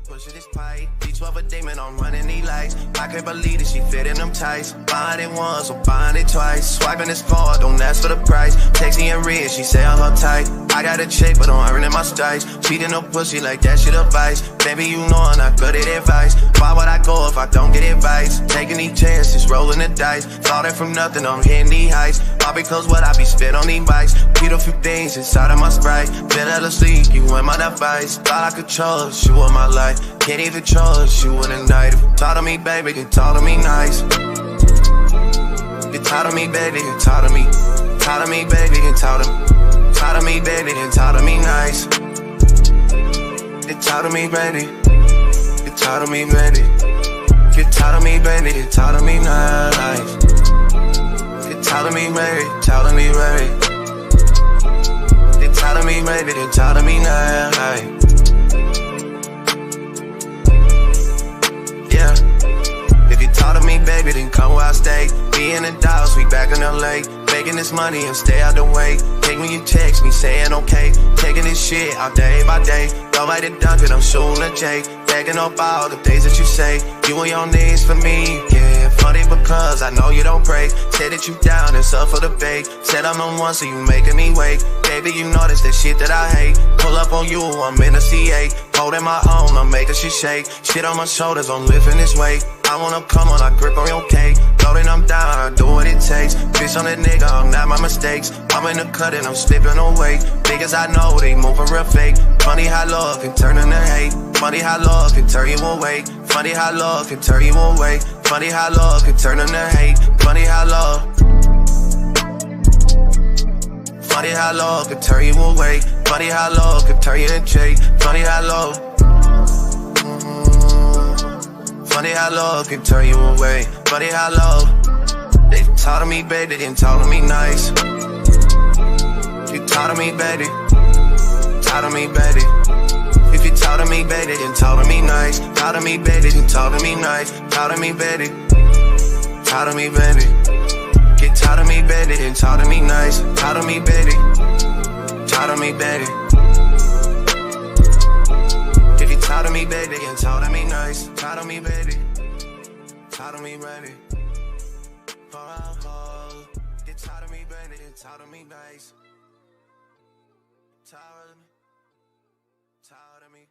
Pushing this pipe, D12 a demon, I'm running these lights. I can't believe that she fit in them tights. Buying it once, or buying it twice. Swiping this card, don't ask for the price. Texting in red, she say I'm uptight. I got a check, but I'm earning my stripes. Cheating no pussy like that shit advice. Baby, you know I'm not good at advice. Why would I go if I don't get advice? Taking these chances, rolling the dice. Started from nothing, I'm hitting these heights. All because what I be spit on these bikes. Beat a few things inside of my Sprite. Been out of sleep, you in my device. Thought I could trust you with my life. Can't even trust you in the night. If you talk to me, baby, you talk to me nice. You talk to me, baby, you talk to me. Talk to me, baby, you talk to me. Talk to me, baby, you talk to me nice. You talk to me, baby. You talk to me, baby. You talk to me, baby, you talk to me nice. You talk to me, baby, talk to me, baby. You talk to me, baby, you talk to me nice. Yeah. If you talk to me, baby, then come where I stay. Be in the Dallas, we back in LA. Making this money and stay out the way. Take when you text me saying okay. Taking this shit out day by day. Don't like the dunk it, I'm shooting a J. Backing up all the things that you say. You and your knees for me, yeah. Funny because I know you don't pray. Said that you down, it's up for the bait. Said I'm on one, so you making me wait. Baby, you know that's the shit that I hate. Pull up on you, I'm in a CA. Holding my own, I'm making shit shake. Shit on my shoulders, I'm lifting this weight. I wanna come on, I grip on your cake. Loading, I'm down, I do what it takes. Bitch on that nigga, I'm not my mistakes. I'm in the cut and I'm slipping away. Niggas I know, they moving real fake. Funny how love can turn into hate. Funny how love can turn you away. Funny how love can turn you away. Funny how love can turn into hate. Funny how love. Funny how love can turn you away. Funny how love can turn you into hate. Funny how love. Funny how love can turn you away. Funny how love. They talk to me, baby, they didn't talk to me nice. You talk to me, baby. Talk to me, baby. If you talk to me, baby, then talk to me nice. Talk to me, baby, then talk to me nice. Talk to me, baby. Talk to me, baby. Get talk to me, baby, then talk to me nice. Talk to me, baby. Talk to me, baby. If you talk to me, baby, then talk to me nice. Talk to me, baby. Talk to me, baby. Get talk to me, baby, then talk to me nice. Talk to me. Talk to me.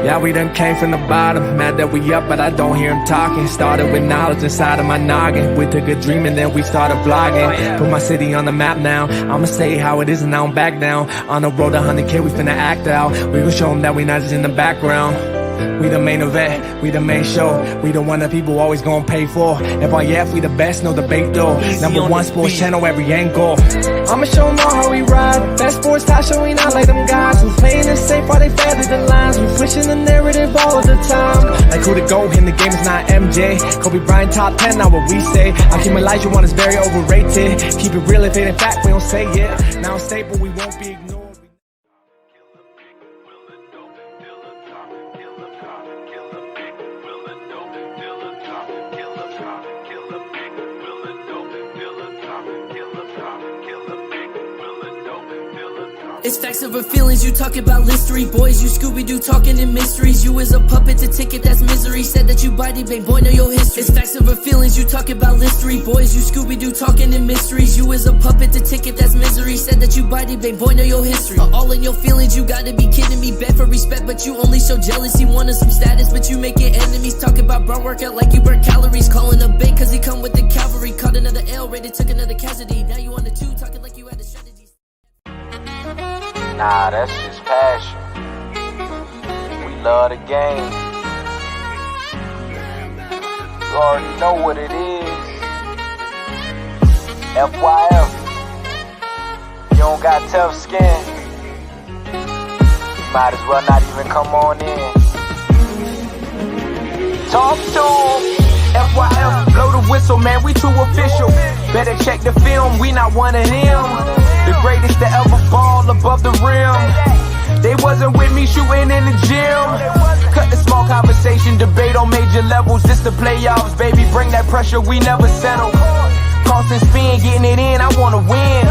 Yeah, we done came from the bottom, mad that we up, but I don't hear him talking. Started with knowledge inside of my noggin. We took a dream and then we started vlogging. Put my city on the map now. I'ma stay how it is and I don't back down. On the road to 100K, we finna act out. We gon' show them that we not just in the background. We the main event, we the main show. We the one that people always gon' pay for. FYF, we the best, no debate though. Number one sports channel, every angle. I'ma show them all how we ride. Best sports talk show, we not like them guys. We playing it safe while they feather the lines. We switching the narrative all of the time. Like who to go in the game is not MJ. Kobe Bryant top 10, not what we say. I keep Elijah one is very overrated. Keep it real if it ain't fact, we don't say it. Now it's stable, we won't be ignored. It's facts over feelings, you talk about history. Boys, you Scooby-Doo talking in mysteries. You is a puppet to ticket, that's misery. Said that you body bang, boy, know your history. It's facts over feelings, you talk about history. Boys, you Scooby-Doo talking in mysteries. You is a puppet to ticket, that's misery. Said that you body bang, boy, know your history. All in your feelings, you gotta be kidding me. Beg for respect, but you only show jealousy. Wanted some status, but you making enemies. Talk about bro workout like you burn calories. Calling a bait cause he come with the cavalry. Caught another L, rated, took another casualty. Now you on the 2, talking like you had a strategy. Nah, that's just passion. We love the game. You already know what it is. FYF. You don't got tough skin. Might as well not even come on in. Talk to him. FYF, blow the whistle, man, we too official. Better check the film, we not one of them. The greatest to ever ball above the rim. They wasn't with me shooting in the gym. Cut the small conversation, debate on major levels. This the playoffs, baby, bring that pressure, we never settle. Cross and spin, getting it in, I wanna win.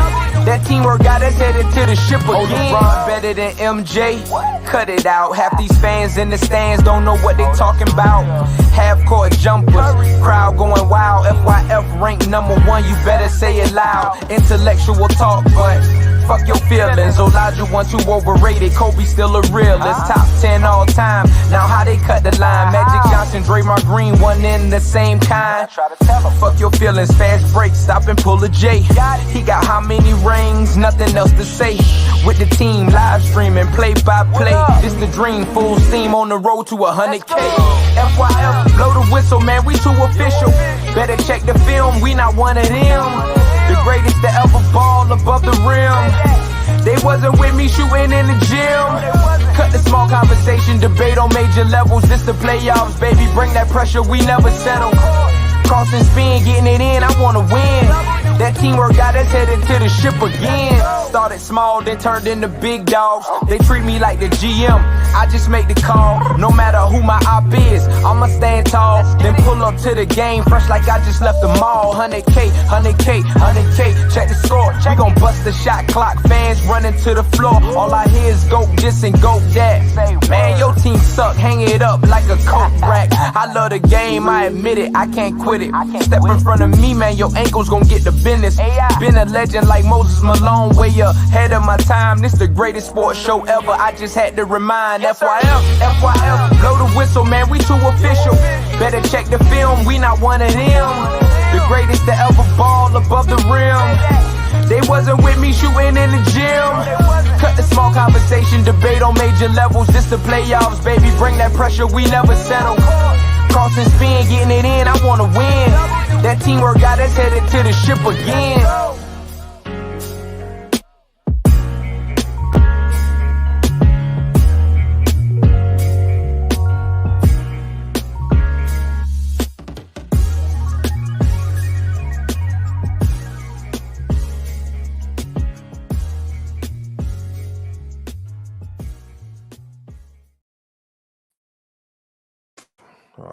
That teamwork got us headed to the ship again. LeBron better than MJ, cut it out. Half these fans in the stands don't know what they talking about. Half-court jumpers, crowd going wild. FYF ranked #1, you better say it loud. Intellectual talk, but fuck your feelings. Elijah 1 too overrated, Kobe still a realist. Top 10 all time, now how they cut the line. Magic Johnson, Draymond Green, one in the same kind. Fuck your feelings, fast break, stop and pull a J. He got how many rings, nothing else to say. With the team, live streaming, play by play. This the dream, full steam on the road to 100K. FYF, blow the whistle, man, we too official. Better check the film, we not one of them. The greatest to ever ball above the rim. They wasn't with me shooting in the gym. Cut the small conversation, debate on major levels. This the playoffs, baby, bring that pressure, we never settle. Cross and spin, getting it in, I wanna win. That teamwork got us headed to the ship again. Started small, then turned into big dogs. They treat me like the GM, I just make the call. No matter who my op is, I'ma stand tall. Then pull up to the game, fresh like I just left the mall. 100K, 100K, 100K, check the score. We gon' bust the shot clock, fans running to the floor. All I hear is go this and go that. Man, your team suck, hang it up like a coat rack. I love the game, I admit it, I can't quit it. Step in front of me, man, your ankles gon' get the business. Been a legend like Moses Malone, way ahead of my time. This the greatest sports show ever, I just had to remind. FYF, FYF, blow the whistle, man, we too official. Better check the film, we not one of them. The greatest to ever ball above the rim. They wasn't with me shooting in the gym. Cut the small conversation, debate on major levels. This the playoffs, baby, bring that pressure, we never settle. Cross and spin, getting it in, I wanna win. That teamwork got us headed to the ship again.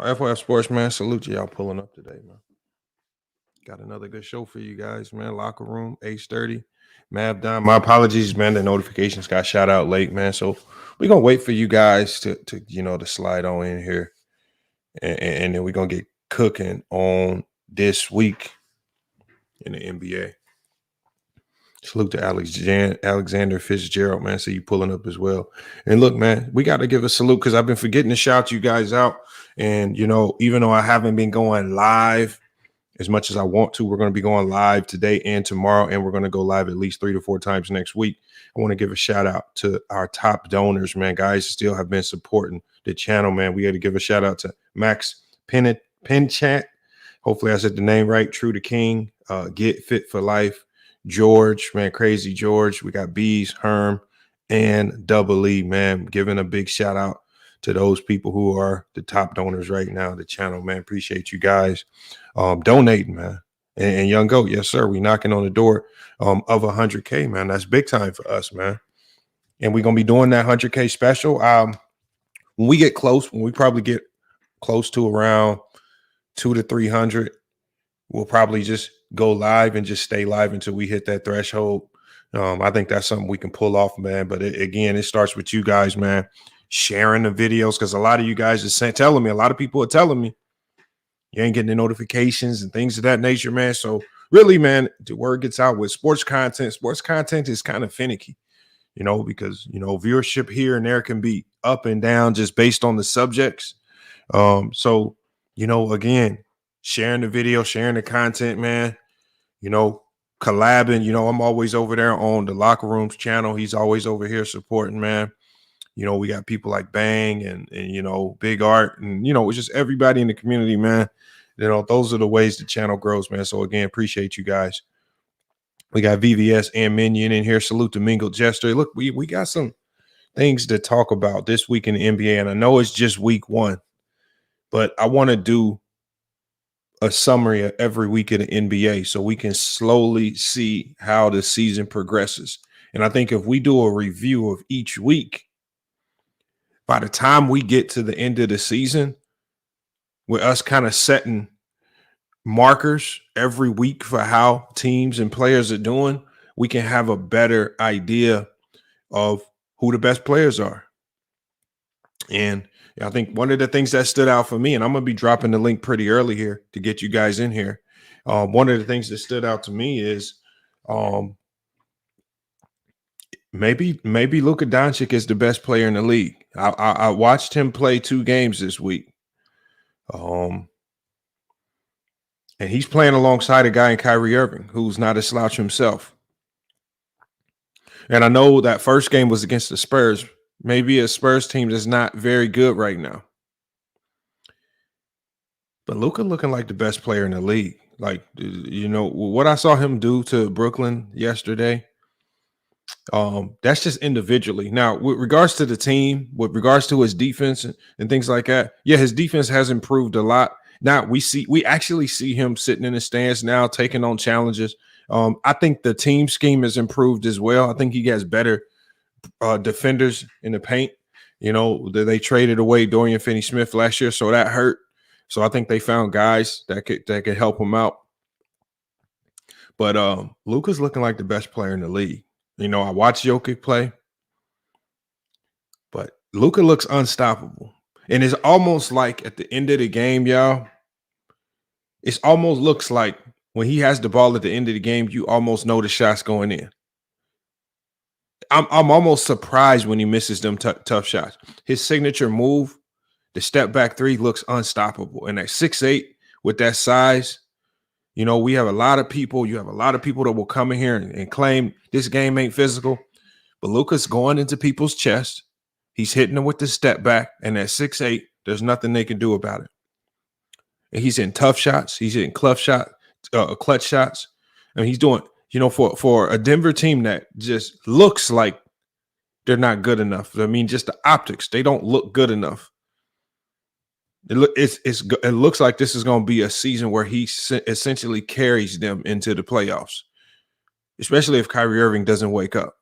FYF Sports, man, salute y'all pulling up today, man. Got another good show for you guys, man. Locker room, 8:30. Mav Don, my apologies, man. The notifications got shot out late, man. So we're gonna wait for you guys to slide on in here, and then we're gonna get cooking on this week in the NBA. Salute to Alexander Fitzgerald, man. See you pulling up as well. And look, man, we got to give a salute because I've been forgetting to shout you guys out. And, even though I haven't been going live as much as I want to, we're going to be going live today and tomorrow. And we're going to go live at least 3 to 4 times next week. I want to give a shout out to our top donors, man. Guys still have been supporting the channel, man. We had to give a shout out to Max Pinchat. Hopefully I said the name right. True to King, Get Fit for Life. George, man, Crazy George. We got Bees, Herm, and Double E, man. Giving a big shout out to those people who are the top donors right now, the channel, man. Appreciate you guys donating, man. And Young Goat, yes, sir. We knocking on the door of 100K, man. That's big time for us, man. And we're going to be doing that 100K special. When we get close, when we probably get close to around 200 to 300, we'll probably just go live and just stay live until we hit that threshold. I think that's something we can pull off, man. But again, it starts with you guys, man, sharing the videos, because a lot of you guys are telling me, a lot of people are telling me you ain't getting the notifications and things of that nature, man. So really, man, the word gets out with sports content. Sports content is kind of finicky, because, viewership here and there can be up and down just based on the subjects. So, again, sharing the video, sharing the content, man, collabing, I'm always over there on the Locker Rooms channel. He's always over here supporting, man. We got people like Bang and Big Art and, it's just everybody in the community, man. Those are the ways the channel grows, man. So again, appreciate you guys. We got VVS and Minion in here. Salute to Mingle Jester. Look, we got some things to talk about this week in the NBA. And I know it's just week 1, but I want to do a summary of every week of the NBA so we can slowly see how the season progresses. And I think if we do a review of each week, by the time we get to the end of the season, with us kind of setting markers every week for how teams and players are doing, we can have a better idea of who the best players are. And I think one of the things that stood out for me, and I'm going to be dropping the link pretty early here to get you guys in here. One of the things that stood out to me is maybe Luka Doncic is the best player in the league. I watched him play 2 games this week. And he's playing alongside a guy in Kyrie Irving who's not a slouch himself. And I know that first game was against the Spurs. Maybe a Spurs team that's not very good right now. But Luka looking like the best player in the league. Like, you know, what I saw him do to Brooklyn yesterday, that's just individually. Now, with regards to the team, with regards to his defense and things like that, yeah, his defense has improved a lot. Now we actually see him sitting in the stands now, taking on challenges. I think the team scheme has improved as well. I think he has better defenders in the paint. You know, they traded away Dorian Finney-Smith last year, so that hurt. So I think they found guys that could help him out. But Luka's looking like the best player in the league. You know, I watched Jokic play, but Luka looks unstoppable. And it's almost like at the end of the game, y'all, it almost looks like when he has the ball at the end of the game, you almost know the shot's going in. I'm almost surprised when he misses them tough shots. His signature move, the step back 3, looks unstoppable. And at 6'8", with that size, you know, we have a lot of people. You have a lot of people that will come in here and claim this game ain't physical. But Luka's going into people's chest. He's hitting them with the step back. And at 6'8", there's nothing they can do about it. And he's in tough shots. He's in clutch shots. And he's doing, you know, for a Denver team that just looks like they're not good enough. I mean, just the optics, they don't look good enough. It looks like this is going to be a season where he essentially carries them into the playoffs, especially if Kyrie Irving doesn't wake up.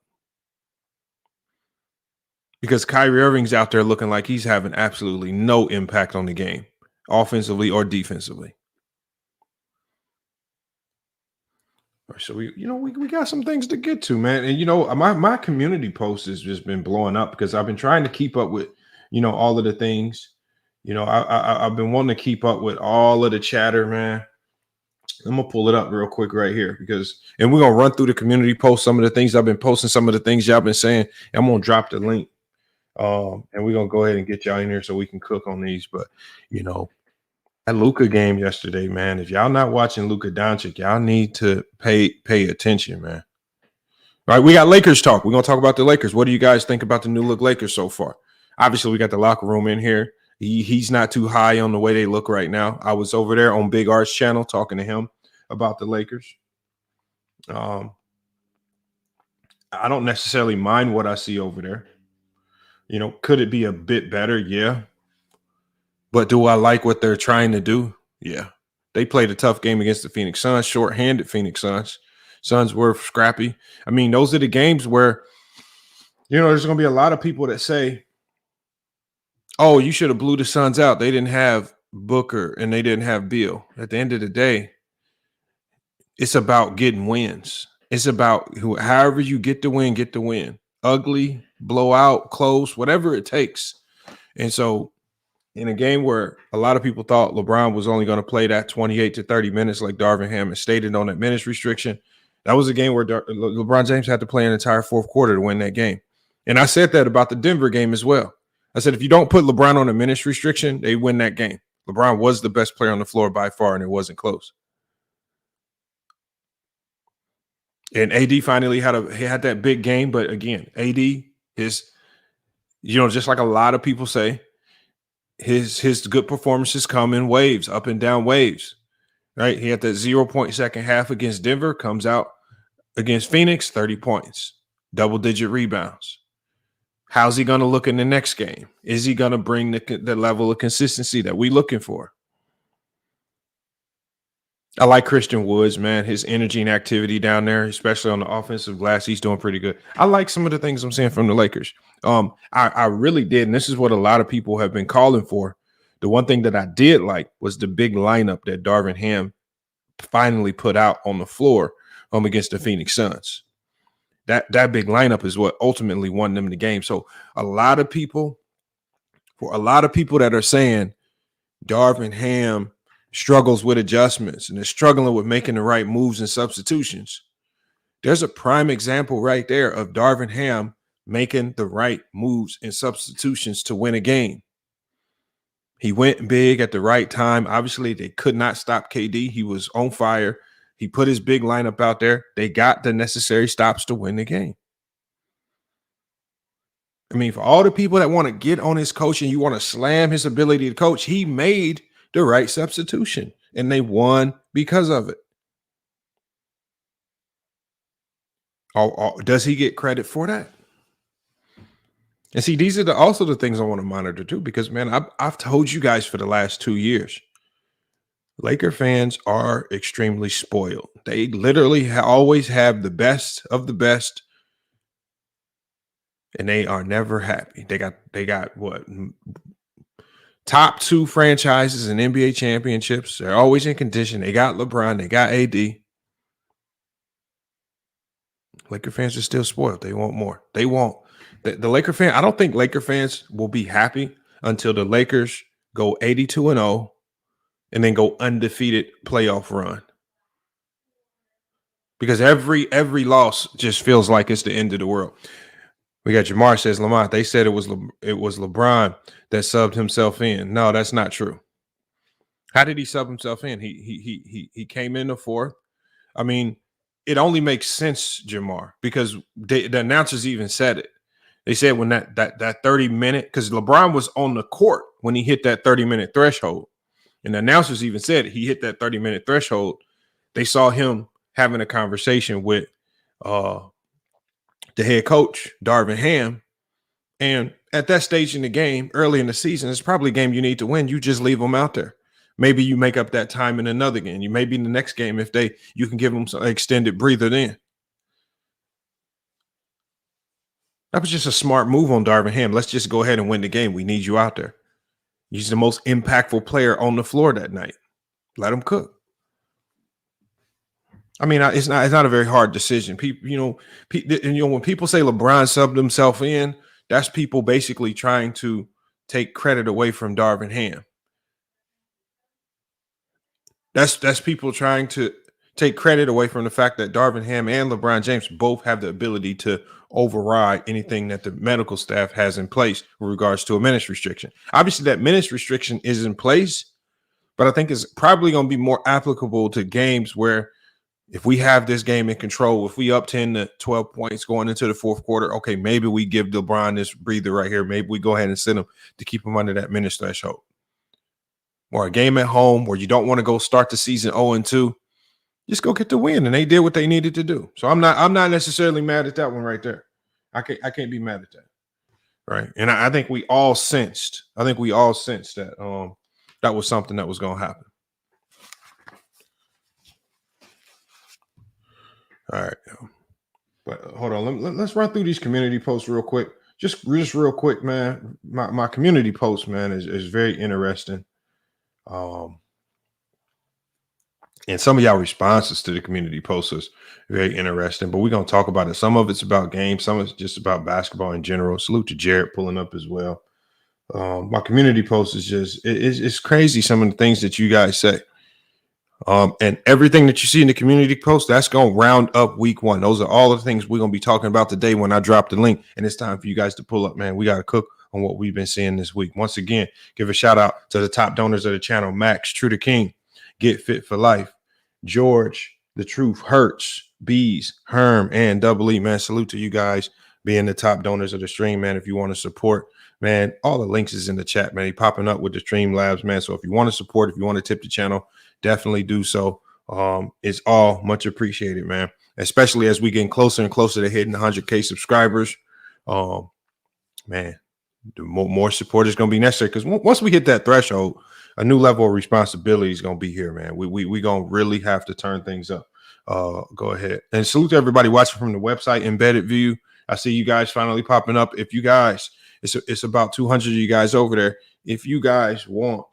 Because Kyrie Irving's out there looking like he's having absolutely no impact on the game, offensively or defensively. So we got some things to get to, man. And you know, my community post has just been blowing up because I've been trying to keep up with, you know, all of the things. You know, I've been wanting to keep up with all of the chatter, man. I'm gonna pull it up real quick right here and we're gonna run through the community post, some of the things I've been posting, some of the things y'all been saying. I'm gonna drop the link, and we're gonna go ahead and get y'all in here so we can cook on these. But you know, that Luka game yesterday, man. If y'all not watching Luka Doncic, y'all need to pay attention, man. All right, we got Lakers talk. We're gonna talk about the Lakers. What do you guys think about the new look Lakers so far? Obviously, we got the locker room in here. He's not too high on the way they look right now. I was over there on Big R's channel talking to him about the Lakers. I don't necessarily mind what I see over there. You know, could it be a bit better? Yeah. But do I like what they're trying to do? Yeah. They played a tough game against the Phoenix Suns, short-handed Phoenix Suns. Suns were scrappy. I mean, those are the games where, you know, there's going to be a lot of people that say, oh, you should have blew the Suns out. They didn't have Booker and they didn't have Beal. At the end of the day, it's about getting wins. It's about however you get the win. Ugly, blowout, close, whatever it takes. And so in a game where a lot of people thought LeBron was only going to play that 28 to 30 minutes like Darvin Ham has stated on that minutes restriction, that was a game where LeBron James had to play an entire fourth quarter to win that game. And I said that about the Denver game as well. I said, if you don't put LeBron on a minutes restriction, they win that game. LeBron was the best player on the floor by far, and it wasn't close. And AD finally had that big game. But again, AD is, you know, just like a lot of people say, his good performances come in waves, up and down waves, right? He had that 0-point second half against Denver, comes out against Phoenix, 30 points, double-digit rebounds. How's he going to look in the next game? Is he going to bring the level of consistency that we're looking for? I like Christian Woods, man. His energy and activity down there, especially on the offensive glass, he's doing pretty good. I like some of the things I'm seeing from the Lakers. I really did, and this is what a lot of people have been calling for. The one thing that I did like was the big lineup that Darvin Ham finally put out on the floor against the Phoenix Suns. That big lineup is what ultimately won them the game. So a lot of people that are saying Darvin Ham struggles with adjustments and is struggling with making the right moves and substitutions, there's a prime example right there of Darvin Ham making the right moves and substitutions to win a game. He went big at the right time. Obviously, they could not stop KD. He was on fire. He put his big lineup out there. They got the necessary stops to win the game. I mean, for all the people that want to get on his coach and you want to slam his ability to coach, he made the right substitution, and they won because of it. Does he get credit for that? And see, these are also the things I want to monitor too, because, man, I've told you guys for the last 2 years, Laker fans are extremely spoiled. They literally always have the best of the best, and they are never happy. They got what? Top 2 franchises in NBA championships. They're always in contention. They got LeBron. They got AD. Laker fans are still spoiled. They want more. They want the Laker fan. I don't think Laker fans will be happy until the Lakers go 82-0 and then go undefeated playoff run. Because every loss just feels like it's the end of the world. We got Jamar says, Lamont, they said it was LeBron that subbed himself in. No, that's not true. How did he sub himself in? He came in the fourth. I mean, it only makes sense, Jamar, because the announcers even said it. They said when that 30-minute, because LeBron was on the court when he hit that 30-minute threshold. And the announcers even said he hit that 30-minute threshold. They saw him having a conversation with the head coach, Darvin Ham. And at that stage in the game, early in the season, it's probably a game you need to win. You just leave them out there. Maybe you make up that time in another game. You may be in the next game if you can give them some extended breather then. That was just a smart move on Darvin Ham. Let's just go ahead and win the game. We need you out there. He's the most impactful player on the floor that night. Let him cook. I mean, it's not a very hard decision. People, when people say LeBron subbed himself in, that's people basically trying to take credit away from Darvin Ham. That's people trying to take credit away from the fact that Darvin Ham and LeBron James both have the ability to override anything that the medical staff has in place with regards to a minutes restriction. Obviously, that minutes restriction is in place, but I think it's probably going to be more applicable to games where if we have this game in control, if we up 10 to 12 points going into the fourth quarter, okay, maybe we give LeBron this breather right here. Maybe we go ahead and send him to keep him under that minutes threshold. Or a game at home where you don't want to go start the season 0-2, just go get the win. And they did what they needed to do. So I'm not necessarily mad at that one right there. I can't be mad at that. Right. And I think we all sensed that that was something that was going to happen. All right. But hold on. Let's run through these community posts real quick. Just real quick, man. My community post, man, is very interesting. And some of y'all responses to the community posts is very interesting, but we're going to talk about it. Some of it's about games. Some of it's just about basketball in general. Salute to Jared pulling up as well. My community post is just, it's crazy. Some of the things that you guys say. And everything that you see in the community post, that's going to round up week one. Those are all the things we're going to be talking about today when I drop the link. And it's time for you guys to pull up, man. We got to cook on what we've been seeing this week. Once again, give a shout out to the top donors of the channel: Max, True to King, Get Fit for Life, George, The Truth Hurts, Bees, Herm, and Double E. Man, salute to you guys being the top donors of the stream, man. If you want to support, man, all the links is in the chat, man. He popping up with the Stream Labs, man. So if you want to support, if you want to tip the channel, definitely do so. It's all much appreciated, man. Especially as we getting closer and closer to hitting 100K subscribers. Man, the more support is going to be necessary. Because once we hit that threshold, a new level of responsibility is going to be here, man. We going to really have to turn things up. Go ahead. And salute to everybody watching from the website, Embedded View. I see you guys finally popping up. If you guys, it's about 200 of you guys over there. If you guys want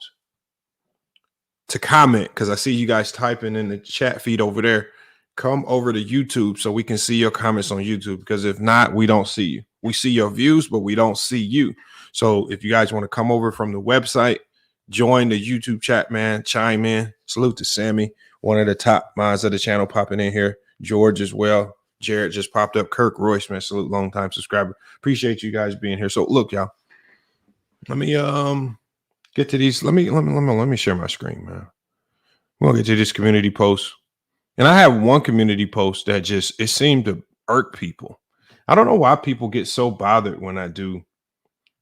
to comment, because I see you guys typing in the chat feed over there, come over to YouTube so we can see your comments on YouTube, because if not, we don't see you. We see your views, but we don't see you. So if you guys want to come over from the website, join the YouTube chat, man, chime in. Salute to Sammy, one of the top minds of the channel, popping in here. George as well. Jared just popped up. Kirk Royce, man, salute, long time subscriber. Appreciate you guys being here. So look, y'all, let me get to these. Let me share my screen, man. We'll get to this community post. And I have one community post that just, it seemed to irk people. I don't know why people get so bothered when I do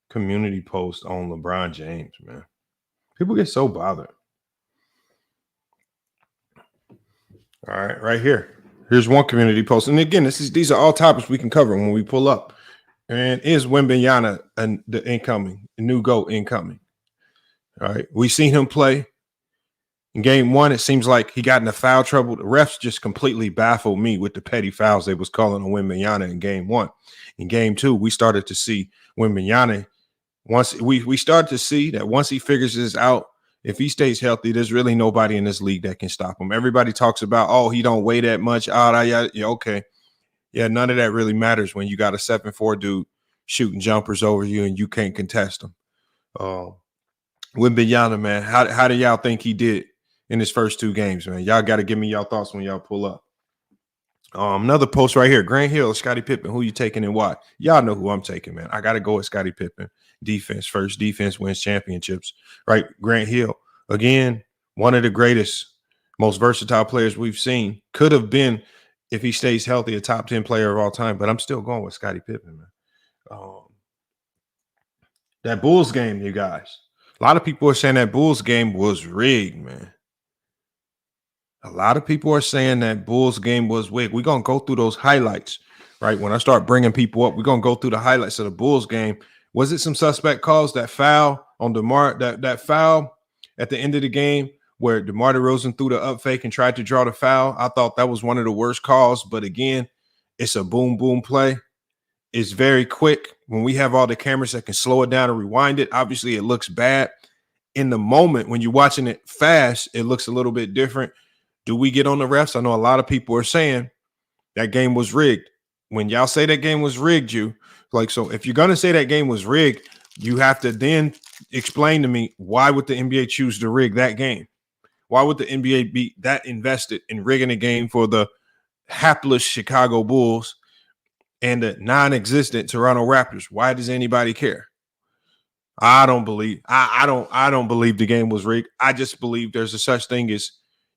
community posts on LeBron James, man. People get so bothered. All right, right here. Here's one community post. And again, these are all topics we can cover when we pull up. And is Wembanyama and the incoming, the new GOAT incoming? All right. We seen him play. In game one, it seems like he got into foul trouble. The refs just completely baffled me with the petty fouls they was calling on Wembanyama in game one. In game two, we started to see Wembanyama. Once we started to see that once he figures this out, if he stays healthy, there's really nobody in this league that can stop him. Everybody talks about, oh, he don't weigh that much. Yeah, okay. Yeah, none of that really matters when you got a 7'4" dude shooting jumpers over you and you can't contest him. Wembanyama, man, how do y'all think he did in his first two games, man? Y'all got to give me y'all thoughts when y'all pull up. Another post right here. Grant Hill, Scottie Pippen. Who you taking and why? Y'all know who I'm taking, man. I got to go with Scottie Pippen. Defense first. Defense wins championships, right? Grant Hill, again, one of the greatest, most versatile players we've seen. Could have been, if he stays healthy, a top 10 player of all time. But I'm still going with Scottie Pippen, man. That Bulls game, you guys. A lot of people are saying that Bulls game was rigged, man. A lot of people are saying that Bulls game was rigged. We're going to go through those highlights, right? When I start bringing people up, we're going to go through the highlights of the Bulls game. Was it some suspect calls? That foul on DeMar, that foul at the end of the game where DeMar DeRozan threw the up fake and tried to draw the foul? I thought that was one of the worst calls. But again, it's a boom, boom play. It's very quick. When we have all the cameras that can slow it down and rewind it, obviously it looks bad. In the moment, when you're watching it fast, it looks a little bit different. Do we get on the refs? I know a lot of people are saying that game was rigged. When y'all say that game was rigged, so if you're going to say that game was rigged, you have to then explain to me, why would the NBA choose to rig that game? Why would the NBA be that invested in rigging a game for the hapless Chicago Bulls and the non-existent Toronto Raptors? Why does anybody care? I don't believe the game was rigged. I just believe there's a such thing as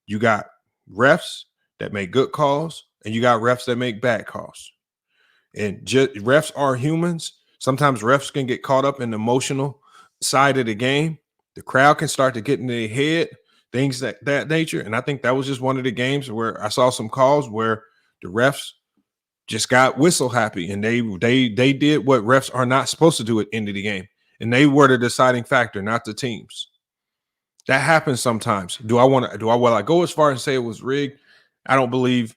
you got refs that make good calls and you got refs that make bad calls. And refs are humans. Sometimes refs can get caught up in the emotional side of the game. The crowd can start to get in their head, things that nature. And I think that was just one of the games where I saw some calls where the refs just got whistle happy and they did what refs are not supposed to do at the end of the game. And they were the deciding factor, not the teams. That happens sometimes. Will I go as far as say it was rigged? I don't believe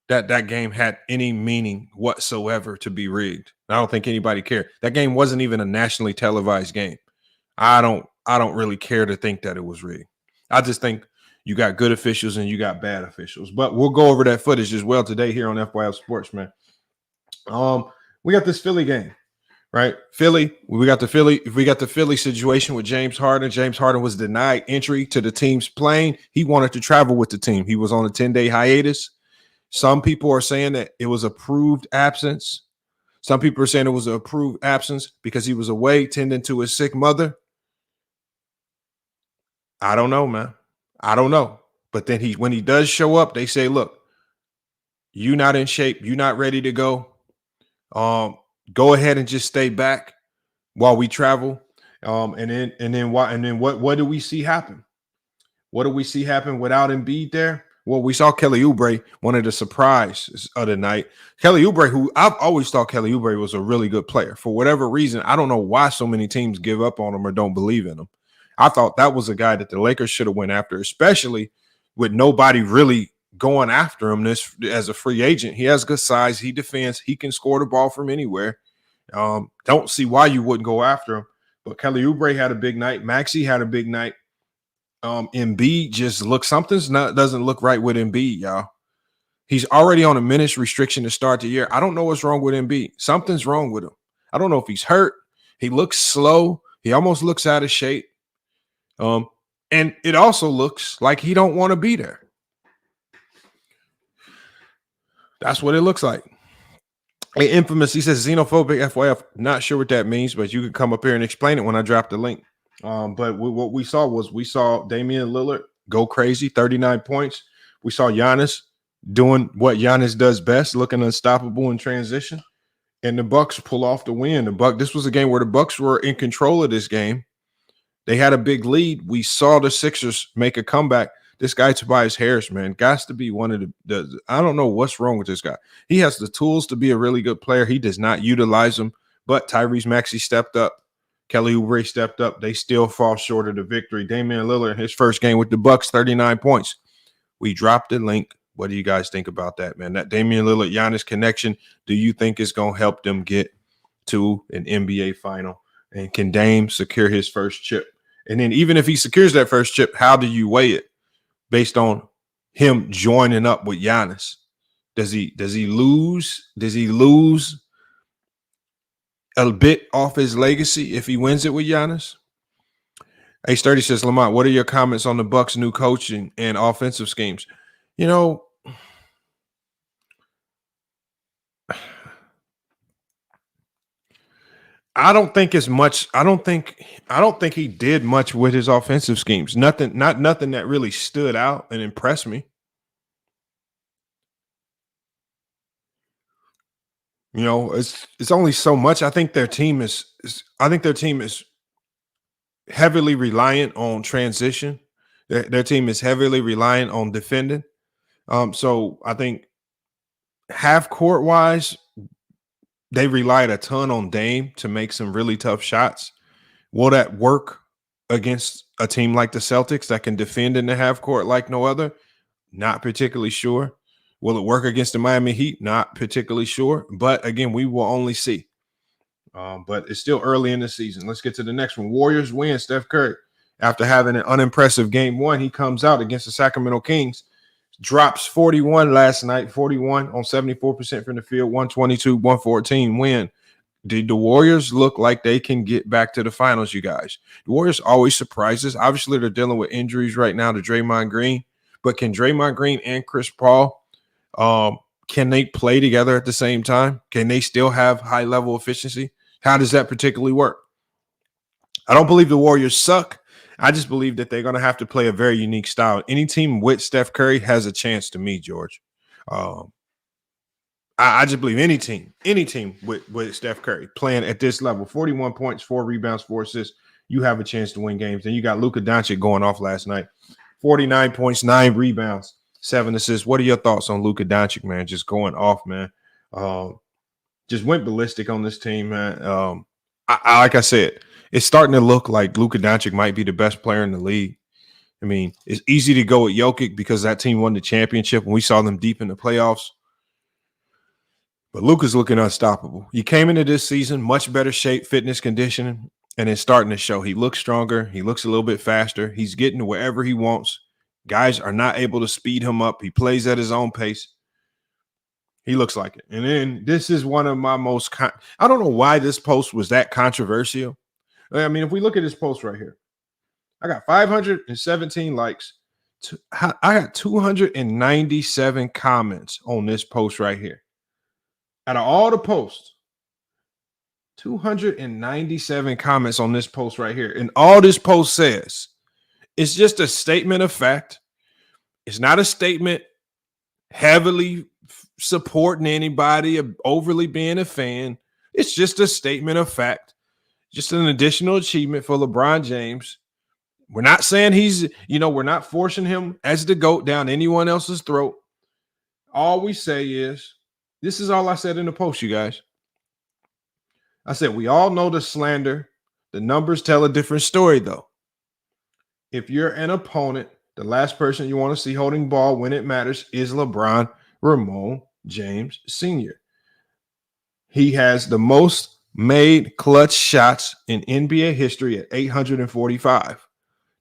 that game had any meaning whatsoever to be rigged. I don't think anybody cared. That game wasn't even a nationally televised game. I don't really care to think that it was rigged. I just think you got good officials and you got bad officials. But we'll go over that footage as well today here on FYF Sports, man. We got this Philly game, right? We got the Philly situation with James Harden. James Harden was denied entry to the team's plane. He wanted to travel with the team. He was on a 10-day hiatus. Some people are saying that it was approved absence. Some people are saying it was an approved absence because he was away tending to his sick mother. I don't know, man. I don't know. But then when he does show up, they say, look, you're not in shape. You're not ready to go. Go ahead and just stay back while we travel. And then what do we see happen? What do we see happen without Embiid there? Well, we saw Kelly Oubre, one of the surprises of the night. Kelly Oubre, who I've always thought Kelly Oubre was a really good player. For whatever reason, I don't know why so many teams give up on him or don't believe in him. I thought that was a guy that the Lakers should have went after, especially with nobody really going after him this as a free agent. He has good size. He defends. He can score the ball from anywhere. Don't see why you wouldn't go after him. But Kelly Oubre had a big night. Maxey had a big night. Embiid just doesn't look right with Embiid, y'all. He's already on a minutes restriction to start the year. I don't know what's wrong with Embiid. Something's wrong with him. I don't know if he's hurt. He looks slow. He almost looks out of shape. And it also looks like he don't want to be there. That's what it looks like. Infamous, he says xenophobic FYF. Not sure what that means, but you can come up here and explain it when I drop the link. But what we saw Damian Lillard go crazy, 39 points. We saw Giannis doing what Giannis does best, looking unstoppable in transition. And the Bucks pull off the win. This was a game where the Bucks were in control of this game. They had a big lead. We saw the Sixers make a comeback. This guy, Tobias Harris, man, got to be one of the I don't know what's wrong with this guy. He has the tools to be a really good player. He does not utilize them. But Tyrese Maxey stepped up. Kelly Oubre stepped up. They still fall short of the victory. Damian Lillard, his first game with the Bucks, 39 points. We dropped the link. What do you guys think about that, man? That Damian Lillard-Giannis connection, do you think is going to help them get to an NBA final? And can Dame secure his first chip? And then even if he secures that first chip, how do you weigh it based on him joining up with Giannis? Does he lose? Does he lose a bit off his legacy if he wins it with Giannis? H30 says, Lamont, what are your comments on the Bucks' new coaching and offensive schemes? You know, I don't think as much. I don't think he did much with his offensive schemes. Nothing that really stood out and impressed me. You know, it's only so much. I think their team is heavily reliant on transition. Their team is heavily reliant on defending. So I think half court wise, they relied a ton on Dame to make some really tough shots. Will that work against a team like the Celtics that can defend in the half court like no other? Not particularly sure. Will it work against the Miami Heat? Not particularly sure. But again, we will only see. But it's still early in the season. Let's get to the next one. Warriors win. Steph Curry, after having an unimpressive game one, he comes out against the Sacramento Kings. Drops 41 last night, 41 on 74% from the field, 122-114 win. Did the Warriors look like they can get back to the finals, you guys? The Warriors always surprise us. Obviously, they're dealing with injuries right now to Draymond Green. But can Draymond Green and Chris Paul, can they play together at the same time? Can they still have high-level efficiency? How does that particularly work? I don't believe the Warriors suck. I just believe that they're going to have to play a very unique style. Any team with Steph Curry has a chance to me, George. I just believe any team with Steph Curry playing at this level, 41 points, 4 rebounds, 4 assists, you have a chance to win games. And you got Luka Doncic going off last night, 49 points, 9 rebounds, 7 assists. What are your thoughts on Luka Doncic, man? Just going off, man. Just went ballistic on this team, man. Like I said, it's starting to look like Luka Doncic might be the best player in the league. I mean, it's easy to go with Jokic because that team won the championship and we saw them deep in the playoffs. But Luka's looking unstoppable. He came into this season much better shape, fitness, conditioning, and it's starting to show. He looks stronger. He looks a little bit faster. He's getting to wherever he wants. Guys are not able to speed him up. He plays at his own pace. He looks like it. And then this is one of my most I don't know why this post was that controversial. I mean, if we look at this post right here, I got 517 likes. I got 297 comments on this post right here. Out of all the posts, 297 comments on this post right here. And all this post says, it's just a statement of fact. It's not a statement heavily supporting anybody, overly being a fan. It's just a statement of fact. Just an additional achievement for LeBron James. We're not saying he's, we're not forcing him as the GOAT down anyone else's throat. All we say is, this is all I said in the post, you guys. I said, we all know the slander. The numbers tell a different story, though. If you're an opponent, the last person you want to see holding ball when it matters is LeBron Ramon James Sr. He has the most made clutch shots in NBA history at 845.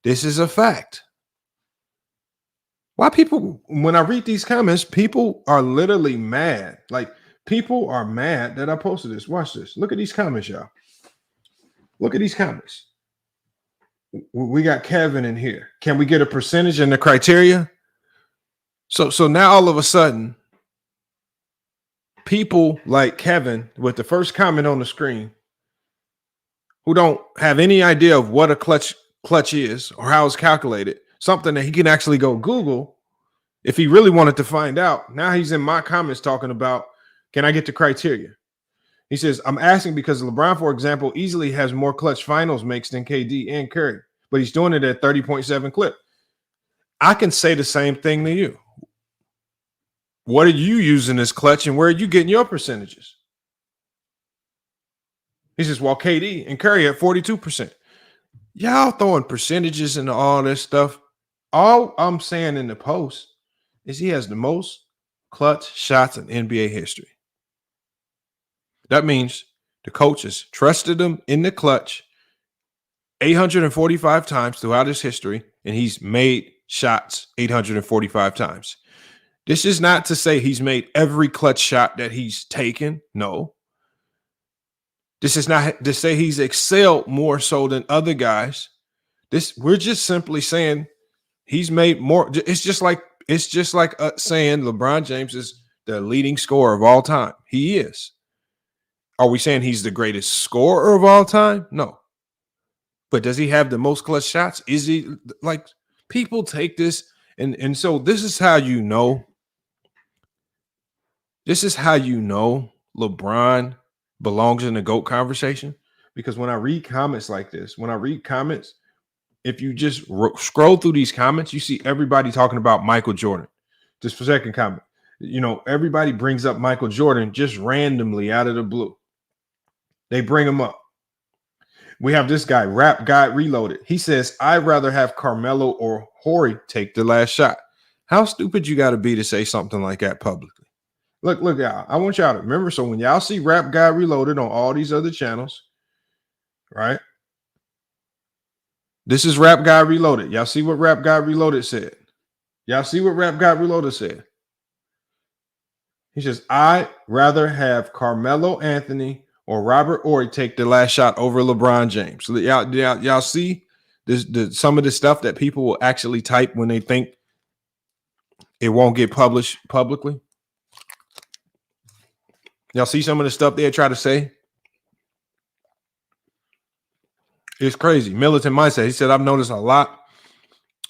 This is a fact. Why people, when I read these comments, people are literally mad. Like, people are mad that I posted this. Watch this. Look at these comments, y'all. Look at these comments. We got Kevin in here. Can we get a percentage in the criteria? So now all of a sudden, people like Kevin with the first comment on the screen who don't have any idea of what a clutch is or how it's calculated, something that he can actually go Google if he really wanted to find out. Now he's in my comments talking about, can I get the criteria? He says, I'm asking because LeBron, for example, easily has more clutch finals makes than KD and Curry, but he's doing it at 30.7 clip. I can say the same thing to you. What are you using as clutch and where are you getting your percentages? He says, well, KD and Curry at 42%. Y'all throwing percentages into all this stuff. All I'm saying in the post is he has the most clutch shots in NBA history. That means the coaches trusted him in the clutch 845 times throughout his history, and he's made shots 845 times. This is not to say he's made every clutch shot that he's taken. No. This is not to say he's excelled more so than other guys. We're just simply saying he's made more. It's just like saying LeBron James is the leading scorer of all time. He is. Are we saying he's the greatest scorer of all time? No. But does he have the most clutch shots? Is he like people take this and so this is how you know. This is how you know LeBron belongs in the GOAT conversation. Because when I read comments like this, if you just scroll through these comments, you see everybody talking about Michael Jordan. Just for a second comment. Everybody brings up Michael Jordan just randomly out of the blue. They bring him up. We have this guy, Rap Guy Reloaded. He says, I'd rather have Carmelo or Horry take the last shot. How stupid you got to be to say something like that publicly? Look, y'all. I want y'all to remember. So when y'all see Rap Guy Reloaded on all these other channels, right? This is Rap Guy Reloaded. Y'all see what Rap Guy Reloaded said? Y'all see what Rap Guy Reloaded said? He says, I'd rather have Carmelo Anthony or Robert Horry take the last shot over LeBron James. So y'all see this, some of the stuff that people will actually type when they think it won't get published publicly. Y'all see some of the stuff they try to say? It's crazy. Militant Mindset. He said, I've noticed a lot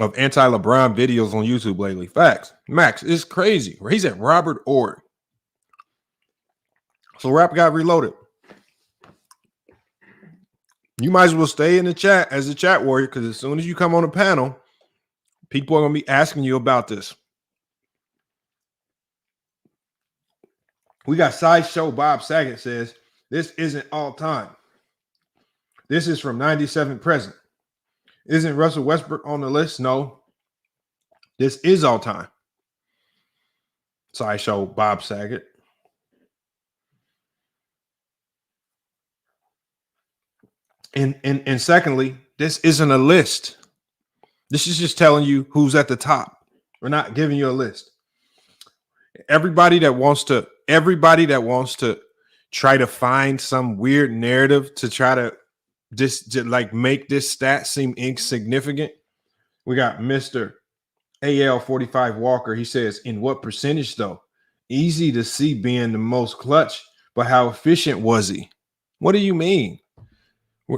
of anti-LeBron videos on YouTube lately. Facts. Max, it's crazy. He's at Robert Horry. So Rap Guy Reloaded. You might as well stay in the chat as a chat warrior because as soon as you come on a panel, people are going to be asking you about this. We got Sideshow Bob Saget says, this isn't all time. This is from 97 present. Isn't Russell Westbrook on the list? No. This is all time. Sideshow Bob Saget. And secondly, this isn't a list. This is just telling you who's at the top. We're not giving you a list. Everybody that wants to try to find some weird narrative to try to make this stat seem insignificant. We got Mr. AL45 Walker. He says, in what percentage though? Easy to see being the most clutch, but how efficient was he? What do you mean?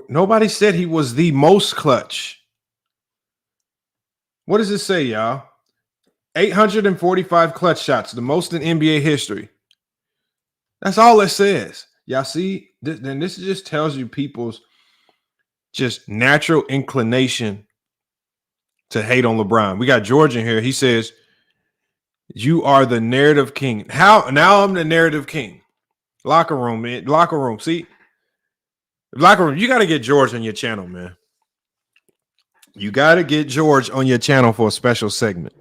Nobody said he was the most clutch. What does it say, y'all? 845 clutch shots, the most in NBA history. That's all it says. Y'all see? Then this just tells you people's just natural inclination to hate on LeBron. We got George in here. He says, you are the narrative king. How? Now I'm the narrative king. Locker room, man. Locker room. See? Locker room. You got to get George on your channel, man. You got to get George on your channel for a special segment.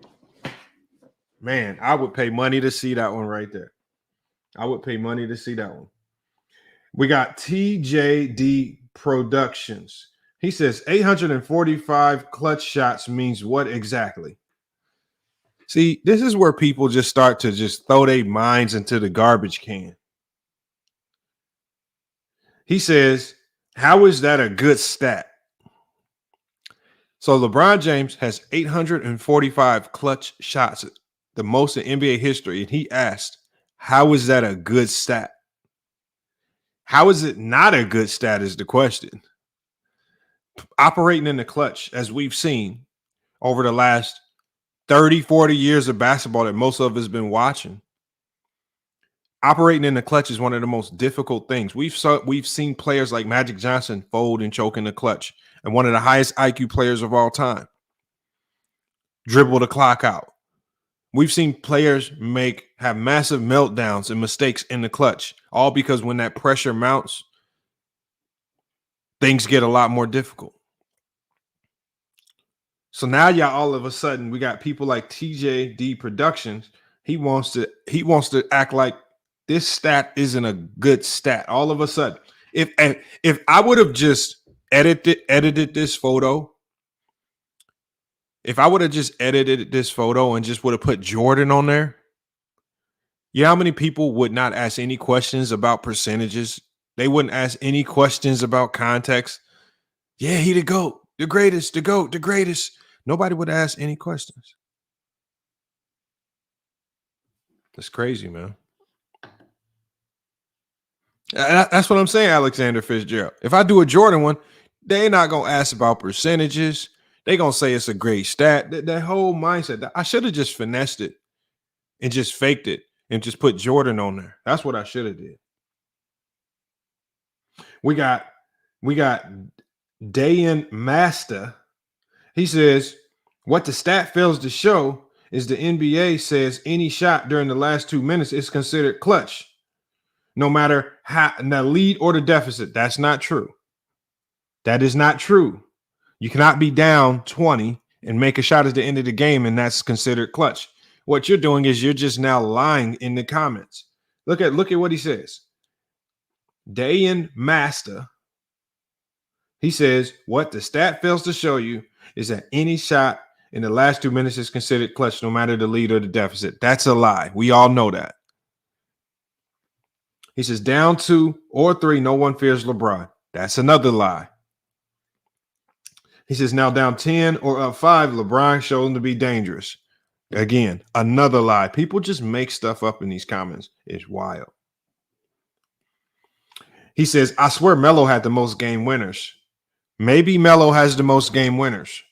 Man, I would pay money to see that one right there. I would pay money to see that one. We got TJD Productions. He says 845 clutch shots means what exactly? See, this is where people just start to just throw their minds into the garbage can. He says, how is that a good stat? So LeBron James has 845 clutch shots, the most in NBA history. And he asked, how is that a good stat? How is it not a good stat is the question. Operating in the clutch, as we've seen over the last 30, 40 years of basketball that most of us have been watching. Operating in the clutch is one of the most difficult things. We've seen players like Magic Johnson fold and choke in the clutch, and one of the highest IQ players of all time dribble the clock out. We've seen players have massive meltdowns and mistakes in the clutch, all because when that pressure mounts, things get a lot more difficult. So now y'all all of a sudden we got people like TJD Productions. He wants to act like this stat isn't a good stat. All of a sudden, if I would have just edited this photo, if I would have just edited this photo and just would have put Jordan on there, you know how many people would not ask any questions about percentages? They wouldn't ask any questions about context. Yeah, he the GOAT, the greatest, the GOAT, the greatest. Nobody would ask any questions. That's crazy, man. That's what I'm saying, Alexander Fitzgerald. If I do a Jordan one, they're not going to ask about percentages. They're going to say it's a great stat. That whole mindset. I should have just finessed it and just faked it and just put Jordan on there. That's what I should have did. We got Dayan Master. He says, what the stat fails to show is the NBA says any shot during the last 2 minutes is considered clutch, no matter how the lead or the deficit. That's not true. That is not true. You cannot be down 20 and make a shot at the end of the game, and that's considered clutch. What you're doing is you're just now lying in the comments. Look at what he says. Dayan Master. He says, what the stat fails to show you is that any shot in the last 2 minutes is considered clutch, no matter the lead or the deficit. That's a lie. We all know that. He says, down 2 or 3, no one fears LeBron. That's another lie. He says, now down 10 or up 5, LeBron showed him to be dangerous. Again, another lie. People just make stuff up in these comments. It's wild. He says, I swear Melo had the most game winners. Maybe Melo has the most game winners.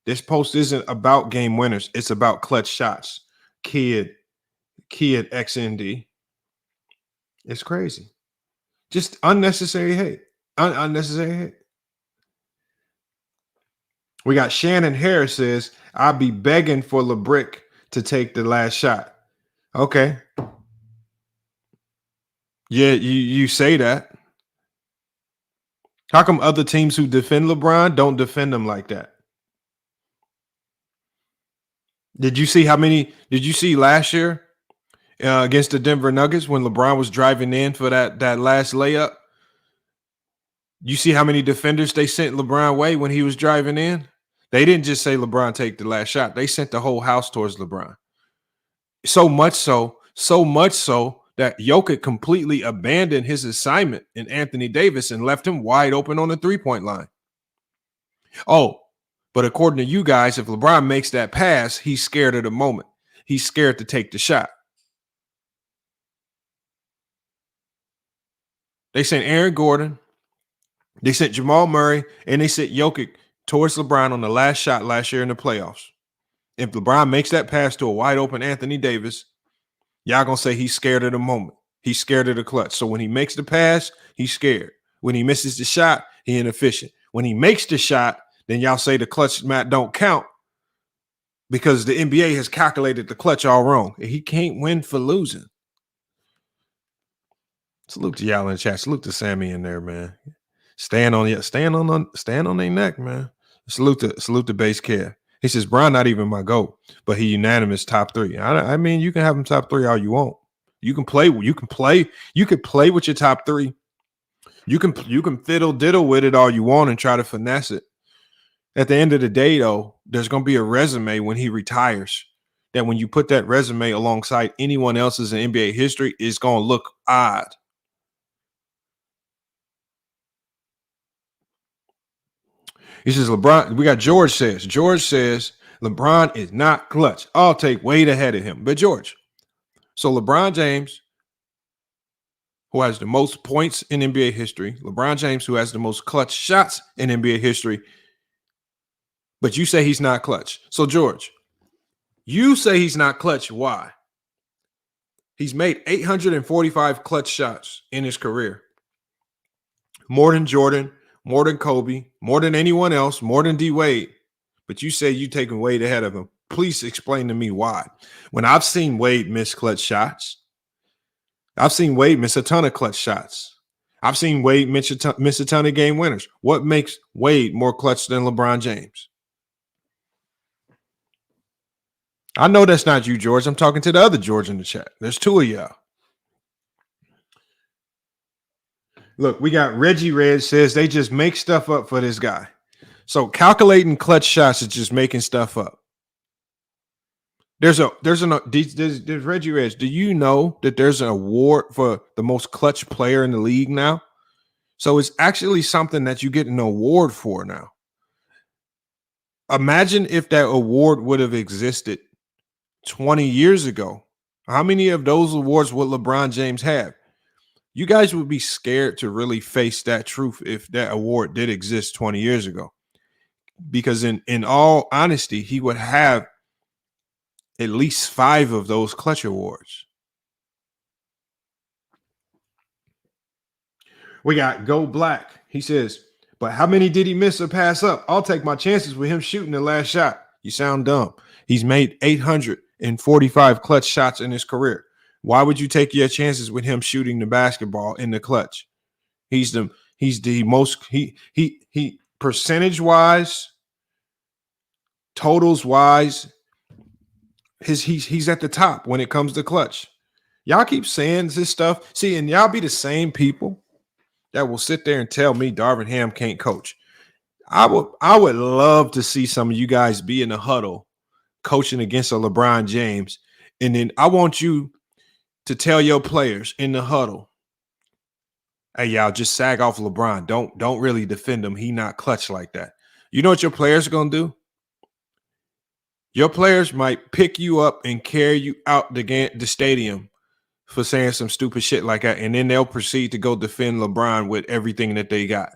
This post isn't about game winners. It's about clutch shots. Kid XND. It's crazy. Just unnecessary hate. Unnecessary hate. We got Shannon Harris says, I'll be begging for LeBrick to take the last shot. Okay. Yeah, you say that. How come other teams who defend LeBron don't defend him like that? Did you see last year against the Denver Nuggets when LeBron was driving in for that last layup? You see how many defenders they sent LeBron way when he was driving in? They didn't just say LeBron take the last shot. They sent the whole house towards LeBron. So much so that Jokic completely abandoned his assignment in Anthony Davis and left him wide open on the three-point line. Oh, but according to you guys, if LeBron makes that pass, he's scared of the moment. He's scared to take the shot. They sent Aaron Gordon, they sent Jamal Murray, and they sent Jokic towards LeBron on the last shot last year in the playoffs. If LeBron makes that pass to a wide open Anthony Davis, y'all gonna say he's scared of the moment. He's scared of the clutch. So when he makes the pass, he's scared. When he misses the shot, he inefficient. When he makes the shot, then y'all say the clutch mat don't count. because the NBA has calculated the clutch all wrong. He can't win for losing. Salute to y'all in the chat. Salute to Sammy in there, man. Stand on their neck, man. Salute to Base Care. He says Brown not even my GOAT, but he unanimous top 3. I mean, you can have him top 3 all you want. You can play with your top 3. You can fiddle diddle with it all you want and try to finesse it. At the end of the day, though, there's going to be a resume when he retires that when you put that resume alongside anyone else's in NBA history, it's going to look odd. He says LeBron, we got George says LeBron is not clutch. I'll take Wade ahead of him. But George, so LeBron James, who has the most points in NBA history, LeBron James, who has the most clutch shots in NBA history, but you say he's not clutch. So George, you say he's not clutch. Why? He's made 845 clutch shots in his career. More than Jordan, more than Kobe, more than anyone else, more than D Wade. But you say you taking Wade ahead of him. Please explain to me why. When I've seen Wade miss clutch shots, I've seen Wade miss a ton of clutch shots. I've seen Wade miss a ton of game winners. What makes Wade more clutch than LeBron James? I know that's not you, George. I'm talking to the other George in the chat. There's 2 of y'all. Look, we got Reggie Red says they just make stuff up for this guy. So calculating clutch shots is just making stuff up. There's Reggie Red. Do you know that there's an award for the most clutch player in the league now? So it's actually something that you get an award for now. Imagine if that award would have existed 20 years ago. How many of those awards would LeBron James have? You guys would be scared to really face that truth if that award did exist 20 years ago. Because in all honesty, he would have at least 5 of those clutch awards. We got Go Black. He says, but how many did he miss or pass up? I'll take my chances with him shooting the last shot. You sound dumb. He's made 845 clutch shots in his career. Why would you take your chances with him shooting the basketball in the clutch? He's the most percentage wise, totals wise. He's at the top when it comes to clutch. Y'all keep saying this stuff. See, and y'all be the same people that will sit there and tell me Darvin Ham can't coach. I would love to see some of you guys be in the huddle coaching against a LeBron James, and then I want you to tell your players in the huddle, hey, y'all, just sag off LeBron. Don't really defend him. He not clutch like that. You know what your players are going to do? Your players might pick you up and carry you out the stadium for saying some stupid shit like that, and then they'll proceed to go defend LeBron with everything that they got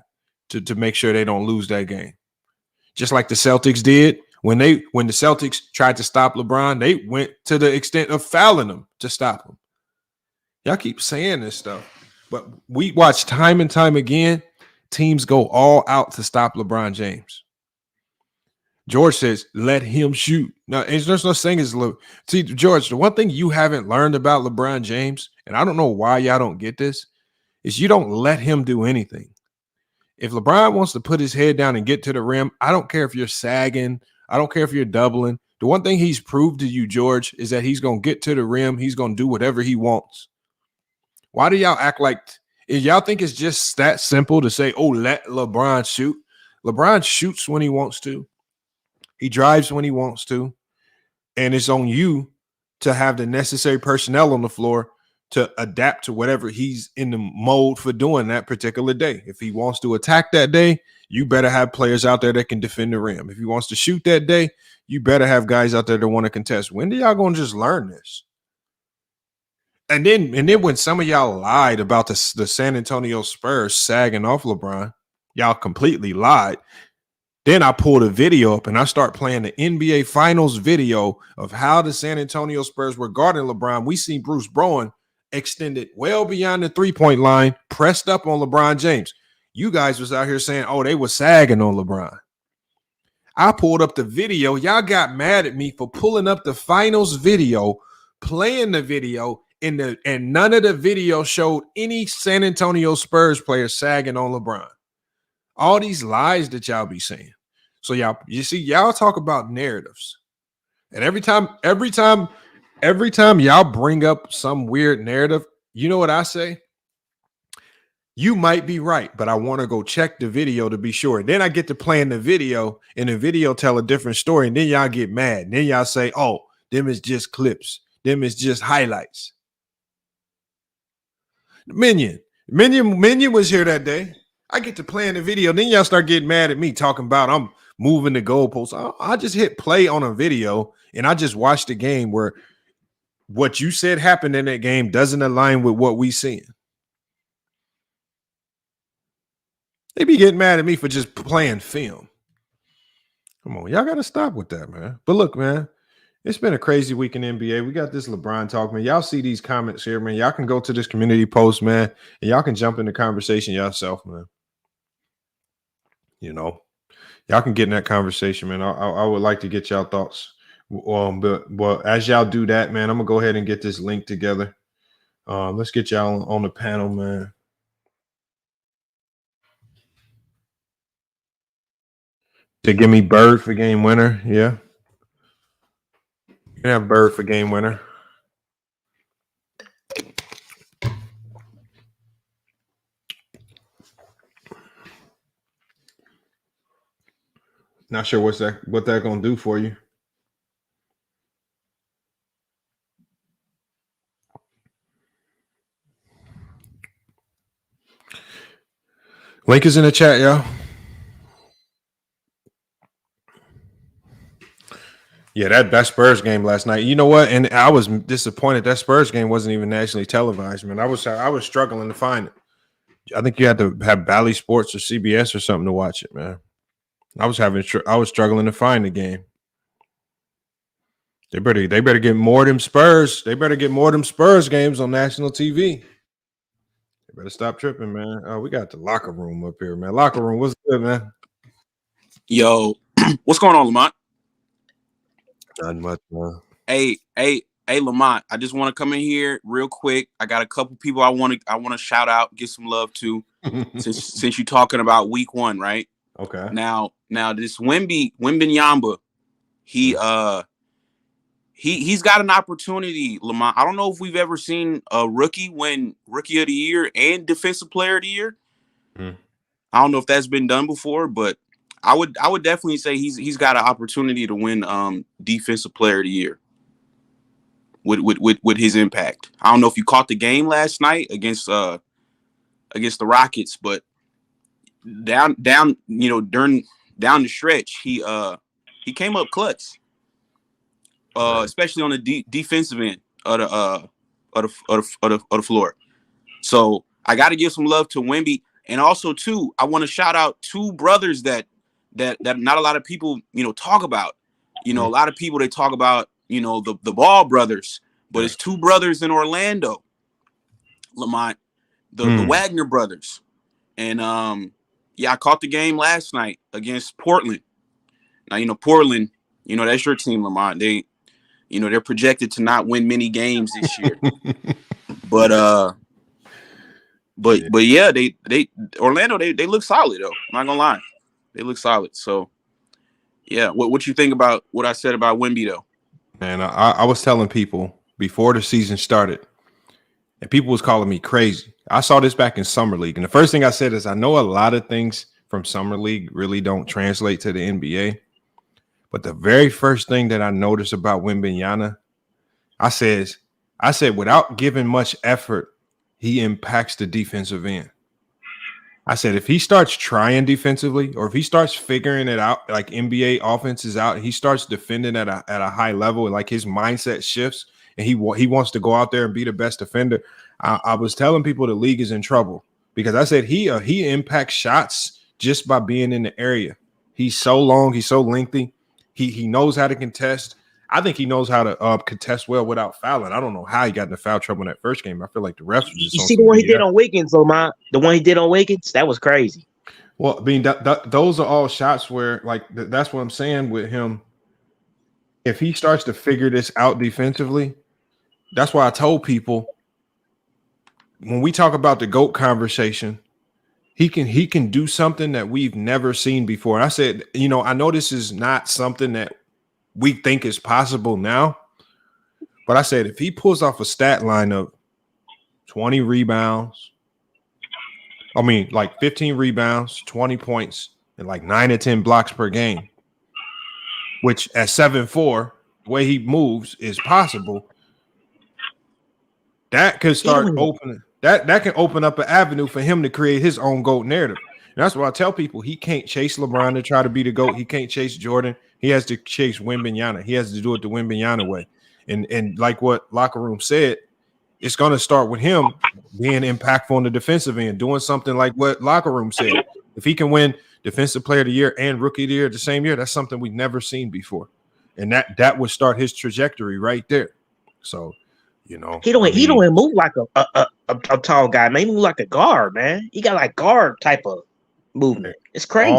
to make sure they don't lose that game. Just like the Celtics did. When the Celtics tried to stop LeBron, they went to the extent of fouling him to stop him. Y'all keep saying this stuff, but we watch time and time again, teams go all out to stop LeBron James. George says, let him shoot. Now, there's no saying it's see, George, the one thing you haven't learned about LeBron James, and I don't know why y'all don't get this, is you don't let him do anything. If LeBron wants to put his head down and get to the rim, I don't care if you're sagging. I don't care if you're doubling. The one thing he's proved to you, George, is that he's going to get to the rim. He's going to do whatever he wants. Why do y'all act like y'all think it's just that simple to say, oh, let LeBron shoot? LeBron shoots when he wants to. He drives when he wants to. And it's on you to have the necessary personnel on the floor to adapt to whatever he's in the mode for doing that particular day. If he wants to attack that day, you better have players out there that can defend the rim. If he wants to shoot that day, you better have guys out there that want to contest. When do y'all going to just learn this? And then when some of y'all lied about the San Antonio Spurs sagging off LeBron, y'all completely lied. Then I pulled a video up and I start playing the NBA Finals video of how the San Antonio Spurs were guarding LeBron. We see Bruce Bowen extended well beyond the three-point line, pressed up on LeBron James. You guys was out here saying, oh, they were sagging on LeBron. I pulled up the video. Y'all got mad at me for pulling up the finals video, playing the video, and none of the video showed any San Antonio Spurs player sagging on LeBron. All these lies that y'all be saying. So y'all talk about narratives. And every time y'all bring up some weird narrative, you know what I say? You might be right, but I want to go check the video to be sure. Then I get to playing the video, and the video tell a different story, and then y'all get mad. And then y'all say, oh, them is just clips. Them is just highlights. Minion was here that day. I get to play in the video. Then y'all start getting mad at me talking about I'm moving the goalposts. I just hit play on a video, and I just watched the game where what you said happened in that game doesn't align with what we seeing. They be getting mad at me for just playing film. Come on, y'all got to stop with that, man. But look, man, it's been a crazy week in NBA. We got this LeBron talk, man. Y'all see these comments here, man. Y'all can go to this community post, man, and y'all can jump in the conversation yourself, man. You know, y'all can get in that conversation, man. I would like to get y'all thoughts. But as y'all do that, man, I'm going to go ahead and get this link together. Let's get y'all on the panel, man. To give me Bird for game winner. Yeah. You can have Bird for game winner. Not sure what that gonna do for you. Link is in the chat, y'all. Yeah, that Spurs game last night. You know what? And I was disappointed that Spurs game wasn't even nationally televised, man. I was struggling to find it. I think you had to have Bally Sports or CBS or something to watch it, man. I was struggling to find the game. They better get more of them Spurs. They better get more of them Spurs games on national TV. They better stop tripping, man. We got the locker room up here, man. Locker room, what's good, man? Yo, what's going on, Lamont? Not much, man. Hey, Lamont. I just want to come in here real quick. I got a couple people I want to shout out, give some love to, since you're talking about week one, right? Okay. Now this Wembanyama, he's got an opportunity, Lamont. I don't know if we've ever seen a rookie win Rookie of the Year and Defensive Player of the Year. I don't know if that's been done before, but I would definitely say he's got an opportunity to win Defensive Player of the Year with his impact. I don't know if you caught the game last night against the Rockets, but down the stretch he came up clutch, especially on the defensive end of the floor. So I got to give some love to Wemby, and also too I want to shout out two brothers that not a lot of people, talk about. A lot of people, they talk about, the Ball brothers, but it's two brothers in Orlando, Lamont, the Wagner brothers. And I caught the game last night against Portland. Now, Portland, that's your team, Lamont. They're projected to not win many games this year. But yeah, they Orlando, they look solid though. I'm not gonna lie. They look solid. So, yeah. What you think about what I said about Wemby, though? Man, I was telling people before the season started, and people was calling me crazy. I saw this back in Summer League, and the first thing I said is I know a lot of things from Summer League really don't translate to the NBA, but the very first thing that I noticed about Wembanyama, I said without giving much effort, he impacts the defensive end. I said, if he starts trying defensively, or if he starts figuring it out, like NBA offenses out, he starts defending at a high level, and like his mindset shifts, and he wants to go out there and be the best defender. I was telling people the league is in trouble because I said he impacts shots just by being in the area. He's so long, he's so lengthy. He knows how to contest. I think he knows how to contest well without fouling. I don't know how he got into foul trouble in that first game. I feel like the refs. You see the one he did on Wiggins, Lamont? The one he did on Wiggins? That was crazy. Well, I mean, those are all shots where, like, that's what I'm saying with him. If he starts to figure this out defensively, that's why I told people when we talk about the GOAT conversation, he can do something that we've never seen before. And I said, you know, I know this is not something that we think is possible now, but I said if he pulls off a stat line of 20 rebounds, I mean, like 15 rebounds, 20 points, and like 9 or 10 blocks per game, which at 7'4", the way he moves is possible. That could start opening. That can open up an avenue for him to create his own GOAT narrative. And that's why I tell people he can't chase LeBron to try to be the GOAT. He can't chase Jordan. He has to chase Wembanyama. He has to do it the Wembanyama way. And like what Locker Room said, it's going to start with him being impactful on the defensive end, doing something like what Locker Room said. If he can win Defensive Player of the Year and Rookie of the Year the same year, that's something we've never seen before. And that would start his trajectory right there. So, you know, he don't move like a tall guy, man. He move like a guard, man. He got like guard type of movement. It's crazy.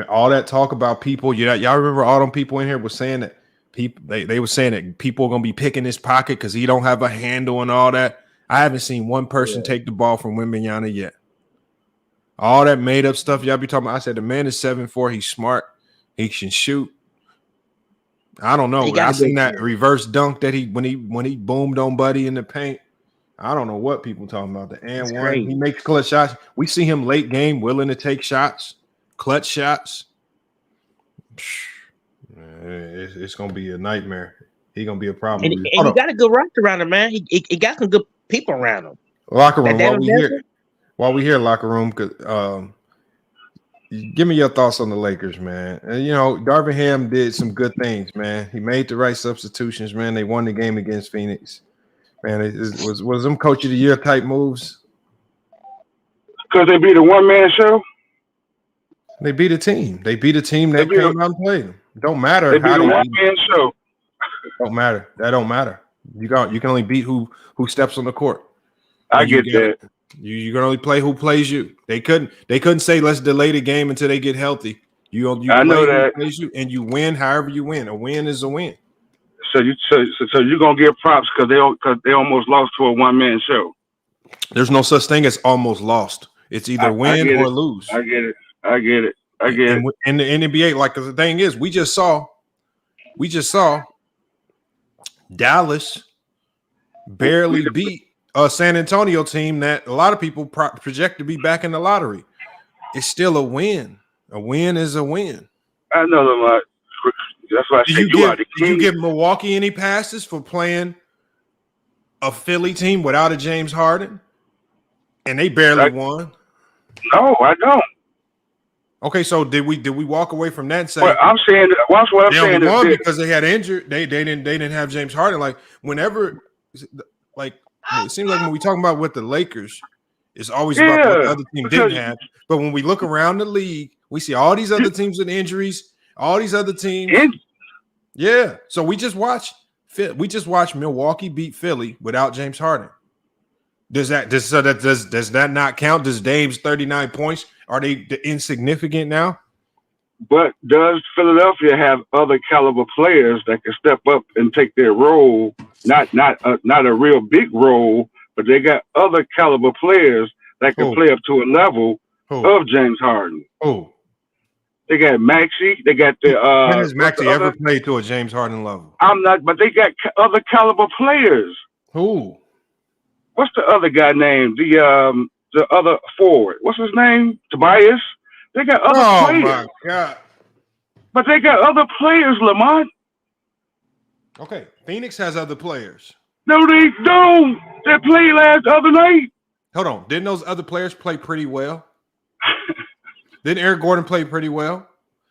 All that talk about people, y'all remember all them people in here was saying that people they were saying that people are gonna be picking his pocket because he don't have a handle and all that. I haven't seen one person take the ball from Wembanyama yet. All that made up stuff y'all be talking about. I said the man is 7'4", he's smart, he can shoot. I don't know. I seen that reverse dunk that when he boomed on Buddy in the paint. I don't know what people talking about. The and one, he makes clutch shots. We see him late game willing to take shots, clutch shots. It's gonna be a nightmare. He's gonna be a problem. And he got a good roster around him, man. He got some good people around him. Locker room while we here, locker room. Give me your thoughts on the Lakers, man. And, you know, Darvin Ham did some good things, man. He made the right substitutions, man. They won the game against Phoenix. Man, was them coach of the year type moves? Because they beat a one-man show? They beat a team. They beat a team that came out and played them. It don't matter. They beat a one-man show. Don't matter. That don't matter. You can only beat who steps on the court. I get that. You can only play who plays you. They couldn't say let's delay the game until they get healthy. You I know that. Plays you, and you win however you win. A win is a win. So you're gonna get props because they almost lost to a one-man show. There's no such thing as almost lost. It's either win or lose. I get it. In the NBA, like the thing is, we just saw Dallas barely beat a San Antonio team that a lot of people project to be back in the lottery. It's still a win. A win is a win. I know that. That's why I said did you give Milwaukee any passes for playing a Philly team without a James Harden? And they barely won. No, I don't. Okay, so did we walk away from that and say? Well, I'm saying what I'm saying won is because they had injured. They didn't have James Harden. Like whenever, like it seems like when we talk about what the Lakers, it's always about what the other team didn't have. But when we look around the league, we see all these other teams with injuries. All these other teams, yeah. So we just watched Milwaukee beat Philly without James Harden. Does that not count? Does Dame's 39 points, are they insignificant now? But does Philadelphia have other caliber players that can step up and take their role? Not a real big role, but they got other caliber players that can play up to a level of James Harden. Oh. They got Maxey. They got the. When has Maxey ever played to a James Harden level? I'm not, but they got other caliber players. Who? What's the other guy named? The other forward. What's his name? Tobias. They got other players. Oh my God! But they got other players, Lamont. Okay, Phoenix has other players. No, they don't. They played last other night. Hold on. Didn't those other players play pretty well? Didn't Eric Gordon play pretty well?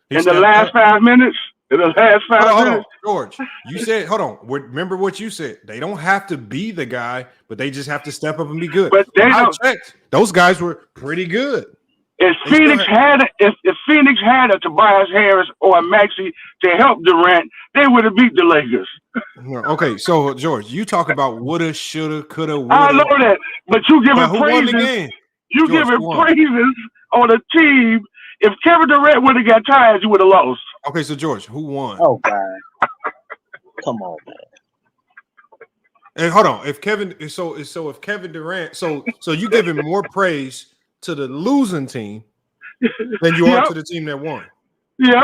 In the last 5 minutes? In the last 5 minutes? George, you said, hold on. Remember what you said. They don't have to be the guy, but they just have to step up and be good. But those guys were pretty good. If Phoenix had a Tobias Harris or a Maxey to help Durant, they would have beat the Lakers. Okay, so George, you talk about woulda, shoulda, coulda, woulda. I know that, but you giving praises. Who won the game? You giving praises on a team If Kevin Durant would have got tired, you would have lost. Okay, so George, who won? Oh God, come on, man. And hold on, if Kevin Durant, so you giving more praise to the losing team than you are to the team that won. Yep.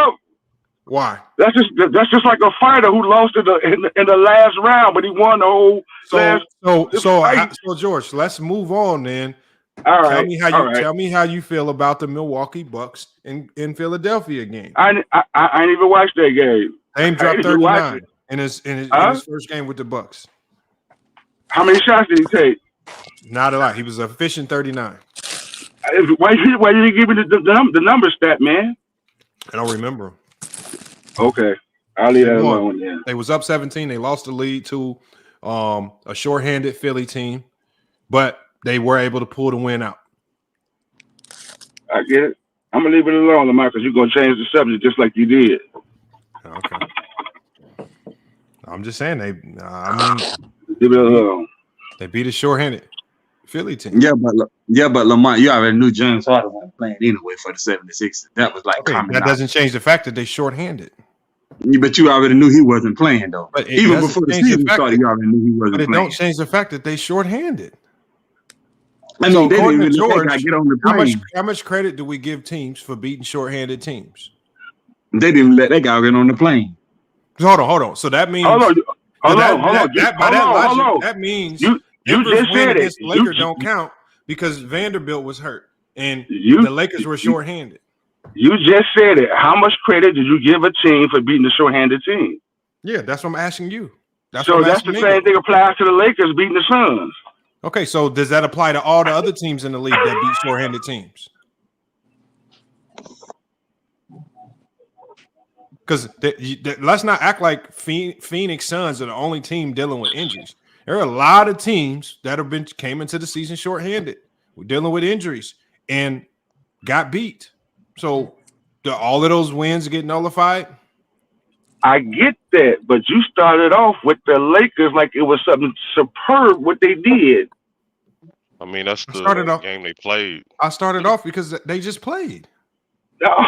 Why? That's just like a fighter who lost in the last round, but he won the whole last. So George, let's move on then. All right. Tell me how you feel about the Milwaukee Bucks in Philadelphia game. I ain't even watched that game. Dame dropped 39 in his first game with the Bucks. How many shots did he take? Not a lot. He was efficient 39. Why did he give me the number stat, man? I don't remember. Okay, I'll leave that alone. Yeah. They was up 17. They lost the lead to a shorthanded Philly team, but they were able to pull the win out. I get it. I'm gonna leave it alone, Lamar, because you're gonna change the subject just like you did. Okay. I'm just saying leave it alone. They beat a shorthanded Philly team. Yeah, but Lamar, you already knew James Harden wasn't playing anyway for the 76ers. That was like that doesn't change the fact that they shorthanded. But you already knew he wasn't playing though. But even before the season started, you already knew he wasn't playing. But it don't change the fact that they shorthanded. I mean, they didn't even George, get on the plane. How much credit do we give teams for beating shorthanded teams? They didn't let that guy get on the plane. Hold on. So that means that means you just said it. The Lakers don't count because Vanderbilt was hurt and the Lakers were shorthanded. You just said it. How much credit did you give a team for beating a shorthanded team? Yeah, that's what I'm asking you. That's the same thing applies to the Lakers beating the Suns. Okay, so does that apply to all the other teams in the league that beat shorthanded teams? Because let's not act like Phoenix Suns are the only team dealing with injuries. There are a lot of teams that came into the season shorthanded. We're dealing with injuries and got beat. So do all of those wins get nullified? I get that, but you started off with the Lakers like it was something superb what they did. I mean, that's the game they played. I started off because they just played. No.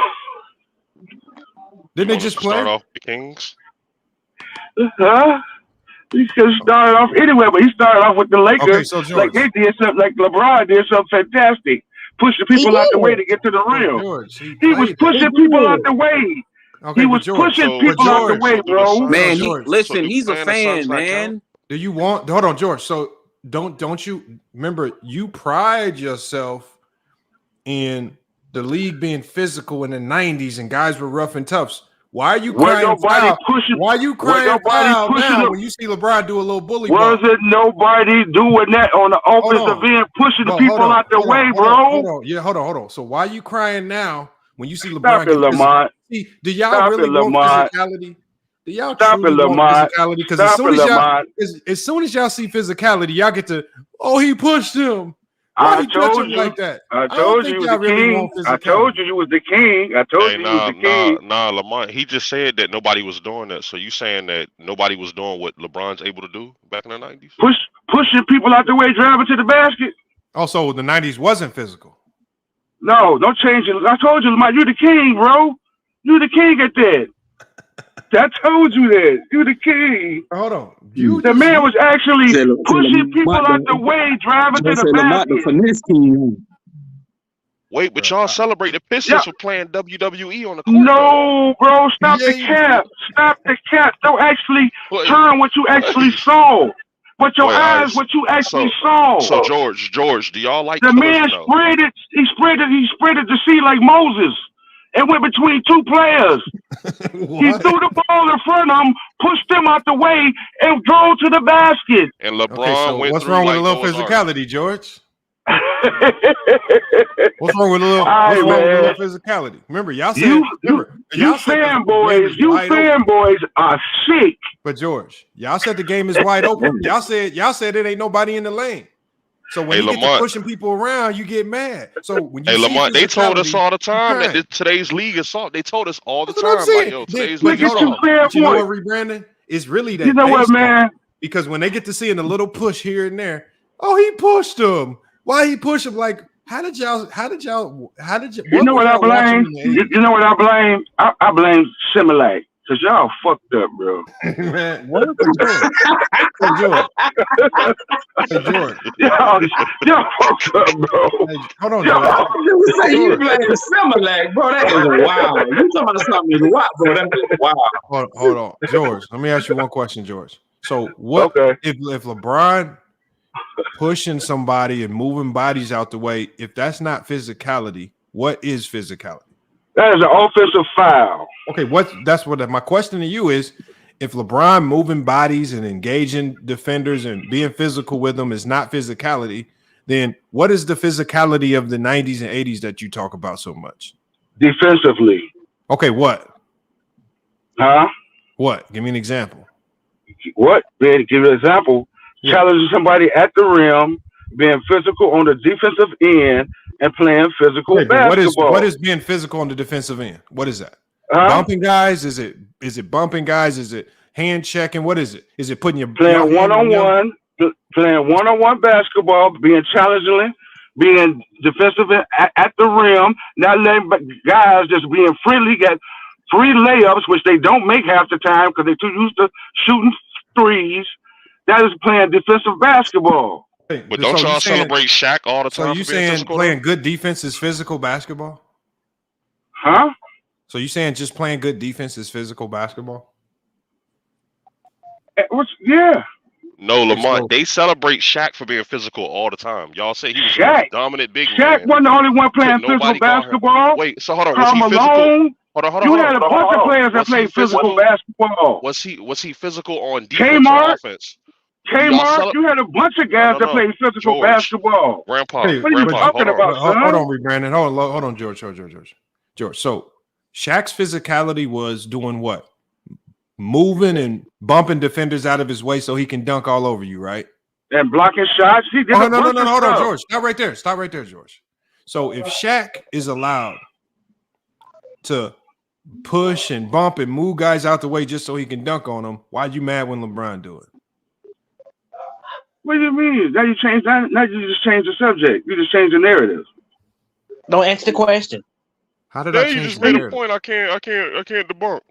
Didn't they just play? Start off the Kings? He could have started off anywhere, but he started off with the Lakers. Okay, so George, like they did something, like LeBron did something fantastic. Pushing people out the way to get to the rim. George, he was pushing people out the way. Okay, he was pushing people out the way, bro. Man, he's a fan, man. Do you want? Hold on, George. So don't you remember? You pride yourself in the league being physical in the 90s and guys were rough and toughs. Why are you crying foul? Why are you crying foul now when you see LeBron do a little bully? Wasn't nobody doing that on the offensive end, pushing the people out the way, bro? Hold on. So why are you crying now when you see LeBron? Stop it, Lamont. Do y'all really want physicality? Do y'all truly want physicality? Because as soon as y'all see phicality, y'all get to, he pushed him. I told you like that. I told you you was the king. I told you you was the king. I told you you was the king. Nah, Lamont. He just said that nobody was doing that. So you saying that nobody was doing what LeBron's able to do back in the 90s? Pushing people out the way, driving to the basket. Also, the 90s wasn't physical. No, don't change it. I told you, Lamont, you the king, bro. You the king at that. I told you that. You the king. Hold on. The man was actually pushing people out the way, driving to the basket. Wait, but y'all celebrate the Pistons for playing WWE on the court. No, bro. Stop the cap. Stop the cap. Don't actually turn what you actually saw. What your eyes, what you actually saw. So George, do y'all like the man spread it? He spread it the sea like Moses. And went between two players. He threw the ball in front of him, pushed them out the way, and drove to the basket. And LeBron went what's through wrong with a little physicality, George? What's wrong with a little physicality? Remember, y'all said you fanboys are sick. But George, y'all said the game is wide open. Y'all said it ain't nobody in the lane. So when you get to pushing people around, you get mad. So when you Lamont, they told us all the time that today's league is soft. They told us all the time, like, yo, today's league is soft. But you know what, rebranding? It's really that. You know what, man? Because when they get to seeing a little push here and there, he pushed him. Why he push him? Like, How did y'all? You know what I blame? You know what I blame? I blame Similac. Cause y'all fucked up, bro. Man, what is George? Hey, George. Y'all fucked up, bro. Hey, hold on, George. You say you blame Similac, bro. That is wild. You talking about something is wild, bro. That is wild. Hold on, George. Let me ask you one question, George. So, what if LeBron pushing somebody and moving bodies out the way? If that's not physicality, what is physicality? That is an offensive foul. Okay, my question to you is, if LeBron moving bodies and engaging defenders and being physical with them is not physicality, then what is the physicality of the 90s and 80s that you talk about so much? Defensively. Okay, what? Huh? What? Give me an example. What? Man, give you an example. Yeah. Challenging somebody at the rim, being physical on the defensive end, and playing physical basketball. What is being physical on the defensive end? What is that? Bumping guys? Is it bumping guys? Is it hand checking? What is it? Is it putting your playing one-on-one, playing one-on-one basketball, being challenging, being defensive at the rim, not letting guys just being freely get free layups, which they don't make half the time because they're too used to shooting threes. That is playing defensive basketball. But don't y'all celebrate Shaq all the time? So you saying playing good defense is physical basketball? Huh? So you saying just playing good defense is physical basketball? Yeah. No, Lamont, they celebrate Shaq for being physical all the time. Y'all say he was a dominant big man. Shaq wasn't the only one playing physical basketball. Wait, so hold on. Was he physical? Hold on. You had a bunch of players that played physical basketball. Was he physical on defense or offense? Kmart, you had a bunch of guys that played physical basketball. Grandpa, what are you talking about, son? Hold on, Brandon. Hold on, George. So Shaq's physicality was doing what? Moving and bumping defenders out of his way so he can dunk all over you, right? And blocking shots. He did no. Hold on, George. Stop right there, George. So if Shaq is allowed to push and bump and move guys out the way just so he can dunk on them, why you mad when LeBron do it? What do you mean? Now you change that. Now you just change the subject. You just change the narrative. Don't answer the question. How did I change you just the made narrative? a point. I can't debunk.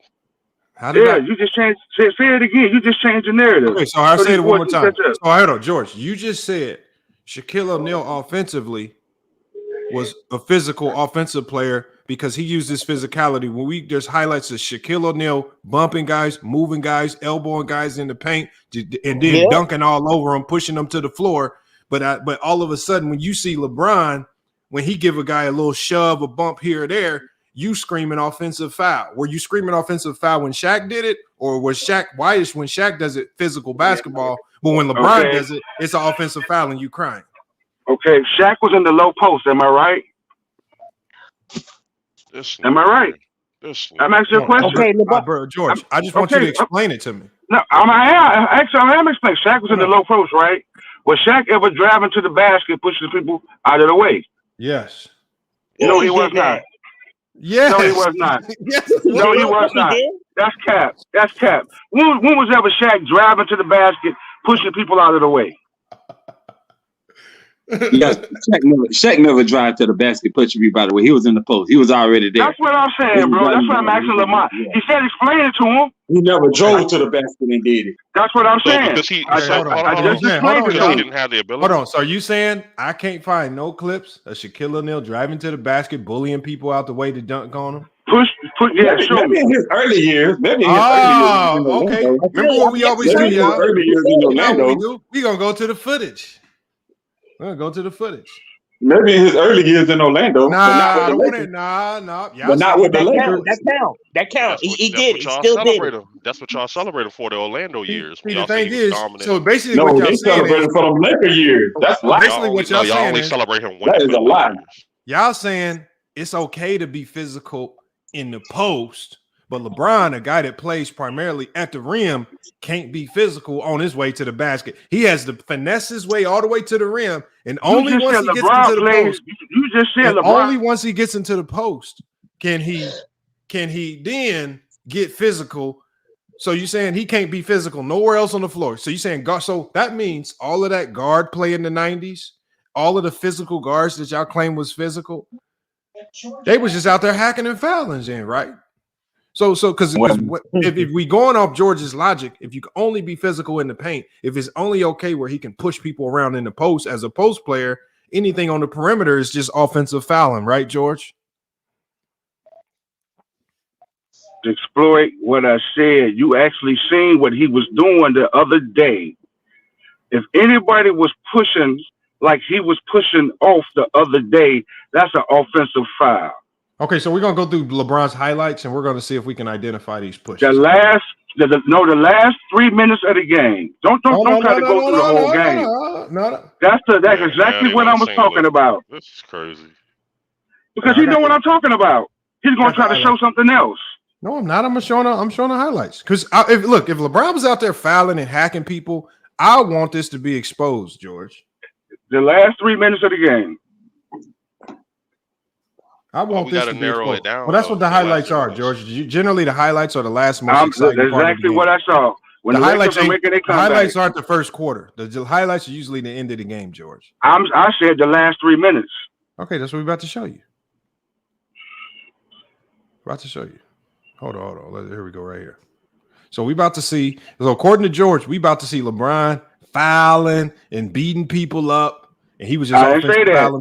You just changed. Say it again. You just changed the narrative. Okay, so I'll say it one more time. So hold on, George. You just said Shaquille O'Neal offensively was a physical offensive player because he used his physicality. When there's highlights of Shaquille O'Neal bumping guys, moving guys, elbowing guys in the paint, and then dunking all over them, pushing them to the floor. But all of a sudden, when you see LeBron, when he give a guy a little shove, a bump here or there, you screaming offensive foul. Were you screaming offensive foul when Shaq did it, or was Shaq? Why is when Shaq does it physical basketball, but when LeBron does it, it's an offensive foul and you crying? Okay, Shaq was in the low post. Am I right? Am I right? I'm asking you a question. Okay, bro, George, I just want you to explain it to me. No, I am explaining. Shaq was in the low post, right? Was Shaq ever driving to the basket, pushing people out of the way? Yes. No, he was not. Yes. No, he was not. Yes. No, he was not. That's cap. That's cap. When was ever Shaq driving to the basket, pushing people out of the way? Yes, Shaq never drive to the basket, pushing me. By the way, he was in the post. He was already there. That's what I'm saying, bro. That's what I'm asking Lamont. He said, explain it to him. He never drove to the basket and did it. That's what I'm saying. Because he didn't have the ability. Hold on. So are you saying I can't find no clips of Shaquille O'Neal driving to the basket, bullying people out the way to dunk on them? Yeah, sure. Maybe in his early years. Okay. Remember what we always do, y'all? Early years in Orlando. We gonna go to the footage. We're gonna go to the footage. Maybe in his early years in Orlando. Nah. But not with the Lakers. That count. He did. He still did. That's what y'all celebrated for the Orlando years. See, the thing is, so basically no, what y'all they saying celebrated for them Laker years. That's basically what y'all saying. Only celebrate him that is a lie. Y'all saying it's okay to be physical in the post, but LeBron, a guy that plays primarily at the rim, can't be physical on his way to the basket. He has to finesse his way all the way to the rim, and only once he gets into the post. You just said LeBron. Only once he gets into the post can he then get physical. So you're saying he can't be physical nowhere else on the floor. So you're saying so that means all of that guard play in the 90s, all of the physical guards that y'all claim was physical, they was just out there hacking and fouling, in, right? So because if we going off George's logic, if you can only be physical in the paint, if it's only okay where he can push people around in the post as a post player, anything on the perimeter is just offensive fouling, right, George? To exploit what I said, you actually seen what he was doing the other day. If anybody was pushing like he was pushing off the other day, that's an offensive foul. Okay, so we're gonna go through LeBron's highlights and we're gonna see if we can identify these pushes. The last 3 minutes of the game. Don't try to go through the whole game. No. That's exactly what I was talking about. This is crazy. Because he know what I'm talking about. He's gonna try to show something else. No, I'm not. I'm showing the highlights. Because if LeBron was out there fouling and hacking people, I want this to be exposed, George. The last 3 minutes of the game. I want this to narrow it down. Well, that's what the highlights are, George. Generally, the highlights are the last most exciting that's part exactly what I saw. When the highlights back. aren't the first quarter. The highlights are usually the end of the game, George. I said the last 3 minutes. Okay, that's what we're about to show you. Hold on. Here we go right here. So we about to see, so according to George, we about to see LeBron fouling and beating people up. And he was just I didn't say that.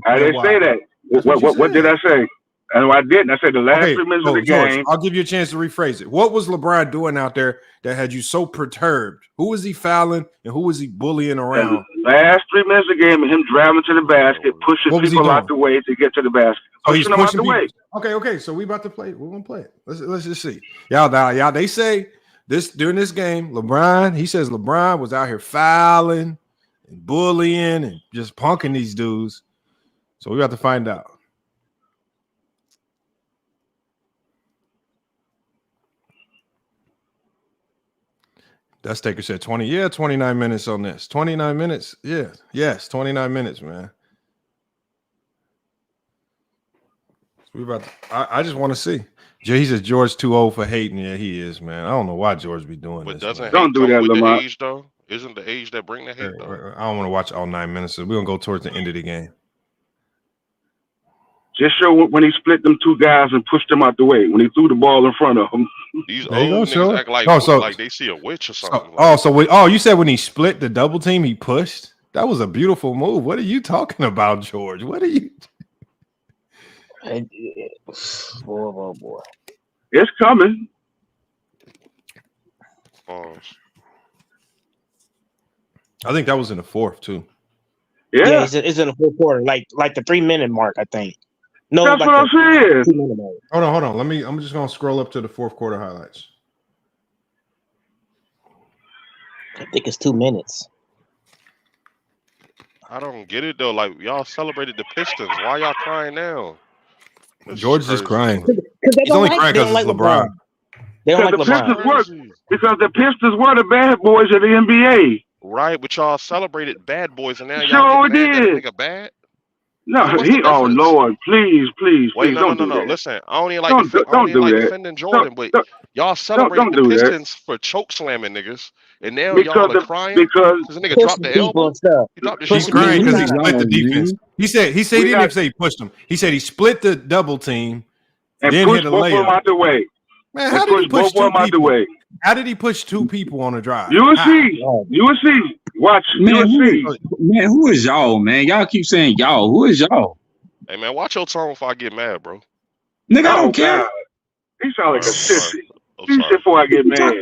What did I say? And I didn't. I said the last 3 minutes of the George, game. I'll give you a chance to rephrase it. What was LeBron doing out there that had you so perturbed? Who was he fouling and who was he bullying around? The last 3 minutes of the game, him driving to the basket, pushing people out the way to get to the basket. Pushing them out the way. Okay. So we about to play it. We're gonna play it. Let's just see. Y'all. They say this during this game, LeBron. He says LeBron was out here fouling and bullying and just punking these dudes. So we got to find out. Dust Taker said 29 minutes on this. 29 minutes. Yeah. Yes, 29 minutes, man. We about to, I just want to see. He says George too old for hating. Yeah, he is, man. I don't know why George be doing But this. Don't do that, Lamar. Age, though? Isn't the age that bring the hate, though? I don't want to watch all 9 minutes. So we're going to go towards the end of the game. Just show when he split them two guys and pushed them out the way. When he threw the ball in front of them. These old niggas act like they see a witch or something. You said when he split the double team, he pushed? That was a beautiful move. What are you talking about, George? What are you? Boy. It's coming. I think that was in the fourth, too. Yeah, it's in the fourth quarter, like the 3 minute mark, I think. No, that's like what I'm saying. Hold on. I'm just gonna scroll up to the fourth quarter highlights. I think it's 2 minutes. I don't get it though. Like y'all celebrated the Pistons. Why y'all crying now? George is crying. He's only crying because it's LeBron. They don't like LeBron. Because the Pistons were the bad boys of the NBA. Right, but y'all celebrated bad boys, and now y'all sure did. Nigga bad. No, oh Lord, please, wait, don't do that. Listen, I don't even like defending Jordan, but y'all celebrated the Pistons for choke slamming niggas, and now y'all are crying because the nigga dropped the elbow. He's crying because he split the defense. He said he didn't even say he pushed him. He said he split the double team and then pushed both of them out the way. Man, how did he push two people? How did he push two people on a drive? You will see. Watch. Man, who is y'all, man? Y'all keep saying y'all. Who is y'all? Hey, man, watch your tone if I get mad, bro. Nigga, I don't care. God. He sound like a sissy. You said before I get mad.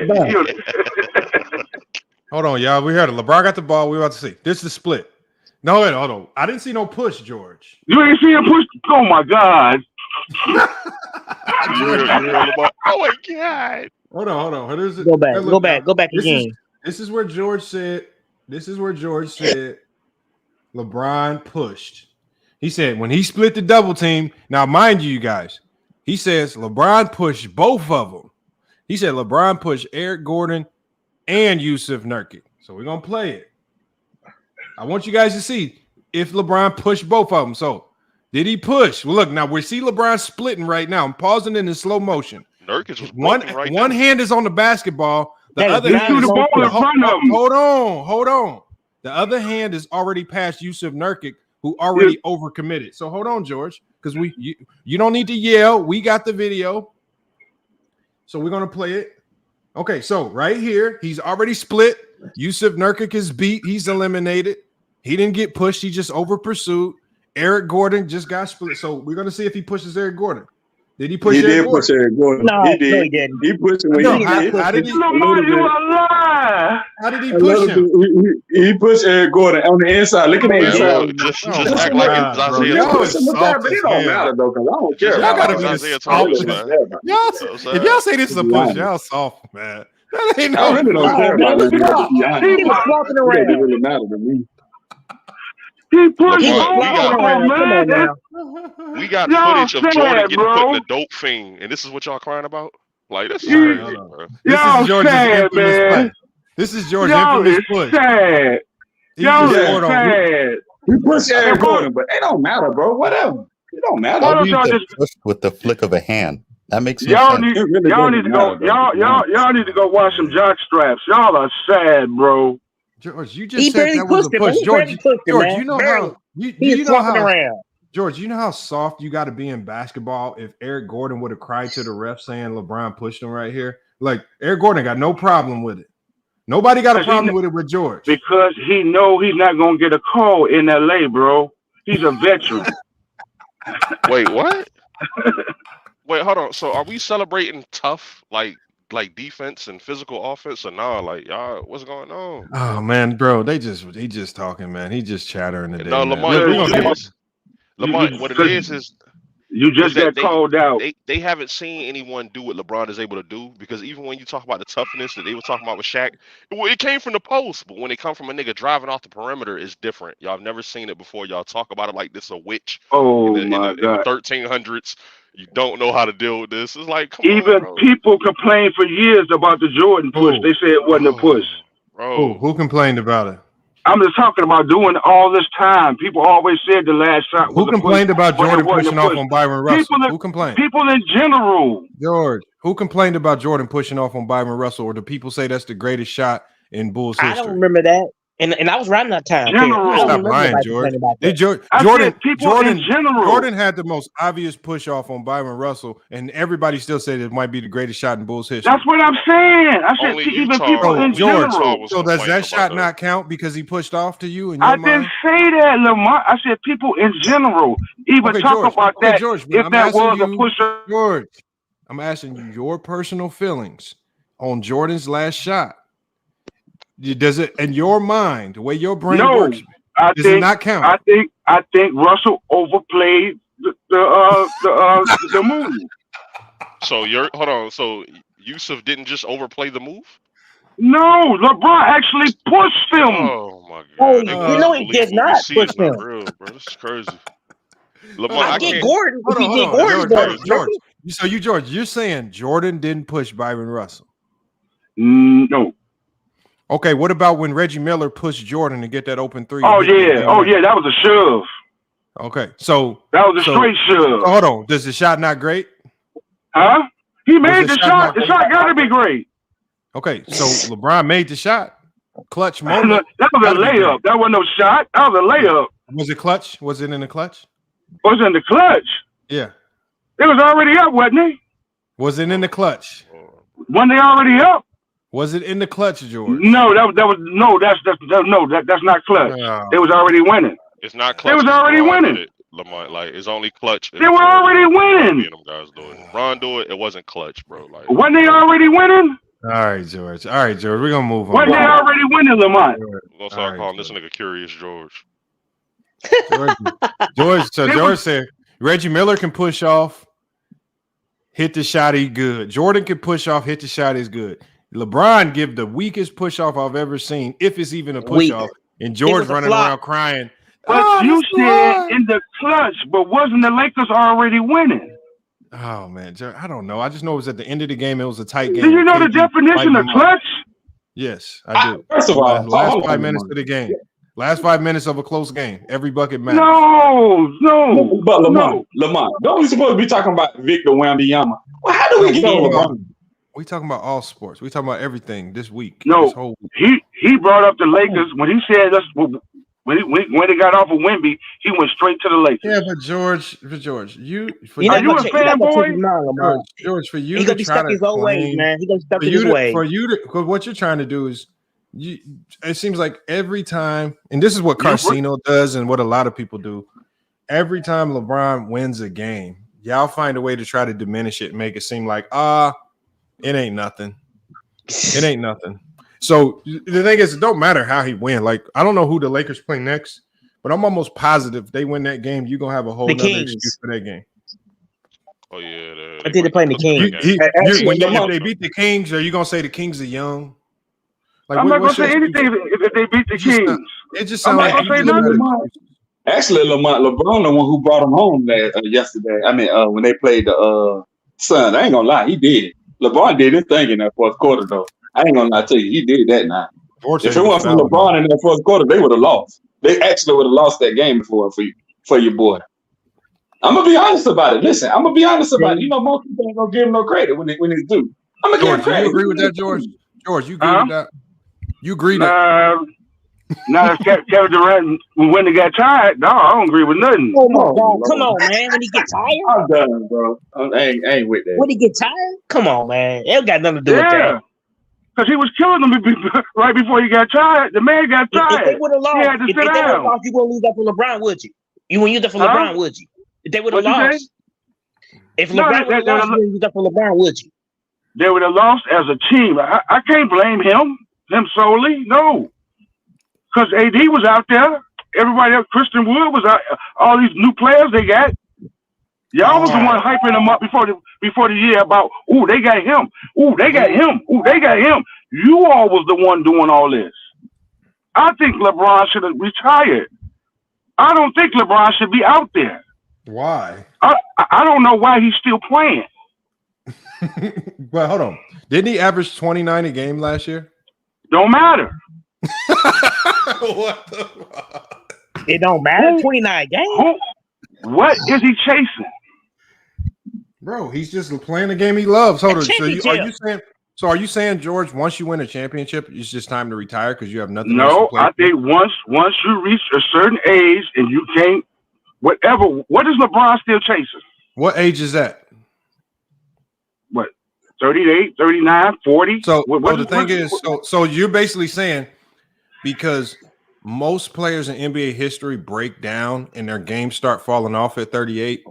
Hold on, y'all. We heard it. LeBron got the ball. We're about to see. This is the split. No, wait, hold on. I didn't see no push, George. You ain't see him push? Oh, my God. Oh, my God. Hold on. Go back again. This is where George said LeBron pushed. He said when he split the double team. Now, mind you guys, he says LeBron pushed both of them. He said LeBron pushed Eric Gordon and Yusuf Nurkic. So we're gonna play it. I want you guys to see if LeBron pushed both of them. So did he push? Well, look, now we see LeBron splitting right now. I'm pausing it in slow motion. Nurkic was one hand is on the basketball. The other hand is hold on. Hold on. The other hand is already past Yusuf Nurkic, who already overcommitted. So hold on, George, because you don't need to yell. We got the video. So we're gonna play it. Okay, so right here, he's already split. Yusuf Nurkic is beat. He's eliminated. He didn't get pushed. He just over pursued. Eric Gordon just got split. So we're gonna see if he pushes Eric Gordon. Did he push? He did push Eric Gordon. No, he did. He pushed him. How did he? Lamar, you a lie. How did he push him? He pushed Eric Gordon on the inside. Look at the inside. Just act like it's Isaiah Thomas. But it don't matter though, because I don't care. Y'all gotta be Isaiah Thomas, man. If y'all say this is a push, y'all soft, man. That ain't no. I really don't care about it. He was walking around. It really matter to me. He pushed man. We got footage of Jordan getting put in the dope fiend, and this is what y'all crying about? Like, this is crazy, bro. This is George's infamous push. This is George's infamous push. Sad. Y'all is sad. We push Eric Gordon, but it don't matter, bro. Whatever. It don't matter. Y'all push with the flick of a hand. That makes no y'all sense. Y'all need to go. Y'all need to go wash some jock straps. Y'all are sad, bro. George, you just said that was a push. George, you know how you know how around. George, you know how soft you got to be in basketball if Eric Gordon would have cried to the ref saying LeBron pushed him right here. Like Eric Gordon got no problem with it. Nobody got a problem with it with George because he know he's not gonna get a call in LA, bro. He's a veteran. Wait, what? Wait, hold on. So are we celebrating tough like defense and physical offense or nah? Like y'all, what's going on? Oh man, bro, he just talking, man. He just chattering today. No, Lamar, what it is you just got called out. They haven't seen anyone do what LeBron is able to do, because even when you talk about the toughness that they were talking about with Shaq, it came from the post, but when it come from a nigga driving off the perimeter, it's different. Y'all have never seen it before. Y'all talk about it like this a witch. Oh in the 1300s. You don't know how to deal with this. It's like, come even on, bro. People complained for years about the Jordan push. They said it wasn't a push. Bro. Who complained about it? I'm just talking about doing all this time. People always said the last shot was Who complained about Jordan pushing off on Byron Russell? Who complained? People in general. George, who complained about Jordan pushing off on Byron Russell, or do people say that's the greatest shot in Bulls history? I don't remember that. And I was riding that time. Stop lying, George. Jordan had the most obvious push off on Byron Russell, and everybody still said it might be the greatest shot in Bulls history. That's what I'm saying. I said even people in general. So does that shot not count because he pushed off to you? In your mind? Didn't say that, Lamar. I said people in general even talk about that. George, if that was a pusher, George, I'm asking you your personal feelings on Jordan's last shot. Does it, in your mind, the way your brain works, does it not count? I think Russell overplayed the move. So hold on. So Yusuf didn't just overplay the move? No, LeBron actually pushed him. Oh my god! He did not push him. Real, bro. This is crazy. Lamar, I get Gordon. George. So George, you're saying Jordan didn't push Byron Russell? No. Okay, what about when Reggie Miller pushed Jordan to get that open three? Oh yeah, that was a shove. Okay, so that was a straight shove. Hold on, does the shot not great? Huh? He made the shot. The shot got to be great. Okay, so LeBron made the shot. Clutch moment. That was a layup. That wasn't no shot. That was a layup. Was it clutch? Was it in the clutch? Was it in the clutch? Yeah. It was already up, wasn't it? Was it in the clutch? When they already up? Was it in the clutch, George? No, that's not clutch. No. They was already winning. It's not clutch. They was already winning. Lamar, like it's only clutch. They were already winning. Them guys do it. Ron do it. It wasn't clutch, bro. Like when they already winning. All right, George. We're gonna move on. When they already winning, Lamar. We're gonna start calling this nigga Curious George. George said Reggie Miller can push off, hit the shot, he good. Jordan can push off, hit the shot, is good. LeBron give the weakest push off I've ever seen, if it's even a push off, and George running around crying. But you said in the clutch, but wasn't the Lakers already winning? Oh man, I don't know. I just know it was at the end of the game. It was a tight game. Do you know the definition of clutch? Yes, I do. First of all, last 5 minutes of the game. Last 5 minutes of a close game. Every bucket matters. No. But Lamar, don't we supposed to be talking about Victor Wembanyama? Well, how do we get on LeBron? We talking about all sports. We talking about everything this week. No, this whole week. He brought up the Lakers when he said When he got off of Wemby, he went straight to the Lakers. Yeah, but George, are you a fanboy? George, for you he to gonna be try stuck to his old ways, claim, man. He gonna be stuck in his ways. For you to, because what you're trying to do is, it seems like every time, and this is what Carcino does, and what a lot of people do. Every time LeBron wins a game, y'all find a way to try to diminish it and make it seem like it ain't nothing. It ain't nothing. So the thing is, it don't matter how he win. Like, I don't know who the Lakers play next, but I'm almost positive they win that game. You're gonna have a whole other excuse for that game. Oh yeah, I think they're playing the Kings. If they beat the Kings, are you gonna say the Kings are young? Like, I'm not gonna say anything if they beat the Kings. It just sounds like actually, LeBron, the one who brought him home yesterday. I mean, when they played the Suns, I ain't gonna lie, he did. LeBron did his thing in that fourth quarter, though. I ain't gonna lie to you, he did that now. If it wasn't for LeBron in that fourth quarter, they would have lost. They actually would have lost that game for your boy. I'm gonna be honest about it. Listen, I'm gonna be honest about it. You know, most people ain't gonna give him no credit when it's due. I'm gonna give him credit. You agree with that, George? George, you agree with that? You agree that? Now, if Kevin Durant, when they got tired, no, I don't agree with nothing. Oh my God, come on, man. When he get tired, I'm done, bro. I ain't with that. When he get tired, come on, man. It ain't got nothing to do with that. Because he was killing them right before he got tired. The man got tired. If they would have lost, he had to sit down. You wouldn't lose that for LeBron, would you? You wouldn't use that for LeBron, would you? If they would have lost, if LeBron would have lost, you wouldn't use that for LeBron, would you? They would have lost as a team. I can't blame him solely. No. Because AD was out there. Everybody else, Christian Wood was out. All these new players they got. Y'all was the one hyping them up before the year about, ooh, they got him. Ooh, they got him. Ooh, they got him. You all was the one doing all this. I think LeBron should have retired. I don't think LeBron should be out there. Why? I don't know why he's still playing. Well, hold on. Didn't he average 29 a game last year? Don't matter. What the fuck? It don't matter. 29 games. What is he chasing? Bro, he's just playing the game he loves. Hold on. So are you saying, George, once you win a championship, it's just time to retire because you have nothing else to play? I think once you reach a certain age and you can't, whatever. What is LeBron still chasing? What age is that? What, 38, 39, 40? So the thing is, you're basically saying because most players in NBA history break down and their games start falling off at 38,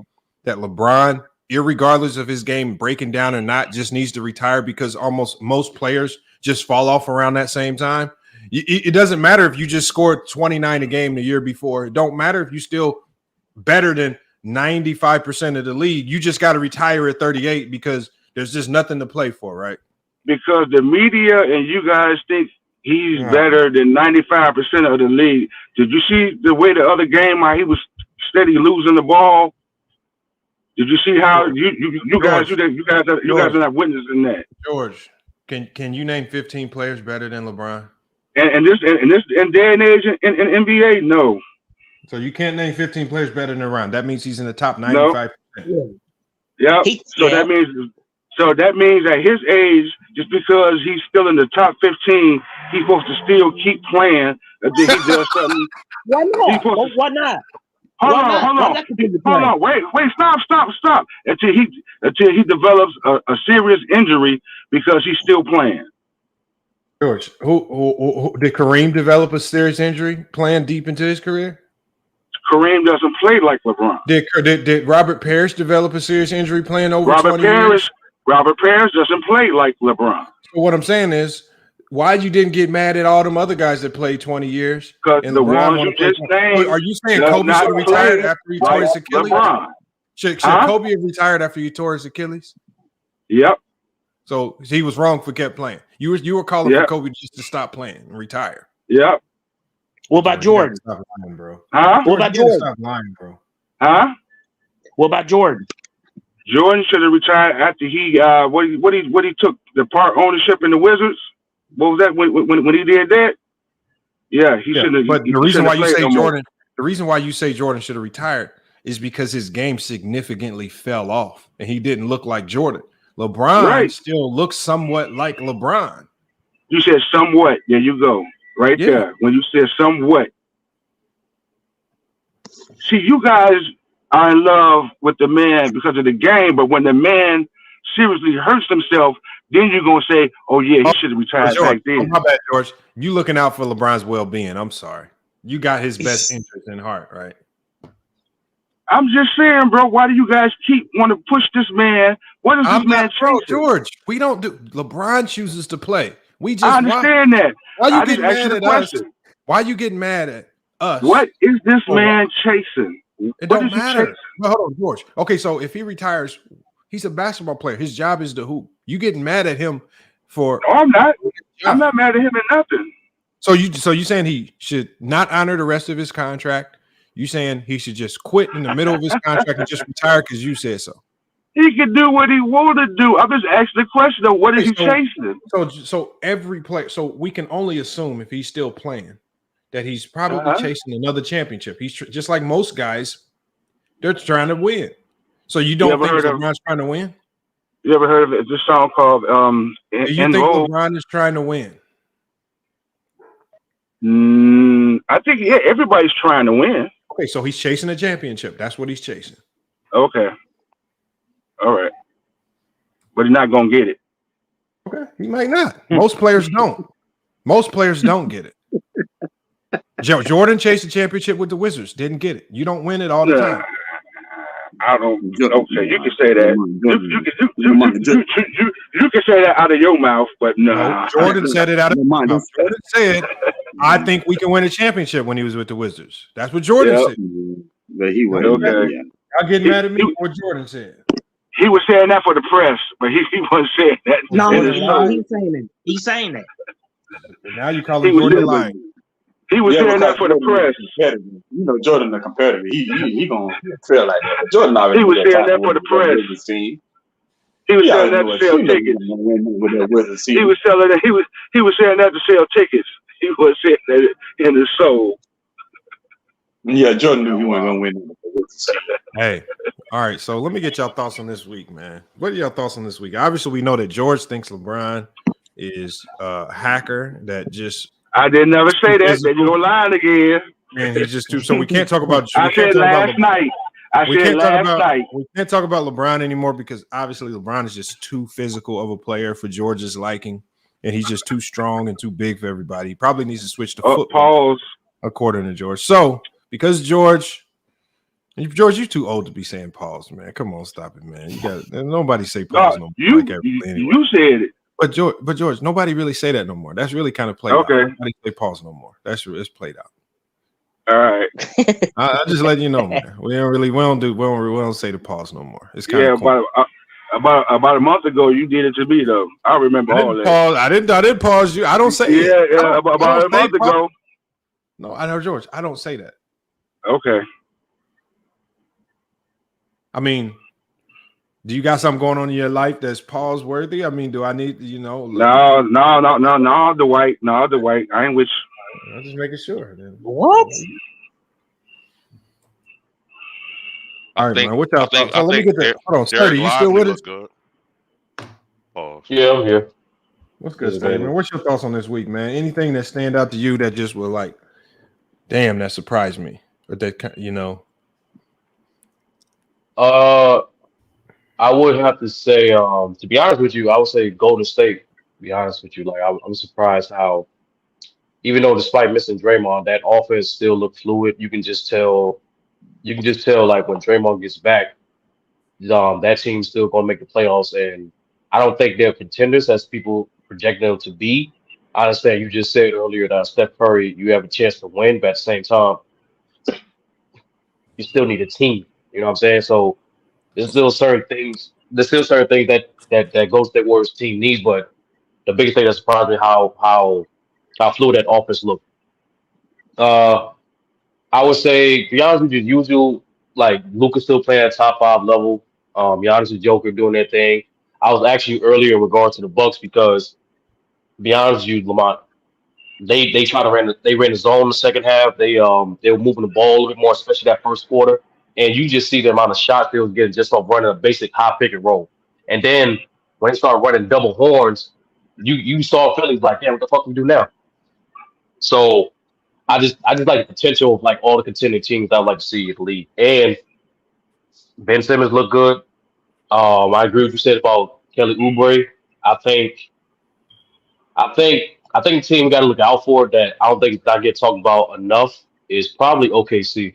that LeBron, irregardless of his game breaking down or not, just needs to retire because almost most players just fall off around that same time. It doesn't matter if you just scored 29 a game the year before. It don't matter if you still better than 95% of the league. You just got to retire at 38 because there's just nothing to play for, right? Because the media and you guys think he's better than 95% of the league. Did you see the way the other game how he was steady losing the ball? Did you see how you guys are not witnessing that? George, can you name 15 players better than LeBron? And this day and age in NBA, no. So you can't name 15 players better than LeBron. That means he's in the top 95%. No. Yeah. So that means at his age, just because he's still in the top 15, he's supposed to still keep playing until he does something. Why not? Why not? Hold on. Wait, stop. Until he develops a serious injury because he's still playing. George, who did Kareem develop a serious injury playing deep into his career? Kareem doesn't play like LeBron. Did Robert Parrish develop a serious injury playing over 20 years? Robert Parrish doesn't play like LeBron. So what I'm saying is, why you didn't get mad at all them other guys that played 20 years? Because the ones you just named. Are you saying Kobe should have retired after he tore his Achilles? Should Kobe have retired after he tore his Achilles? Yep. So he was wrong for kept playing. You were calling for Kobe just to stop playing and retire. Yep. What about Jordan? Stop lying, bro. What about Jordan? Stop lying, bro. What about Jordan? Jordan should have retired after he what he took the part ownership in the Wizards. What was that when he did that? Yeah, he should have. But the reason why you say Jordan should have retired is because his game significantly fell off and he didn't look like Jordan. LeBron still looks somewhat like LeBron. You said somewhat. There you go. Right there. When you said somewhat. See, you guys are in love with the man because of the game, but when the man seriously hurts himself, then you're gonna say, "Oh yeah, he should have retired back then." My bad, George. You looking out for LeBron's well-being. I'm sorry. You got his best interest in heart, right? I'm just saying, bro. Why do you guys keep want to push this man? What is this man chasing? George, we don't do. LeBron chooses to play. We just. I understand that. Why you getting mad at us? Why you getting mad at us? What is this man chasing? It don't matter. No, hold on, George. Okay, so if he retires, he's a basketball player. His job is to hoop. You getting mad at him for? No, I'm not. I'm not mad at him at nothing. So you saying he should not honor the rest of his contract? You saying he should just quit in the middle of his contract and just retire because you said so? He can do what he want to do. I'm just asking the question of what is he chasing? So every player. So we can only assume if he's still playing that he's probably chasing another championship. He's just like most guys. They're trying to win. So you don't think LeBron's trying to win? You ever heard of this song called Do you think LeBron is trying to win? I think everybody's trying to win. Okay, so he's chasing a championship. That's what he's chasing. Okay. All right. But he's not going to get it. Okay, he might not. Most players don't. Most players don't get it. Jordan chased a championship with the Wizards. Didn't get it. You don't win it all the time. I don't. Okay, you can say that. You can say that out of your mouth, but no. Jordan said it out of his mouth. Jordan said, "I think we can win a championship" when he was with the Wizards. That's what Jordan said. But he was okay. Y'all getting mad at me? What Jordan said? He was saying that for the press, but he wasn't saying that. No, he's saying it. He's saying that. Now you call him Jordan lying. He was saying that for the press. You know, Jordan the competitor. He gonna feel like that. Jordan already. He was saying that for the press. He was saying that to sell tickets. He was selling that. He was saying that to sell tickets. He was saying that in his soul. Yeah, Jordan knew he wasn't gonna win. Hey, all right. So let me get y'all thoughts on this week, man. What are y'all thoughts on this week? Obviously, we know that George thinks LeBron is a hacker that just. I didn't never say that. Then you're lying again. And he's just too. So we can't talk about. I said last night. We can't talk about LeBron anymore because obviously LeBron is just too physical of a player for George's liking, and he's just too strong and too big for everybody. He probably needs to switch to football. According to George. So because George, you're too old to be saying pause, man. Come on, stop it, man. You got nobody say pause no more. You said it. But George, nobody really say that no more. That's really kind of played out. Nobody say pause no more. It's played out. All right. I just let you know, man. We don't say the pause no more. It's kind of cool. About a month ago, you did it to me though. I remember all that. I didn't pause you. I don't say it. Yeah. About a month ago. No, I know, George. I don't say that. Okay. I mean, do you got something going on in your life that's pause worthy? I mean, do I need No, Dwight. No, Dwight. I ain't with you. I'm just making sure. Then. What? All right, man. What y'all thought? So let me get that. Hold on, Sturdy. You still with us? Yeah, I'm here. What's good, Sturdy, man? What's your thoughts on this week, man? Anything that stand out to you that just were like, damn, that surprised me, or that I would have to say, to be honest with you, I would say Golden State. To be honest with you, like I'm surprised how, even though despite missing Draymond, that offense still looked fluid. You can just tell, like when Draymond gets back, that team's still going to make the playoffs. And I don't think they're contenders as people project them to be. I understand you just said earlier that Steph Curry, you have a chance to win, but at the same time, you still need a team. You know what I'm saying? So there's still certain things that Golden State Warriors team needs. But the biggest thing that surprised me how fluid that offense looked. I would say, to be honest with you, usual, like Luka still playing at top 5 level. Giannis and Jokic doing their thing. I was actually earlier in regards to the Bucks because, to be honest with you, Lamont, they ran the zone in the second half. They were moving the ball a little bit more, especially that first quarter. And you just see the amount of shots they was getting just off running a basic high pick and roll. And then when they started running double horns, you saw Phillies like, damn, what the fuck we do now? So I just like the potential of like all the contending teams I would like to see in the league. And Ben Simmons look good. I agree with what you said about Kelly Oubre. I think the team got to look out for that. I don't think that get talked about enough is probably OKC.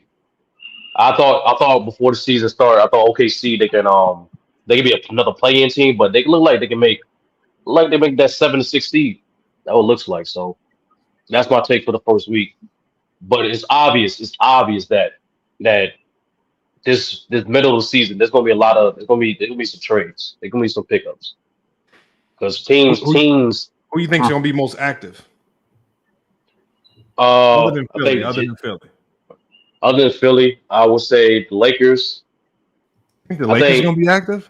I thought before the season started, I thought OKC they can be another play-in team, but they look like they can make that 7-6 seed. That's what it looks like. So that's my take for the first week. But it's obvious that this middle of the season there's gonna be some trades. There's gonna be some pickups because teams. Who you think is gonna be most active? Other than Philly. Other than Philly, I would say the Lakers. I think the Lakers are gonna be active.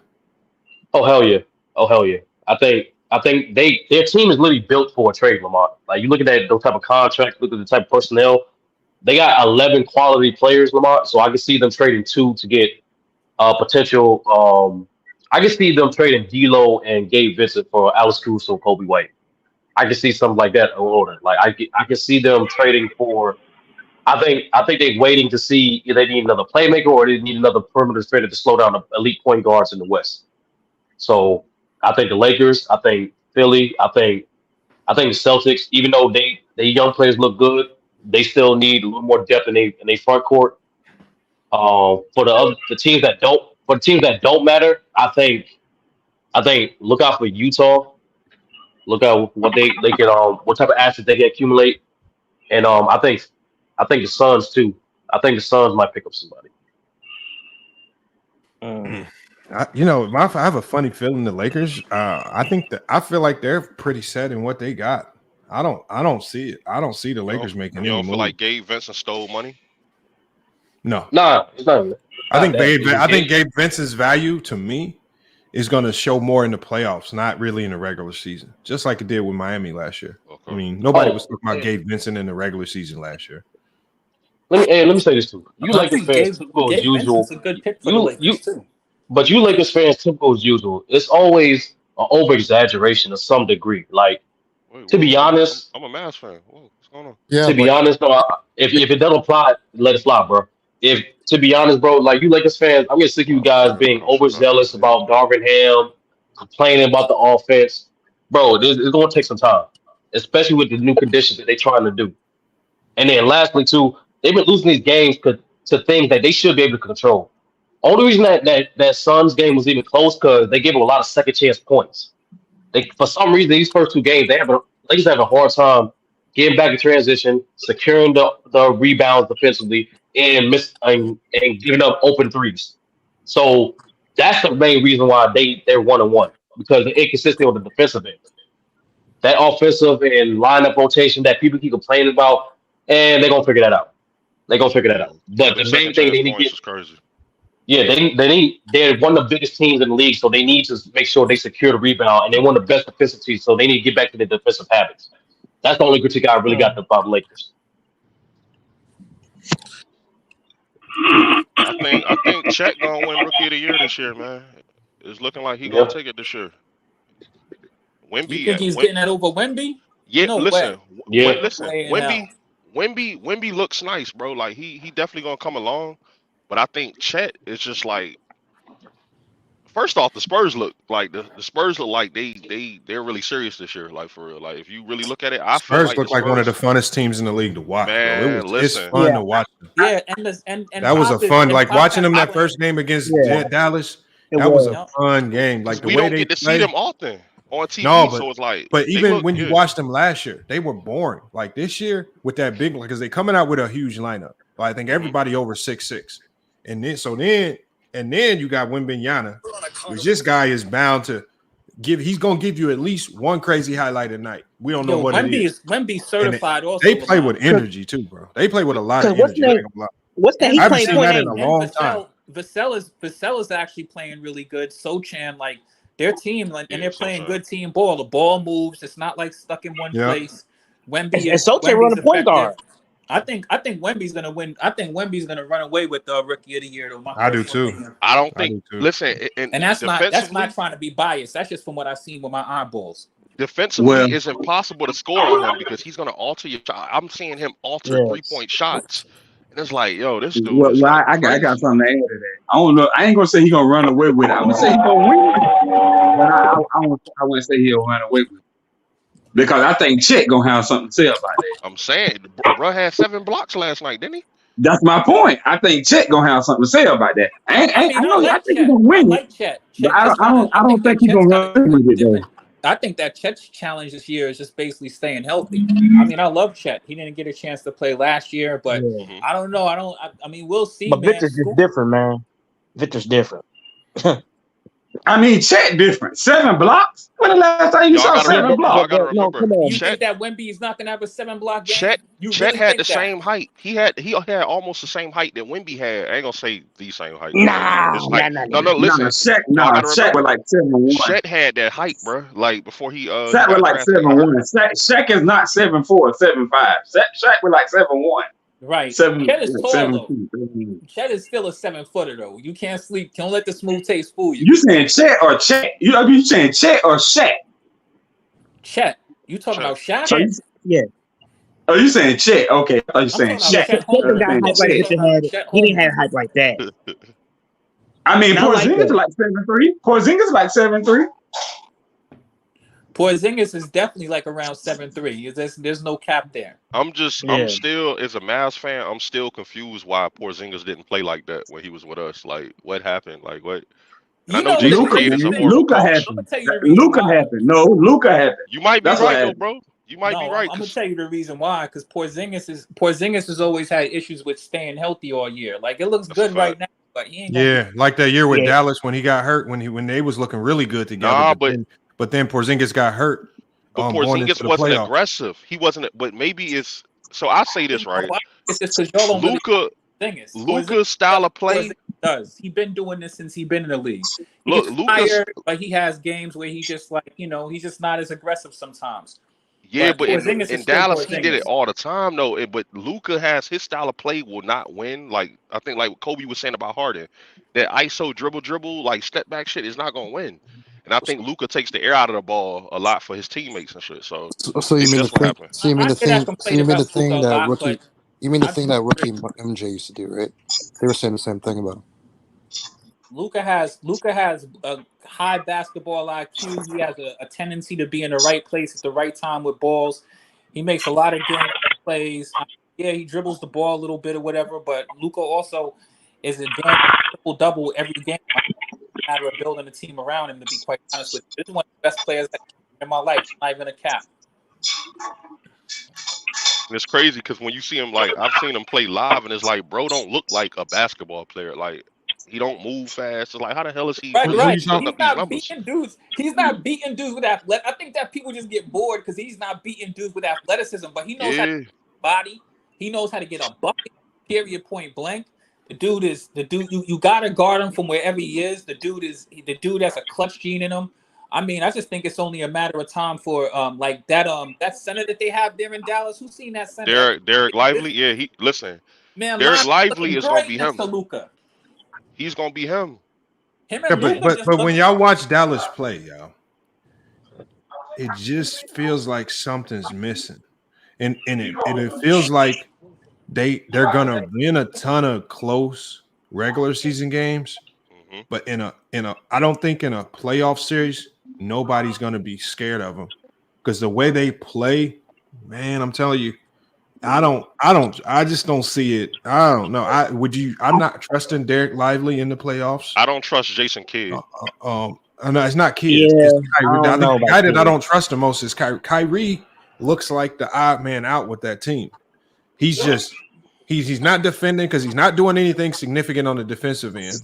Oh hell yeah! I think their team is literally built for a trade, Lamar. Like you look at those type of contracts, look at the type of personnel. They got 11 quality players, Lamar. So I can see them trading 2 to get potential. I can see them trading D'Lo and Gabe Vincent for Alex Caruso, Kobe White. I can see something like that in order. Like I can see them trading for. I think they're waiting to see if they need another playmaker or they need another perimeter defender to slow down the elite point guards in the West. So I think the Lakers, I think Philly, I think the Celtics, even though they young players look good, they still need a little more depth in their front court. For the teams that don't matter, I think look out for Utah. Look out what they can what type of assets they can accumulate, and I think the Suns too. I think the Suns might pick up somebody. I have a funny feeling the Lakers. I feel like they're pretty set in what they got. I don't see it. I don't see the Lakers making any You don't feel move. like Gabe Vincent stole money? No. Nah, it's not. I think Gabe Vincent's value to me is going to show more in the playoffs, not really in the regular season, just like it did with Miami last year. Okay. I mean, nobody was talking about Gabe Vincent in the regular season last year. Let me say this too. You Lakers fans, typical as usual. A good pick for the Lakers too. But you Lakers fans, typical as usual. It's always an over exaggeration to some degree. Like to be honest, I'm a Mavs fan. Whoa, what's going on? Yeah, to be honest, no, if it doesn't apply, let it fly, bro. If to be honest, bro, like you Lakers fans, I'm getting sick of you guys being overzealous about Darvin Ham, complaining about the offense, bro. It's going to take some time, especially with the new conditions that they're trying to do. And then lastly, too, they've been losing these games to things that they should be able to control. Only reason that Suns game was even close because they gave them a lot of second chance points. For some reason, these first 2 games, they just have a hard time getting back in transition, securing the rebounds defensively, and giving up open threes. So that's the main reason why they're 1-1 because they're inconsistent on the defensive end. That offensive and lineup rotation that people keep complaining about, and they're gonna figure that out. But the main thing they need to get is crazy. Yeah, they're one of the biggest teams in the league, so they need to make sure they secure the rebound, and they're one of the best defensive teams, so they need to get back to their defensive habits. That's the only critique I really got about the Lakers. I think Chet gonna win Rookie of the Year this year, man. It's looking like he gonna take it this year. Wemby, you think he's getting that over Wemby? Yeah, no listen. Way. Listen, Wemby looks nice, bro. Like he definitely gonna come along. But I think Chet is just like, first off, the Spurs look like they're really serious this year. Like for real. Like if you really look at it, I feel Spurs like look like one of the funnest teams in the league to watch. Man, bro. It's fun to watch them. Yeah, and that was a fun, like watching them that first game against Dallas. That was a fun game. Like the we way don't they get to see them often on TV. So it's like, but even when you watched them last year, they were boring. Like this year with that big, because they coming out with a huge lineup. But I think everybody over 6'6", and then you got Wembanyama, which this guy is bound to give. He's gonna give you at least one crazy highlight a night. We don't know what it is. Wemby certified. Also, they play with energy too, bro. They play with a lot of energy. What's that? I haven't seen that in a long time. Vassell is actually playing really good. Sochan, like their team, and they're playing good team ball. The ball moves. It's not like stuck in one place. Wemby and Sochan run the point guard. I think Wemby's gonna win. I think Wemby's gonna run away with the Rookie of the Year. I do too. I don't think. Listen, and that's not trying to be biased. That's just from what I've seen with my eyeballs. Defensively, it's impossible to score on him because he's going to alter your shot. I'm seeing him alter 3-point shots. And it's like, yo, this dude is like I got something to add to that. I don't know. I ain't gonna say he's gonna run away with it. I'm gonna say he's gonna win, but I wouldn't say he'll run away with it because I think Chet gonna have something to say about that. I'm saying, bro had 7 blocks last night, didn't he? That's my point. I think Chet gonna have something to say about that. I think he's gonna win it. Like Chet. But I don't think he's gonna run with it though. I think that Chet's challenge this year is just basically staying healthy. I mean, I love Chet. He didn't get a chance to play last year, but I don't know. I mean, we'll see. But Victor's just different, man. Victor's different. I mean, Chet different. 7 blocks? When the last time you saw 7 blocks? No, come on. You think that Wemby is not gonna have a 7-block game? Chet had the same height. He had almost the same height that Wemby had. I ain't gonna say the same height. No, listen. Chet was like 7'1". Chet had that height, bro. Like before he Chet was like 7'1". Shaq is not 7'4", 7'5". Shaq was like 7'1". Right. 7, Chet is tall 7, though. Chet is still a 7-footer though. You can't sleep. Don't let the smooth taste fool you. You saying Chet or Chet? You saying Chet or Shaq? Chet. You talking about Shaq? Chet. Yeah. Oh, you saying Chet? Okay, I thought you saying Shaq. He didn't have hype like that. I mean, Porziņģis like 7'3". Porziņģis like 7'3". Porziņģis is definitely like around 7'3". There's no cap there. I'm still, as a Mavs fan, I'm still confused why Porziņģis didn't play like that when he was with us. Like, what happened? Like, what? I know Jason Kidd is a Luka happened. Luka happened. No, Luka happened. You might be right, though, bro. You might be right. I'm gonna tell you the reason why. Because Porziņģis has always had issues with staying healthy all year. Like, it looks good right now, but he ain't. Like that year with Dallas when he got hurt, when they was looking really good together. But then Porziņģis got hurt. But Porziņģis wasn't aggressive. He wasn't. But maybe it's. So I say this right. It's just because y'all don't Luka's style of play. He's been doing this since he's been in the league. Look, Luka's, but he has games where he just he's just not as aggressive sometimes. Yeah, but in Dallas he did it all the time though. But Luka has his style of play will not win. Like I think like Kobe was saying about Harden, that ISO dribble like step back shit is not gonna win. And I think Luka takes the air out of the ball a lot for his teammates and shit. So you mean the thing that rookie MJ used to do, right? They were saying the same thing about him. Luka has a high basketball IQ. He has a tendency to be in the right place at the right time with balls. He makes a lot of game plays. Yeah, he dribbles the ball a little bit or whatever, but Luka also is a damn triple-double every game. Matter of building a team around him, to be quite honest with you. This is one of the best players in my life. Not even a cap. It's crazy because when you see him, like I've seen him play live, and it's like, bro, don't look like a basketball player. Like he don't move fast. It's like, how the hell is he? Right. He's not beating dudes. He's not beating dudes with athletic. I think that people just get bored because he's not beating dudes with athleticism, but he knows how to body. He knows how to get a bucket. Period. Point blank. The dude. You gotta guard him from wherever he is. The dude has a clutch gene in him. I mean, I just think it's only a matter of time for like that center that they have there in Dallas. Who's seen that center? Derek Lively. Yeah, Derek Lively is gonna be him. He's gonna be him. But when y'all watch Dallas play, y'all, it just feels like something's missing, and it feels like they're gonna win a ton of close regular season games, but in a I don't think in a playoff series nobody's gonna be scared of them because the way they play, man, I'm telling you, I just don't see it. I don't know. I'm not trusting Derek Lively in the playoffs. I don't trust Jason Kidd. No, it's not Kidd. It's Kyrie. I think the guy that I don't trust the most is Kyrie. Kyrie looks like the odd man out with that team. He's not defending because he's not doing anything significant on the defensive end.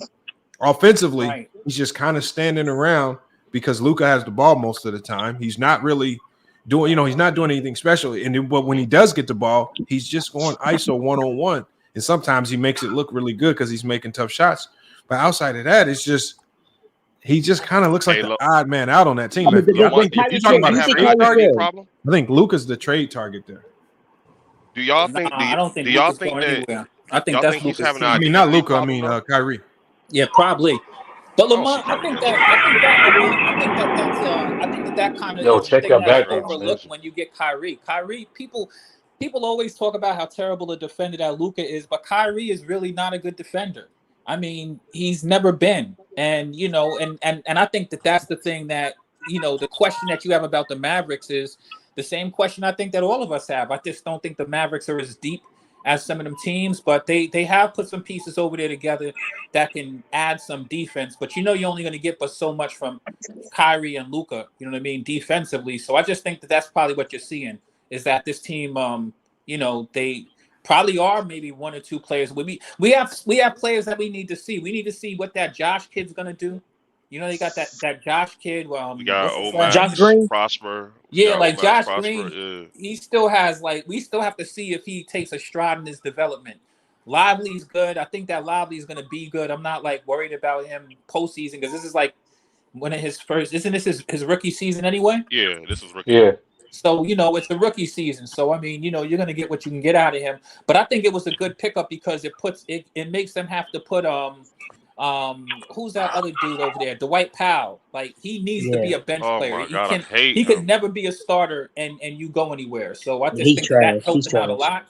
Offensively, he's just kind of standing around because Luka has the ball most of the time. He's not really doing, he's not doing anything special. But when he does get the ball, he's just going ISO 1-on-1. And sometimes he makes it look really good because he's making tough shots. But outside of that, it's just he just kind of looks like the odd man out on that team. If you're talking about having a target problem, I think Luka's the trade target there. Do y'all think? I don't think. Do y'all think that? I think that's he's having. I mean, not Luka. I mean, Kyrie. Yeah, probably. But Lamont, I think that kind of is the check thing your that's background, overlooked when you get Kyrie. People always talk about how terrible a defender that Luka is, but Kyrie is really not a good defender. I mean, he's never been, and I think that's the thing that the question that you have about the Mavericks is the same question I think that all of us have. I just don't think the Mavericks are as deep as some of them teams, but they have put some pieces over there together that can add some defense. But you're only going to get but so much from Kyrie and Luka, you know what I mean, defensively. So I just think that's probably what you're seeing is that this team, they probably are maybe one or two players. We have players that we need to see. We need to see what that Josh kid's going to do. They got that Josh kid. We got Josh Green, Prosper. Yeah, like Josh Prosper, Green. He still has we still have to see if he takes a stride in his development. Lively's good. I think that Lively's going to be good. I'm not worried about him postseason because this is one of his first. Isn't this his rookie season anyway? Yeah, this is rookie. Yeah. So it's the rookie season. So I mean, you're going to get what you can get out of him. But I think it was a good pickup because it makes them have to put who's that other dude over there? Dwight Powell. He needs to be a bench player. My God, he could never be a starter and you go anywhere. So I just think that helps him out a lot.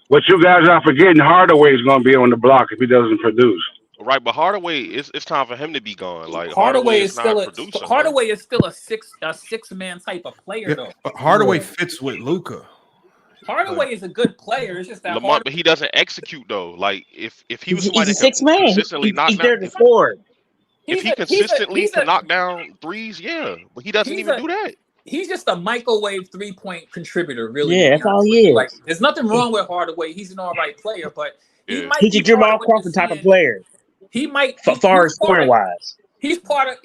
What you guys are forgetting, Hardaway is going to be on the block if he doesn't produce. Right, but Hardaway, it's time for him to be gone. Hardaway is still a six-man type of player though. But Hardaway fits with Luka. Hardaway is a good player. It's just that Lamont, but he doesn't execute though. If he was somebody he's a that can consistently knock he's down, there to score. if he consistently can knock down threes, yeah, but he doesn't even do that. He's just a microwave 3-point contributor, really. Yeah, that's all he is. There's nothing wrong with Hardaway. He's an all right player, but he might he's a Jamal Crawford type of player. He might far as scoring wise. He's part of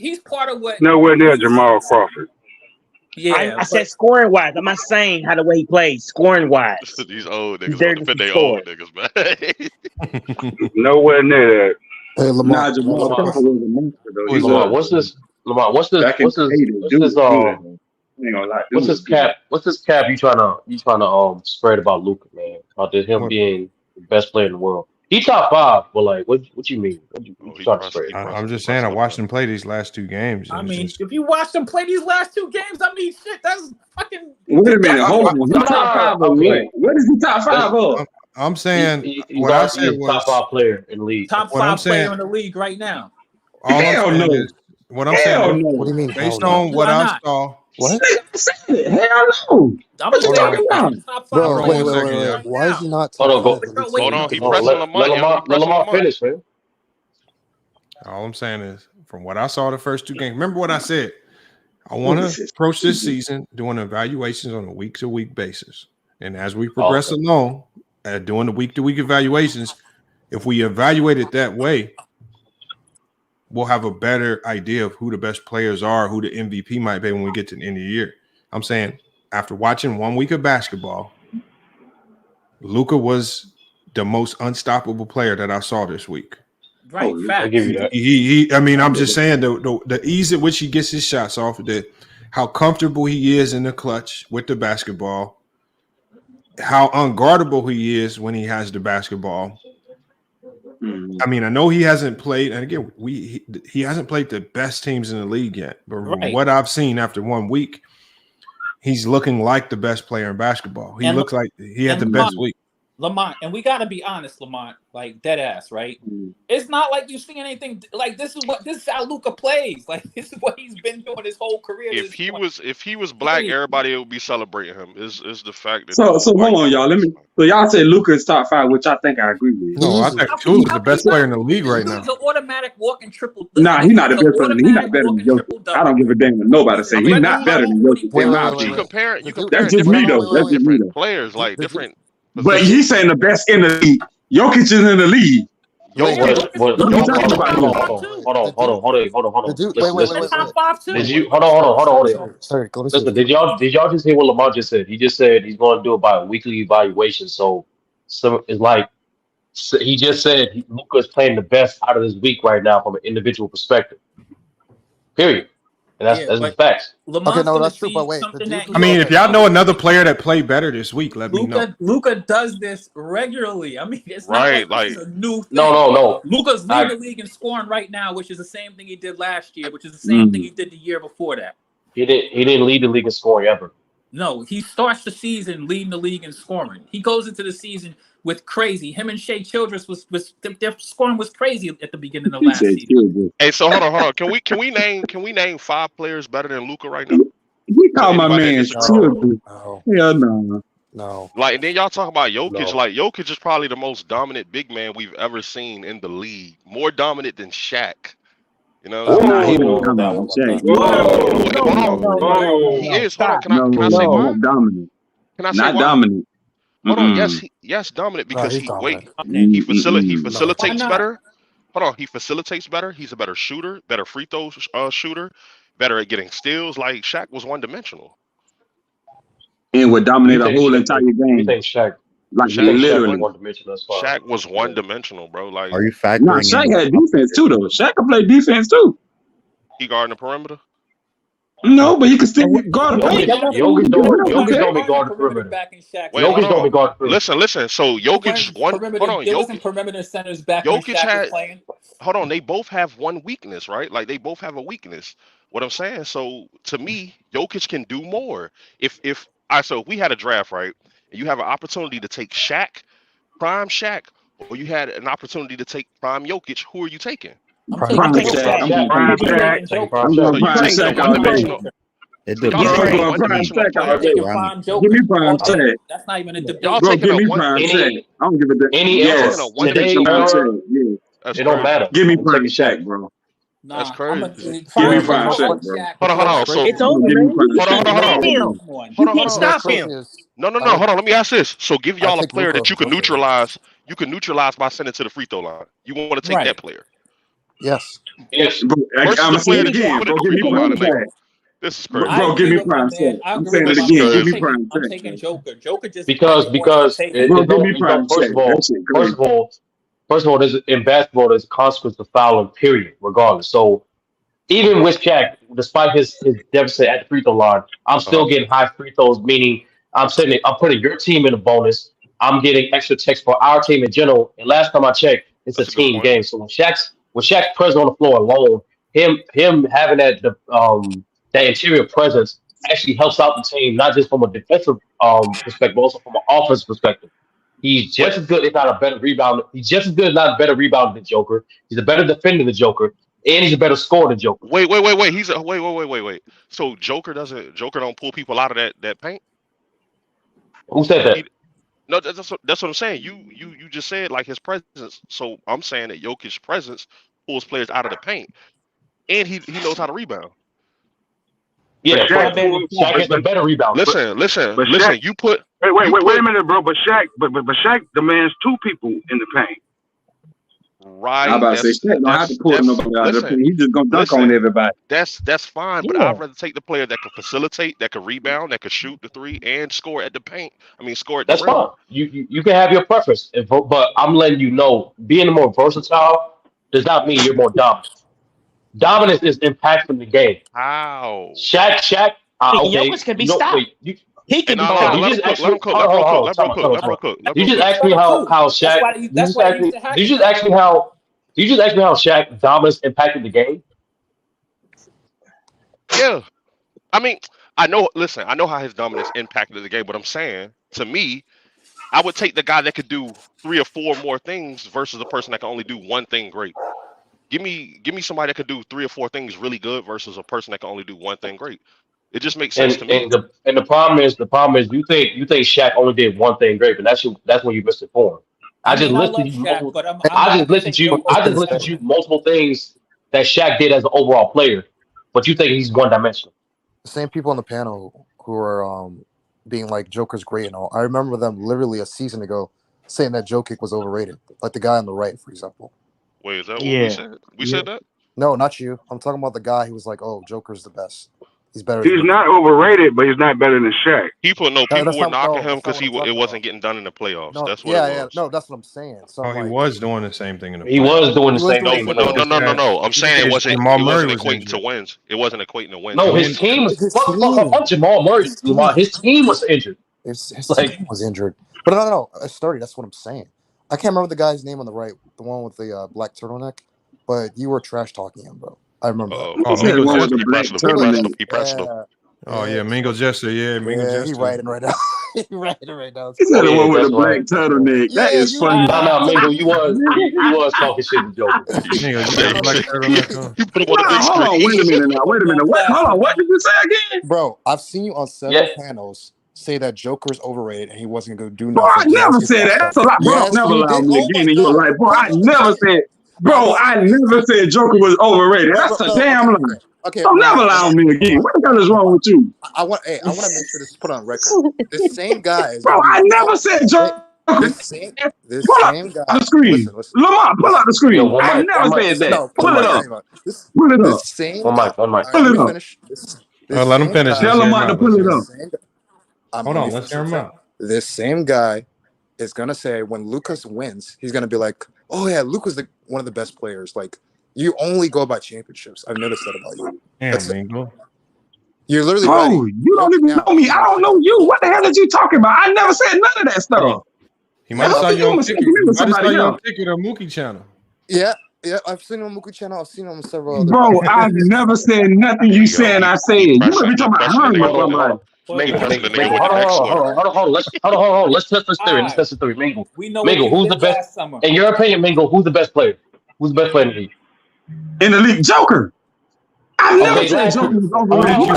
what nowhere near Jamal Crawford. Yeah, I said scoring wise. I'm not saying how the way he plays. Scoring wise, these old niggas want to defend their old niggas, man. Nowhere near that. Hey, Lamar. Lamar, what's this? Lamar, what's this cap? What's this cap you trying to spread about Luka, man? About him being the best player in the world. He top 5, but what you mean? What you trying to spread? I'm just saying I watched him play these last 2 games. I mean, if you watch them play these last 2 games, I mean, shit, that's fucking. Wait a minute, hold on. He's top 5 of what? What is he top 5 of? I'm saying he's what I said was top 5 player in the league. Top 5 player in the league right now. Hell no. What I'm saying, no. What do you mean? based on what I saw. What? Hell no. I'm just talking about top 5. Bro, wait. Right Why is he not? Hold on, he pressing Lamont. Let Lamont finish, man. All I'm saying is, from what I saw the first 2 games, remember what I said. I want to approach this season doing evaluations on a week-to-week basis, and as we progress along, doing the week-to-week evaluations, if we evaluate it that way, we'll have a better idea of who the best players are, who the MVP might be when we get to the end of the year. I'm saying after watching 1 week of basketball, Luka was the most unstoppable player that I saw this week. Right, I give you that. I mean, I'm just saying the ease at which he gets his shots off, how comfortable he is in the clutch with the basketball, how unguardable he is when he has the basketball. I mean, I know he hasn't played, and again, he hasn't played the best teams in the league yet. But from what I've seen after 1 week, he's looking like the best player in basketball. He looks like he had the best week. Lamont, and we got to be honest, Lamont, dead ass, right? It's not like you've seen anything this is how Luka plays. This is what he's been doing his whole career. If he was black, everybody would be celebrating him. Is the fact that so hold on, y'all. So y'all say Luka is top 5, which I think I agree with. No, I think Luka's the best player in the league right now. He's an automatic walking triple. Nah, he's not the best player. He's not better than Jokic. I don't give a damn what nobody say. He's not better than Jokic. You compare that's just me though. That's just me though. Players different. But he's saying the best in the league. Jokic is in the league. Hold on. Top 5 too. Did you hold on? Sorry, go to listen. Did y'all just hear what Lamar just said? He just said he's going to do it by a weekly evaluation. So it's like he just said Luka is playing the best out of this week right now from an individual perspective. Period. and that's the facts. Lamont's no, gonna that's true. see But wait, something the that dude I mean, if y'all know another player that played better this week, let me know. Luka does this regularly. I mean, it's not Right, like this is a new thing. No. Luka's leading the league in scoring right now, which is the same thing he did last year, which is the same thing he did the year before that. He didn't lead the league in scoring ever. No, he starts the season leading the league in scoring. He goes into the season with crazy. Him and Shea Childress their scoring was crazy at the beginning of last season. Hey, so hold on. Can we name 5 players better than Luka right now? He called my man children. Hell no. No. Like, and then y'all talk about Jokic. No. Like, Jokic is probably the most dominant big man we've ever seen in the league. More dominant than Shaq. You know, he don't come out Shaq. He is. Hold on. Can I say why? Not dominant. Can I say not why? dominant. Hold on. Yes, dominant because he facilitates better. Hold on, he facilitates better. He's a better shooter, better free throw shooter, better at getting steals. Like Shaq was one dimensional. And would dominate a whole entire game. You think Shaq? Like literally one dimensional. Shaq was one dimensional, bro. Like, are you factoring? No, Shaq had defense too, though. Shaq can play defense too. He guarding the perimeter. No, but he can still guard the perimeter. Jokic don't be guarding the perimeter. Jokic don't be guarding the perimeter. Listen. So Jokic one. Hold on, there wasn't perimeter centers back Jokic when Shaq was playing. Hold on, they both have one weakness, right? Like they both have a weakness. What I'm saying. So to me, Jokic can do more. If we had a draft, right, and you have an opportunity to take prime Shaq, or you had an opportunity to take prime Jokic, who are you taking? I'm taking Shaq. I'm going prime Shaq all day. Give me prime Shaq. That's not even a debate. Bro, give me prime Shaq. I don't give a damn. Yes, it don't matter. Give me prime Shaq, bro. That's crazy. Give me prime Shaq, bro. Hold on. So It's over, man. Hold on. You can't stop him. No. Hold on. Let me ask this. So give y'all a player that you can neutralize. You can neutralize by sending to the free throw line. You want to take that player? Yes. Bro, I'm gonna say it again. Bro, give me prime Shaq. This is crazy. Bro, give me prime Shaq. I'm saying it again. Give me prime Shaq. I'm taking Joker. Joker just because give me prime Shaq. First of all, in basketball, there's a consequence to fouling, period, regardless. So even with Shaq, despite his deficit at the free throw line, I'm still getting high free throws, meaning I'm putting your team in a bonus. I'm getting extra checks for our team in general. And last time I checked, it's a team game. So when Shaq's present on the floor alone, him having that interior presence actually helps out the team, not just from a defensive perspective, but also from an offensive perspective. He's just as good, if not a better rebounder. He's just as good, if not a better rebounder than Joker. He's a better defender than Joker, and he's a better scorer than Joker. Wait. Wait. So Joker don't pull people out of that paint? Who said that? No, that's what I'm saying. You just said like his presence. So I'm saying that Jokic's presence pulls players out of the paint, and he knows how to rebound. Yeah, Shaq is a better rebounder. Listen. You put wait a minute, bro. But Shaq demands 2 people in the paint. Right. I'm about to say Shaq don't have to pull nobody out of the paint. He's just gonna dunk on everybody. That's fine, but I'd rather take the player that can facilitate, that can rebound, that can shoot the 3 and score at the paint. Score at the rim. That's fine. You can have your preference, but I'm letting you know, being more versatile does not mean you're more dominant. Dominance is impacting the game. How? Shaq. Okay. Jokic can be stopped. He can be stopped. Let him cook. You just asked me how Shaq. You just asked me how Shaq dominance impacted the game. Yeah, I know. Listen, I know how his dominance impacted the game, but I'm saying, to me, I would take the guy that could do 3 or 4 more things versus the person that can only do one thing great. Give me somebody that could do 3 or 4 things really good versus a person that can only do one thing great. It just makes sense to me. And the problem is you think Shaq only did one thing great, but that's when you misinformed. I just listed you multiple things that Shaq did as an overall player, but you think he's one dimensional. The same people on the panel who are being like Joker's great and all. I remember them literally a season ago saying that Jokic was overrated, like the guy on the right, for example. Wait, is that what we said? We said that? No, not you. I'm talking about the guy who was like, "Oh, Joker's the best." He's better. He's not overrated, but he's not better than Shaq. People were knocking him because it wasn't getting done in the playoffs. No, that's what it was. No, that's what I'm saying. So he was doing the same thing in the playoffs. He was doing the same thing. No. I'm saying it wasn't equating to wins. It wasn't equating to wins. No, his team was fuck Jamal Murray. His team was injured. His team was injured. But no, Sturdy, that's what I'm saying. I can't remember the guy's name on the right, the one with the black turtleneck, but you were trash talking him, bro. I remember. He pressed him. Oh yeah, Mingo Jester. Yeah, Mingo Jester. He's writing right now. He's writing right now. He's the one with the black turtleneck. That is funny. No, Mingo, you was talking shit to Joker. Mingo, you got a black turtleneck on. Hold on, wait a minute. Hold on, what did you say again? Bro, I've seen you on several panels say that Joker's overrated and he wasn't going to do nothing. Bro, I never said that. That's a lot. Bro, never allowed me again. And you're like, bro, I never said Joker was overrated. That's a damn lie. Okay, don't never allow me again. What the hell is wrong with you? I want to make sure this is put on record. This same guy is. Bro, I never said Joker. This same guy. The screen. Lamar, pull out the screen. I never said that. Pull it up. Pull it up. One mic. Pull it up. Let him finish. Tell Lamar to pull it up. Hold on, let's hear him out. This same guy is gonna say when Lucas wins, he's gonna be like, "Oh yeah, Luka's one of the best players." Like, you only go by championships. I've noticed that about you. Damn, you're literally. Bro, you don't even know me. I don't know you. What the hell are you talking about? I never said none of that stuff. He might have saw you on Ticket or Mookie channel. Yeah, I've seen him on Mookie channel. I've seen him on several other. Bro, I've never said nothing you saying I said. You must be talking about somebody. Hold on. Let's test this theory. Mingo, who's the best? In your opinion, Mingo, who's the best player? Who's the best player in the league? In the league, Joker. I never said Joker was overrated.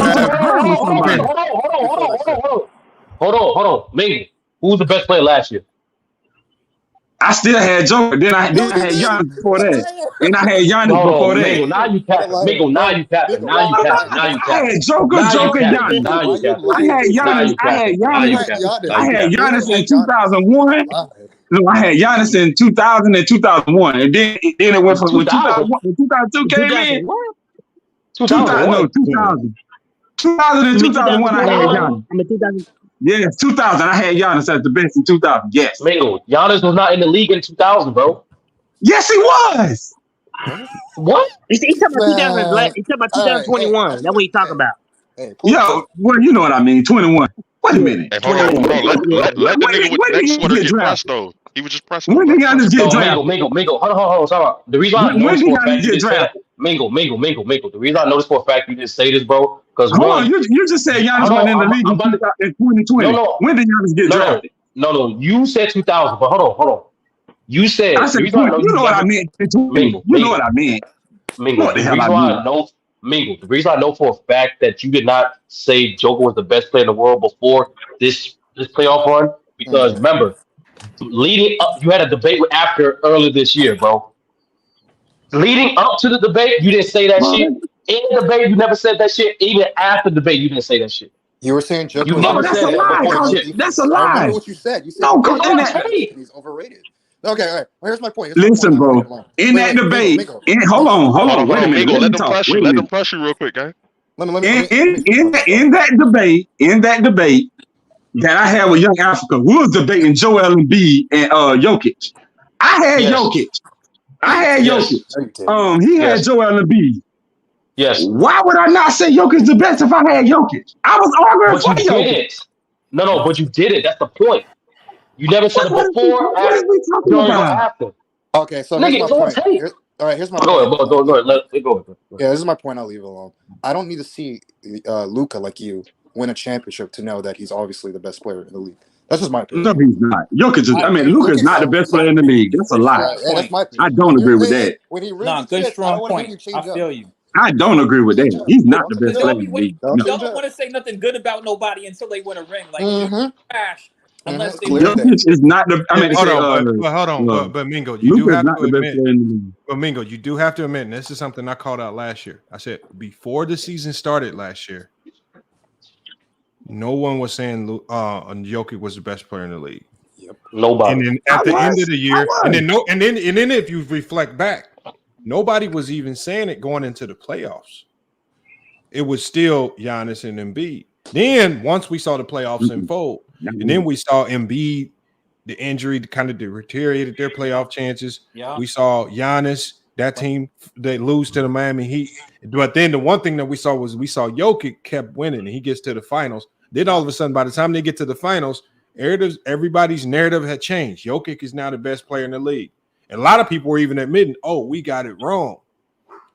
Hold on. Mingo, who's the best player last year? I still had Joker. Then I had Giannis before that. And I had Giannis before that. Mingo, now you capping. I had Joker, Giannis. I had Giannis in 2001. No, I had Giannis in 2000 and 2001. And then it went from 2001 and 2002 came in. 2000. 2000 and 2001 I had Giannis. Yeah, 2000. I had Giannis as the best in 2000. Yes. Mingo, Giannis was not in the league in 2000, bro. Yes, he was. What? He's talking about 2021. That's what he's talking about. Yo, well, you know what I mean. 21. Wait a minute. Hey, hold on, bro. Let the nigga with the next sweater get pressed, though. He was just pressing. When did Giannis get drafted? Mingo. Hold on. Sorry. The reason I know this for a fact you didn't say that. Mingo. The reason I know this for a fact you didn't say this, bro. Because hold on, you just said Giannis went in the league in 2020. No. When did Giannis get drafted? No. You said 2000, but hold on. You said. I said, you know what I meant. You know what I meant. Mingo. The reason I know for a fact that you did not say Joker was the best player in the world before this playoff run, because remember, leading up, you had a debate with After earlier this year, bro. Leading up to the debate, you didn't say that shit. In the debate, you never said that shit. Even after the debate, you didn't say that shit. You were saying Joker. You never said that. That's a lie. I remember what you said. You said he's overrated. Okay, all right. Well, here's my point. Listen, bro. In that debate, hold on. Wait a minute. Let them press you real quick, guy. In that debate that I had with Young Africa, we was debating Joel Embiid and Jokic. I had Jokic. He had Joel Embiid. Yes. Why would I not say Jokic's the best if I had Jokic? I was arguing for Jokic. No, but you did it. That's the point. You never said it before. What are we talking about? Okay, so here's my point. All right, here's my point. Go ahead. Let it go. Yeah, this is my point. I'll leave it alone. I don't need to see Luka like you win a championship to know that he's obviously the best player in the league. That's just my opinion. No, he's not. Luka's not the best player in the league. That's a lie. That's my opinion. I don't agree with that. Good strong point. I feel you. I don't agree with that. He's not the best player in the league. Y'all don't want to say nothing good about nobody until they win a ring. Like trash. Unless they is not the. Hold on. But Mingo, you do have to admit. But Mingo, you do have to admit, and this is something I called out last year. I said before the season started last year, no one was saying Jokic was the best player in the league. Yep. Nobody. And then at the end of the year, and then if you reflect back, nobody was even saying it going into the playoffs. it was still Giannis and Embiid. Then once we saw the playoffs unfold, and then we saw Embiid, the injury kind of deteriorated their playoff chances. Yeah. We saw Giannis, that team, they lose to the Miami Heat. But then the one thing that we saw Jokic kept winning, and he gets to the finals. Then all of a sudden, by the time they get to the finals, everybody's narrative had changed. Jokic is now the best player in the league. And a lot of people were even admitting, oh, we got it wrong.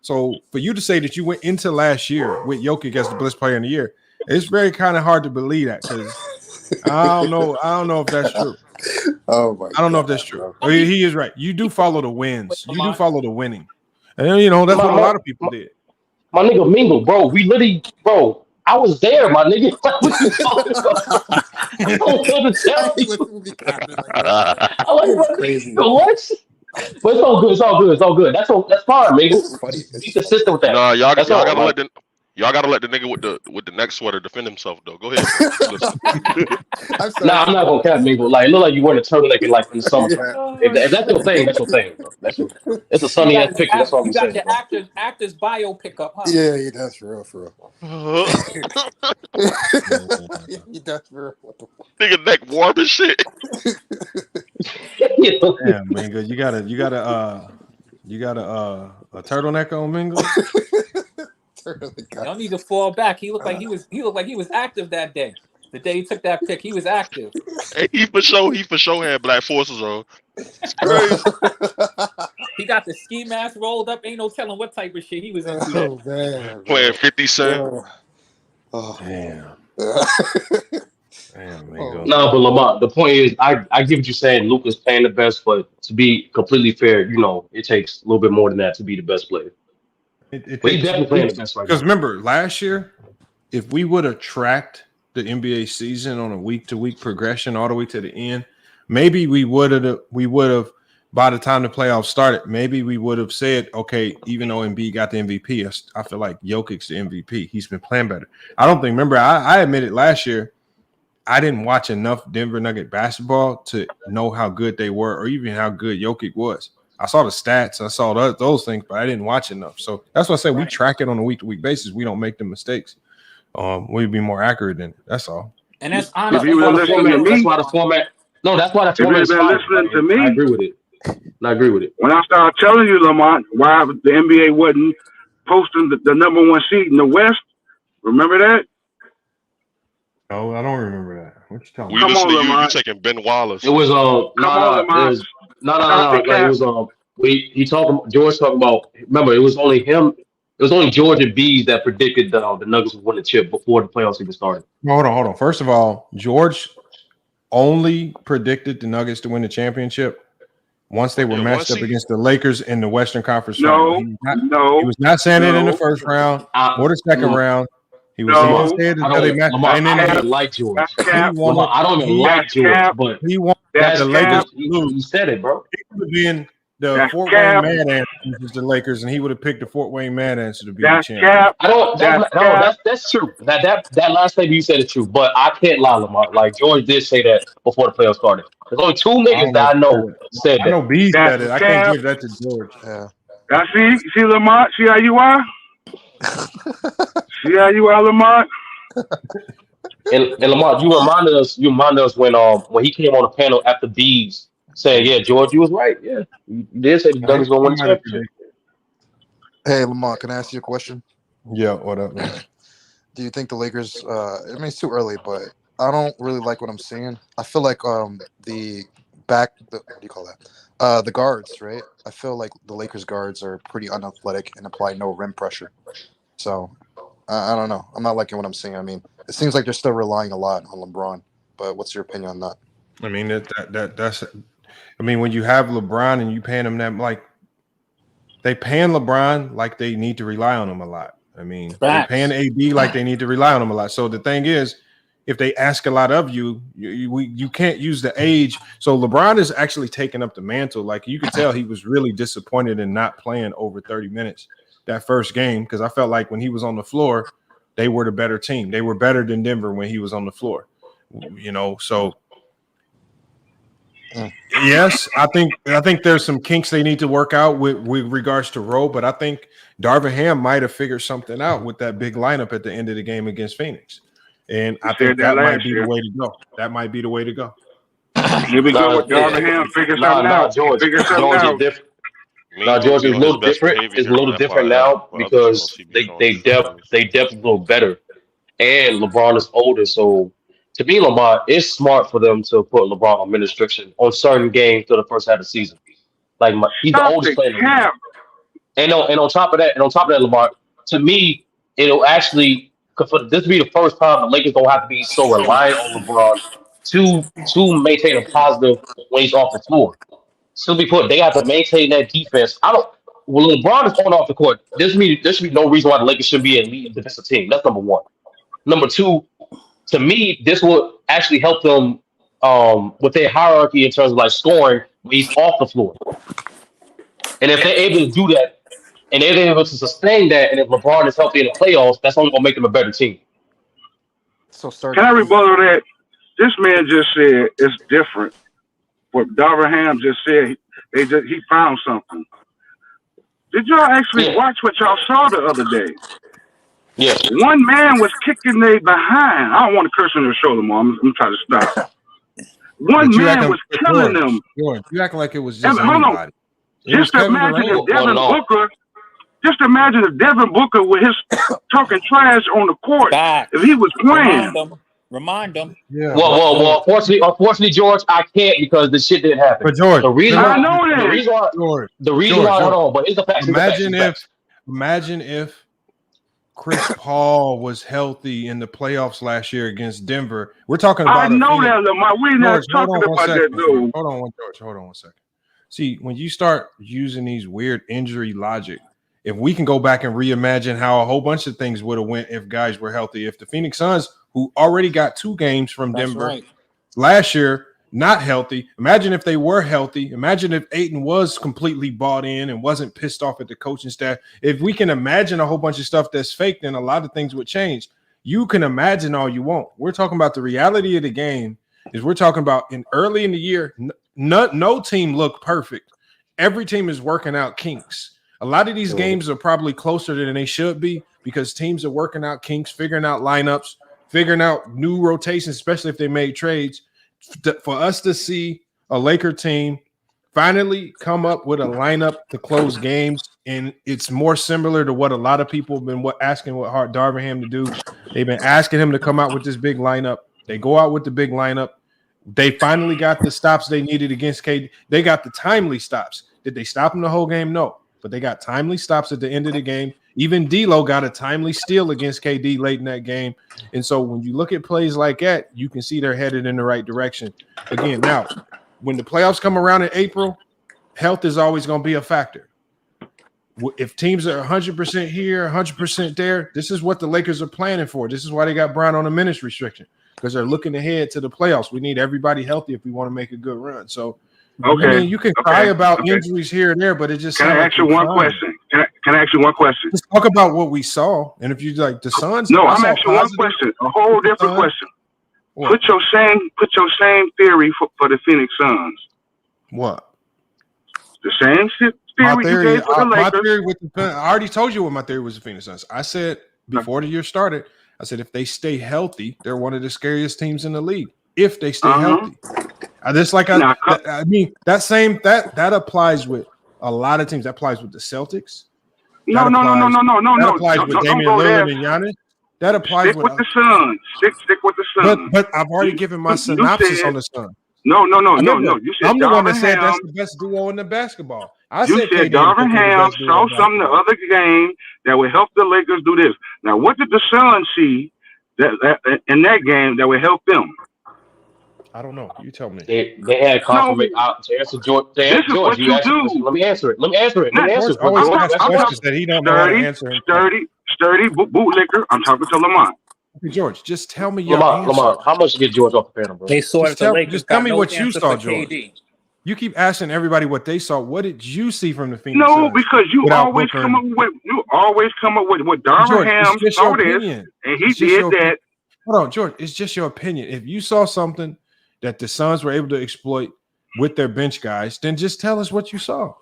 So for you to say that you went into last year with Jokic as the best player in the year, it's very kind of hard to believe that, because I don't know if that's true. Oh my! I don't know if that's true. He is right. You do follow the wins. You do follow the winning, and you know that's what a lot of people did. My nigga Mingle, bro. We literally, bro. I was there, my nigga. What you talking about? I don't know to tell you. I'm like, crazy. What? But it's all good. It's all good. It's all good. That's fine, Mingle. Be consistent with that. Nah, y'all That's gotta all, let the nigga with the neck sweater defend himself though. Go ahead. Nah, I'm not gonna cap Mingle. Like, it look like you wearing a turtleneck in like in the summertime. If that's your thing, that's your thing. Bro. It's a sunny ass picture. That's all I'm You saying. got your actor's bio pickup, huh? Yeah, that's for real. That's for real. Nigga neck warm as shit. Yeah, Mingo, you got a turtleneck on, Mingo. Y'all need to fall back. He looked like he was active that day. The day he took that pic, he was active. Hey, he for sure had Black Forces on. It's crazy. He got the ski mask rolled up. Ain't no telling what type of shit he was into. Oh man, playing 50 Cent. Oh damn. Damn, Mingo. No, but Lamont, the point is, I get what you're saying. Luka's playing the best, but to be completely fair, you know, it takes a little bit more than that to be the best player. But he's definitely playing the best right now. Because remember, last year, if we would have tracked the NBA season on a week-to-week progression all the way to the end, maybe we would have by the time the playoffs started, maybe we would have said, okay, even though Embiid got the MVP, I feel like Jokic's the MVP. He's been playing better. I don't think. Remember, I admitted last year I didn't watch enough Denver Nugget basketball to know how good they were, or even how good Jokic was. I saw the stats, I saw those things, but I didn't watch enough. So that's why I say we track it on a week-to-week basis. We don't make the mistakes. We'd be more accurate in it. That's all. And that's honest. If you were listening to me, that's why the format. No, that's why the format is listening to me. I agree with it. I agree with it. When I started telling you, Lamont, why the NBA wasn't posting the number one seed in the West, remember that? Oh, I don't remember that. What you talking We about? listen to you. You taking Ben Wallace. It was George talking about. Remember, it was only him. It was only George and Bees that predicted the Nuggets would win the chip before the playoffs even started. Hold on. First of all, George only predicted the Nuggets to win the championship once they were matched up against the Lakers in the Western Conference. No. He was not saying it in the first round or the second round. He was saying it until they matched up. I don't even like George. I don't even like George, but he wanted the Lakers to lose. He said it, bro. It would have been the Fort Wayne Mad Ants versus the Lakers, and he would have picked the Fort Wayne Mad Ants to be the champion. That's true. That last thing you said is true, but I can't lie, Lamar. Like George did say that before the playoffs started. There's only two niggas that I know said that. I know B said it. I can't give that to George. Yeah. See, Lamont. See how you are. See how you are, Lamont. And Lamar, you reminded us when he came on the panel after Bees saying, "Yeah, George, you was right. Yeah, you did say the Nuggets gonna win the championship." Hey, Lamar, can I ask you a question? Yeah, what up, man? Do you think the Lakers? I mean, it's too early, but I don't really like what I'm seeing. I feel like what do you call that? The guards, right? I feel like the Lakers guards are pretty unathletic and apply no rim pressure. So I don't know. I'm not liking what I'm seeing. I mean, it seems like they're still relying a lot on LeBron. But what's your opinion on that? I mean, that's. I mean, when you have LeBron and you paying him that, like, they paying LeBron like they need to rely on him a lot. I mean, they're paying AD like they need to rely on him a lot. So the thing is, if they ask a lot of you, you can't use the age. So LeBron is actually taking up the mantle. Like, you could tell he was really disappointed in not playing over 30 minutes that first game, because I felt like when he was on the floor, they were the better team. They were better than Denver when he was on the floor. You know, so Yes, I think there's some kinks they need to work out with regards to role, but I think Darvin Ham might have figured something out with that big lineup at the end of the game against Phoenix. And I think that might be the way to go. That might be the way to go. Here we go with Darvin Ham. Figure something out. George is different. George is a little different. It's a little different now because they depth a little better, and LeBron is older. So to me, Lamar, it's smart for them to put LeBron on minute restriction on certain games through the first half of the season. Like he's the oldest player. And on top of that, Lamar, to me, it'll actually for this be the first time the Lakers don't have to be so reliant on LeBron to maintain a positive when he's off the floor. Simply put, they have to maintain that defense. When LeBron is on off the court, there should be no reason why the Lakers should be a leading defensive team. That's number one. Number two, to me, this will actually help them with their hierarchy in terms of like scoring when he's off the floor. And if they're able to do that, and they're able to sustain that, and if LeBron is healthy in the playoffs, that's only going to make them a better team. So can I rebuttal that? This man just said it's different. What Darvin Ham just said, he found something. Did y'all actually watch what y'all saw the other day? Yes. One man was kicking their behind. I don't want to curse on the show tomorrow. I'm trying to stop. One man was killing them. George, you act like it was just anybody. Just imagine if Devin Booker. Just imagine if Devin Booker with his talking trash on the court. If he was playing. Remind them. Yeah. Well. Unfortunately, George, I can't because the shit didn't happen. But George, the reason I know that. The reason why, hold on, but it's the fact. Imagine if Chris Paul was healthy in the playoffs last year against Denver. We're talking about. I know that, Lamar. We're not talking about that, dude. Hold on, George. Hold on one second. See, when you start using these weird injury logic, if we can go back and reimagine how a whole bunch of things would have went if guys were healthy, if the Phoenix Suns, who already got 2 games from Denver last year, not healthy. Imagine if they were healthy. Imagine if Ayton was completely bought in and wasn't pissed off at the coaching staff. If we can imagine a whole bunch of stuff that's fake, then a lot of things would change. You can imagine all you want. We're talking about the reality of the game. Is we're talking about early in the year, no team looked perfect. Every team is working out kinks. A lot of these games are probably closer than they should be because teams are working out kinks, figuring out lineups, figuring out new rotations, especially if they made trades. For us to see a Laker team finally come up with a lineup to close games, and it's more similar to what a lot of people have been asking Darvin Ham to do. They've been asking him to come out with this big lineup. They go out with the big lineup. They finally got the stops they needed against KD. They got the timely stops. Did they stop him the whole game? No. But they got timely stops at the end of the game. Even D'Lo got a timely steal against KD late in that game. And so when you look at plays like that, you can see they're headed in the right direction. Again, now, when the playoffs come around in April, health is always going to be a factor. If teams are 100% here, 100% there, this is what the Lakers are planning for. This is why they got Brown on a minutes restriction, because they're looking ahead to the playoffs. We need everybody healthy if we want to make a good run. So, okay. I mean, you can cry about injuries here and there, but it just can I ask you one question? Can I ask you one question? Let's talk about what we saw, and if you like the Suns. No, I'm asking one question, a whole different question. What? Put your same theory for the Phoenix Suns. What? The same theory you gave for the Lakers. My theory I already told you what my theory was the Phoenix Suns. I said before the year started, I said if they stay healthy, they're one of the scariest teams in the league. If they stay healthy. I mean, that applies with a lot of teams. That applies with the Celtics. No. That applies with Damian Lillard and Giannis. That applies with the Suns. Stick with the Suns. But I've already given my synopsis on the Suns. No. You said I'm the one that said that's the best duo in the basketball. You said Darvin Ham saw something the other game that would help the Lakers do this. Now, what did the Suns see that in that game that would help them? I don't know. You tell me. They had confirmation to answer George. George, let me answer it. He don't know how to answer it. Sturdy bootlicker. I'm talking to Lamont. Okay, George, just tell me your answer. Lamont, how much to get George off the panel, bro? They saw it. Just tell me what you saw, George. You keep asking everybody what they saw. What did you see from the Phoenix Suns? No, because you always come up with what Darvin Ham saw this, and he did that. Hold on, George. It's just your opinion. If you saw something that the Suns were able to exploit, with their bench guys, then just tell us what you saw.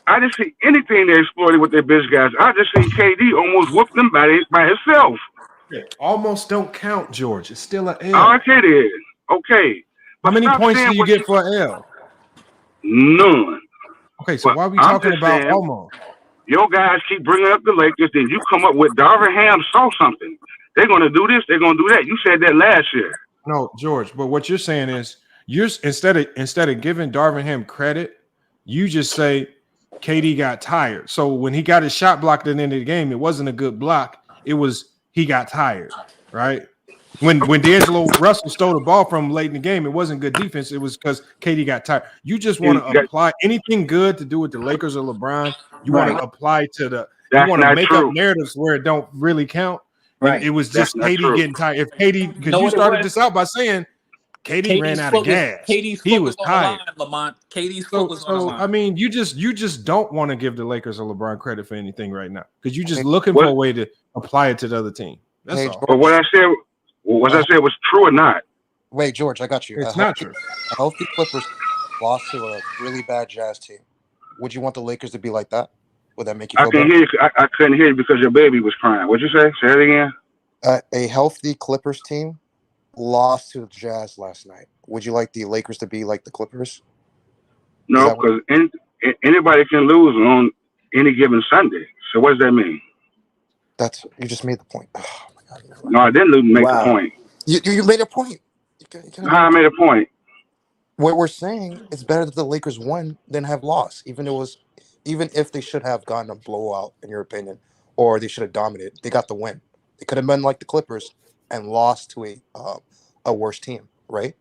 I didn't see anything they exploited with their bench guys. I just seen KD almost whoop them by himself. Almost don't count, George. It's still an L. Okay, then. Okay. How many points do you get for an L? None. Okay, so why are we talking about almost? Your guys keep bringing up the Lakers, then you come up with Darvin Ham saw something. They're going to do this. They're going to do that. You said that last year. No, George. But what you're saying is, instead of giving Darvin Ham credit, you just say KD got tired. So when he got his shot blocked at the end of the game, it wasn't a good block. It was he got tired, right? When D'Angelo Russell stole the ball from him late in the game, it wasn't good defense. It was because KD got tired. You just want to apply anything good to do with the Lakers or LeBron. You want to apply to the. You want to make up narratives where it don't really count. Right. It was just KD getting tired. If KD, because you started this out by saying KD ran out of gas. He was tired. Lamont. KD's foot was on the line. I mean, you just don't want to give the Lakers or LeBron credit for anything right now because you're just looking for a way to apply it to the other team. That's all. But what I said was true or not? Wait, George, I got you. It's not true. A healthy Clippers lost to a really bad Jazz team. Would you want the Lakers to be like that? Would that make you feel better? I couldn't hear you because your baby was crying. What'd you say? Say it again. A healthy Clippers team lost to the Jazz last night. Would you like the Lakers to be like the Clippers? No, because anybody can lose on any given Sunday. So what does that mean? You just made the point. Oh my God. No, I didn't make the point. You made a point. I made a point. What we're saying is better that the Lakers won than have lost, even if they should have gotten a blowout, in your opinion, or they should have dominated. They got the win. They could have been like the Clippers and lost to a worse team, right?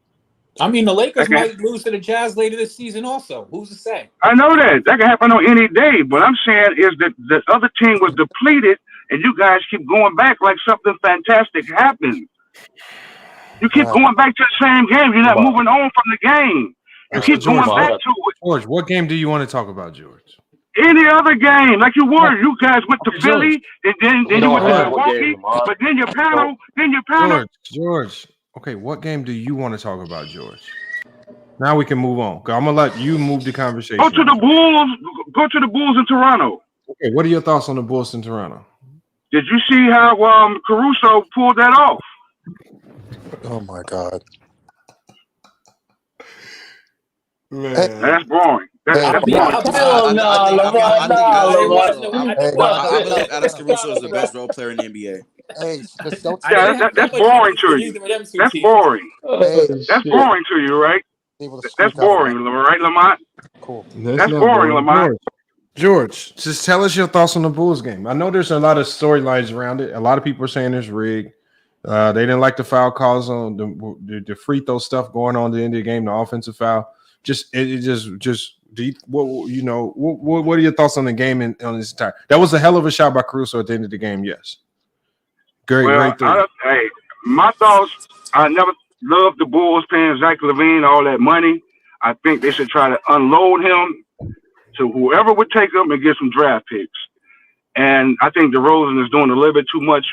I mean, the Lakers might lose to the Jazz later this season also. Who's to say? I know that. That can happen on any day. But I'm saying is that the other team was depleted, and you guys keep going back like something fantastic happened. You keep going back to the same game. You're not moving on from the game. You keep going back to it. George, what game do you want to talk about, George? Any other game, like you were. You guys went to Philly, and then you went to Milwaukee, but then your panel. George. Okay, what game do you want to talk about, George? Now we can move on. I'm gonna let you move the conversation. Go to the Bulls. Go to the Bulls in Toronto. Okay, what are your thoughts on the Bulls in Toronto? Did you see how Caruso pulled that off? Oh my God. Man. That's boring. I believe Alex Caruso is the best role player in the NBA. Hey, that's boring to you. That's boring. That's boring to you, right? That's boring, right, Lamont? Cool. That's boring, Lamont. George, just tell us your thoughts on the Bulls game. I know there's a lot of storylines around it. A lot of people are saying it's rigged. They didn't like the foul calls on the free throw stuff going on at the end of the game, the offensive foul. What are your thoughts on the game and on this entire? That was a hell of a shot by Caruso at the end of the game. Yes, great. My thoughts. I never loved the Bulls paying Zach LaVine all that money. I think they should try to unload him to whoever would take him and get some draft picks. And I think DeRozan is doing a little bit too much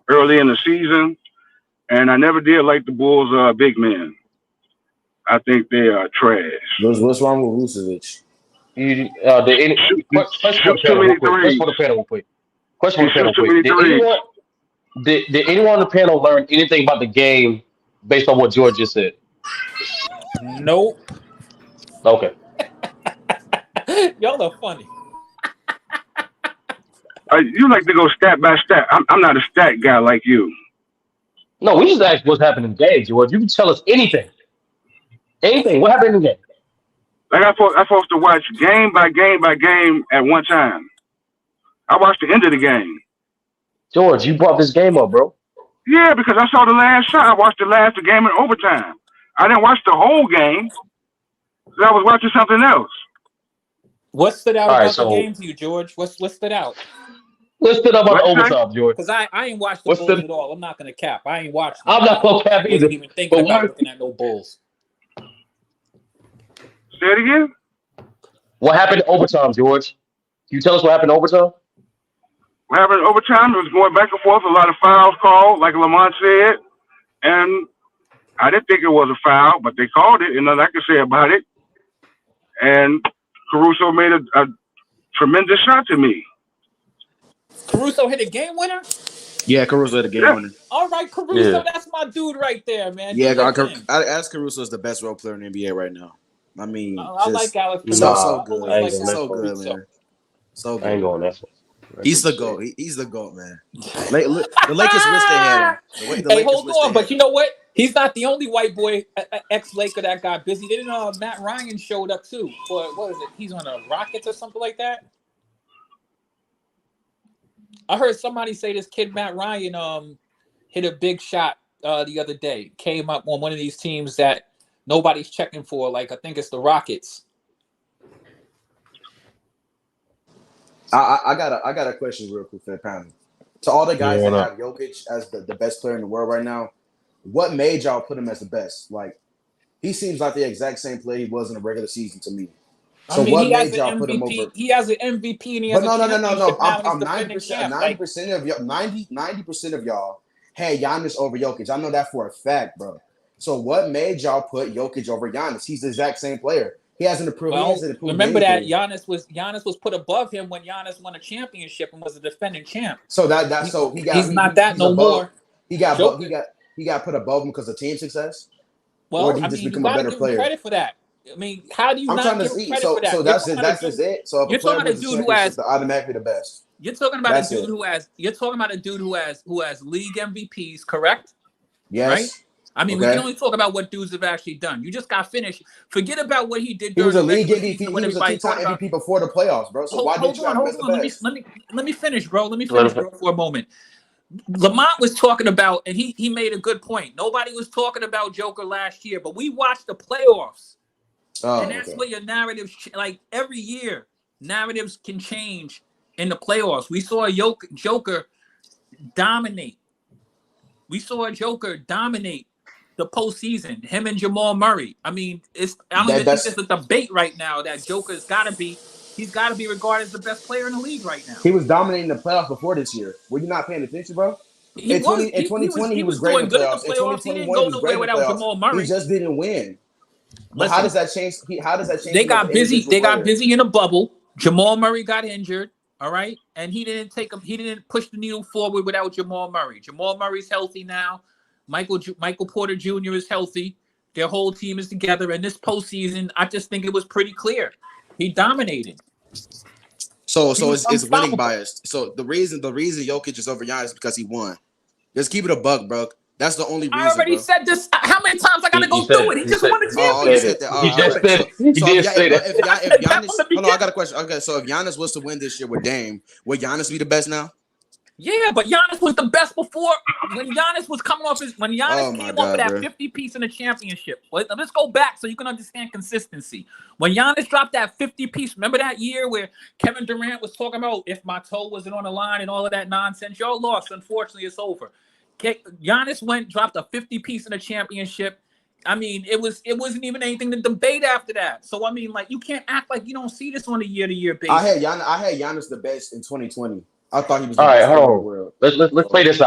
early in the season. And I never did like the Bulls big men. I think they are trash. What's wrong with Vucevic? Question for the panel. Did anyone on the panel learn anything about the game based on what George just said? Nope. Okay. Y'all are funny. You like to go stat by stat. I'm not a stat guy like you. No, we just asked what's happening in the game, George. You can tell us anything. Anything. What happened in the game? Like I'm supposed to watch game by game by game at one time. I watched the end of the game. George, you brought this game up, bro. Yeah, because I saw the last shot. I watched the game in overtime. I didn't watch the whole game. I was watching something else. What stood out about the game to you, George? What stood out? What stood out about overtime, George? Because I ain't watched the Bulls at all. I'm not going to cap. I ain't watched them. I'm not going to cap either. I wasn't even thinking about looking at no Bulls. Say it again? What happened in overtime, George? Can you tell us what happened in overtime? What happened in overtime? It was going back and forth, a lot of fouls called, like Lamont said. And I didn't think it was a foul, but they called it, and nothing I can say about it. and Caruso made a tremendous shot to me. Caruso hit a game winner? Yeah, Caruso hit a game winner. All right, Caruso, that's my dude right there, man. Yeah, Alex Caruso is the best role player in the NBA right now. I mean, I like Alex Caruso. Caruso. So good. So good, man. So good. I ain't going that far. He's the GOAT. He's the GOAT, man. The Lakers wish they had him. Hey, hold on, but you know what? He's not the only white boy ex-Laker that got busy. Didn't Matt Ryan showed up too? For what is it? He's on the Rockets or something like that. I heard somebody say this kid Matt Ryan hit a big shot the other day. Came up on one of these teams that nobody's checking for. Like I think it's the Rockets. I got a question real quick for the panel. To all the guys that have Jokic as the best player in the world right now, what made y'all put him as the best? Like, he seems like the exact same player he was in the regular season to me. So what made y'all put him over? He has an MVP and he has no. I'm 90% of y'all. 90% of y'all had Giannis over Jokic. I know that for a fact, bro. So what made y'all put Jokic over Giannis? He's the exact same player. He hasn't improved. Remember that Giannis was put above him when Giannis won a championship and was a defending champ. So he's not that no more. He got put above him because of team success. Well, or did he just become a better player? Credit for that. I mean, how do you not give credit for that? So that's just it. So if you're talking about a dude who has automatically the best. You're talking about a dude who has. You're talking about a dude who has league MVPs, correct? Yes. Right? I mean, we can only talk about what dudes have actually done. You just got finished. Forget about what he did. He was a league MVP. He was a two-time MVP before the playoffs, bro. So why did you have him as the best? Let me finish, bro. Let me finish, bro, for a moment. Lamont was talking about, and he made a good point. Nobody was talking about Joker last year, but we watched the playoffs. And that's where your narratives, like every year, narratives can change in the playoffs. We saw Joker dominate. We saw a Joker dominate the postseason. Him and Jamal Murray. I mean, I don't even think there's a debate right now that Joker's got to be. He's got to be regarded as the best player in the league right now. He was dominating the playoffs before this year. Were you not paying attention, bro? In 2020, he was great in the playoffs. In 2021, he didn't go nowhere without Jamal Murray. He just didn't win. But how does that change? They got busy. They got busy in a bubble. Jamal Murray got injured. All right, and he didn't push the needle forward without Jamal Murray. Jamal Murray's healthy now. Michael Porter Jr. is healthy. Their whole team is together. And this postseason, I just think it was pretty clear. He dominated. So it's winning bias. So the reason Jokic is over Giannis is because he won. Just keep it a buck, bro. That's the only reason. I already said this. How many times I gotta go through it? He just won a championship. He did say that. If Giannis, hold on, I got a question. Okay, so if Giannis was to win this year with Dame, would Giannis be the best now? Yeah, but Giannis was the best before when Giannis was coming off came off of that 50 piece in the championship. Let's go back so you can understand consistency. When Giannis dropped that 50 piece, remember that year where Kevin Durant was talking about if my toe wasn't on the line and all of that nonsense? Y'all lost. Unfortunately, it's over. Giannis dropped a 50 piece in the championship. I mean, it wasn't even anything to debate after that. So I mean, like, you can't act like you don't see this on a year-to-year basis. I had Giannis the best in 2020. I thought he was the best in the world. Let's play this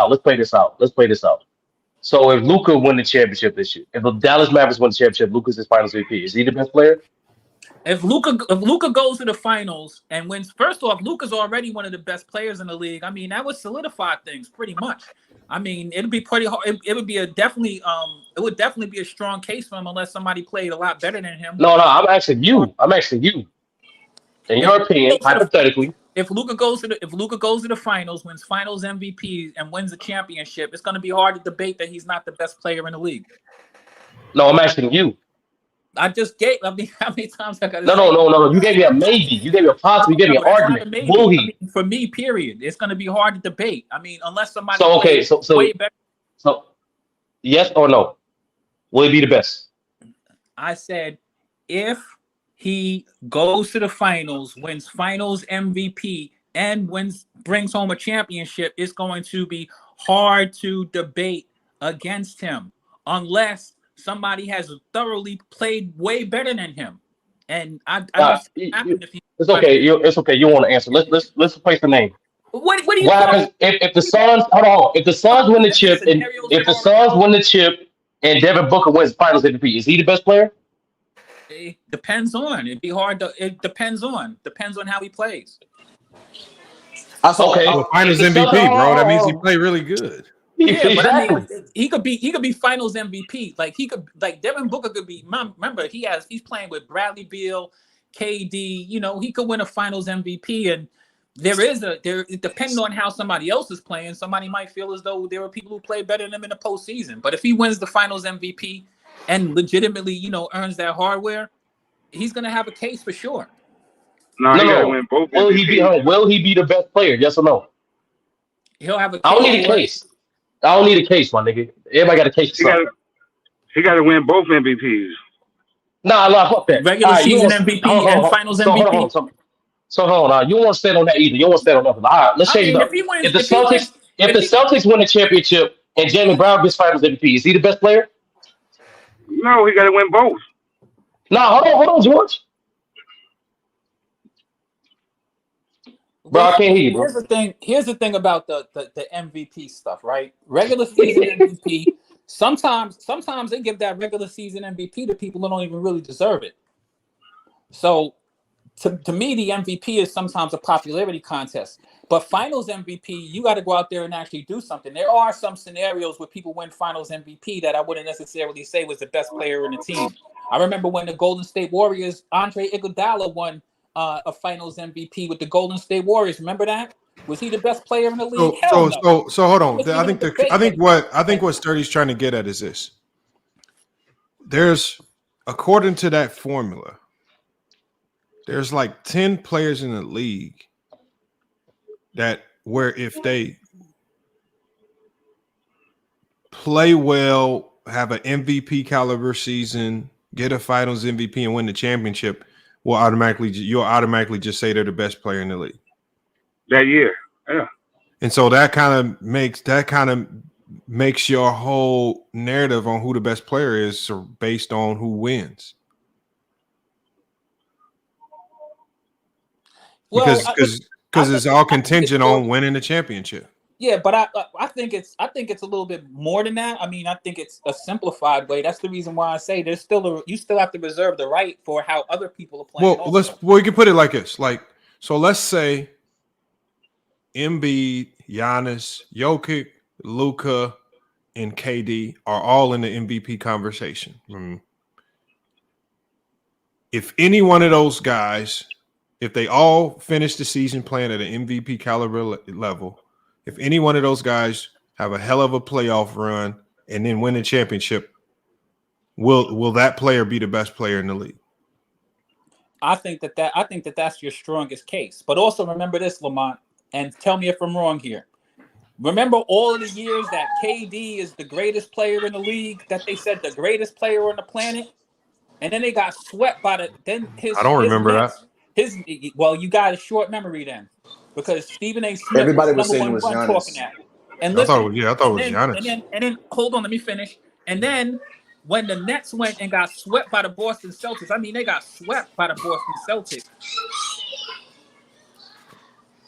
out. So if Luka won the championship this year, if the Dallas Mavericks won the championship, Luka's his finals MVP. Is he the best player? If Luka goes to the finals and wins, first off, Luka's already one of the best players in the league. I mean, that would solidify things pretty much. I mean, it'd be pretty hard. It would definitely be a strong case for him unless somebody played a lot better than him. No, I'm asking you. In your opinion, hypothetically, if Luka goes to the finals, wins finals MVP, and wins the championship, it's going to be hard to debate that he's not the best player in the league. No, I'm asking you. I just gave. I mean, how many times I got? No. You gave me a maybe. You gave me a possible. You gave me an argument. Will he? I mean, for me, period. It's going to be hard to debate. I mean, unless somebody. So way better. So, yes or no? Will he be the best? I said, if he goes to the finals, wins finals MVP, and brings home a championship, it's going to be hard to debate against him, unless somebody has thoroughly played way better than him. And it's okay. It's okay. You want to answer? Let's replace the name. What do you? What happens if the Suns? Hold on. If the Suns win the chip, and if the Suns win the chip, and Devin Booker wins Finals MVP, is he the best player? It depends on. It'd be hard to. It depends on how he plays. Okay. Well, Finals MVP, bro. That means he played really good. Yeah, but I mean, he could be Finals MVP. Like he could, like Devin Booker could be. Remember, he's playing with Bradley Beal, KD. You know, he could win a Finals MVP. And depending on how somebody else is playing, somebody might feel as though there were people who play better than him in the postseason. But if he wins the Finals MVP and legitimately, you know, earns that hardware, he's gonna have a case for sure. No, he gotta win both. Will he be the best player? Yes or no? He'll have a case. I don't need a case. I don't need a case, my nigga. Everybody got a case. He got to win both MVPs. Nah, fuck that. Regular season MVP and Finals MVP. So hold on. You don't want to stand on that either. You don't want to stand on nothing. All right, let's change it up. If the Celtics win the championship and Jaylen Brown gets Finals MVP, is he the best player? No, he got to win both. Nah, hold on, George. Bro, I can't hear you, bro. Here's the thing about the MVP stuff, right? Regular season MVP. Sometimes they give that regular season MVP to people who don't even really deserve it. So to me, the MVP is sometimes a popularity contest. But Finals MVP, you got to go out there and actually do something. There are some scenarios where people win Finals MVP that I wouldn't necessarily say was the best player in the team. I remember when the Golden State Warriors, Andre Iguodala won a Finals MVP with the Golden State Warriors. Remember that? Was he the best player in the league? So hold on. I think what Sturdy's trying to get at is this. There's, according to that formula, there's like 10 players in the league that where if they play well, have an MVP caliber season, get a Finals MVP and win the championship, you'll automatically just say they're the best player in the league that year. Yeah. And so that kind of makes your whole narrative on who the best player is based on who wins. Because it's all contingent on winning the championship. Yeah, but I think it's a little bit more than that. I mean, I think it's a simplified way. That's the reason why I say you still have to reserve the right for how other people are playing. Well, we can put it like this. So let's say Embiid, Giannis, Jokic, Luka, and KD are all in the MVP conversation. If any one of those guys, if they all finish the season playing at an MVP caliber level, if any one of those guys have a hell of a playoff run and then win a championship, will that player be the best player in the league? I think that's your strongest case. But also remember this, Lamont, and tell me if I'm wrong here. Remember all of the years that KD is the greatest player in the league, that they said the greatest player on the planet, and then they got swept by I don't remember that. You got a short memory then, because Stephen A. Smith everybody was saying it was Giannis. Talking that. And listen, I thought it was Giannis. And then hold on, let me finish. And then when the Nets went and got swept by the Boston Celtics, I mean they got swept by the Boston Celtics.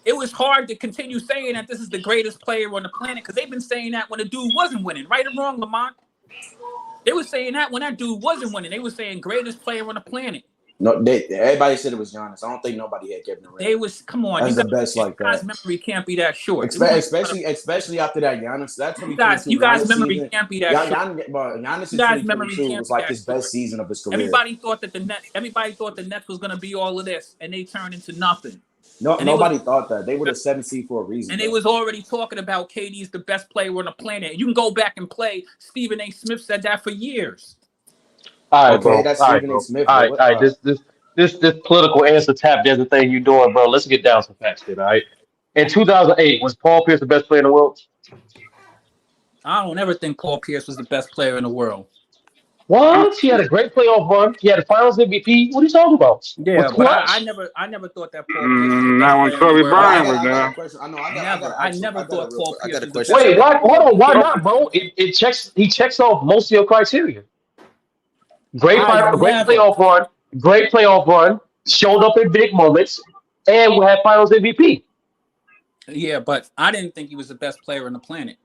It was hard to continue saying that this is the greatest player on the planet because they've been saying that when the dude wasn't winning. Right or wrong, Lamont? They were saying that when that dude wasn't winning. They were saying greatest player on the planet. No, everybody said it was Giannis. I don't think nobody had Kevin Durant. They was come on. That's the best like that. Guys' memory can't be that short. Especially after that Giannis. That's you guys' memory can't be that short. Giannis' 2022 was like his best season of his career. Everybody thought the Nets was going to be all of this, and they turned into nothing. No, nobody thought that. They were the 7th seed for a reason. And they was already talking about KD's the best player on the planet. You can go back and play. Stephen A. Smith said that for years. All right, bro. That's Stephen A. Smith. All right. This political answer tap dancing thing you doing, bro. Let's get down some facts here, all right? In 2008, was Paul Pierce the best player in the world? I don't ever think Paul Pierce was the best player in the world. What? He had a great playoff run. He had a Finals MVP. What are you talking about? Yeah, but I never thought that Paul Pierce. Not when Kobe Bryant was there. I never thought Paul Pierce. Wait, hold on. Why not, bro? He checks off most of your criteria. Great playoff run. Showed up in big moments, and we had Finals MVP. Yeah, but I didn't think he was the best player on the planet.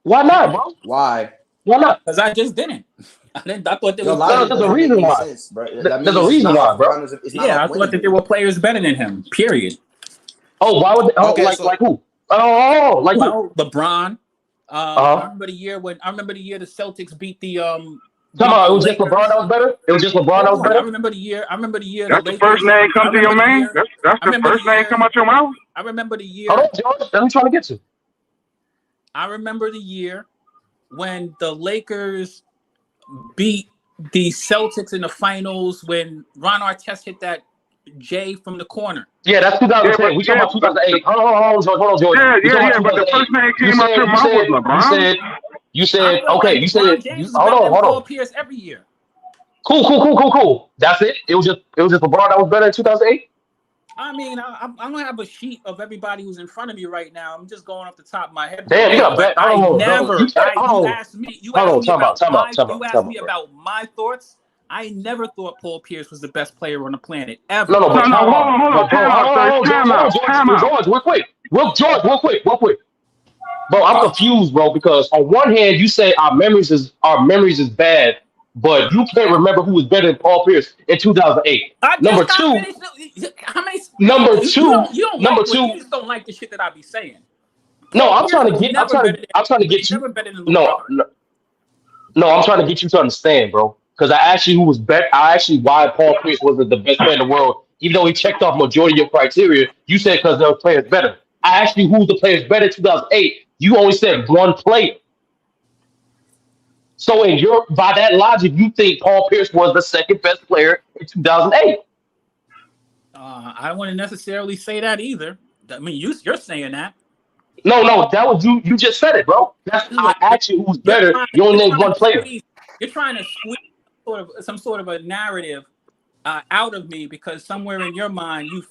Why not, bro? Why not? Because I just didn't. I thought there Yo, was. logic There's a doesn't make reason any why. sense, bro. There's a reason why, bro. Yeah, I thought that there were players better than him. Period. Oh, why would they, Okay, like so who? Oh, like who? Well, LeBron. I remember the year the Celtics beat the Come on, it was just LeBron that was better. It was just LeBron that was better. I remember the year. That's the first name come to your man. That's the first name come out your mouth. I remember the year. Hold on, George. That's what I'm trying to get to. I remember the year when the Lakers beat the Celtics in the finals when Ron Artest hit that J from the corner. Yeah, that's 2010. We talking about 2008. Hold on, George. Yeah, but the first name came out your mouth was LeBron. You said okay. You said hold on. Paul Pierce every year. Cool. That's it. It was just LeBron that was better in 2008. I mean, I'm gonna have a sheet of everybody who's in front of me right now. I'm just going off the top of my head. Damn, you got bet. You asked me about my thoughts. I never thought Paul Pierce was the best player on the planet ever. Hold on. George, real quick. Bro, I'm confused, bro, because on one hand you say our memories is bad, but you can't remember who was better than Paul Pierce in 2008. Number two, you just don't like the shit that I be saying. No, I'm trying to get you. I'm trying to get you to understand, bro. Because I asked you who was better. I asked you why Paul Pierce wasn't the best player in the world, even though he checked off majority of your criteria. You said because there were players better. I asked you who's the players better in 2008. You only said one player. So by that logic, you think Paul Pierce was the second best player in 2008? I don't want to necessarily say that either. I mean, you're saying that. No, that was you. You just said it, bro. I asked you who's better. You only named one player. You're trying to squeeze some sort of a narrative out of me because somewhere in your mind you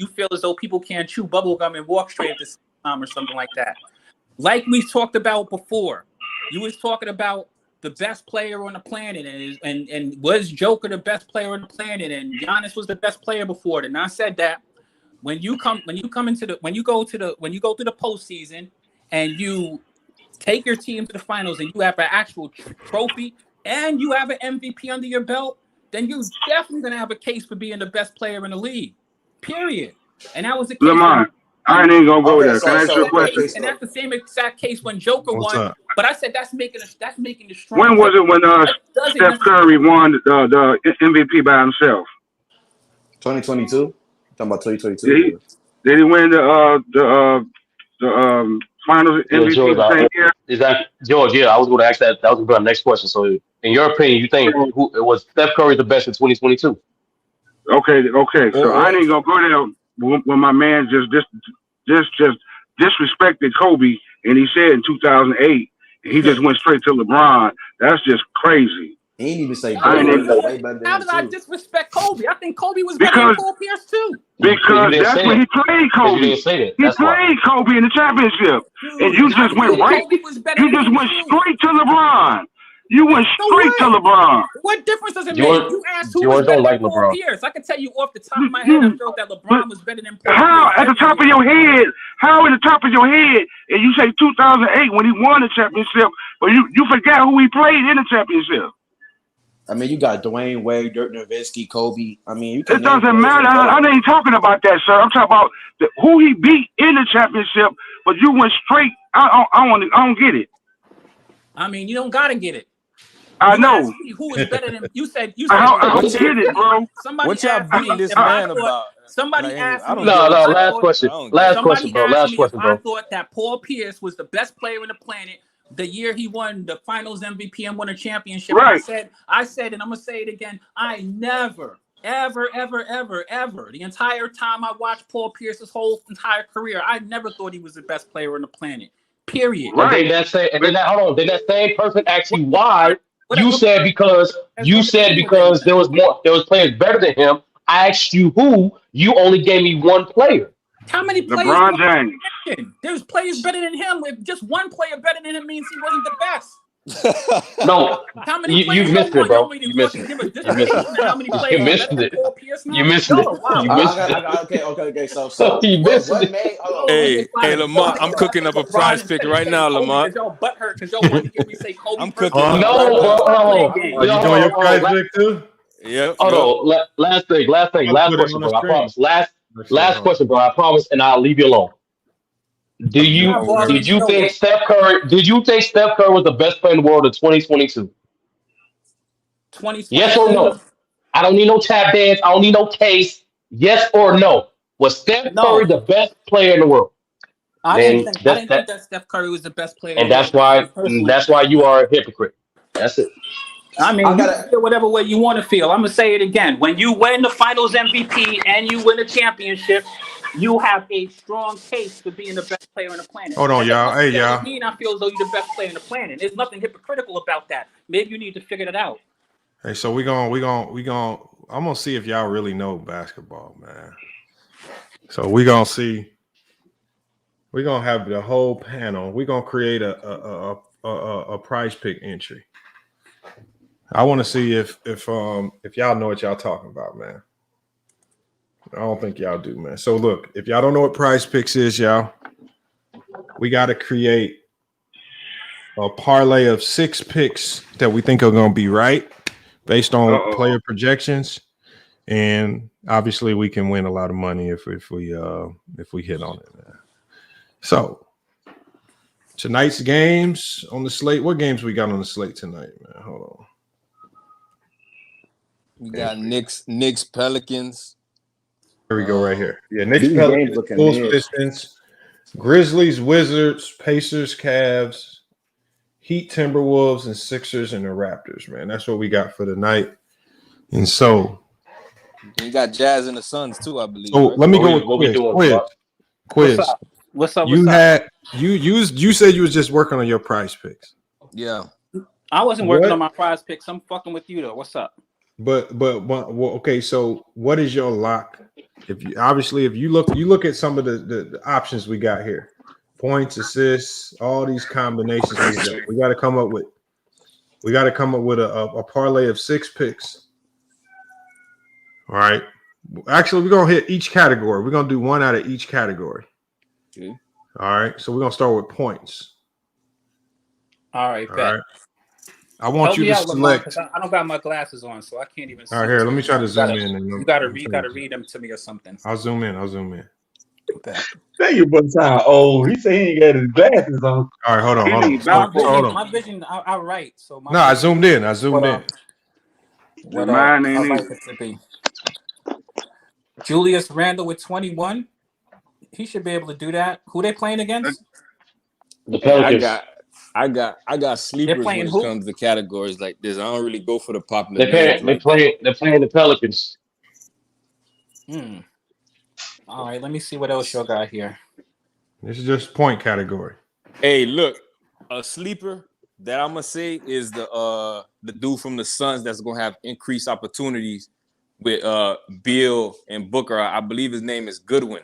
feel as though people can't chew bubble gum and walk straight at the same time or something like that. Like we talked about before, you was talking about the best player on the planet and was Joker the best player on the planet and Giannis was the best player before it. And I said that when you go through the postseason and you take your team to the finals and you have an actual trophy and you have an MVP under your belt, then you're definitely gonna have a case for being the best player in the league. Period. And that was the case. Lamar, I ain't even gonna go there. Can I ask you a question? And that's the same exact case when Joker won. But I said that's making it strong. When was it when Steph Curry won the MVP by himself? 2022. Talking about 2022. Did he win the finals MVP George, the same year? Is that George? Yeah, I was going to ask that. That was going to be our next question. So, in your opinion, you think it was Steph Curry the best in 2022? Okay. So I ain't gonna go there when my man just disrespected Kobe, and he said in 2008 he just went straight to LeBron. That's just crazy. He didn't even say how did I disrespect Kobe? I think Kobe was better than Paul Pierce too. Because that's when he played Kobe. He played Kobe in the championship, and you just went right. You just went straight to LeBron. You went straight to LeBron. What difference does it make? You asked who was better than Paul Pierce. I can tell you off the top of my head, I felt that LeBron was better than Paul Pierce. How at the top of your head? How in the top of your head? And you say 2008 when he won the championship, but you forgot who he played in the championship. I mean, you got Dwayne Wade, Dirk Nowitzki, Kobe. I mean, it doesn't matter. I ain't talking about that, sir. I'm talking about who he beat in the championship, but you went straight. I don't get it. I mean, you don't gotta get it. I know. Who is better than you said? I don't get it, bro. What y'all beating this man about? Somebody asked me. No. Last question, bro. Last question, bro. I thought that Paul Pierce was the best player on the planet the year he won the Finals MVP and won a championship. Right. I said, and I'm gonna say it again. I never, ever, the entire time I watched Paul Pierce's whole entire career, I never thought he was the best player on the planet. Period. Right. And then that same person asked you why. You said because there was players better than him. I asked you who. You only gave me one player. How many players? LeBron James. There's players better than him. If just one player better than him means he wasn't the best. No, How many you players missed y'all it, bro. want me You to missed fucking it. give a You missed dissertation it. on how many You players are missed better than it. Paul Pierce now? You missed Yo, it. wow. You missed it. Okay. So You missed what it. made? Hold Yo, on. niggas Hey, trying to Lamont, fuck I'm niggas. cooking up a LeBron prize and pick Chet right saying now, Kobe Lamont. because y'all butthurt because y'all wanted to hear me say Kobe I'm first. cooking up No, right bro. now. Playing game. Are you Yo, doing your hold prize on. pick too? Yep. Hold on. Last thing. Last I'll put it question, on the bro. I screen. promise. Last Hold on. question, bro. I promise, and I'll leave you alone. I'll do Nah, boss, whatever. Did you know think what? Steph Curry? Did you think Steph Curry was the best player in the world in 2022? Yes or 2022? no? I don't need no tap dance. I don't need no case. Yes or no? Was Steph Curry No. the best player in the world? I Then didn't that's think that, that Steph Curry was the best player in the and world. Personally. that's why you are a hypocrite. That's it. I mean, you can feel whatever way you want to feel. I'm gonna say it again. When you win the Finals MVP and you win a championship, you have a strong case for being the best player on the planet. Hold on, That y'all. doesn't Hey, necessarily y'all. mean I feel as though you're the best player on the planet. There's nothing hypocritical about that. Maybe you need to figure that out. Hey, so we gonna. I'm gonna see if y'all really know basketball, man. So we gonna see. We're gonna have the whole panel. We're gonna create a prize pick entry. I want to see if y'all know what y'all talking about, man. I don't think y'all do, man. So look, if y'all don't know what prize picks is, y'all, we got to create a parlay of 6 picks that we think are gonna be right based on player projections, and obviously we can win a lot of money if we hit on it, man. So tonight's games on the slate. What games we got on the slate tonight, man? Hold on. We got Knicks, Pelicans. Here we go, right here. Yeah, Knicks, These Pelicans, games looking Bulls, mid. Pistons, Grizzlies, Wizards, Pacers, Cavs, Heat, Timberwolves, and Sixers, and the Raptors, man. That's what we got for tonight. And so You got Jazz and the Suns too, I believe. So right? let me go with What we doing, quiz. What's up? What's up? You had you said you was just working on your prize picks. Yeah. I wasn't working on my prize picks. I'm fucking with you though. What's up? But well, okay. So what is your lock? If you look at some of the options we got here, points, assists, all these combinations we got to come up with. We got to come up with a parlay of 6 picks. All right. Actually, we're gonna hit each category. We're gonna do one out of each category. Okay. All right. So we're gonna start with points. All right, All bet. right. I want Help you me to out, Lamont, select. because I don't got my glasses on, so I can't even see. All right, here. Let me try to zoom in. You gotta read them to me or something. I'll zoom in. Tell you but sound old. He said he ain't got his glasses on. All right, hold on. My vision, I write. So No, I zoomed in. What Mine I ain't like either. it to be. Julius Randle with 21. He should be able to do that. Who they playing against? The Pelicans. I got sleepers when it comes to categories like this. I don't really go for the popular names. They're playing the Pelicans. All right, let me see what else y'all got here. This is just point category. Hey, look, a sleeper that I'm gonna say is the dude from the Suns that's gonna have increased opportunities with Bill and Booker. I believe his name is Goodwin,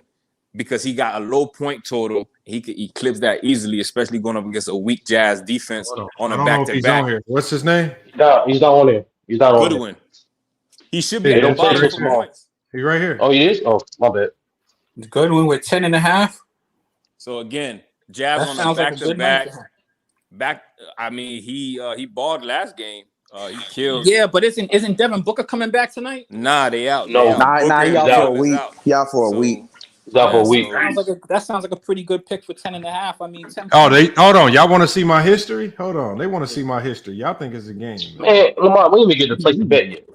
because he got a low point total. He could eclipse that easily, especially going up against a weak Jazz defense on a back-to-back. What's his name? No, he's not on there. He's not on Goodwin. He should be there. at the bottom for Small. points. He's right here. Oh, he is? Oh, my bad. Goodwin with 10.5. So again, Jazz That on the sounds like a good night. back. I mean, he balled last game. He killed. Yeah, but isn't Devin Booker coming back tonight? Nah, they out. No. Nah, he out for a week. He out for a week. He's out for a week. That sounds like a pretty good pick for 10.5. I mean, 10. Oh, hold on. Y'all want to see my history? Hold on. They want to see my history. Y'all think it's a game. Man, Lamar, we didn't even get to place the bet yet.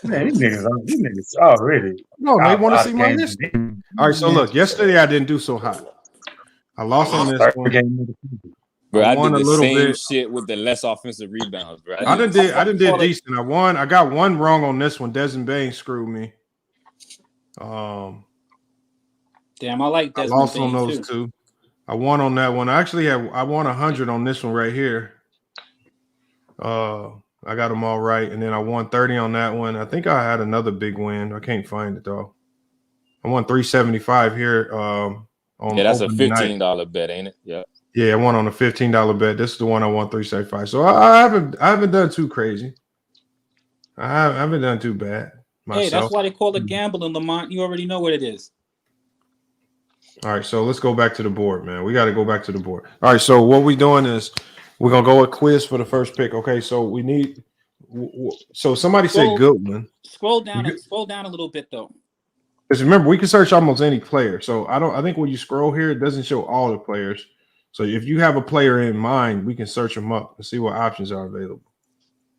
Man, these niggas already. No, they want to see my history. All right, so look, yesterday I didn't do so hot. I lost on this one. Bro, I won did a the little same bit. shit with the less offensive rebounds, bro. I didn't did decent. I won. I got one wrong on this one. Desmond Bain screwed me. Damn, I like I Desmond lost Bain on those two. I won on that one. I won 100 on this one right here. I got them all right, and then I won 30 on that one. I think I had another big win. I can't find it though. I won 375 here. On that's a opening night. $15 bet, ain't it? Yeah. Yeah, I won on a $15 bet. This is the one I won 375. So I haven't done too crazy. I haven't done too bad myself. Hey, that's why they call it gambling, Lamont. You already know what it is. All right, so let's go back to the board, man. We got to go back to the board. All right, so what we're doing is we're gonna go with quiz for the first pick. Okay, so we need. So somebody said Goodwin. Scroll down a little bit though. Because remember, we can search almost any player. So I think when you scroll here, it doesn't show all the players. So if you have a player in mind, we can search them up and see what options are available.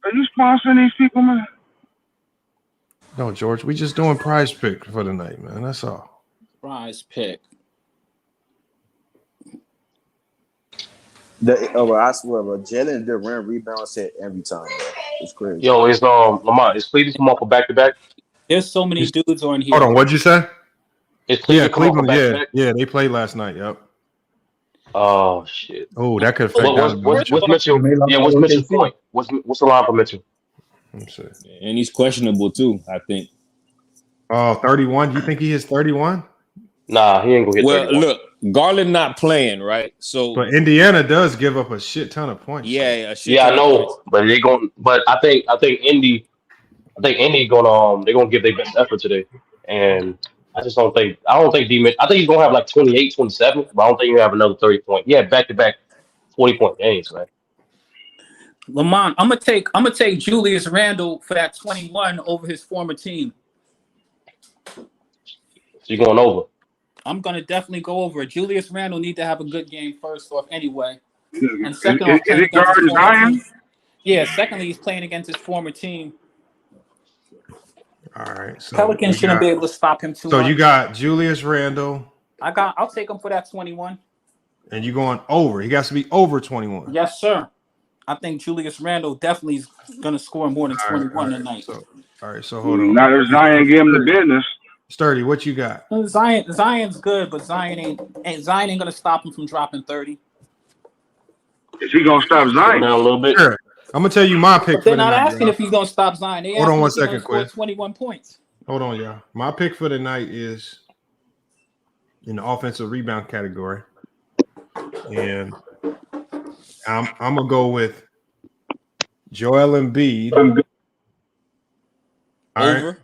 Are you sponsoring these people, man? No, George, we just doing prize pick for the night, man. That's all. Prize pick. I swear, bro. Jaylen did run rebound set every time, bro. It's crazy. Yo, is Lamont, is Cleveland come up for back-to-back? There's so many dudes on here. Hold on, what'd you say? Is Cleveland Cleveland, yeah, they played last night. Yep. Oh shit. Oh, that could affect. What's Mitchell? Yeah, what's Mitchell's point? What's the line for Mitchell? Let's see. And he's questionable too, I think. Oh, 31. You think he is 31? Nah, he ain't gonna hit 31. Well, look, Garland not playing, right? So, but Indiana does give up a shit ton of points. Yeah, I know, but they going. But I think Indy gonna they're gonna give their best effort today, and I don't think D-Mitch. I think he's gonna have like 28, 27, but I don't think he'll have another 30 point. Yeah, back-to-back 40-point games, man. Lamont, I'm gonna take Julius Randle for that 21 over his former team. So you're going over? I'm gonna definitely go over it. Julius Randle need to have a good game first off, anyway. And second, is it guarding Zion? Yeah. Secondly, he's playing against his former team. All right. So Pelicans shouldn't be able to stop him too much. So you got Julius Randle. I'll take him for that 21. And you going over? He got to be over 21. Yes, sir. I think Julius Randle definitely is going to score more than 21 tonight. All right, so hold on. Now there's Zion give him the business. Sturdy, what you got? Zion's good, but Zion ain't going to stop him from dropping 30. Is he going to stop Zion? A little bit. Sure. I'm going to tell you my pick. But they're not asking if he's going to stop Zion. They hold on asking one if he's second, gonna Quiz. score 21 points. Hold on, y'all. My pick for the night is in the offensive rebound category. And I'm going to go with Joel Embiid. All right.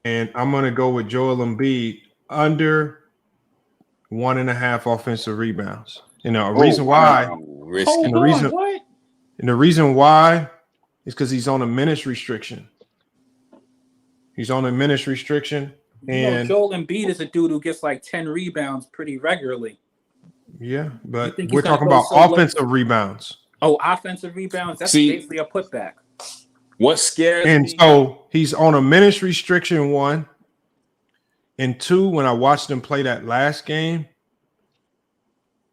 And I'm going to go with Joel Embiid under 1.5 offensive rebounds. You know, the reason why is because he's on a minutes restriction. He's on a minutes restriction. And Joel Embiid is a dude who gets like 10 rebounds pretty regularly. Yeah, but we're talking about offensive rebounds. Oh, offensive rebounds? That's basically a putback. What scares and me? So he's on a minutes restriction, 1. And 2, when I watched them play that last game,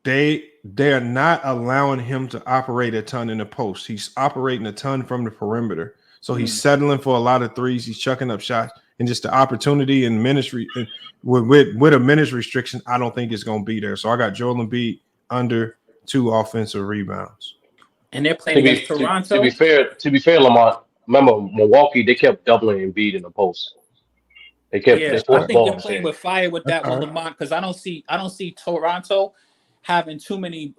they are not allowing him to operate a ton in the post. He's operating a ton from the perimeter. So he's settling for a lot of threes. He's chucking up shots. And just the opportunity and ministry with a minutes restriction, I don't think it's going to be there. So I got Joel Embiid under 2 offensive rebounds. And they're playing against Toronto. To be fair, Lamont, remember Milwaukee, they kept doubling Embiid in the post. They kept. Yeah, I think they're playing with fire with that one, Lamont, because I don't see Toronto having too many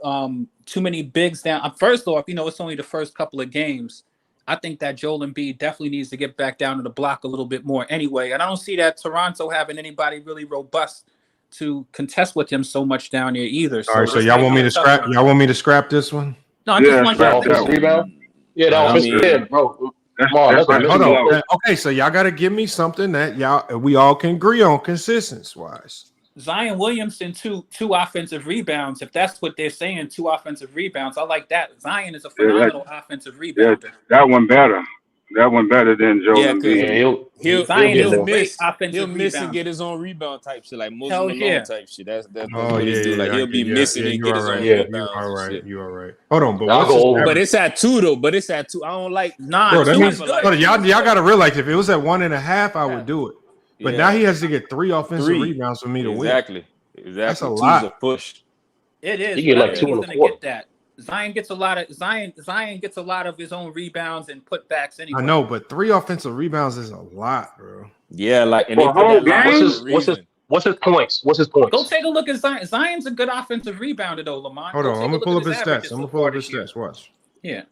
bigs down. First off, it's only the first couple of games. I think that Joel Embiid definitely needs to get back down to the block a little bit more anyway. And I don't see that Toronto having anybody really robust to contest with him so much down there either. All right, so y'all want me to scrap? Y'all want me to scrap this one? No, I just want to rebound. Yeah, that was bro. Hold on. Okay, so y'all got to give me something that we all can agree on consistency wise. Zion Williamson, two offensive rebounds. If that's what they're saying, 2 offensive rebounds, I like that. Zion is a phenomenal offensive rebounder. Yeah, that one better. That one better than Joel Embiid. He'll miss and get his own rebound type shit, like Moses Malone type shit. That's what he do. Like he'll be missing and get his own rebounds. You are right. Hold on, but it's at 2 though. But it's at 2. I don't like. Bro, that means y'all got to realize if it was at 1.5, I would do it. But now he has to get 3 offensive rebounds for me to win. Exactly. That's a lot. A push. It is. You get like 2 and a quarter. Get that. Zion gets a lot of his own rebounds and putbacks anyway. I know, but 3 offensive rebounds is a lot, bro. Yeah, like and what's What's his points? What's his points? Go take a look at Zion. Zion's a good offensive rebounder, though, Lamont. Hold on, I'm gonna pull up his stats. Watch. Yeah.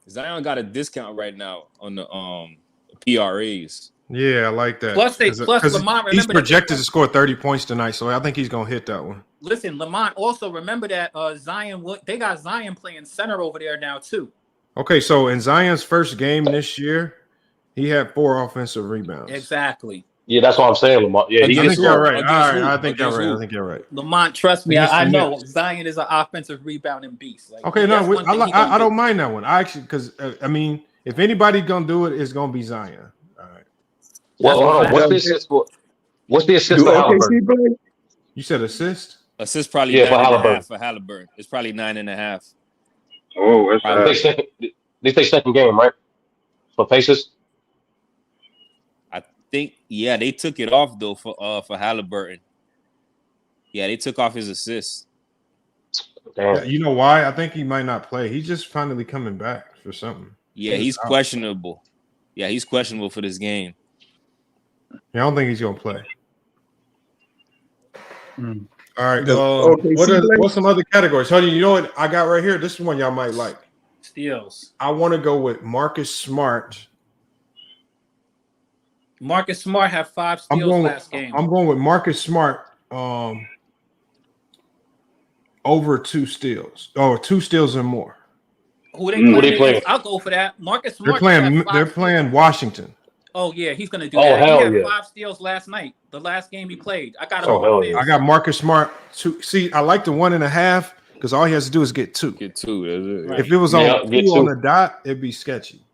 Zion got a discount right now on the PRAs. Yeah, I like that. Plus Lamont. He's projected to score 30 points tonight, so I think he's gonna hit that one. Listen, Lamont. Also remember that Zion. They got Zion playing center over there now too. Okay, so in Zion's first game this year, he had 4 offensive rebounds. Exactly. Yeah, that's what I'm saying, Lamont. Yeah, I think you're right. All right, I think you're right. Lamont, trust me, I know Zion is an offensive rebounding beast. Like, okay, no, I don't mind that one. I actually, because I mean, if anybody's gonna do it, it's gonna be Zion. All right. Well, hold on. What's the assist for Halliburton? You said assist? Assist probably 9.5 for Halliburton. It's probably 9.5. Oh, that's they say second game, right? For Pacers. Yeah, they took it off though for Halliburton. Yeah, they took off his assist. Yeah, you know why? I think he might not play. He's just finally coming back for something. Yeah, he's questionable. Yeah, he's questionable for this game. Yeah, I don't think he's gonna play. All right. What's some other categories? Honey, you know what I got right here? This is one y'all might like. Steals. I want to go with Marcus Smart. Marcus Smart had 5 steals last game. I'm going with Marcus Smart over 2 steals or 2 steals and more. Who they playing? I'll go for that. Marcus Smart. They're playing Washington. Oh yeah, he's gonna do that. He had 5 steals last night. The last game he played. I got him. I got Marcus Smart. See, I like the 1.5 because all he has to do is get 2. Get 2. That's it. Right. If it was on 2 on the dot, it'd be sketchy.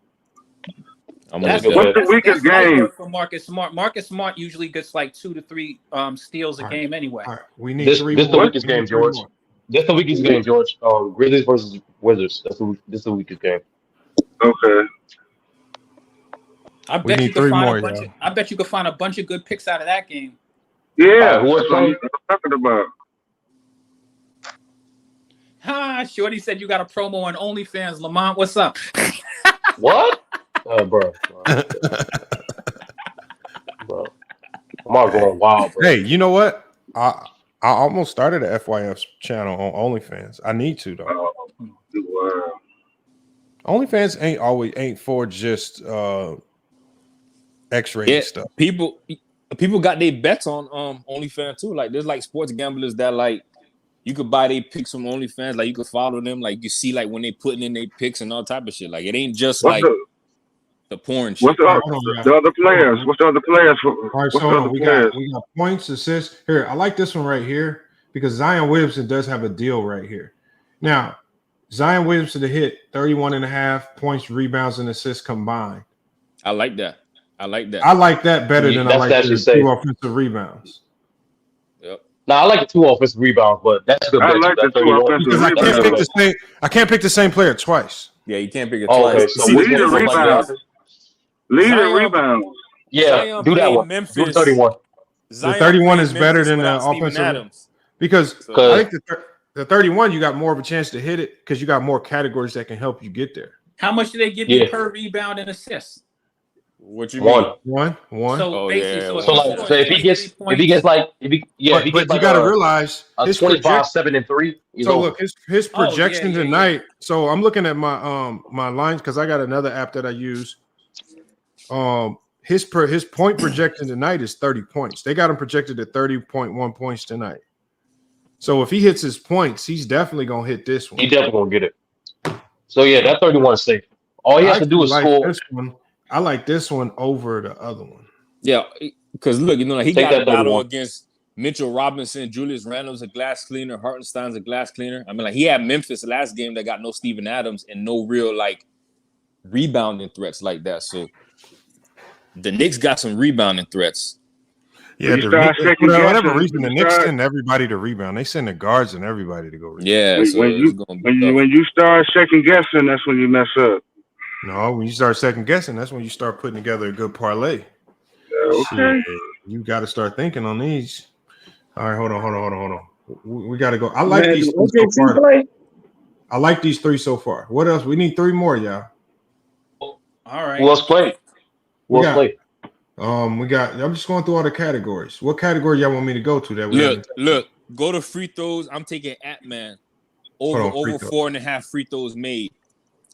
What's the weakest game for Marcus Smart? Marcus Smart usually gets like 2 to 3 steals a game anyway. All right. We need this 3 This more. the weakest game, George. This the weakest game, George. Grizzlies versus Wizards. This the weakest game. Okay. I bet you could find I bet you could find a bunch of good picks out of that game. Yeah, what I'm talking about. Shorty said you got a promo on OnlyFans. Lamont, what's up? What? Bro. I'm all going wild, bro. Hey, you know what? I almost started a FYF channel on OnlyFans. I need to though. Wow. OnlyFans ain't for just X-rated stuff. People got their bets on OnlyFans too. Like there's like sports gamblers that like you could buy their picks from OnlyFans. Like you could follow them. Like you see like when they putting in their picks and all type of shit. Like it ain't just the porn shit. What's the other players? What's the other players? All right, so we got points, assists. Here, I like this one right here because Zion Williamson does have a deal right here. Now, Zion Williamson to hit 31.5 points, rebounds, and assists combined. I like that. I like that better than I like the 2 offensive rebounds. Yep. Now I like the 2 offensive rebounds, but that's good. I like the 2 offensive rebounds. I can't pick the same player twice. Yeah, you can't pick it twice. Okay, so lead the rebounds. Lead the rebounds. Yeah, Zion do that one. Memphis. Do 31. The 31 is better than the offensive because I think the 31 you got more of a chance to hit it because you got more categories that can help you get there. How much do they give you per rebound and assist? What you mean? One. So basically, so if he gets like you got to realize his 25, 7 and 3. So look, his projection tonight. So I'm looking at my my lines because I got another app that I use. His point projection tonight is 30 points. They got him projected at 30.1 points tonight. So if he hits his points, he's definitely gonna hit this one. He definitely gonna get it. So yeah, that 31 is safe. All he has to do is score. I like this one over the other one. Yeah, because look, like he got a battle against Mitchell Robinson, Julius Randle's a glass cleaner, Hartenstein's a glass cleaner. I mean, like he had Memphis last game that got no Steven Adams and no real like rebounding threats like that. So the Knicks got some rebounding threats. Yeah, for whatever reason, the Knicks send everybody to rebound. They send the guards and everybody to go rebound. Yeah, so when you start second guessing, that's when you mess up. No, when you start second guessing, that's when you start putting together a good parlay. Okay. You got to start thinking on these. All right, hold on. We got to go. I like these three so far. I like these 3 so far. What else? We need 3 more, y'all. All right. Who else played? I'm just going through all the categories. What category y'all want me to go to? That look. Go to free throws. I'm taking Ant-Man over 4.5 free throws made.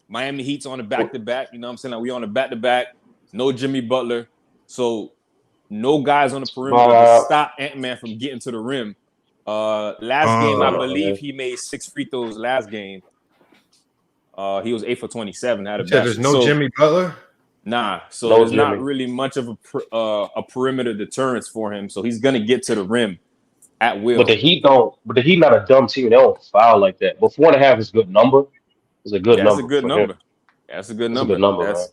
Miami Heat's on the back-to-back. You know what I'm saying? Like, we on the back-to-back. No Jimmy Butler. So no guys on the perimeter to stop Ant-Man from getting to the rim. Last game, I believe he made 6 free throws last game. He was 8 for 27. There's no Jimmy Butler? Nah. So there's not really much of a perimeter deterrence for him. So he's going to get to the rim at will. But the Heat not a dumb team. They don't foul like that. But 4.5 is a good number. It's a good number. That's a good number. That's a good number. Right?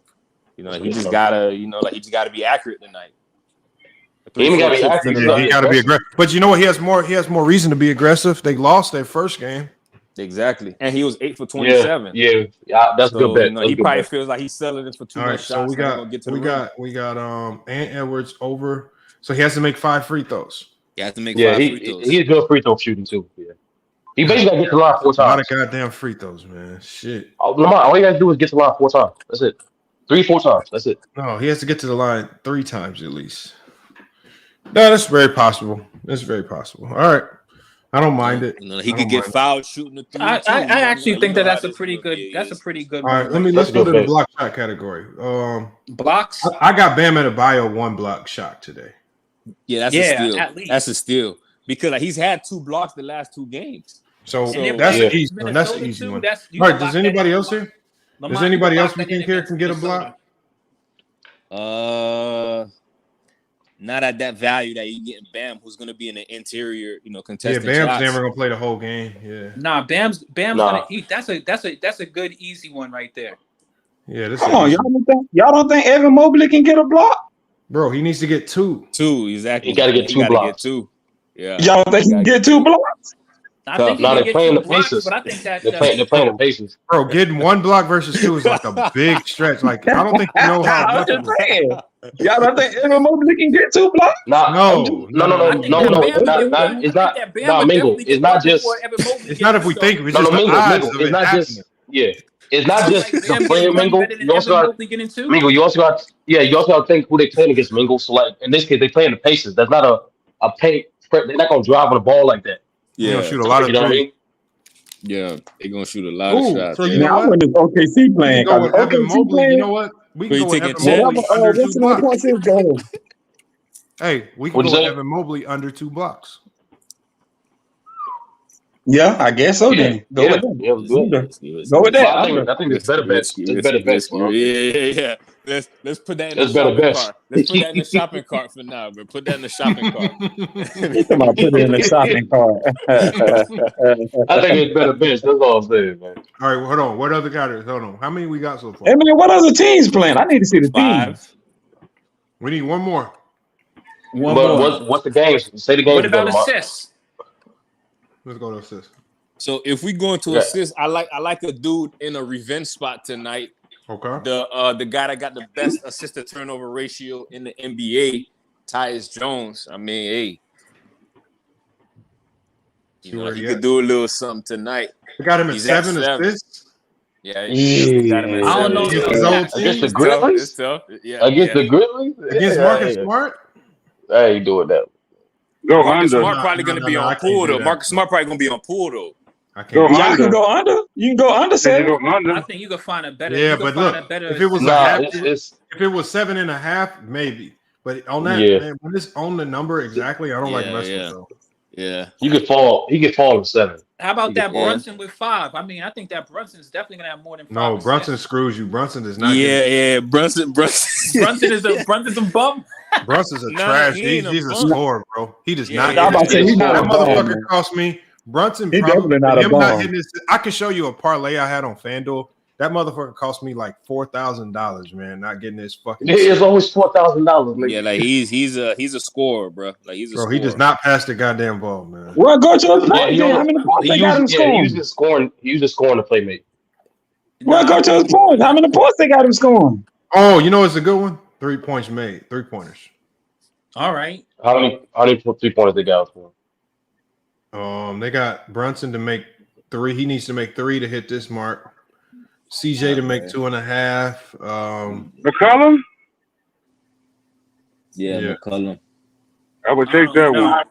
You know, he just gotta, he just gotta be accurate tonight. He gotta be accurate. He gotta be aggressive. But you know what? He has more reason to be aggressive. They lost their first game. Exactly, and he was 8 for 27. Yeah, that's good bet. He probably feels like he's selling it for too much shots. So we got Ant Edwards over. So he has to make 5 free throws. He has to make 5 free throws. He's good free throw shooting too. Yeah. He basically got to get to the line 4 times. A lot of goddamn free throws, man. Shit. Lamar, all you got to do is get to the line 4 times. That's it. 3-4 times. That's it. No, he has to get to the line 3 times at least. No, that's very possible. That's very possible. All right. I don't mind it. He could get fouled shooting the 3. I actually think that's a pretty good. That's a pretty good. All right, let's go to the block shot category. Blocks. I got Bam Adebayo 1 block shot today. Yeah, that's a steal. At least. That's a steal because he's had 2 blocks the last 2 games. So that's an easy one. That's an easy one. All right, does anybody else here? Does anybody else we think here can get a block? Not at that value that you're getting Bam, who's going to be in the interior, contesting. Yeah, Bam's shots. never going to play the whole game. Yeah. Nah, Bam's gonna eat. That's a good easy one right there. Yeah, come on, y'all don't think Evan Mobley can get a block? Bro, he needs to get 2. 2, exactly. He got to get 2 blocks. Get 2. Yeah. Y'all think he can get 2 blocks? I think they're playing the Pacers, but I think that they're playing the Pacers. Bro, getting 1 block versus 2 is like a big stretch. Like I don't think you know how. I'm just saying. Y'all don't think Evan Mobley can get 2 blocks? No. It's not. Nah, Mingle. It's not just. It's not if we think. It's just Mingle. It's not just. Yeah. It's not just the player Mingle. You also got Mingle. You also got You also got to think who they playing against Mingle. So like in this case, they playing the Pacers. That's not a paint. They're not gonna drive on the ball like that. Yeah, gonna shoot a lot of threes. Yeah, they're gonna shoot a lot of shots. So you know what? I went to OKC playing. Evan Mobley. You know what? We can go with Evan Mobley under 2 blocks. Hey, we can go with Evan Mobley under 2 blocks. Yeah, I guess so. Then go with that. Go with that. I think it's better bets. It's better bets. Yeah. Let's put that in the shopping cart. Let's put that in the shopping cart for now, bro. Put that in the shopping cart. Come on, put it in the shopping cart. I think it's better bets. That's all I'm saying, man. All right, hold on. What other categories? Hold on. How many we got so far? Hey man, what other teams playing? I need to see the 5. teams. We need 1 more. What's the games? Say the games. What about assists? Let's go to assists. So if we go into assists, I like a dude in a revenge spot tonight. Okay. The guy that got the best assist to turnover ratio in the NBA, Tyus Jones. I mean, hey, he could do a little something tonight. We got him at 7 assists. Yeah, got him at 7. I don't know. Against the Grizzlies? It's tough. Yeah, against the Grizzlies? Against Marcus Smart? I ain't doing that. Go Marcus under. Smart probably going to be on pool though. Marcus Smart probably going to be on pool though. Y'all can go under. You can go under. I think you can find a better. Yeah, but look, if it was if it was 7.5, maybe. But on that, man, when it's on the number exactly, I don't like messing with those. Yeah, you could fall. He could fall in 7. How about that Brunson with 5? I mean, I think that Brunson's definitely gonna have more than 5. No, Brunson screws you. Brunson does not. Brunson. Brunson's a bum. Brunson's a trash. He's a scorer, bro. He does not. I'm about to say, he's not that a bum, motherfucker man. cost me. Brunson He probably definitely not a bum. I can show you a parlay I had on FanDuel. That motherfucker cost me like $4,000, man. Not getting this fucking. It's always $4,000. Yeah, like he's a scorer, bro. Like he's a scorer. He does not pass the goddamn ball, man. Well, go to his point. How many points they got him scoring? He was just scoring to playmate. Well, go to his point. How many points they got him scoring? Oh, you know it's a good one. 3 points made. 3-pointers. All right. How many 3-pointers they got for? They got Brunson to make 3. He needs to make 3 to hit this mark. CJ to make 2.5. McCollum? Yeah, McCollum. I would take that one. I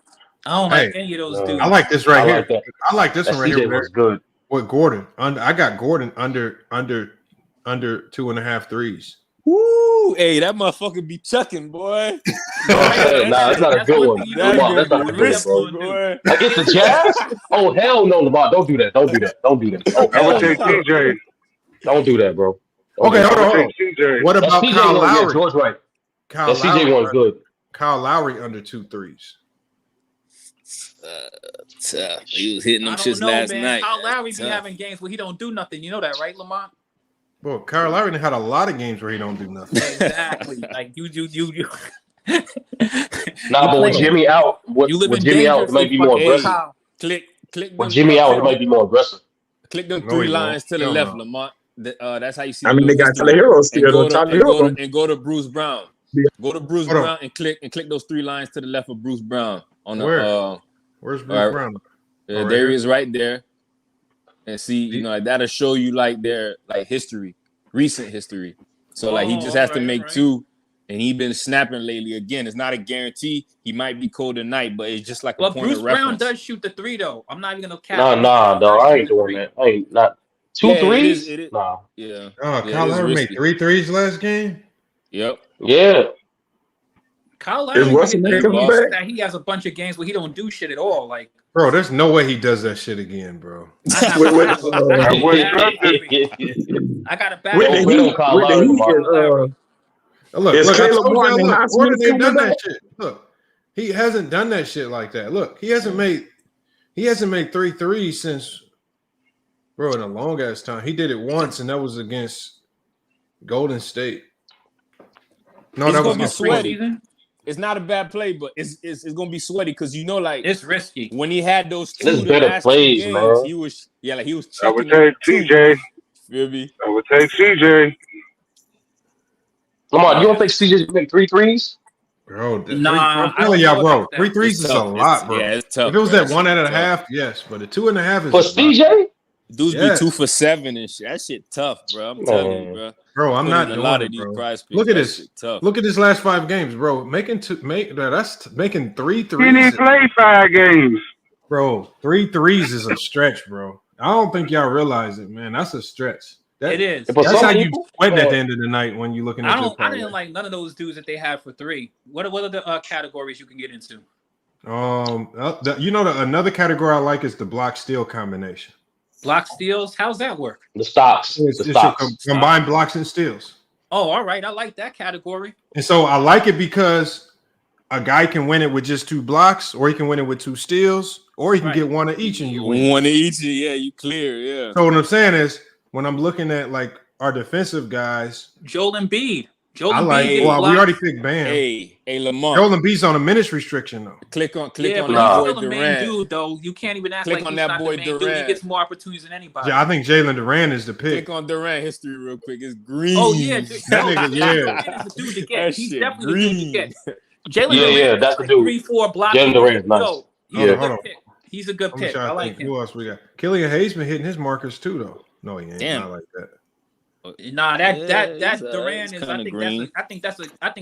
don't like any of those dudes. I like this right I here. like that. I like this That one right CJ here. was good. With Gordon, I got Gordon under 2.5 threes. Woo! Hey, that motherfucker be chucking, boy. Nah, that's not a good one. Lamar, that's not a good one, bro. Against the Jazz? Oh, hell no, Lamar. Don't do that. Don't do that. Don't do that. Oh, I would hell take no. TJ. Don't do that, bro. Okay, hold on. TJ. What about CJ Kyle one, Lowry? yeah, George right. Kyle That CJ one's good. Kyle Lowry under 2 threes. Tough. He was hitting them I don't shits know, last man. night. Kyle Lowry be Tough. having games where he don't do nothing. You know that, right, Lamont? Well, Kyle Lowry had a lot of games where he don't do nothing. Exactly. Like you. Nah, but with Jimmy out, with Jimmy out, it might be more aggressive. Click. With Jimmy out, it might be more aggressive. Click them No, 3 he lines to won't. the Hell left, no. Lamont. That's how you see. I mean, they got history. Tyler still. And go to Bruce Brown. Go to Bruce Hold on. Brown and click those 3 lines to the left of Bruce Brown on the Where? Where's Bruce Brown? there right he here? is right there. And see, you know, like, that'll show you like their like history, recent history. So like he just has to make 2, and he been snapping lately. Again, it's not a guarantee. He might be cold tonight, but it's just like a Well, point Bruce of Brown reference. does shoot the 3 though. I'm not even gonna cap. Nah, dog. I ain't doing that. I ain't not 2 threes. It is. Nah. Yeah. Oh, Yeah, Kyle it is Lowry made risky. 3 threes last game. Yep. Yeah. Kyle Is Lowry what's his name coming back? that he has a bunch of games where he don't do shit at all. Like Bro, there's no way he does that shit again, bro. I got a bad. With the Look, is I Caleb told Martin y'all, and look, Gordon Highsmith ain't done coming that back? shit. Look, he hasn't done that shit like that. Look, he hasn't made 3 threes since, bro, in a long ass time. He did it once, and that was against Golden State. No, It's that gonna was be my sweaty. It's not a bad play, but it's gonna be sweaty because you know, like it's risky. When he had those 2 There's the better last plays, 2 games, man. he was I would checking take them 2. TJ. Feel me? I would take CJ. Lamar, you don't think CJ can make 3 threes? Bro, Nah, I'm telling y'all, bro, 3 It's threes is a tough. lot, bro. Yeah, it's tough. If it was bro. that 1.5, Tough. yes, but the 2.5 is For a lot. CJ? Dudes Yes. be 2 for 7 and shit. That shit tough, bro. I'm telling you, bro. Bro, I'm Put not in a doing lot it, of these bro. prize picks. Look at That this. shit tough. Look at this last 5 games, bro. Making 3 threes. He didn't play 5 games. Bro, 3 threes is a stretch, bro. I don't think y'all realize it, man. That's a stretch. It is. That's how you sweat at the end of the night when you're looking at your I parlay. didn't like none of those dudes that they had for 3. What are the categories you can get into? Another category I like is the block steal combination. Block steals? How's that work? The stocks. It's your combined blocks and steals. Oh, all right. I like that category. And so I like it because a guy can win it with just 2 blocks, or he can win it with 2 steals, or he can get 1 of each and you win. 1 of each, yeah, you clear, yeah. So what I'm saying is, when I'm looking at like our defensive guys, Joel Embiid. we already picked Bam. Hey, Lamar. Joel Embiid's on a minutes restriction though. Click on But that he's boy still the main Durant. dude, though. You can't even act Click like on he's that not boy the main dude. Durant. He gets more opportunities than anybody. I think Jalen Durant is the pick. Click on Durant history real quick. It's green. Oh yeah, That nigga, yeah. Durant is the dude to get. That He's shit definitely the dude to get. Jalen Yeah, Durant, that's the dude. 3-4 blocks. Jalen Durant's nice. Yo, he's Yeah. a Hold good on. pick. He's a good I'm pick. trying I to like think him. who else we got. Killian Hayes been hitting his markers too though. No, he ain't. Damn. Not like that. Nah, that it's, Durant it's is. I kinda think green.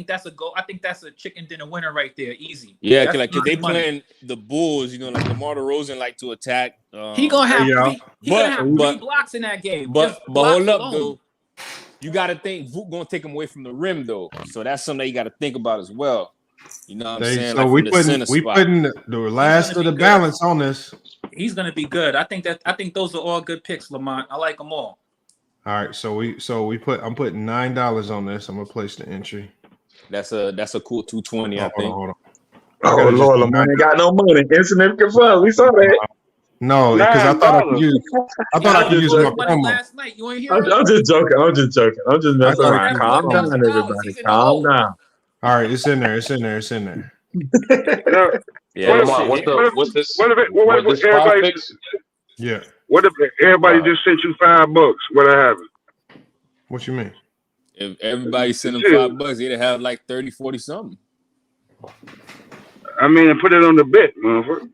that's a goal. I think that's a chicken dinner winner right there. Easy. Yeah, That's like 'cause easy they money. playing the Bulls, like DeMar DeRozan like to attack. He gonna have Yeah. he gonna have 3 blocks in that game. Just But blocks hold up alone. though. You got to think Vuk gonna take him away from the rim though, so that's something that you got to think about as well. You know what I'm saying? So like we from the putting center spot. the last of the good. balance on this. He's gonna be good. I think those are all good picks, Lamont. I like them all. All right, I'm putting $9 on this. I'm gonna place the entry. That's a cool 220. I think. Hold on. Oh Lord, Lamar ain't got no money. Insignificant funds. We saw that. No, because I thought I could use. I thought I could use my promo. Last night, you ain't hear I'm just joking. I'm just messing around. Calm down, everybody. Calm down. All right, it's in there. Yeah, Lamar, what's this? What if everybody? Yeah. What if everybody just sent you $5? What happened? What you mean? If everybody sent him $5, they'd have like 30, 40 something. I mean, put it on the bet, motherfucker.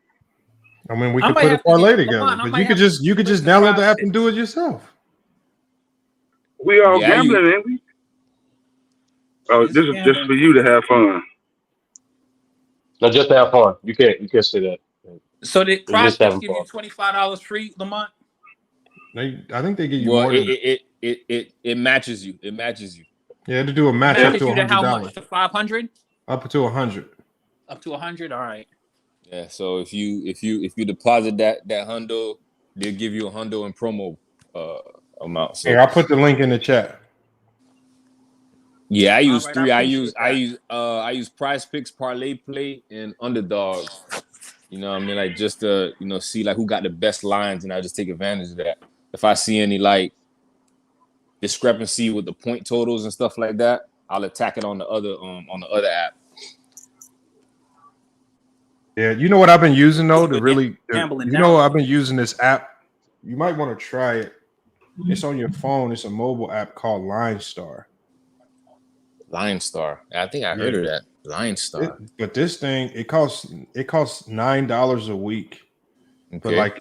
I mean, we could put a parlay together, but you could just download the app and do it yourself. We all gambling, ain't we? Oh, this is just for you to have fun. No, just to have fun. You can't say that. So did It's Prize just Picks having give you $25 free, Lamont? I think they give you Well, more than it matches you. It matches you. yeah to do a match up to Matches you to how $100. much? To 500? Up to 100. Up to 100. All right. Yeah. So if you deposit that hundo, they'll give you a hundo in promo amount. So Here, I'll put the link in the chat. yeah, I use right, three. I I use Prize Picks, Parlay Play, and Underdogs. You know what I mean? Like just to see like who got the best lines, and I just take advantage of that. If I see any like discrepancy with the point totals and stuff like that, I'll attack it on the other app. Yeah, you know what I've been using though to really, Gambling I've been using this app. You might want to try it. It's on your phone. It's a mobile app called Line Star. Line Star. I think I heard of that. Line Star. But this thing, it costs $9 a week. Okay. But like,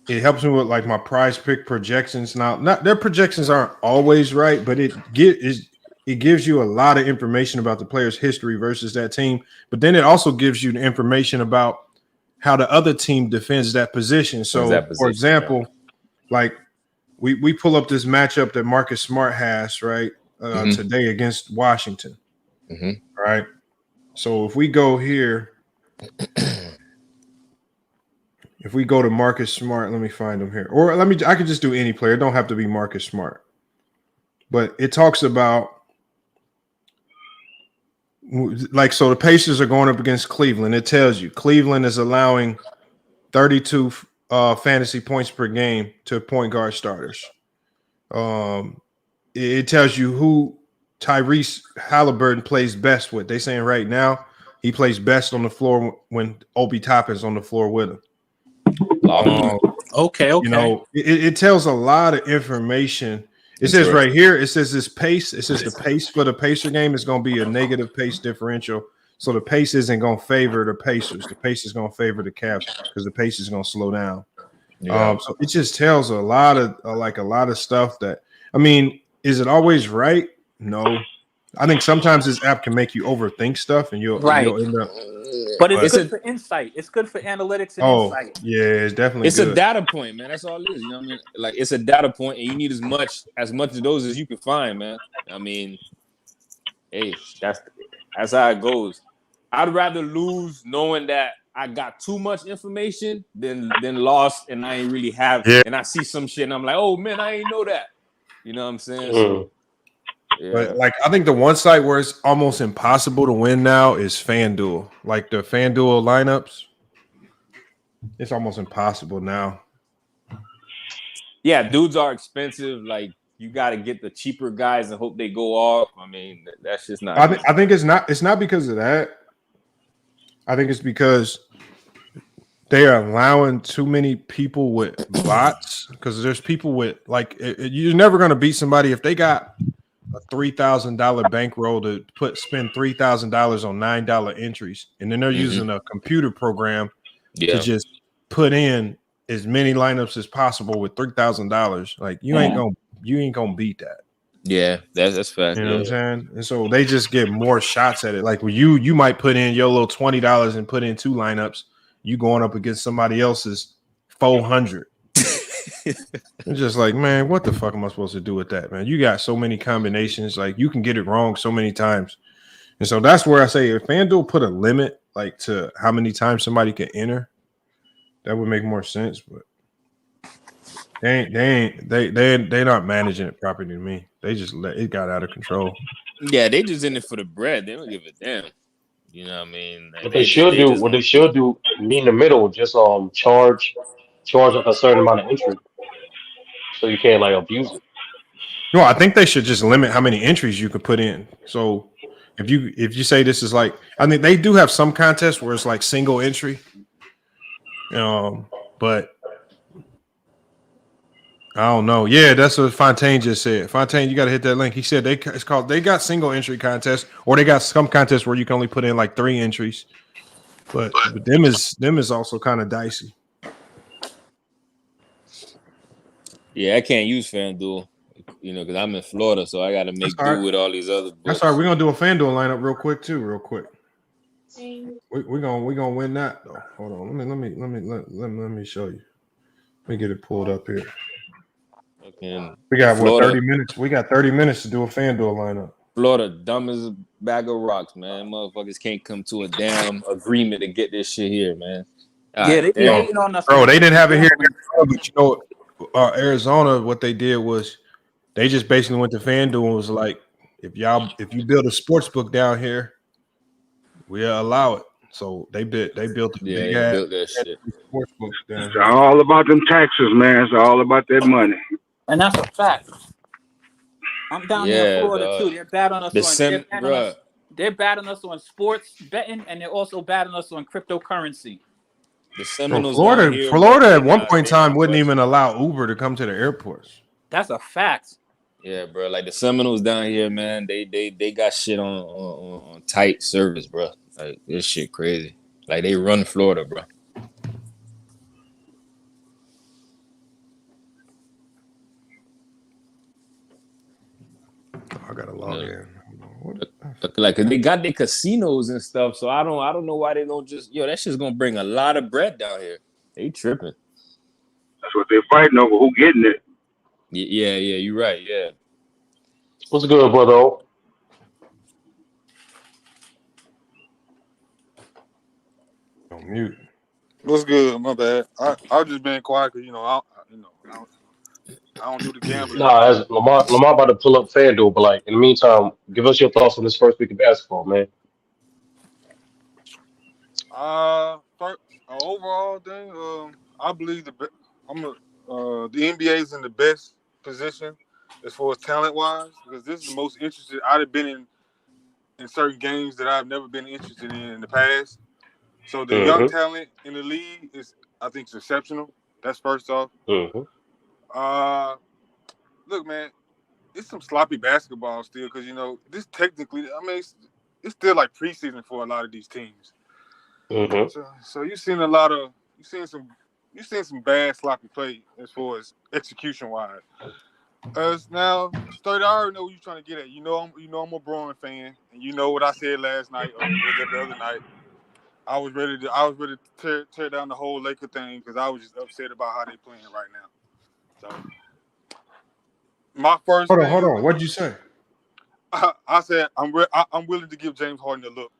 it helps me with like my Prize Pick projections. Now, their projections aren't always right, but it gives you a lot of information about the player's history versus that team. But then it also gives you the information about how the other team defends that position. So, for example, like we pull up this matchup that Marcus Smart has right today against Washington. Right. So if we go here, if we go to Marcus Smart, let me find him here. Or I could just do any player. It don't have to be Marcus Smart. But it talks about like, so the Pacers are going up against Cleveland. It tells you Cleveland is allowing 32 fantasy points per game to point guard starters. It tells you who Tyrese Halliburton plays best with. They saying right now he plays best on the floor when Obi Toppin's on the floor with him. Okay. You know, it tells a lot of information. It says right here, it says this pace. It says the pace for the Pacer game is going to be a negative pace differential. So the pace isn't going to favor the Pacers. The pace is going to favor the Cavs because the pace is going to slow down. Yeah. So it just tells a lot of stuff that, I mean, is it always right? No. I think sometimes this app can make you overthink stuff and you'll end up. But it's good for insight. It's good for analytics and insight. Yeah, it's definitely good. A data point, man. That's all it is. You know what I mean? Like it's a data point, and you need as much of those as you can find, man. I mean, hey, that's how it goes. I'd rather lose knowing that I got too much information than lost and I ain't really have and I see some shit and I'm like, oh man, I ain't know that. You know what I'm saying? So, yeah. But like I think the one site where it's almost impossible to win now is FanDuel. Like the FanDuel lineups, it's almost impossible now. Yeah, dudes are expensive. Like you got to get the cheaper guys and hope they go off. I mean, that's just not. I think it's not. It's not because of that. I think it's because they are allowing too many people with bots. Because there's people with like you're never going to beat somebody if they got a $3,000 bankroll to spend $3,000 on $9 entries, and then they're using a computer program to just put in as many lineups as possible with $3,000. Like you ain't gonna beat that. Yeah, that's fact. You know what I'm saying? And so they just get more shots at it. Like when you might put in your little $20 and put in 2 lineups, you going up against somebody else's 400. It's just like, man, what the fuck am I supposed to do with that, man? You got so many combinations, like you can get it wrong so many times. And so that's where I say if FanDuel put a limit like to how many times somebody can enter, that would make more sense. But they're not managing it properly to me. They just let it got out of control. Yeah, they just in it for the bread. They don't give a damn. You know what I mean? Like, what they should do, meet in the middle, just charge a certain amount of entry, so you can't like abuse it. No, I think they should just limit how many entries you could put in. So if you say this is like, I mean, they do have some contests where it's like single entry, but I don't know. Yeah, that's what Fontaine just said. Fontaine, you got to hit that link. He said they got single entry contests, or they got some contests where you can only put in like 3 entries. But them is also kind of dicey. Yeah, I can't use FanDuel, because I'm in Florida, so I got to make do with all these other books. That's all right. We're gonna do a FanDuel lineup real quick. We're gonna win that though. Hold on. Let me show you. Let me get it pulled up here. We got Florida, 30 minutes. We got 30 minutes to do a FanDuel lineup. Florida, dumb as a bag of rocks, man. Motherfuckers can't come to a damn agreement to get this shit here, man. Yeah, they be hating on us. Bro, they didn't have it here, but you know, Arizona. What they did was they just basically went to FanDuel and was like, if you build a sports book down here, we'll allow it. So they built a big ass that shit. sports book down It's here. all about them taxes, man. It's all about that money. And that's a fact. I'm down there in Florida dog. too. They're bad on us they're bad on us on sports betting, and they're also bad on us on cryptocurrency. The Bro, Seminoles Florida at one point in time wouldn't even allow Uber to come to the airports. That's a fact. Yeah, bro. Like the Seminoles down here, man. They got shit on tight service, bro. Like this shit crazy. Like they run Florida, bro. I gotta log in. Like they got their casinos and stuff, so I don't know why they don't just that shit's gonna bring a lot of bread down here. They tripping. That's what they're fighting over. Who getting it? Yeah, you're right. Yeah. What's good, brother? On mute. What's good? My bad. I've just been quiet because I don't do the gambling. Nah, as Lamar about to pull up FanDuel, but like in the meantime, give us your thoughts on this first week of basketball, man. First, overall thing, I believe the NBA is in the best position as far as talent wise because this is the most interested I'd have been in certain games that I've never been interested in the past. So the young talent in the league is, I think, exceptional. That's first off. Look, man, it's some sloppy basketball still because this technically, it's still like preseason for a lot of these teams. So you've seen some bad sloppy play as far as execution wise. Now, Sturdy, I already know what you're trying to get at. I'm a Bruin fan, and you know what I said last night or was it the other night. I was ready to tear down the whole Laker thing because I was just upset about how they playing right now. So my first hold on. What'd you say? I said I'm willing to give James Harden a look.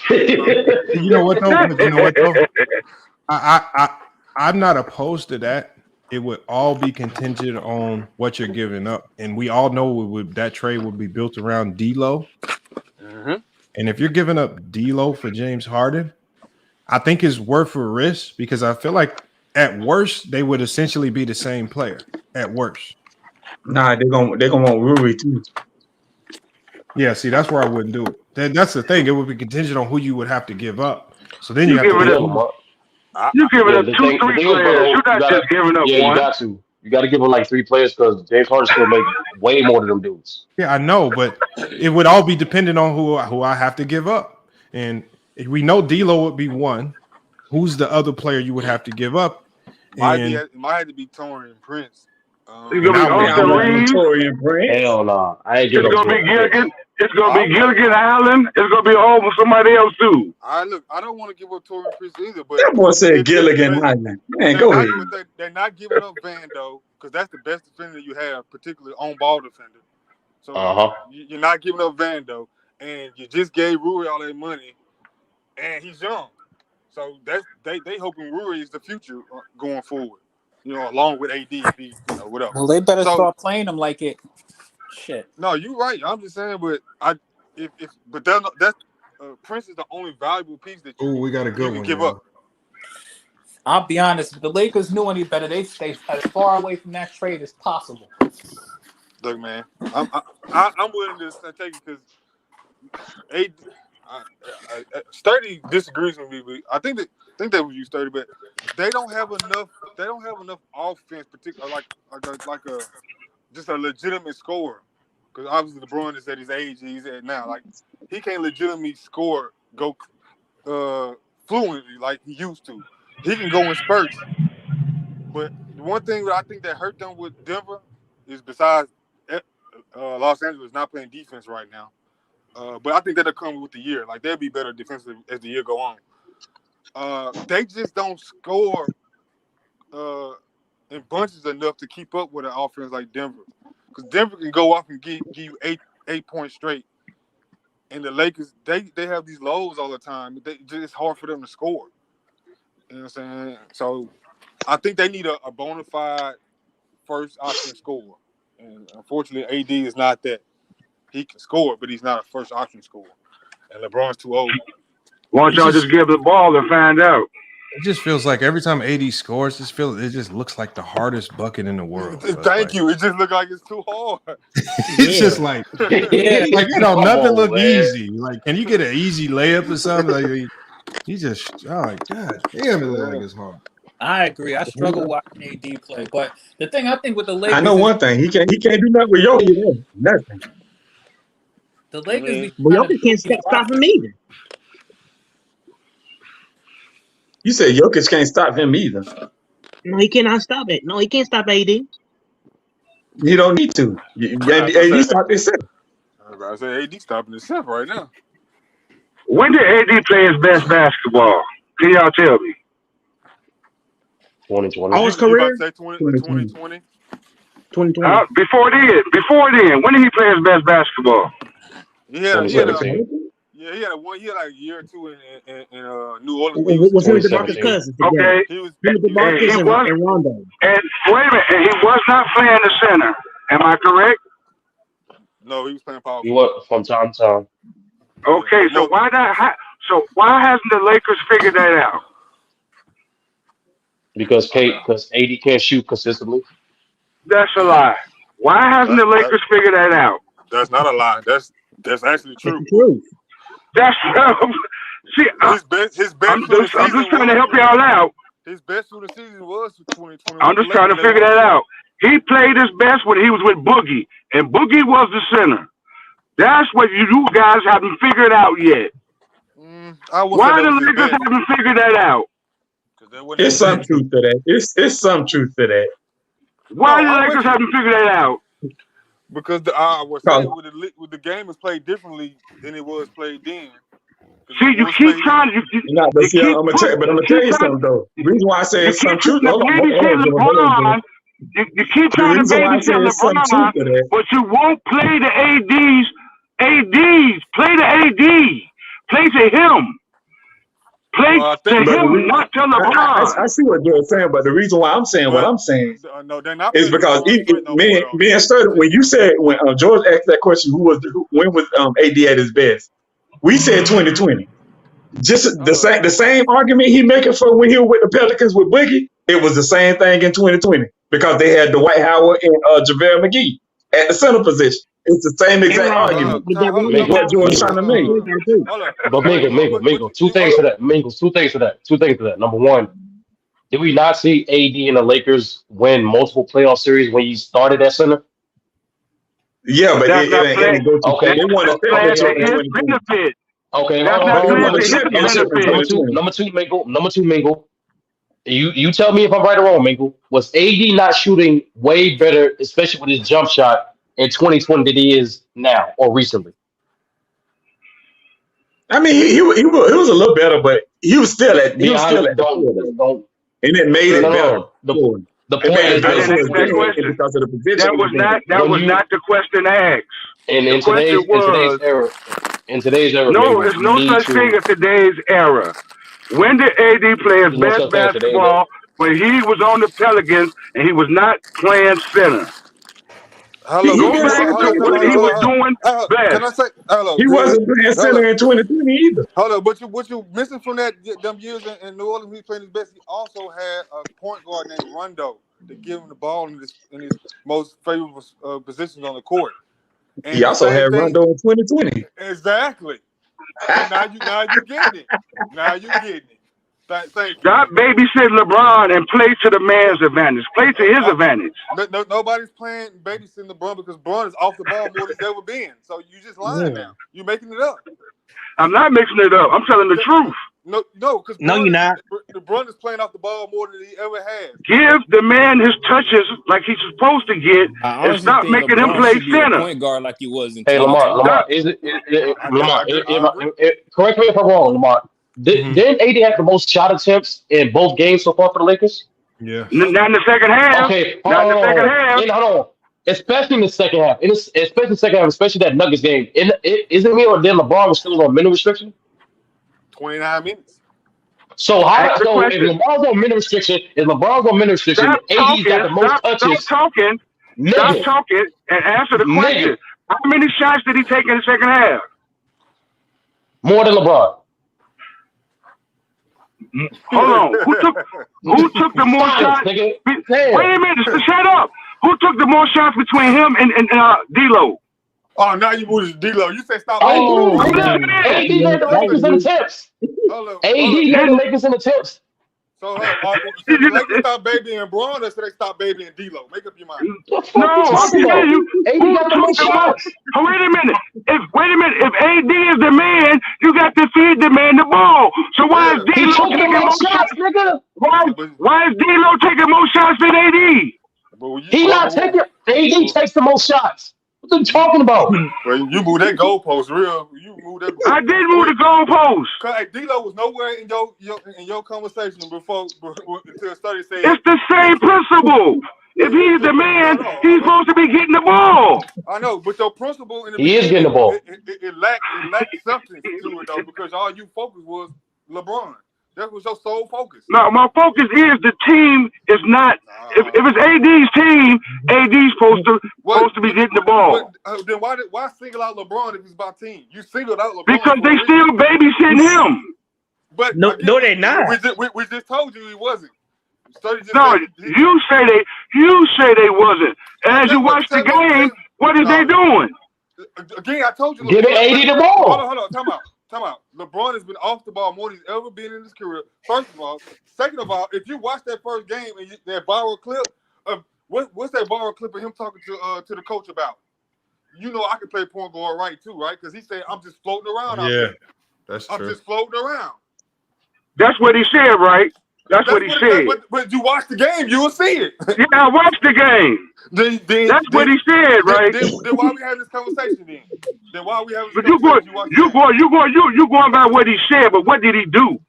You know what though? I'm not opposed to that. It would all be contingent on what you're giving up, and we all know that trade would be built around D'Lo. And if you're giving up D'Lo for James Harden, I think it's worth a risk because I feel like at worst they would essentially be the same player. At worst, nah, they're gonna want Rui too. Yeah, see, that's where I wouldn't do it. That's the thing; it would be contingent on who you would have to give up. So then you have to give up. You giving up 2-3 players. You're not just giving up one. You got to. You got to give them like 3 players because James Harden still make way more than them dudes. Yeah, I know, but it would all be dependent on who I have to give up. And we know D'Lo would be one. Who's the other player you would have to give up? Might have to be Torian Prince. It's gonna be Austin Reeves. Hell no, I ain't giving up. It's gonna be Gilligan. It's gonna be Gilligan Allen. It's gonna be home with somebody else too. I don't want to give up Torian Prince either, but that boy said Gilligan Allen. Man, go ahead. They're not giving up Vando because that's the best defender you have, particularly on ball defender. So you're not giving up Vando, and you just gave Rui all that money, and he's young. So they hoping Rui is the future going forward. Along with AD, whatever. Well, they better start playing them like it. Shit. No, you're right. I'm just saying, but Prince is the only valuable piece that we got a good one. Give up. I'll be honest. If the Lakers knew any better, they'd stay as far away from that trade as possible. Look, man, I'm willing to take it because Sturdy disagrees with me. But I think they would use Sturdy, but they don't have enough. They don't have enough offense, particularly like just a legitimate scorer. Because obviously LeBron is at his age he's at now. Like he can't legitimately go fluently like he used to. He can go in spurts. But the one thing that I think that hurt them with Denver is besides Los Angeles not playing defense right now. But I think that'll come with the year. Like they'll be better defensively as the year go on. They just don't score in bunches enough to keep up with an offense like Denver. Because Denver can go off and give you eight points straight. And the Lakers, they have these lows all the time. It's hard for them to score. You know what I'm saying? So I think they need a bona fide first option scorer. And unfortunately, AD is not that. He can score, but he's not a first option scorer. And LeBron's too old. Why don't y'all just give the ball and find out? It just feels like every time AD scores, it just looks like the hardest bucket in the world. Thank you. It just looks like it's too hard. It's just like, nothing look easy. Like, can you get an easy layup or something? Like, he just, God damn, it looks like it's hard. I agree. I struggle watching AD play, but the thing I think with the Lakers, I know one thing. He can't do nothing with Jokic. Nothing. The Lakers, Jokic can't stop him either. You said Jokic can't stop him either. No, he cannot stop it. No, he can't stop AD. He don't need to. AD stopped himself. I was about to say AD stopping himself right now. When did AD play his best basketball? Can y'all tell me? 2020. All his career? 2020. 2020. Before then, when did he play his best basketball? He had like a year or two in New Orleans. Was him and DeMarcus Cousins? Okay. He was DeMarcus and Rondo. And wait a minute, and he was not playing the center. Am I correct? No, he was playing power. He was from time to time. Okay, so why hasn't the Lakers figured that out? Because AD can't shoot consistently. That's a lie. Why hasn't the Lakers figured that out? That's not a lie. That's actually true. That's see. His best. I'm just trying to help y'all out. His best of the season was 2020. I'm just trying to figure that out. He played his best when he was with Boogie, and Boogie was the center. That's what you guys haven't figured out yet. Why the Lakers haven't figured that out? It's some truth to that. It's some truth to that. Why the Lakers haven't figured that out? Because the game is played differently than it was played then. See, you keep trying to. I'm gonna tell you something though. The reason why I say it's some truth. You keep trying to babysit LeBron, but you won't play the ADs. Play the AD. Play to him. Play to him, not to LeBron. I see what you're saying, but the reason why I'm saying what I'm saying is because me and Sturdy, when George asked that question, when was AD at his best? We said 2020. Just the same argument he making for when he was with the Pelicans with Boogie, it was the same thing in 2020 because they had Dwight Howard and JaVale McGee at the center position. It's the same exact argument. What George trying to make. But Mingo, two things to that. Number one, did we not see AD and the Lakers win multiple playoff series when he started at center? Yeah, but they won a benefit. Okay, number two, Mingo. You tell me if I'm right or wrong, Mingo. Was AD not shooting way better, especially with his jump shot, in 2020 than he is now or recently? I mean, he was a little better, but he was still at the and it made it better. The point is because of the position. That was not the question asked. In today's era. No, there's no such thing as today's era. When did AD play his best basketball? When he was on the Pelicans and he was not playing center. Go back to what he was doing best. Can I say hello? He wasn't playing center in 2020 either. Hold on, but what you missing from them years in New Orleans? He playing his best. He also had a point guard named Rondo to give him the ball in his most favorable positions on the court. And he also had Rondo in 2020. Exactly. And now you getting it. Now you getting it. Thank you. Stop babysitting LeBron and play to the man's advantage. Play to his advantage. Nobody's playing babysitting LeBron because LeBron is off the ball more than he's ever been. So you just lying now. You're making it up. I'm not mixing it up. I'm telling the truth. No, because you're not. LeBron is playing off the ball more than he ever has. Give the man his touches like he's supposed to get, and stop making him play center. Point guard like he was in. Hey, Lamar, correct me if I'm wrong, Lamar. Didn't AD have the most shot attempts in both games so far for the Lakers? Yeah. Not in the second half. Okay, not in the second half. Hold on. Especially in the second half. Especially that Nuggets game. Is it me or then LeBron was still on minute restriction? 29 minutes. So if LeBron's on minute restriction, AD's got the most touches. Stop talking and answer the question. How many shots did he take in the second half? More than LeBron. Hold on. Who took the more shots? Wait a minute. Shut up. Who took the more shots between him and D'Lo? Oh, now you moved to D'Lo. You said stop. AD led the Lakers in attempts. AD led the Lakers in attempts. So should the Lakers stop babying Braun or should they stop babying D'Lo? Make up your mind. No, I'm telling you. AD got the most shots. Wait a minute. If AD is the man, you got to feed the man the ball. So why is D'Lo taking more shots, nigga? Why is D'Lo taking more shots than AD? He not taking. AD takes the most shots. What are you talking about? Well, you moved that goalpost real. You moved that. I did move the goalpost. Cause D'Lo was nowhere in your conversation before until study said. It's the same principle. If he's the man, he's supposed to be getting the ball. I know, but your principle in the he is getting the ball. It lacked substance to it though, because all you focused was LeBron. That was your sole focus. No, my focus is the team is not. If it's AD's team, AD's supposed to be getting the ball. Then why single out LeBron if it's about team? You singled out LeBron because they still babysitting him. But no, they're not. We just told you he wasn't. No, you say they wasn't. As you watch the game, what is they doing? Again, I told you. Give AD the ball. Hold on. Time out. LeBron has been off the ball more than he's ever been in his career. First of all. Second of all, if you watch that first game and that viral clip of what's that viral clip of him talking to the coach about? You know I can play point guard right too, right? Because he said I'm just floating around. Yeah, that's true. I'm just floating around. That's what he said, right? That's what he said. But you watch the game, you will see it. Yeah, I watched the game. That's what he said, right? Then why we having this conversation then? Then why we having this conversation? You going by what he said, but what did he do?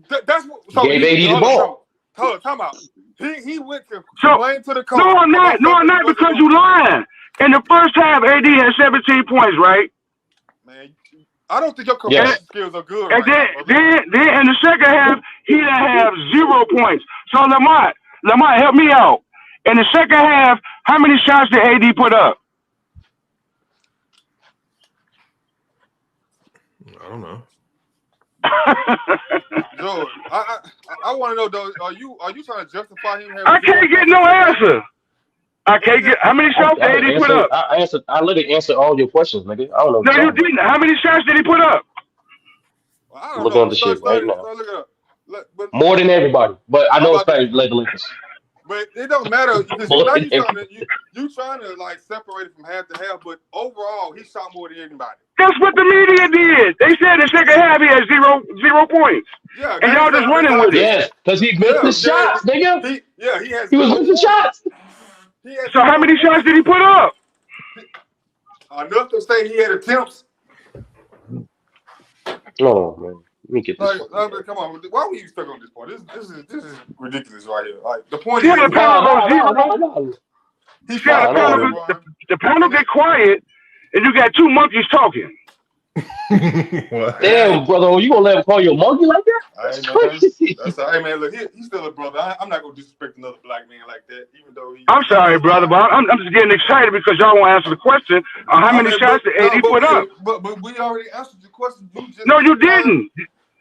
That's what. So gave AD the ball. Hold on, time out. He went to complain to the coach. No, I'm not because you lying. In the first half, AD had 17 points, right? Man, I don't think your communication skills are good. And then in the second half, he didn't have 0 points. So Lamar, help me out. In the second half, how many shots did AD put up? I don't know. George, I want to know though. Are you trying to justify him? I can't get no answer. I can't get how many shots did AD put up? I literally answered all your questions, nigga. I don't know. No, you didn't. How many shots did he put up? Well, I don't look know. on the shit right now. Look it up. More than everybody, but I know it's probably led the Lakers. But it don't matter because now you trying to like separate it from half to half. But overall, he shot more than anybody. That's what the media did. They said the second half he had 0 points. Yeah, and y'all just running with it. Yes, because he missed the shots, nigga. He was missing shots. So how many shots did he put up? Enough to say he had attempts. Oh man, let me get this. Come on, why were you stuck on this point? This is ridiculous right here. Like the point is, the panel get quiet, and you got two monkeys talking. Damn, brother, you gonna let him call you a monkey like that? That's crazy. Hey man, look, he's still a brother. I'm not gonna disrespect another black man like that, even though he. I'm sorry, brother, but I'm just getting excited because y'all won't answer the question on how many shots did AD put up. But we already answered the question. No, you didn't.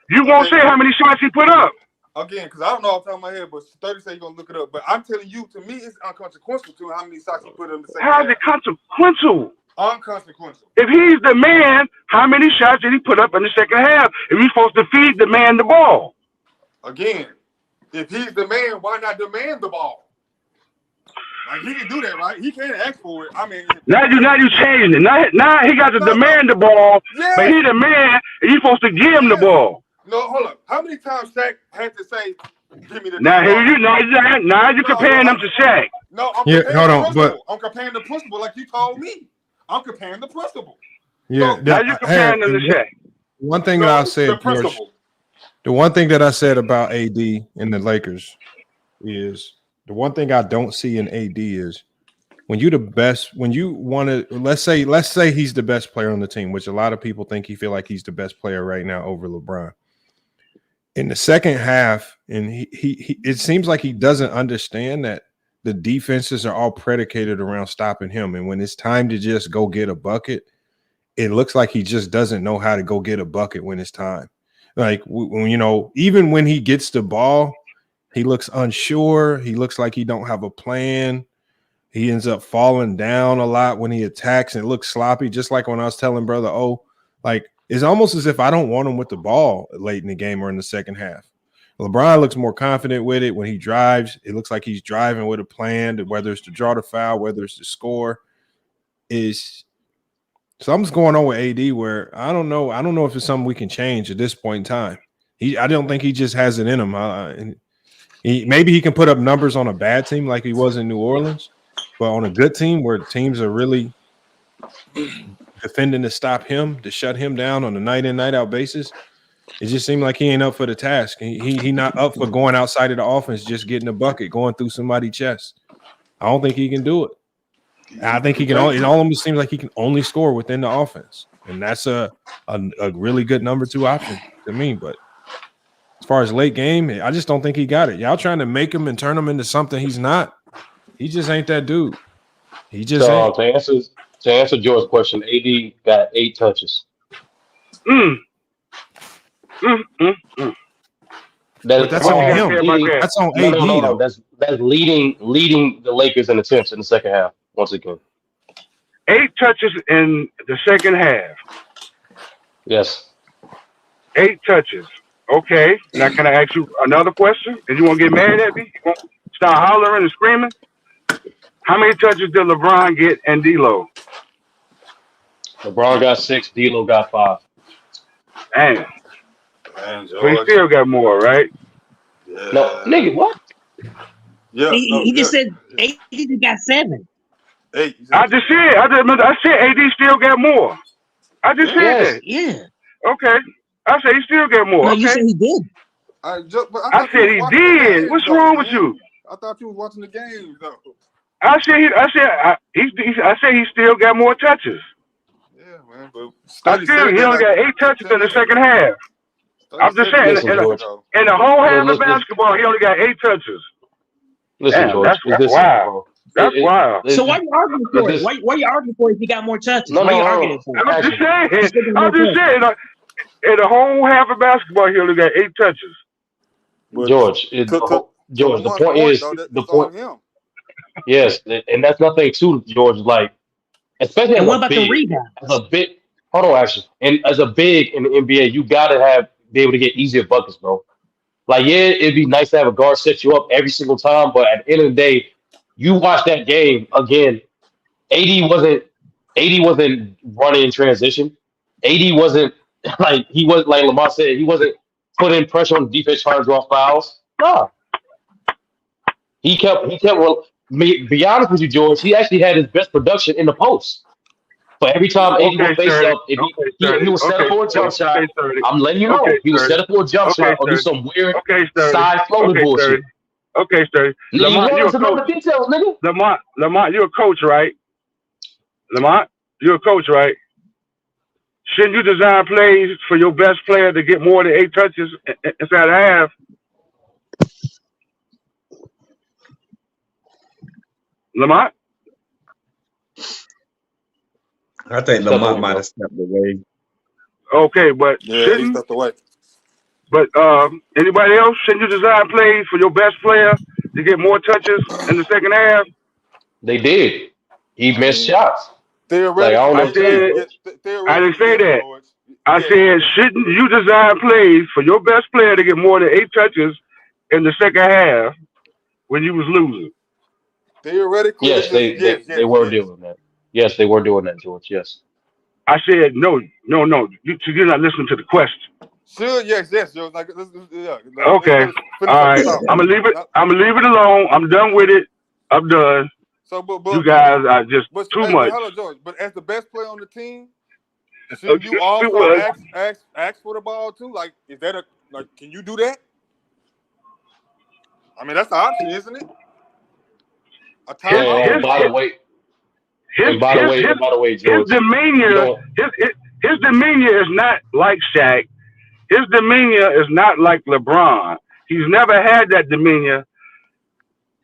You won't say how many shots he put up. Again, because I don't know off the top of my head, but 30 said you're gonna look it up. But I'm telling you, to me, it's unconsequential to how many shots he put in the second. How's it consequential? Unconsequential. If he's the man, how many shots did he put up in the second half? If he's supposed to feed the man the ball. Again, if he's the man, why not demand the ball? Like he can do that, right? He can't ask for it. I mean, now you changing it. Now he got to demand the ball, but he the man, and you supposed to give him the ball. No, hold up. How many times Shaq had to say, "Give me the"? Now you're comparing them to Shaq. No, I'm Yeah, comparing hold the on, principle. I'm comparing the principle, like you told me. I'm comparing the principle. Yeah, Now you're comparing them to Shaq. One thing that I said, George, the one thing that I said about AD and the Lakers is the one thing I don't see in AD is when you the best, when you want to, let's say he's the best player on the team, which a lot of people think he feel like he's the best player right now over LeBron. In the second half, and he it seems like he doesn't understand that the defenses are all predicated around stopping him. And when it's time to just go get a bucket, it looks like he just doesn't know how to go get a bucket when it's time. Like, when, even when he gets the ball, he looks unsure. He looks like he don't have a plan. He ends up falling down a lot when he attacks and it looks sloppy. Just like when I was telling brother, like it's almost as if I don't want him with the ball late in the game or in the second half. LeBron looks more confident with it when he drives. It looks like he's driving with a plan, whether it's to draw the foul, whether it's to score. Something's going on with AD where I don't know if it's something we can change at this point in time. I don't think he just has it in him. Maybe he can put up numbers on a bad team like he was in New Orleans, but on a good team where teams are really defending to stop him, to shut him down on a night in, night out basis, it just seemed like he ain't up for the task. He not up for going outside of the offense, just getting a bucket, going through somebody's chest. I don't think he can do it. I think he can only. It almost seems like he can only score within the offense, and that's a really good number 2 option to me. But as far as late game, I just don't think he got it. Y'all trying to make him and turn him into something he's not. He just ain't that dude. He just ain't. To answer George's question, AD got 8 touches. That's on him. That's on AD. No. That's leading the Lakers in attempts in the second half. Once again, 8 touches in the second half. Yes. 8 touches. Okay. Now, can I ask you another question? And you want to get mad at me? You want to start hollering and screaming? How many touches did LeBron get and D'Lo? LeBron got 6. D'Lo got 5. Damn. So he still got more, right? Yeah. No, nigga, what? Yeah. He just said AD got 7. I just said AD still got more. I just said that. Yeah. Okay. I said he still got more. No, okay. You said he did. I said he did. What's wrong with you? I thought you was watching the game though. I said he still got more touches. Yeah, man. But he only got 8 touches in the second half. I'm just saying, in the whole half of basketball, he only got 8 touches. Listen, George, that's wild. That's wild. So why are you arguing for it? Why are you arguing for it if he got more touches? No, why are you arguing for it? I'm just saying. In the whole half of basketball, he only got 8 touches. George, the point is the point. Yes, and that's nothing too, George. Like, especially and what about the rebound? As a big, hold on, actually, and as a big in the NBA, you gotta be able to get easier buckets, bro. Like, yeah, it'd be nice to have a guard set you up every single time, but at the end of the day, you watch that game again. AD wasn't running in transition. AD wasn't like Lamar said, he wasn't putting pressure on the defense trying to draw fouls. No. He kept be honest with you, George, he actually had his best production in the post. But every time AD would face up, if he was set up for a jump shot, I'm letting you know, he was set up for a jump shot or do some weird side floater bullshit. Okay, Sturdy. Lamont, you're a coach. Details, nigga. Lamont, you're a coach, right? Lamont, you're a coach, right? Shouldn't you design plays for your best player to get more than 8 touches inside the half? Lamont? I think Lamont might have stepped away. Okay, but yeah, he stepped away. But anybody else? Shouldn't you design plays for your best player to get more touches in the second half? They did. He missed shots. Theoretically, I didn't say that. I said, shouldn't you design plays for your best player to get more than 8 touches in the second half when you was losing? Theoretically, yes, they were doing that. Yes, they were doing that, George. Yes. I said no. You're not listening to the question. Sure, yes, Joe. Like, yeah. Okay. All right. I'm gonna leave it. I'm gonna leave it alone. I'm done with it. I'm done. So, but you guys are just too much. Hello, George. But as the best player on the team, should you also ask for the ball too? Like, is that can you do that? I mean, that's the option, isn't it? A timeout. By the way, George, his demeanor is not like Shaq. His demeanor is not like LeBron. He's never had that demeanor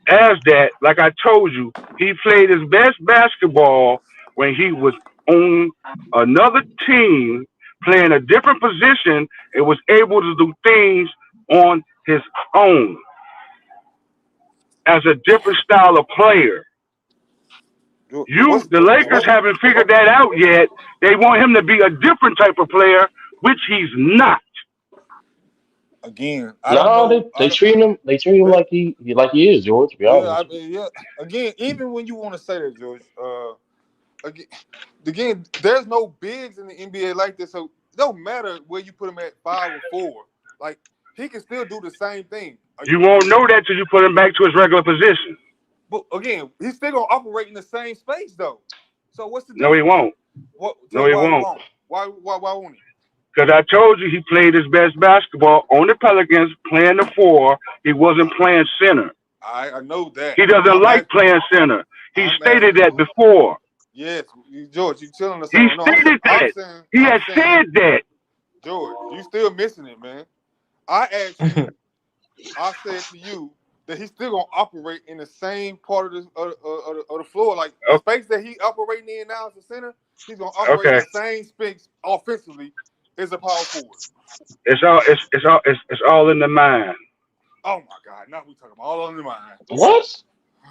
as that. Like I told you, he played his best basketball when he was on another team, playing a different position, and was able to do things on his own as a different style of player. The Lakers haven't figured that out yet. They want him to be a different type of player, which he's not. Again, they treat him like he is, George. To be honest. Again, even when you want to say that, George, again, there's no bigs in the NBA like this, so it don't matter where you put him at 5 or 4. Like, he can still do the same thing. You won't know that till you put him back to his regular position. But again, he's still gonna operate in the same space though. So what's the difference? No, he won't. No, he won't. Why won't he? Because I told you he played his best basketball on the Pelicans, playing the 4. He wasn't playing center. I know that. He doesn't like playing center. He stated that before. Yes, George, you telling us. He stated that. He had said that. George, you still missing it, man. I asked you. I said to you that he's still gonna operate in the same part of the floor, like the space that he operating in now as a center. He's gonna operate in the same space offensively as a power forward. It's all in the mind. Oh my God! Now we talking about all in the mind. What?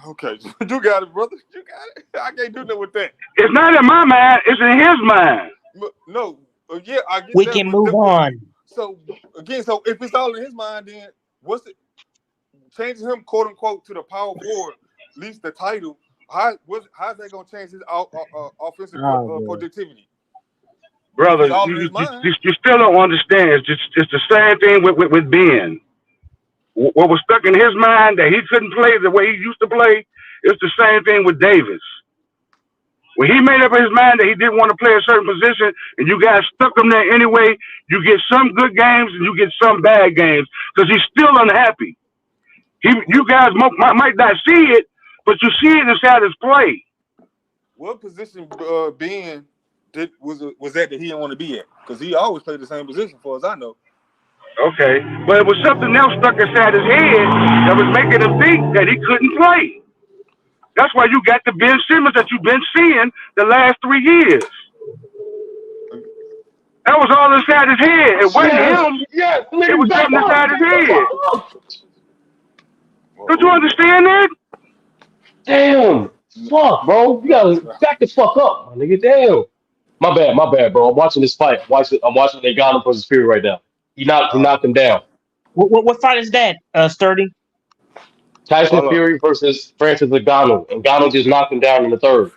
Okay, you got it, brother. You got it. I can't do nothing with that. It's not in my mind. It's in his mind. No, yeah, I get we that. We can move on. So again, if it's all in his mind, then what's it? Changing him, quote unquote, to the power forward, at least the title. How's that gonna change his offensive productivity? Brother, you still don't understand. It's the same thing with Ben. What was stuck in his mind that he couldn't play the way he used to play, it's the same thing with Davis. When he made up his mind that he didn't want to play a certain position and you guys stuck him there anyway, you get some good games and you get some bad games because he's still unhappy. You guys might not see it, but you see it inside his play. What position Ben was that he didn't want to be at? Because he always played the same position, as far as I know. Okay, but it was something else stuck inside his head that was making him think that he couldn't play. That's why you got the Ben Simmons that you've been seeing the last 3 years. That was all inside his head. It wasn't him. Yes, it was something inside his head. Don't you understand that? Damn. Fuck, bro. You gotta back the fuck up, my nigga. Damn. My bad, bro. I'm watching this fight. I'm watching Ngannou versus Fury right now. He knocked him down. What fight is that, Sturdy? Tyson Fury versus Francis Ngannou. Ngannou just knocked him down in the third.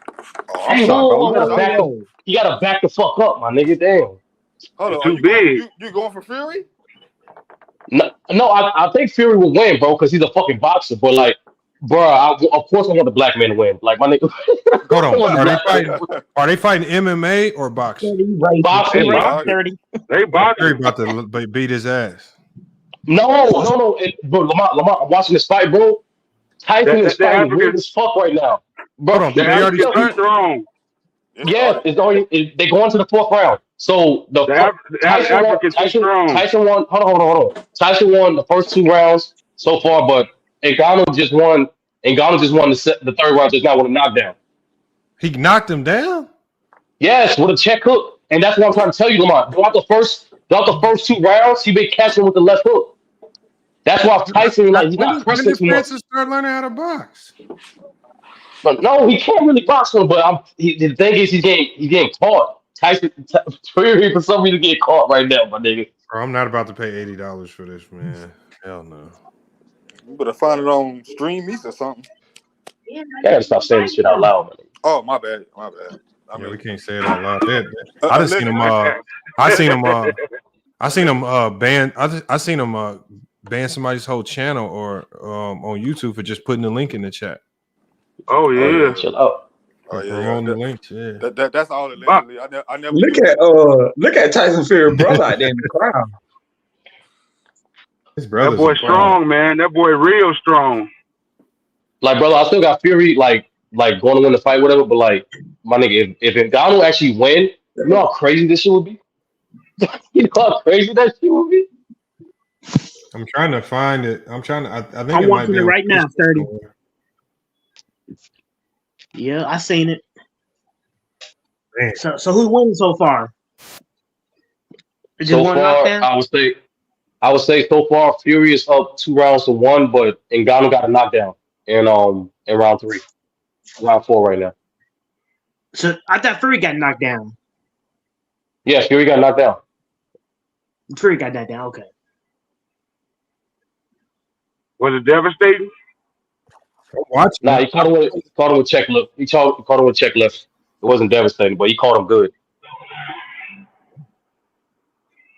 You gotta back the fuck up, my nigga. Damn. Hold on, too big. You going for Fury? No, I think Fury will win, bro, because he's a fucking boxer. But like, bro, of course I want the black man to win. Like my nigga. Hold on, are they fighting MMA or boxing? Boxing. They boxing. They're about to beat his ass. No. Bro, Lamar, I'm watching this fight, bro. Tyson is fighting weird as fuck right now. Bro, hold on, they already started wrong. Yeah, they go into the 4th round. So Tyson won. Hold on. Tyson won the first 2 rounds so far, but Ngannou just won the 3rd round. Just not with a knockdown. He knocked him down. Yes, with a check hook, and that's what I'm trying to tell you, Lamar. Throughout the first 2 rounds, he been catching with the left hook. That's why Tyson he's not pressing too much. Start learning how to box. But no, he can't really box him. But the thing is, he's getting caught. Tyson, Fury for some reason get caught right now, my nigga. Bro, I'm not about to pay $80 for this, man. Hell no. You better find it on Stream East or something. I gotta stop saying this shit out loud, man. Oh, my bad. I mean, we can't say it out loud. I I seen him ban. I seen him ban somebody's whole channel or on YouTube for just putting the link in the chat. Oh yeah. Chill out. Promoting the links. Yeah. That's all allegedly. I never Look at Tyson Fury brother out there in the crowd. His That boy strong, man. That boy real strong. Like, brother, I still got Fury, like going to win the fight, whatever. But like, my nigga, if Ngannou actually win, you know how crazy this shit would be. You know how crazy that shit would be. I'm trying to find it. I think I'm watching it right now, 30. Yeah, I seen it. Man. So who's winning so far? Is it So one far, knockdown? I would say so far Fury is up 2-1, but Ngannou got a knockdown in round 3, round 4 right now. So I thought Fury got knocked down. Yeah, Fury got knocked down. Fury got knocked down. Okay. Was it devastating? Nah, he caught him with check left. He caught him with check left. It wasn't devastating, but he caught him good.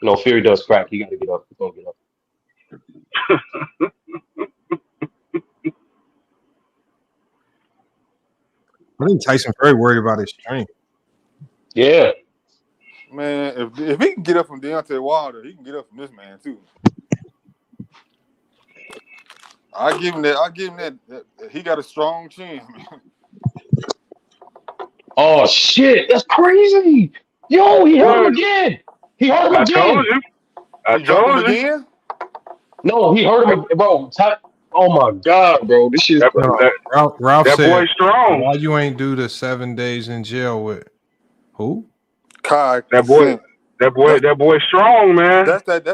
You know, Fury does crack. He got to get up. He's gonna get up. I think Tyson Fury worried about his strength. Yeah. Man, if he can get up from Deontay Wilder, he can get up from this man too. I give him that. He got a strong chin, man. Oh shit, that's crazy! Yo, he hurt him again. He hurt him again. I told you. Again? No, he hurt him, bro. Oh my god, bro, this shit. Ralph that said, boy strong. Why you ain't do the 7 days in jail with who? Kai. That boy strong, man. That's that.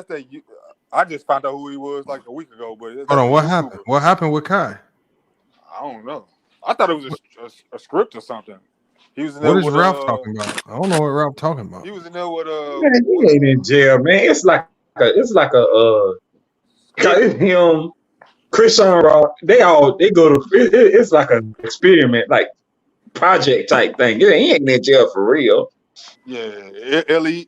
I just found out who he was like a week ago. But Hold on, what happened? What happened with Kai? I don't know. I thought it was a script or something. He was in there What is with, Ralph talking about? I don't know what Ralph talking about. He was in there with Man, he ain't in jail, man. It's him, Chris Rock. They go to. It's like an experiment, like project type thing. He ain't in jail for real. Yeah, ELE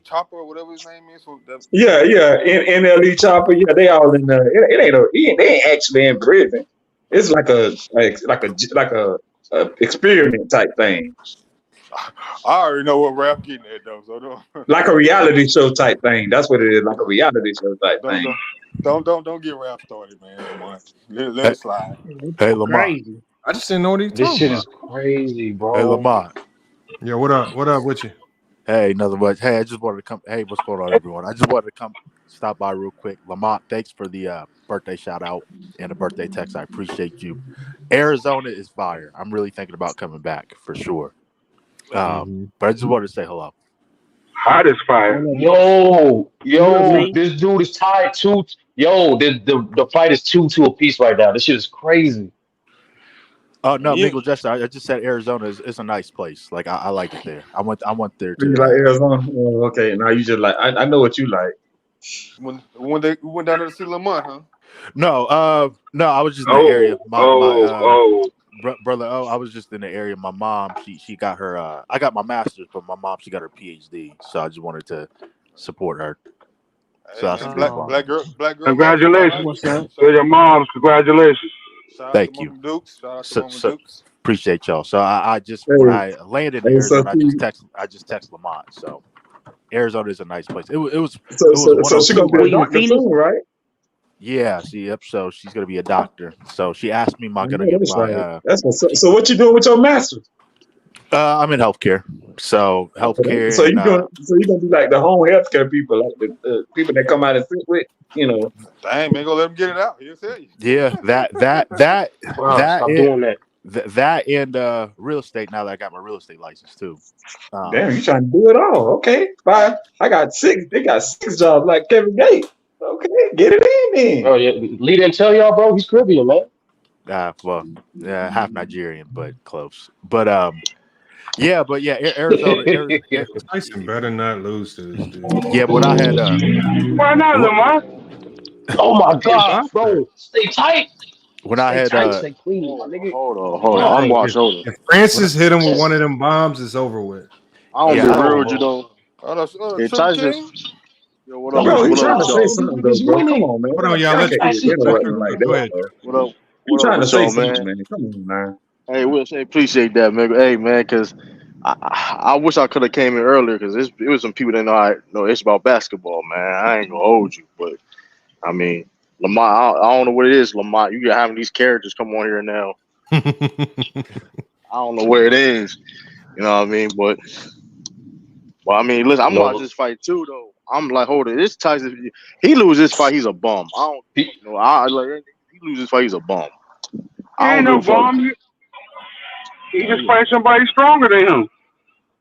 Chopper, or whatever his name is. Yeah, NLE Chopper. Yeah, they all in there. They ain't actually in prison. It's like a experiment type thing. I already know what Ralph getting at though. So like a reality show type thing. That's what it is. Like a reality show type thing. Don't get Ralph started, man. Let it slide. Hey, Lamar. Crazy. I just didn't know what he talking about. This shit is crazy, bro. Hey, Lamar. Yeah, what up? What up with you? Hey, nothing much. Hey, I just wanted to come. Hey, what's going on, everyone? I just wanted to stop by real quick. Lamont, thanks for the birthday shout out and the birthday text. I appreciate you. Arizona is fire. I'm really thinking about coming back for sure. But I just wanted to say hello. Hot as fire. Yo, this dude is tied 2. Yo, the fight is 2 apiece right now. This shit is crazy. Oh no, Mingle Jester. I just said Arizona is a nice place. Like I like it there. I went there too. You like Arizona? Oh, okay, now you just like I know what you like. When we went down there to see Lamont, huh? No, I was just in the area. Brother. I was just in the area. My mom, she got her. I got my master's, but my mom, she got her PhD. So I just wanted to support her. So that's black girl. Congratulations to your moms. Congratulations. Thank you. Appreciate y'all. So I just when I landed in Arizona, I just text Lamont. So Arizona is a nice place. It was. So she's gonna be a doctor soon, right? Yeah. So she's gonna be a doctor. So she asked me, "Am I gonna get my?" So what you doing with your master's? I'm in healthcare. So healthcare. So you're gonna be like the home healthcare people, like the people that come out and sit with, you know. Dang, man, go let them get it out. He'll tell you. Yeah, that and real estate. Now that I got my real estate license too. Damn, you trying to do it all? Okay, fine. I got 6. They got 6 jobs like Kevin Gates. Okay, get it in then. Oh yeah, Lee didn't tell y'all, bro. He's Caribbean, man. Half Nigerian, but close. But Arizona. Tyson better not lose to this dude. Yeah, but I had. Why not, Lamar? Oh my god, bro, stay tight. When I had. Hold on. I'm watching. If Francis hit him with one of them bombs, it's over with. I don't be real with you though. Tyson. Yo, what up? Bro, What he's up, trying to y'all? say something, though, bro. Come on, man. Hold on, y'all. Y'all Let's can't get just interrupt him like go that, ahead. bro. What up? He's What up trying to with say y'all, something, man? man. Come on, man. Hey, Will, say appreciate that, man. Hey, man, because I wish I could have came in earlier because it was some people that know it's about basketball, man. I ain't gonna hold you, but I mean, Lamont, I don't know what it is, Lamont. You got having these characters come on here now. I don't know where it is. You know what I mean? But I mean, listen, I'm watching this fight too, though. I'm like, hold it, this Tyson, he loses this fight, he's a bum. I don't, you know, he loses this fight, he's a bum. He I ain't don't no give a fuck. bum. He just fight somebody stronger than him.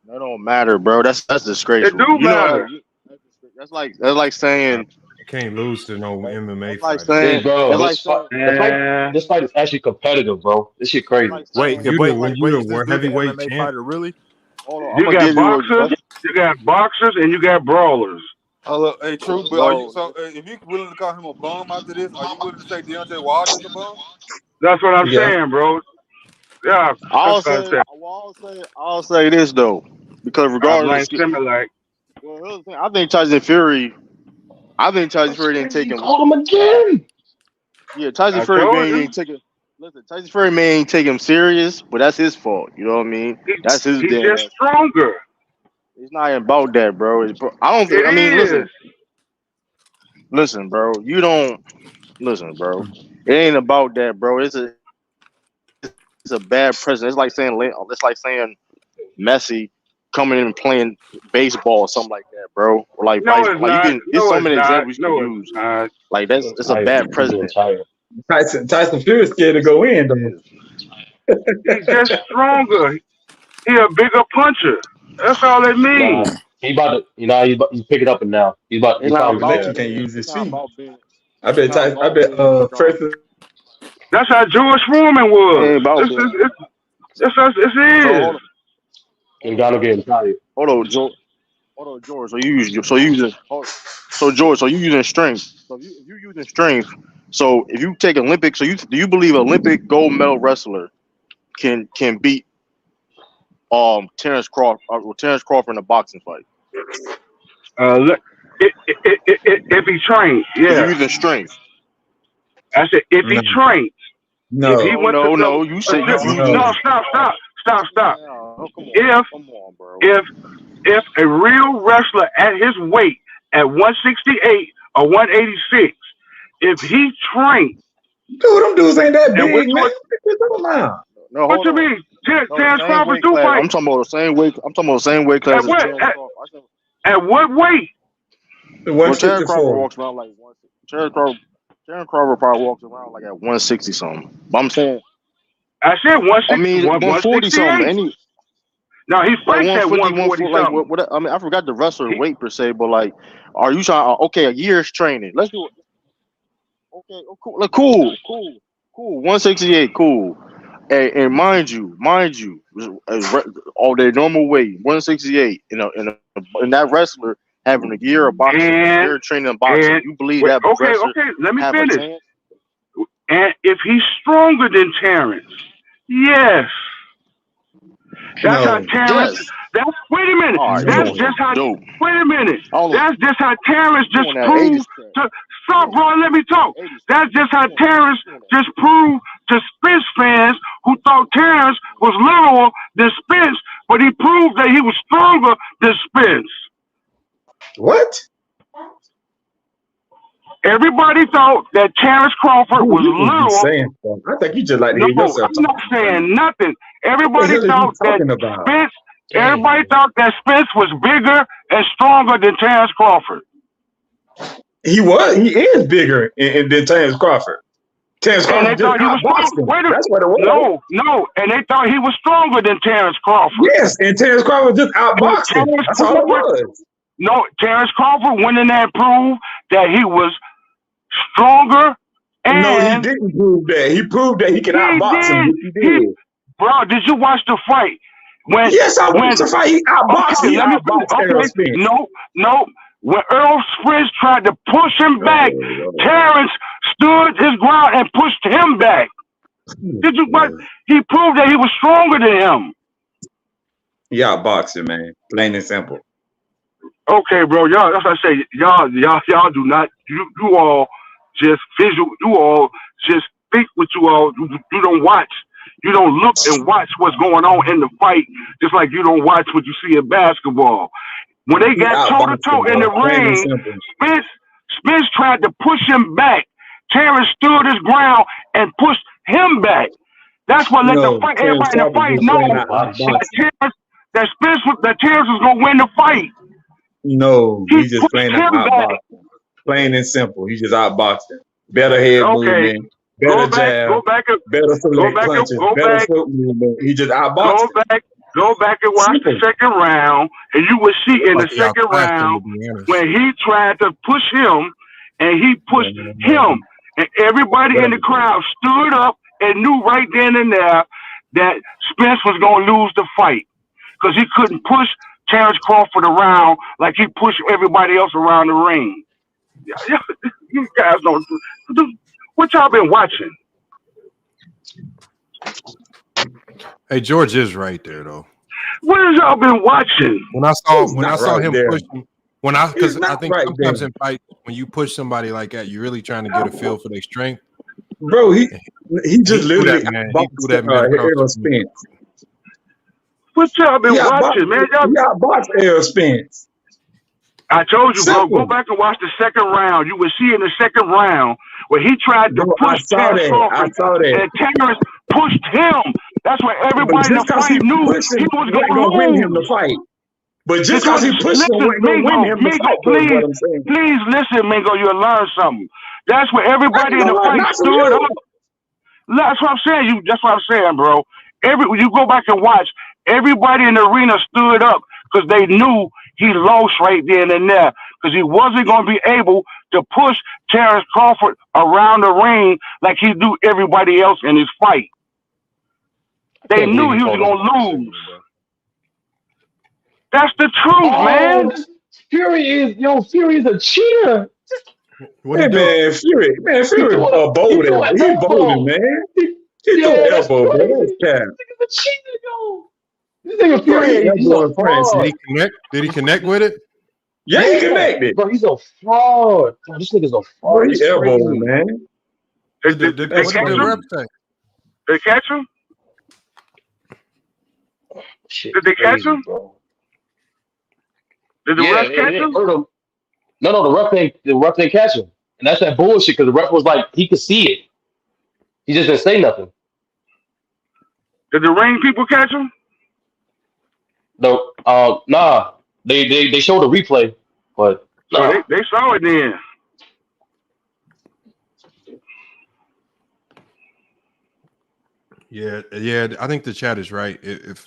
That don't matter, bro. That's disgraceful. It do You matter. know, that's like saying You can't lose to no MMA that's like fighter. saying Hey, bro, that's like saying this fight is actually competitive, bro. This shit crazy. saying, You the world heavyweight champ. hold on, I'm You gonna got give you boxers, you got boxers, and you got brawlers. Hey, true, but are you if you willing to call him a bum after this, are you willing to say Deontay Wilder's a bum? That's what I'm Yeah. saying, bro. Yeah, that's what I'm saying. I'll say this though, because I blame regardless, Similac. well, here's the thing, I think Tyson Fury didn't take him. Call him again. Yeah, Tyson I Fury told man you. ain't taking. Listen, Tyson Fury man ain't take him serious, but that's his fault. You know what I mean? That's his He's damn. just stronger. It's not about that, bro. I don't think. I mean, listen, bro. You don't listen, bro. It ain't about that, bro. It's a bad precedent. It's like saying Messi coming in and playing baseball or something like that, bro. Or like No, vice, it's like you not. can. There's No, so it's many not. examples you No, can it's use. not. Like it's a bad precedent. Tyson Fury scared to go in, though. He's just stronger. He a bigger puncher. That's all it Nah, means. he about to, he's picking up and now. He's It's not probably about there. Can't being. use his It's not feet. about being. I bet It's not Tyson, I about bet being strong. first. That's how George Foreman It was. ain't about This being. is it's So is. Ngannou getting tired. hold on, George. So you using strength. So if you using strength. So if you take Olympic, do you believe Olympic gold medal wrestler can beat Terrence Crawford in a boxing fight? If he trains, If yeah. you're using strength. I said if he trains. If he went to No. You said you using. no, stop. Oh, come on, bro. If a real wrestler at his weight at 168 or 186, if he trained, Dude, them dudes ain't that and big, man. No, what hold you on. mean? Terrence Same Crawford weight do class. fight. I'm talking about the same weight. I'm talking about the same weight class At as what? Terrence Crawford. At what weight? Well, Terrence Crawford walks around like 160. Terrence Crawford probably walks around like at 160 something. But I'm saying. I said 160. I mean 140 something. No, he like fights at 140 something. What? I mean, I forgot the wrestler weight per se, but like, are you trying? Okay, a year's training. Let's do it. Okay, cool. Like, cool. 168, cool. And mind you, all their normal weight, 168. In that wrestler having a year of boxing, a year of training in boxing. You believe that wrestler let me have finish. a chance? And if he's stronger than Terrence, yes. That's how Terrence. Yes. Wait a minute. All right, That's just how. dope. Wait a minute. That's just how Terrence just proved. Stop, bro. Let me talk. That's just how Terrence just proved to Spence fans who thought Terrence was littler than Spence, but he proved that he was stronger than Spence. What? Everybody thought that Terrence Crawford was little. I think you just like to hear yourself I'm not saying nothing. Everybody thought that Spence. Everybody thought that Spence was bigger and stronger than Terrence Crawford. He was. He is bigger than Terrence Crawford. Terrence And Crawford they thought he was stronger. That's what it was. No. And they thought he was stronger than Terrence Crawford. Yes, and Terrence Crawford just outboxed him. That's all it was. No, Terrence Crawford went in there and proved that he was stronger. And no, he didn't prove that. He proved that he could outbox him. He did. Bro, did you watch the fight? Yes, I watched the fight. He outboxed him. No. When Earl Spence tried to push him back, Terrence stood his ground and pushed him back. Did you watch? He proved that he was stronger than him. He outboxed him, man. Plain and simple. Okay, bro. Y'all, that's what I say. Y'all do not. You all just visual. You all just think what you all. You don't watch. You don't look and watch what's going on in the fight, just like you don't watch what you see in basketball. When they got toe to toe in the ring, Spence tried to push him back. Terrence stood his ground and pushed him back. That's what let the fight. Everybody in the fight know that Terrence was gonna win the fight. No, he's just playing outboxing. Plain and simple. He just outboxed him. Better head movement, better jab, better select punches, better foot movement. He just outboxed him. Go back and watch the second round, and you will see in the second round when he tried to push him, and he pushed him, and everybody in the crowd stood up and knew right then and there that Spence was going to lose the fight because he couldn't push Terrence Crawford around like he pushed everybody else around the ring. You guys don't. What y'all been watching? Hey, George is right there though. What have y'all been watching? When I saw him push him, because I think sometimes in fight when you push somebody like that, you're really trying to get a feel for their strength. Bro, he just literally boxed Errol Spence. What y'all been watching, man? Y'all boxed Errol Spence. I told you, bro. Go back and watch the second round. You will see in the second round where he tried to push Terrence Crawford, and Terrence pushed him. That's why everybody in the fight knew he was going to win him the fight. But just because he pushed him, going to win him the fight. Please listen, Mingo. You'll learn something. That's where everybody in the fight stood up. That's what I'm saying. That's what I'm saying, bro. You go back and watch. Everybody in the arena stood up because they knew he lost right then and there because he wasn't going to be able to push Terrence Crawford around the ring like he do everybody else in his fight. They knew he was going to lose. That's the truth, man. Fury is a cheater. Man, Fury bold. He's bold, man. He threw an elbow, bro. That's cap. He's a cheater, yo. This nigga Fury, Did he connect with it? Yeah, he connected. Bro, he's a fraud. Bro, this nigga's a fraud. He's elbow, man. What did the rep say? They catch him? Shit, did they catch him? Bro. Did the ref catch him? No, the ref didn't catch him. And that's that bullshit because the ref was like, he could see it. He just didn't say nothing. Did the ring people catch him? No, nah. They showed a replay, but nah. So they saw it then. Yeah. I think the chat is right. If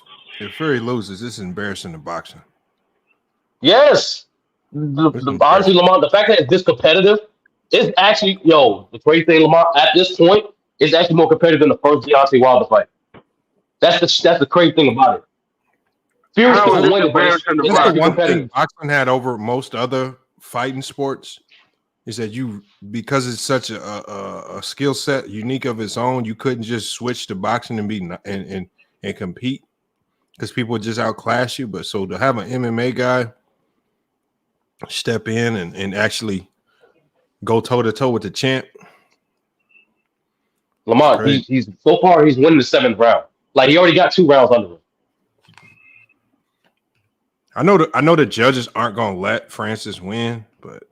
Fury loses, this is embarrassing to boxing. Yes. Honestly, Lamont, the fact that it's this competitive is actually, the crazy thing, Lamont, at this point, is actually more competitive than the first Deontay Wilder fight. That's the crazy thing about it. Fury can win it, but it's the one thing boxing had over most other fighting sports is that because it's such a skill set unique of its own, you couldn't just switch to boxing and compete because people would just outclass you. But so to have an MMA guy step in and actually go toe to toe with the champ, Lamont, he's so far he's winning the 7th round. Like he already got 2 rounds under him. I know the judges aren't gonna let Francis win, but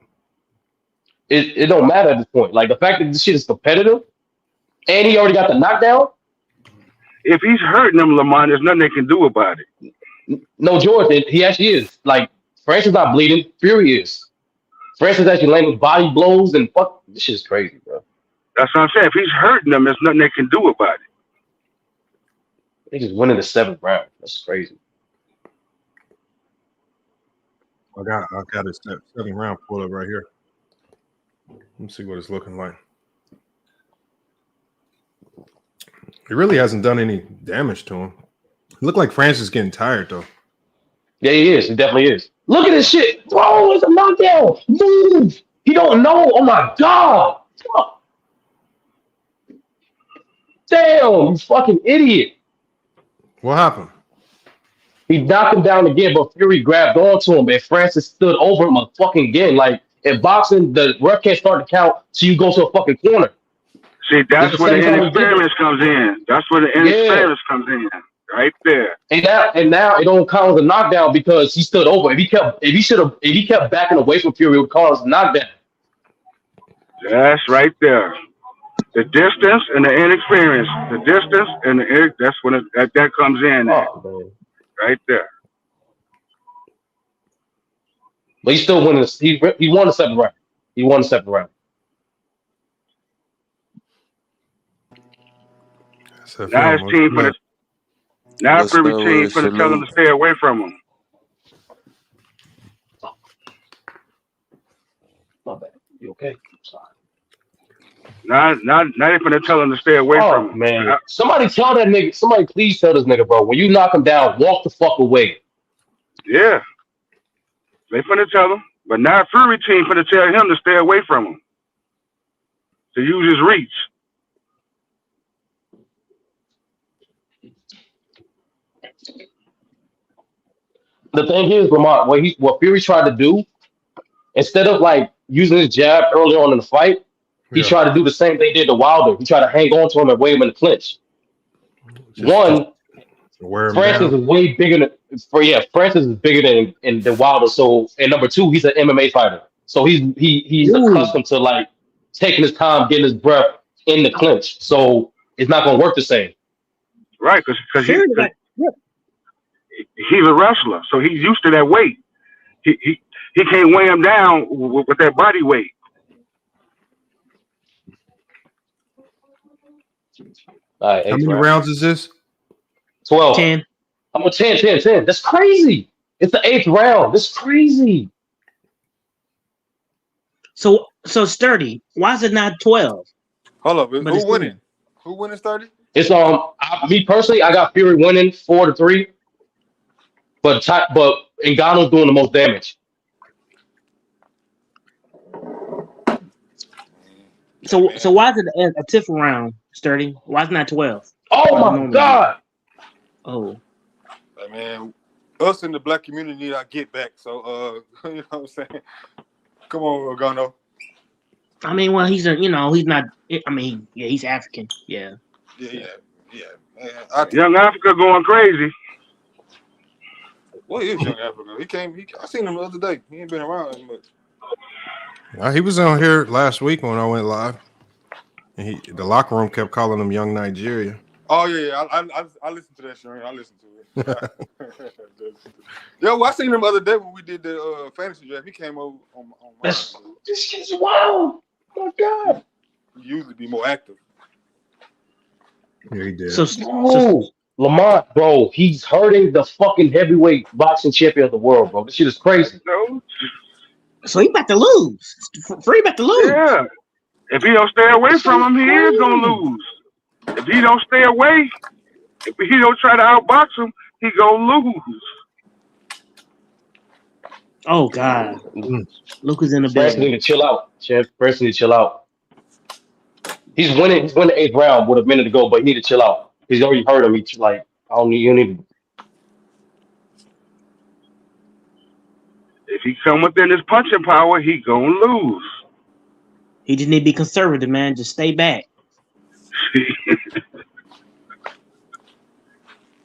it don't matter at this point. Like the fact that this shit is competitive, and he already got the knockdown. If he's hurting them, Lamont, there's nothing they can do about it. No, George, he actually is. Like Francis not bleeding, Fury is. Francis actually landing body blows and fuck. This shit's crazy, bro. That's what I'm saying. If he's hurting them, there's nothing they can do about it. They just winning the 7th round. That's crazy. I got a 7th round pull up right here. Let me see what it's looking like. He really hasn't done any damage to him. It looked like Francis is getting tired though. Yeah, he is. He definitely is. Look at this shit. Bro, it's a knockdown. Move. He don't know. Oh my God. Damn, you fucking idiot. What happened? He knocked him down again, but Fury grabbed onto him, and Francis stood over him again. Like in boxing, the ref can't start to count till you go to a fucking corner. See, that's where the inexperience comes in. That's where the inexperience comes in, right there. And now it don't count as a knockdown because he stood over. If he kept backing away from Fury, it would count as a knockdown. That's right there. The distance and the inexperience. The distance and the that's when that comes in. Right there. But he's still winning. He won the second round. He won the second round. Now his team for the Fury team for the tell him to stay away from him. My bad. You okay? Sorry. Now they finna tell him to stay away from him. Man, somebody tell that nigga. Somebody please tell this nigga, bro. When you knock him down, walk the fuck away. Yeah, they finna tell him, but now Fury team finna tell him to stay away from him, to use his reach. The thing is, Lamont, what Fury tried to do, instead of like using his jab early on in the fight, he tried to do the same thing they did to Wilder. He tried to hang on to him and weigh him in the clinch. Francis is way bigger than Francis is bigger than Wilder. So, and number two, he's an MMA fighter. So he's accustomed to like taking his time, getting his breath in the clinch. So it's not gonna work the same. Right, because he's a wrestler, so he's used to that weight. He can't weigh him down with that body weight. All right, how many rounds is this? 12. 10. I'm a 10. That's crazy. It's the 8th round. That's crazy. So Sturdy, why is it not 12? Hold up, who's winning? Who winning 30? It's me personally, I got Fury winning 4-3, but Ngannou's doing the most damage. So why is it a 10th round, Sturdy? Why is it not 12? Oh my God! Oh, hey, man, us in the black community need our get back. So you know what I'm saying? Come on, Ogano. I mean, well, he's not. I mean, yeah, he's African. Yeah. Yeah. Man, Young Africa going crazy. What is Young Africa? I seen him the other day. He ain't been around as much. He was on here last week when I went live, and the locker room kept calling him Young Nigeria. Oh yeah. I listened to that, Sharon. I listened to it. Yo, I seen him the other day when we did the fantasy draft. He came over on this kid's wild. Oh my God. He usually be more active. Yeah, he did. So Lamont, bro, he's hurting the fucking heavyweight boxing champion of the world, bro. This shit is crazy. So he about to lose. Free about to lose. Yeah. If he don't stay away from him, he is gonna lose. If he don't stay away, if he don't try to outbox him, he gonna lose. Oh God. Look who's in the Francis building. need to chill out. Francis need to chill out. He's winning the 8th round with a minute to go, but he need to chill out. He's already hurt him. He's like, you need. If he come within his punching power, he gonna lose. He just need to be conservative, man. Just stay back.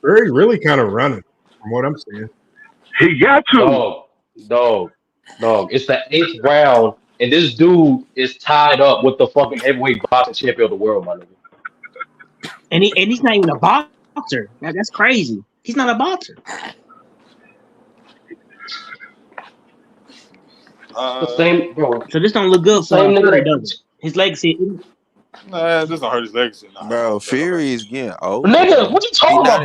Very, really kind of running from what I'm seeing. He got to. Dog. It's the 8th round, and this dude is tied up with the fucking heavyweight boxing champion of the world, my nigga. And he's not even a boxer. That's crazy. He's not a boxer. The same, bro. So this don't look good for him, does it? His legacy. Nah, this don't hurt his legacy. Nah. Bro, Fury is getting old. Nigga, what you talking about,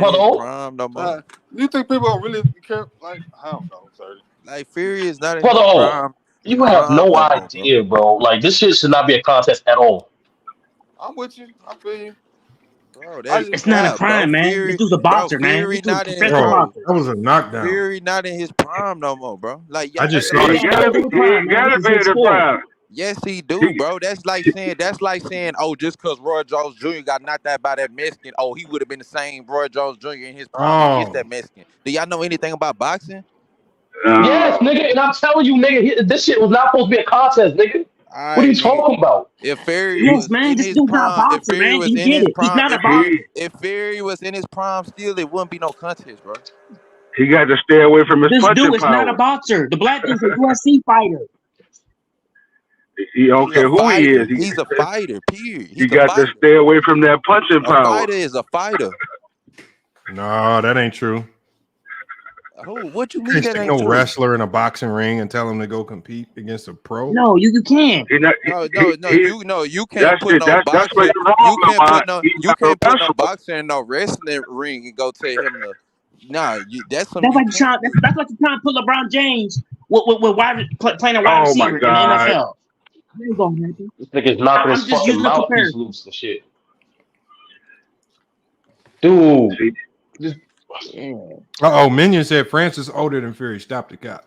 brother? You think people don't really care? Like, I don't know, sir. Like, Fury is not in his Brother, prime. you have no idea, bro. Like, this shit should not be a contest at all. I'm with you. I feel you. Bro, it's not a crime, man. This dude's a boxer, man. Fury not in his That was a knockdown. Fury not in his prime no more, bro. Like, I just saw he gotta be in his prime. Yes, he do, bro. That's like saying, oh, just because Roy Jones Jr. got knocked out by that Mexican, oh, he would have been the same Roy Jones Jr. in his prime against that Mexican. Do y'all know anything about boxing? Yes, nigga, and I'm telling you, nigga, this shit was not supposed to be a contest, nigga. All What are right, you nigga. talking about? If Fury Yes, was man, in this his dude's not a prime, boxer, man. You get it. He's not a boxer. if Fury was in his prime still, it wouldn't be no contest, bro. He got to stay away from his This punching dude is not a power. boxer. The black dude's a UFC fighter. He don't care who he is. He's a fighter, period. He got to stay away from that punching A power. fighter is a fighter. No, that ain't true. Who? What you You mean can't that stick ain't no true? wrestler in a boxing ring and tell him to go compete against a pro. No, you can't. You can't put no that's where boxer. you're wrong, You can't Lamont. put no. He's You not a can't put no wrestler. boxer in no wrestling ring and go tell him to. Nah, that's something That's you like can't. trying. That's like trying to put LeBron James with playing a wide Oh my receiver in the God. NFL. That ain't gonna happen. This nigga's knocking I'm his just fucking using a mouthpiece comparison. loose and shit. Dude. Just, Oh, Minion said Francis older than Fury. Stop the cop.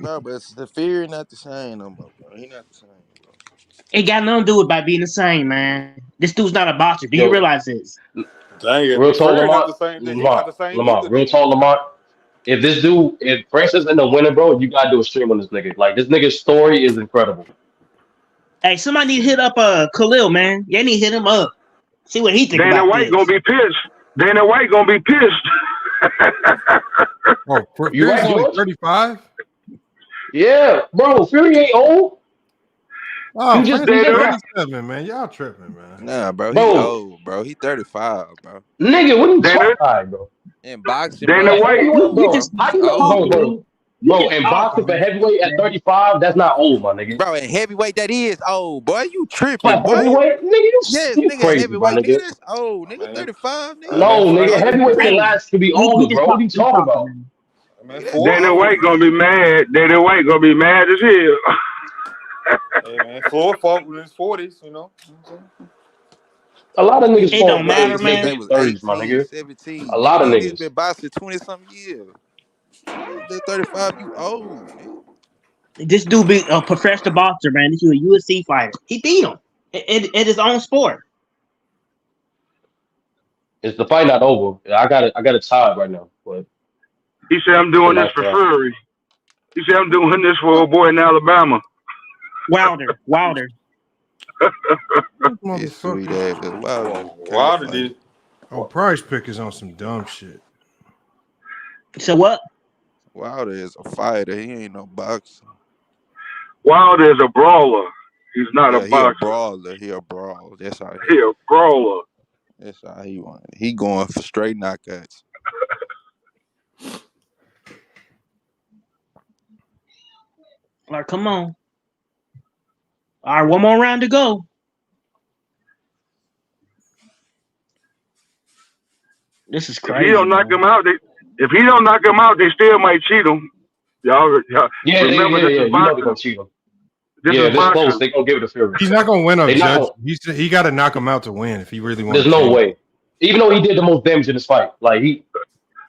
No, but the Fury not the same no more, bro. He not the same. It got nothing to do with by being the same, man. This dude's not a boxer. Do you yo, realize this? Dang it. real talk, Fury not Lamont. the same. Then he not the same either. Real talk, Lamont. If Francis end up winning, bro, you gotta do a stream on this nigga. Like, this nigga's story is incredible. Hey, somebody need to hit up Khalil, man. You need to hit him up. See what he think Dana about White this. gonna be pissed. Dana White gonna be pissed. Oh, You Fury's right, only George? 35? Yeah, bro, Fury ain't old. Oh, He just Francis got 37, man. Y'all tripping, man. Nah, bro. He Bro. old, bro. He 35, bro. Nigga, what are you Dana- talking about, bro? In boxing, Dana bro. White- he old, Bro, bro. how He you old, bro? Bro, in boxing for heavyweight at 35, that's not old, my nigga. Bro, in heavyweight, that is old, boy. You tripping, Like boy. heavyweight, nigga, Yes, you nigga, crazy, my heavyweight, nigga, nigga. that's old. Nigga, 35, nigga. No, nigga, Bro, heavyweight can last to be older, just bro. What are you talking about? Man, Dana White gonna be mad. Dana White gonna be mad as hell. Hey, man, Floyd fought in his 40s, you know. A lot of niggas It fought don't in matter, their man. They late was 30s, my 18, nigga. 17. A lot of Niggas niggas. been boxing 20-something years. They're 35, you old, man. This dude be a professional boxer, man. This is a UFC fighter. He beat him in his own sport. Is the fight not over? I got it tied right now. But He said, I'm doing this for Fury. He said, I'm doing this for a boy in Alabama. Wilder. It's sweet ass. Wilder did. Oh, Price Pick is on some dumb shit. So what? Wilder is a fighter. He ain't no boxer. Wilder is a brawler. He's not a He a boxer. brawler. He a brawl. That's how He a brawler. That's how he want it. He going for straight knockouts. All right, come on. All right, one more round to go. This is crazy. If he don't knock him out, they still might cheat him. Y'all yeah, remember this you is know they're boxing. gonna cheat him. This Yeah, is this boxing. close. They gonna give it to Fury. He's not gonna win a They not judge. He got to knock him out to win if he really wants. There's no way. Even though he did the most damage in this fight, like in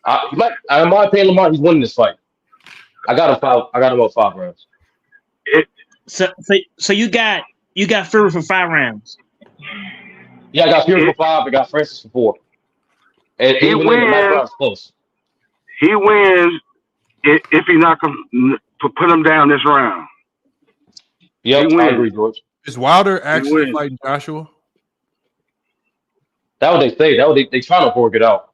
my opinion, Lamar, he's winning this fight. I got him up 5 rounds. So you got Fury for 5 rounds. Yeah, I got Fury for 5. I got Francis for 4. And He even in the last wins. round's close. He wins if he knock him to put him down this round. Yep, He I wins. agree, George. Is Wilder actually wins. fighting Joshua? That what they say. That what they trying to work it out.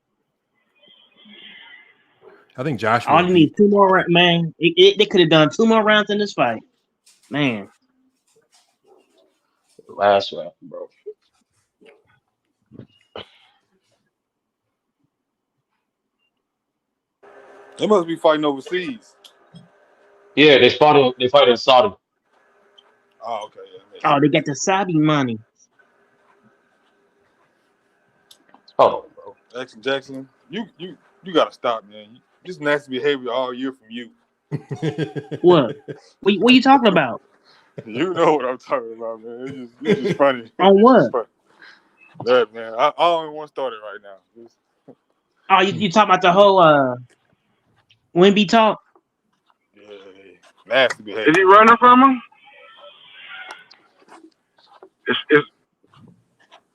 I think Joshua. All you need 2 more rounds, man. They could have done 2 more rounds in this fight, man. Last round, bro. They must be fighting overseas. Yeah, they fight in Saudi. Oh, okay. Yeah, Oh, they got the Saudi money. Oh, bro. Jackson, you gotta stop, man. This nasty behavior all year from you. What? What you talking about? You know what I'm talking about, man. It's just funny. On what? It's funny. That man, I don't even want to start it right now. Oh, you talking about the whole Wemby talk? Yeah, nasty behavior. Is he running from him? Is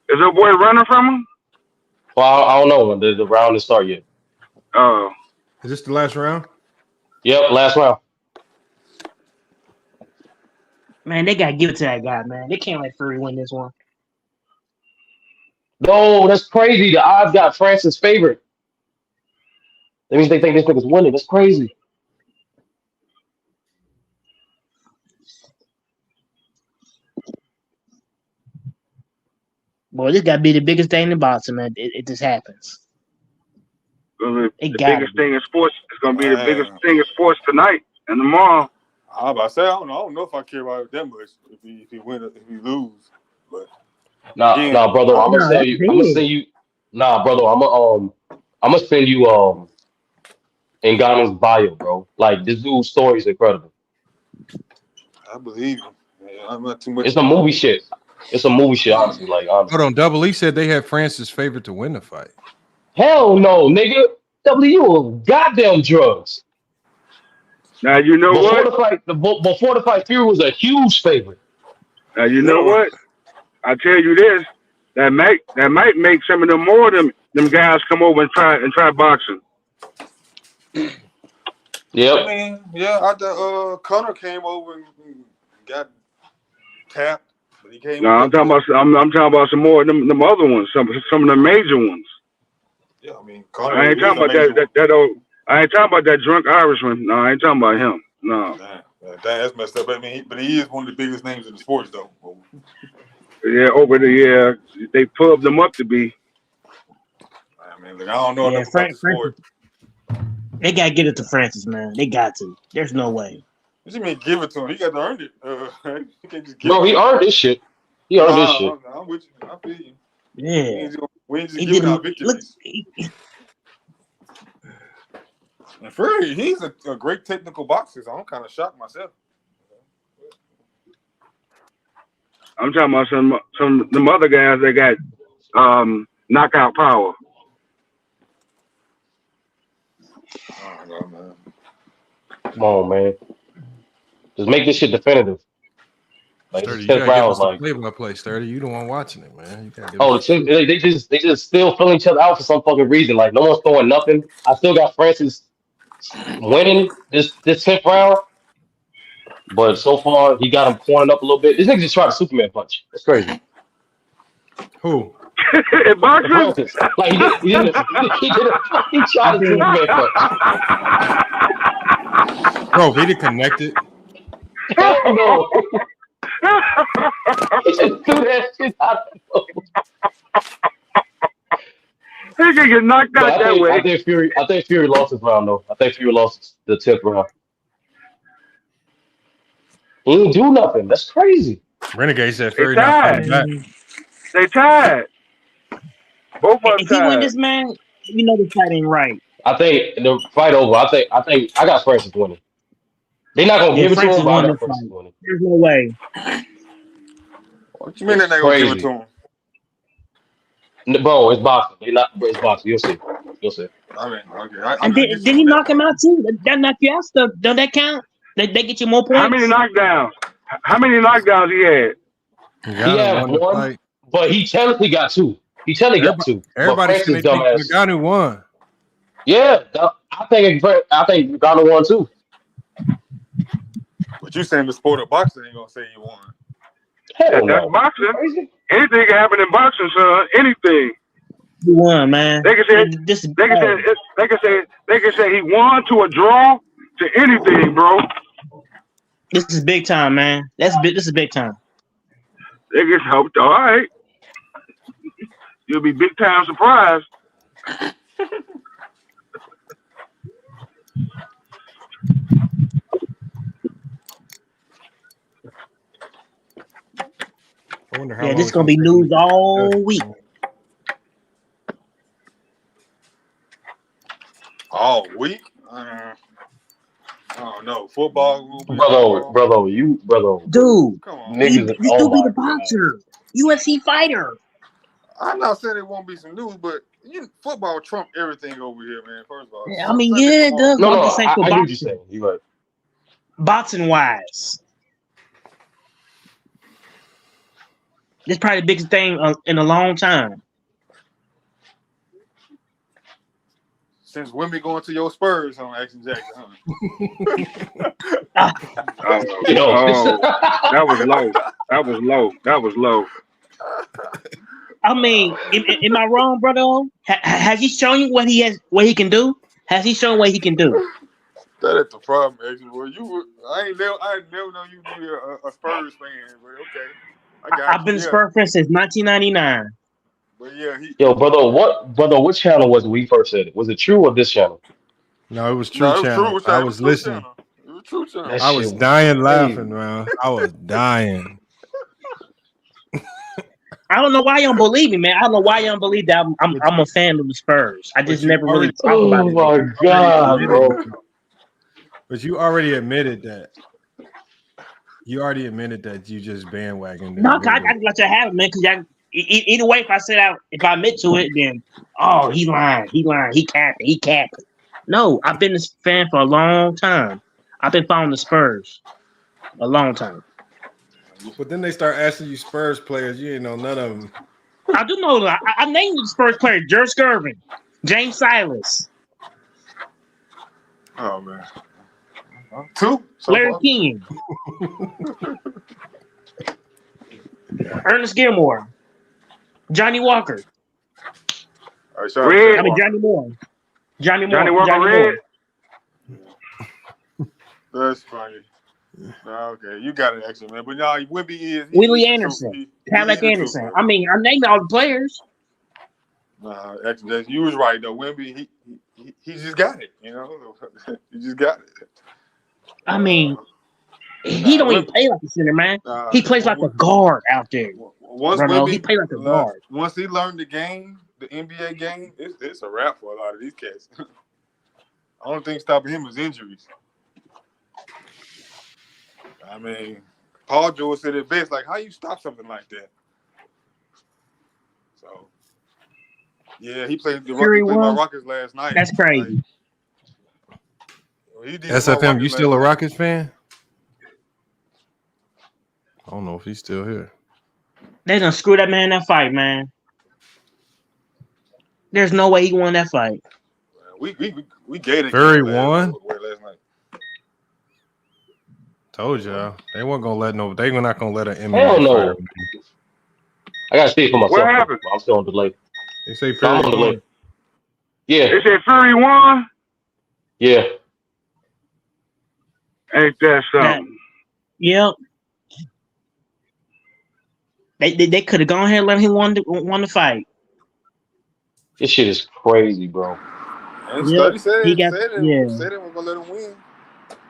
that boy running from him? Well, I don't know. The round didn't start yet. Oh. Is this the last round? Yep, last round. Man, they gotta give it to that guy, man. They can't let Fury win this one. No, that's crazy. The odds got Francis favorite. That means they think this nigga's winning. That's crazy. Boy, this gotta be the biggest thing in boxing, man. It just happens. The biggest thing in sports is going to be the biggest thing in sports tonight and tomorrow. I was about to say, I don't know if I care about it that much if he win, if he lose. But Nah, brother. I'm gonna send you. I'm gonna send you. Nah, brother. I'm gonna send you Ngannou's bio, bro. Like this dude's story is incredible. I believe him. Yeah, I'm not too much. It's a movie shit. It's a movie shit, honestly. Like, honestly. Hold on, Double E said they had Francis favored to win the fight. Hell no, nigga. W on goddamn drugs. Now you know what? Before the fight, Fury was a huge favorite. Now you know what? I tell you this, that might make some of them more of them guys come over and try boxing. Yep. I mean, after Conor came over and got tapped, but he came. No, I'm talking about some more of them other ones, some of the major ones. Yeah, I mean, Conor. I ain't talking about that old. I ain't talking about that drunk Irishman. No, I ain't talking about him. No. Damn, that's messed up. I mean, but he is one of the biggest names in the sports, though. Yeah, they pubbed them up to be. I mean, I don't know enough about the sport. They gotta get it to Francis, man. They got to. There's no way. What you mean give it to him? He got to earn it. You can't just give Bro, he earned this shit. He earned this shit. I'm with you. I feel you. Yeah. We ain't just giving out victories. And Fury, he's a great technical boxer, so I'm kind of shocked myself. I'm talking about some of them other guys that got knockout power. I don't know, man. Come on, man. Just make this shit definitive. Like Sturdy, it's you 10 gotta rounds. give us Like, play-by-play, Sturdy. You the one watching it, man. You gotta give oh, us they just still filling each other out for some fucking reason. Like no one's throwing nothing. I still got Francis winning this 10th round, but so far he got him pointing up a little bit. This nigga just tried a Superman punch. That's crazy. Who? Boxing? Like he tried a Superman punch. Bro, he didn't connect it. Hell no. He just threw that shit out of He can get knocked out that way. I think Fury lost his round though. I think Fury lost the 10th round. He didn't do nothing. That's crazy. Renegade said They Fury not fighting back. tied. They tied. Both of them If he win tied. this, man, you know the fight ain't right. I think the fight over. I think I got Francis winning. They're not gonna give it to Francis him, but I won got this Francis fight. winning. There's no way. What you mean they're not gonna give it to him? Bro, it's boxing. It's boxing. You'll see. You'll see. I mean, okay. And did he knock him out too? That knock you out stuff. Don't that count? They get you more points. How many knockdowns? How many knockdowns he had? He had one, but he technically got two. He technically got two. Everybody But said they Francis think Ngannou won. Yeah, I think Ngannou won too. But you saying the sport of boxing ain't gonna say you won. Hell That's no. boxing. Anything can happen in boxing, son. Anything. You won, man. They can say he won to a draw to anything, bro. This is big time, man. This is big time. They just hoped, all right. You'll be big time surprised. I wonder how Yeah, long this is it's gonna be take news to- all week. All week? I don't know. Football. Brother, Dude, niggas, this dude be the boxer, UFC fighter. I'm not saying it won't be some news, but football trump everything over here, man. First of all, Yeah, I mean, yeah, it does. No, I'm just saying for I get what you're boxing. saying. You right. Boxing wise, This is probably the biggest thing in a long time. Since Wemby going to your Spurs on Action Jackson, huh? That was low. That was low. That was low. I mean, am I wrong, brother? Has he shown you what he can do? Has he shown what he can do? That is the problem, actually. Boy, I ain't never know you be a Spurs fan, but okay. I've been a Spurs fan since 1999. But yeah, brother, what channel was it we first said it? Was it True or this channel? No, it was True Channel. I was listening. It was True Channel. I was dying laughing, man. I was dying. I don't know why you don't believe me, man. I don't know why you don't believe that I'm a fan of the Spurs. I just never really talk about it. Oh my God, bro. But you already admitted that. You already admitted that you just bandwagoned. No, I let you have it, man. Because either way, if I admit to it, then he lying, he capping. No, I've been this fan for a long time. I've been following the Spurs a long time. But then they start asking you Spurs players. You ain't know none of them. I do know. I named the Spurs players: Jerry Irvin, James Silas. Oh man, two. Larry King, Ernest Gilmore, Johnny Walker. Johnny Moore. Johnny Moore. That's funny. Okay, you got it, actually, man. But now Wemby is Willie Anderson, Alec Anderson. I mean, I named all the players. Nah, actually, you was right though. Wemby, he just got it. You know, he just got it. I mean, he don't even play like a center, man. He plays like a guard out there. He plays like a guard. Once he learned the game, the NBA game, it's a wrap for a lot of these cats. The only thing stopping him is injuries. I mean, Paul George said it best. Like, how you stop something like that? So, yeah, he played my Rockets last night. That's crazy. SFM, you still a Rockets fan? I don't know if he's still here. They done screw that man in that fight, man. There's no way he won that fight. We gated Curry won. Last night. Told y'all they weren't gonna let no. They were not gonna let an NBA Hell no. fighter. I gotta speak for myself. What happened? I'm still on delay. They say I'm on Curry delay. won. Yeah. They said Fury won. Yeah. Ain't that something? Yep. They could have gone ahead and let him won the fight. This shit is crazy, bro. And Study said he got said they were gonna let him win.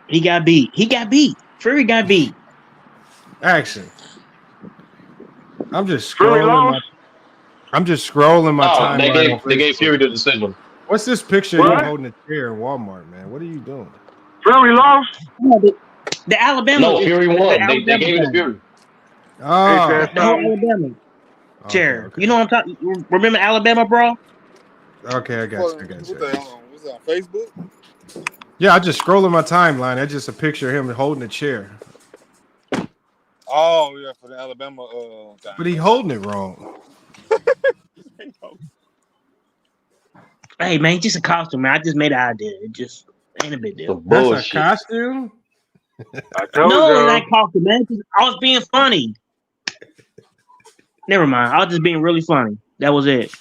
He got beat. Fury got beat. Action. I'm just scrolling my timeline. They gave Fury the decision. What's this picture of him holding a chair in Walmart, man? What are you doing? Fury lost. The Alabama. No, Fury won. They gave it to Fury. Oh, the whole Alabama chair. Okay. You know what I'm talking? Remember Alabama, bro? Okay, I got you. Was that on Facebook? Yeah, I just scrolling my timeline. That's just a picture of him holding a chair. Oh yeah, for the Alabama thing. But he holding it wrong. Hey man, just a costume, man. I just made an idea. It just ain't a big deal. That's a costume? No, it ain't costume, man. I was being funny. Never mind. I was just being really funny. That was it.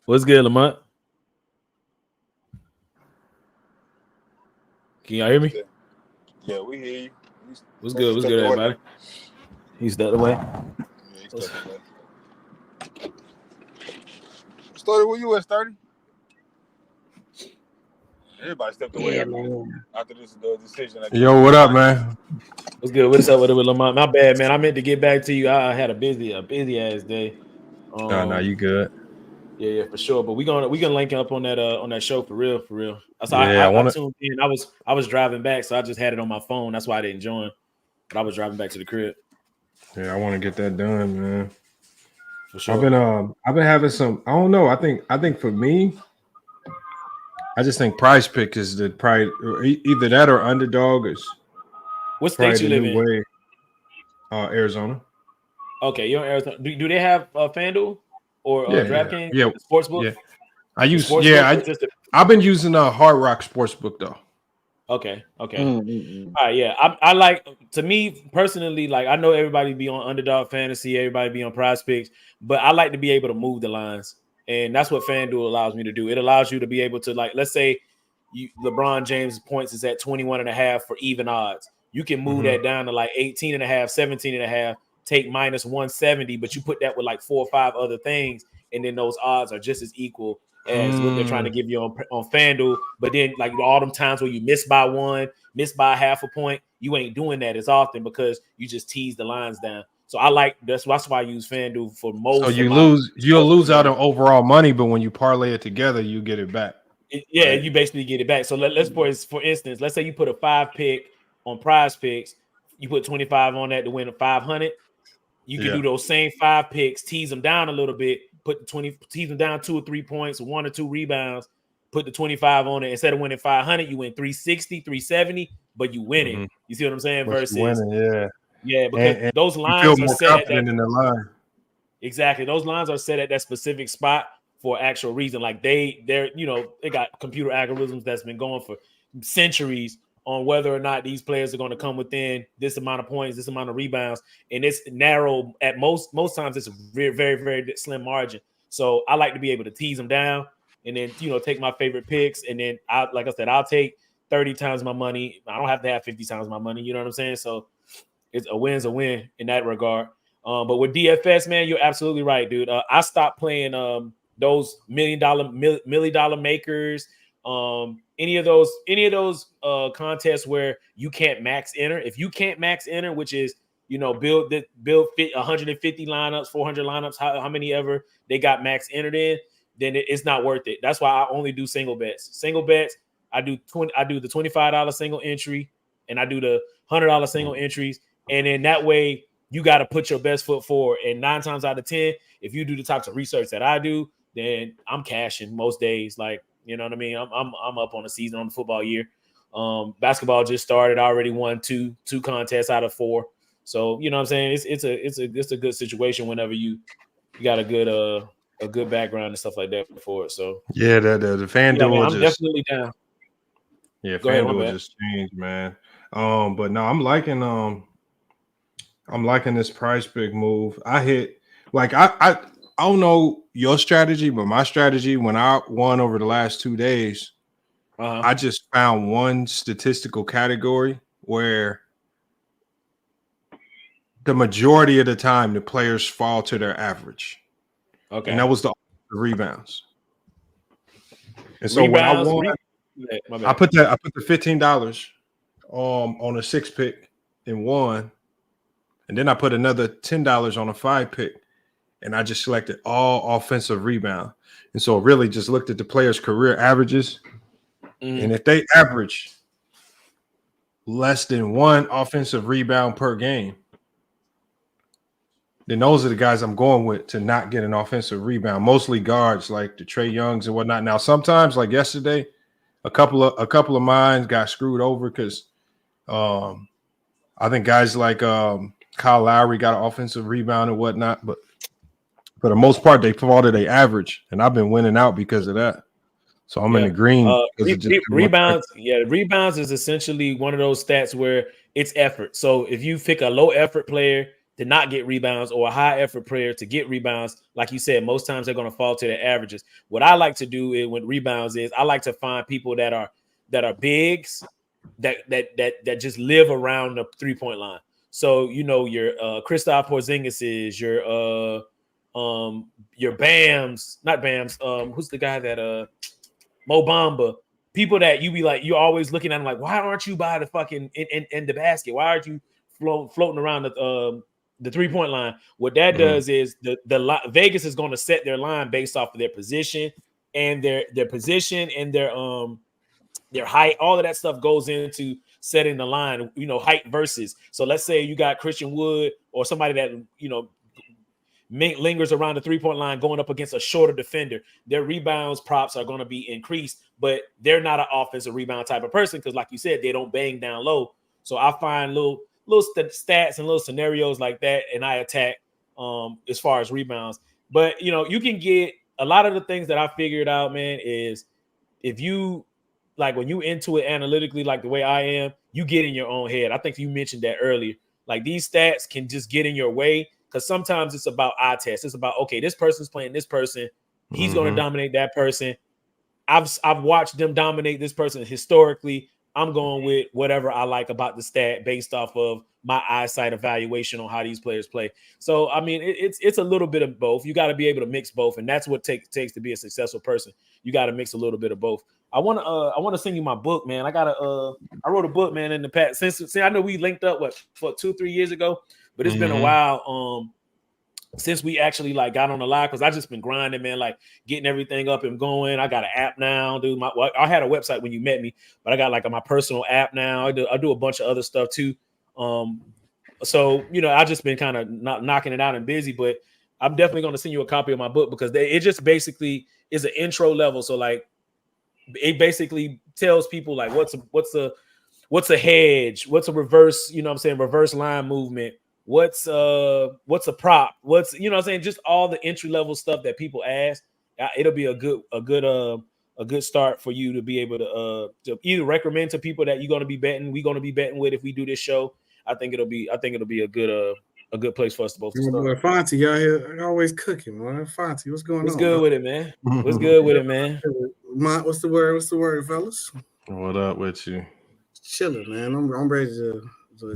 What's good, Lamont? Can y'all hear me? Yeah, we hear you. What's good? What's good, everybody? He stepped away. Yeah, he stepped away. Started where you at, 30? Everybody stepped away after this decision. Yo, what up, man? What's good? What's up with Lamont? My bad, man. I meant to get back to you. I had a busy ass day. No, you good. Yeah, for sure. But we gonna link up on that show for real. So yeah, I tuned in. I was driving back, so I just had it on my phone. That's why I didn't join. But I was driving back to the crib. Yeah, I want to get that done, man. For sure. I've been having some. I don't know. I think for me, I just think Prize Pick is the probably either that or Underdog is. What state you live in? Way. Arizona. Okay, you're in Arizona. Do they have FanDuel or DraftKings? Yeah. Sportsbook? Yeah. I use Sportsbook I've been using Hard Rock Sportsbook though. Okay. All right, yeah. I like, to me personally, like I know everybody be on Underdog Fantasy, everybody be on Prize Picks, but I like to be able to move the lines. And that's what FanDuel allows me to do. It allows you to be able to, like, let's say LeBron James points is at 21.5 for even odds. You can move that down to like 18.5, 17.5, take minus 170, but you put that with like 4 or 5 other things, and then those odds are just as equal as what they're trying to give you on FanDuel. But then, like, all them times where you miss by 1, miss by half a point, you ain't doing that as often because you just tease the lines down. So I like that's why I use FanDuel for most. So you'll lose out on overall money, but when you parlay it together, you get it back. You basically get it back. So let's for instance, let's say you put a 5 pick on Prize Picks, you put 25 on that to win a 500. You can do those same 5 picks, tease them down a little bit, put the 20, tease them down 2 or 3 points, 1 or 2 rebounds, put the 25 on it. Instead of winning 500, you win 360, 370, but you win it. You see what I'm saying? Versus winning, because those lines are set at in the line. Exactly. Those lines are set at that specific spot for actual reason. Like they got computer algorithms that's been going for centuries on whether or not these players are going to come within this amount of points, this amount of rebounds, and it's narrow at most times. It's a very, very, very slim margin. So I like to be able to tease them down and then take my favorite picks, and then like I said, I'll take 30 times my money. I don't have to have 50 times my money. You know what I'm saying? So it's a win's a win in that regard. But with DFS, man, you're absolutely right, dude. I stopped playing those $1 million makers. Any of those contests where you can't max enter. If you can't max enter, which is build 150 lineups, 400 lineups, how many ever they got max entered in, then it's not worth it. That's why I only do single bets. Single bets, I do the $25 single entry, and I do the $100 single entries, and then that way you got to put your best foot forward. And 9 times out of 10, if you do the types of research that I do, then I'm cashing most days. Like, you know what I mean? I'm up on the season, on the football year. Basketball just started. I already won two contests out of 4. So you know what I'm saying? It's a good situation whenever you got a good background and stuff like that for it. So the FanDuel I'm definitely down. Yeah, FanDuel just changed, man. But no, I'm liking this Prize Pick move. I hit like I don't know your strategy, but my strategy when I won over the last 2 days, I just found one statistical category where the majority of the time the players fall to their average. Okay. And that was the rebounds. And so when I won, I put the $15 on a 6 pick and won. And then I put another $10 on a 5 pick, and I just selected all offensive rebound. And so really just looked at the players' career averages. And if they average less than 1 offensive rebound per game, then those are the guys I'm going with to not get an offensive rebound. Mostly guards like the Trae Youngs and whatnot. Now, sometimes like yesterday, a couple of mine got screwed over because I think guys like Kyle Lowry got an offensive rebound and whatnot, but for the most part, they fall to their average, and I've been winning out because of that. So I'm in the green. Rebounds, rebounds is essentially one of those stats where it's effort. So if you pick a low effort player to not get rebounds or a high effort player to get rebounds, like you said, most times they're going to fall to their averages. What I like to do is with rebounds is I like to find people that are bigs that just live around the 3-point line. So your Kristaps Porziņģis, your Bams, not Bams. Who's the guy that Mo Bamba? People that you be like, you're always looking at them like, why aren't you by the fucking in the basket? Why aren't you floating around the 3-point line? What that does is the Vegas is going to set their line based off of their position and their position and their height. All of that stuff goes into setting the line, height versus. So let's say you got Christian Wood or somebody that, lingers around the 3-point line going up against a shorter defender, their rebounds props are going to be increased, but they're not an offensive rebound type of person because, like you said, they don't bang down low. So I find little stats and little scenarios like that, and I attack as far as rebounds. But, you can get a lot of the things that I figured out, man, is if you like when you into it analytically, like the way I am, you get in your own head. I think you mentioned that earlier. Like these stats can just get in your way because sometimes it's about eye test. It's about, okay, this person's playing this person. He's going to dominate that person. I've watched them dominate this person historically. I'm going with whatever I like about the stat based off of my eyesight evaluation on how these players play. So, I mean, it's a little bit of both. You got to be able to mix both, and that's what takes to be a successful person. You got to mix a little bit of both. I want to send you my book, man. I wrote a book, man, in the past. Since I know we linked up for 2-3 years ago, but it's been a while since we actually like got on the live because I just been grinding, man, like getting everything up and going. I got an app now, dude. I had a website when you met me, but I got like my personal app now. I do a bunch of other stuff too. So I just been kind of not knocking it out and busy, but I'm definitely going to send you a copy of my book because it just basically is an intro level. So like it basically tells people like what's a hedge, what's a reverse, reverse line movement. What's a prop? What's just all the entry level stuff that people ask. It'll be a good start for you to be able to either recommend to people that you're going to be betting. We're going to be betting with if we do this show. I think it'll be a good place for us to both to start. Boy, Fonte, y'all here always cooking, man. Fonte, what's going on? What's good with it, man? What's good with it, man? What's the word? What's the word, fellas? What up with you? Chilling, man. I'm ready to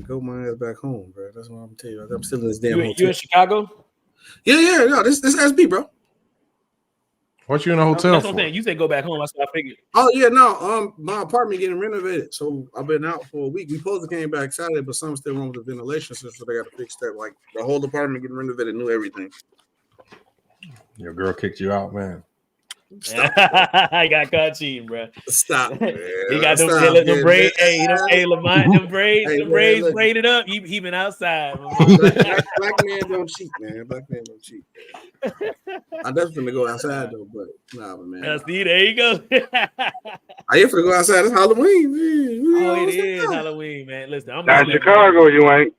go my ass back home, bro. That's what I'm telling you. I'm still in this damn hotel. You in Chicago? Yeah. No, this SB, bro. What you in a hotel That's for? what I'm saying. You said go back home. That's what I figured. Oh yeah, no. My apartment getting renovated, so I've been out for a week. We supposed to came back Saturday, but something still wrong with the ventilation system, so they got to fix that. Like the whole apartment getting renovated, new everything. Your girl kicked you out, man. I got caught cheating, bro. Stop, man. He got them braids. Hey, Lamont, them braids braided up. He been outside. Black man don't cheat, man. Black man don't cheat. I definitely finna go outside though, but nah, man. See, there you go. I ain't finna go outside. It's Halloween, man. Oh, it is Halloween, man. Listen, I'm not Chicago. You ain't.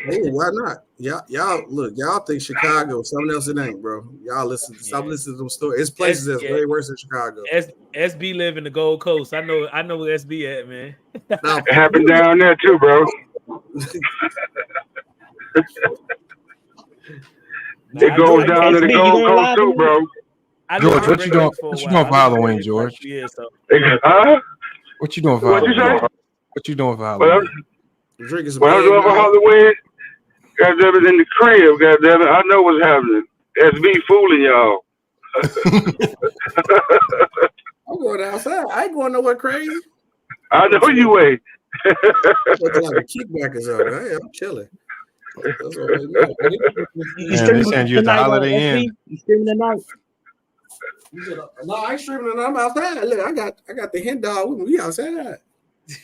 Hey, why not? Y'all think Chicago, something else it ain't, bro. Y'all stop listening to them stories. It's places that's way worse than Chicago. SB live in the Gold Coast. I know where SB at, man. It happened down there too, bro. It goes down to the Gold Coast too, bro. George, what you doing? What you doing for Halloween, George? Yeah, so. What you doing for Halloween? What you doing for Halloween? Drinking some. When I was over Halloween, goddamn it, in the crib, goddamn it, I know what's happening. SB fooling y'all. I'm going outside. I ain't going nowhere crazy. I know you ain't. Looking like a kickbackers out there. Hey, I'm chilling. That's what They send you at the Holiday Inn. You streaming tonight? No, I ain't streaming and I'm outside. Look, I got the hen dog with me. We outside.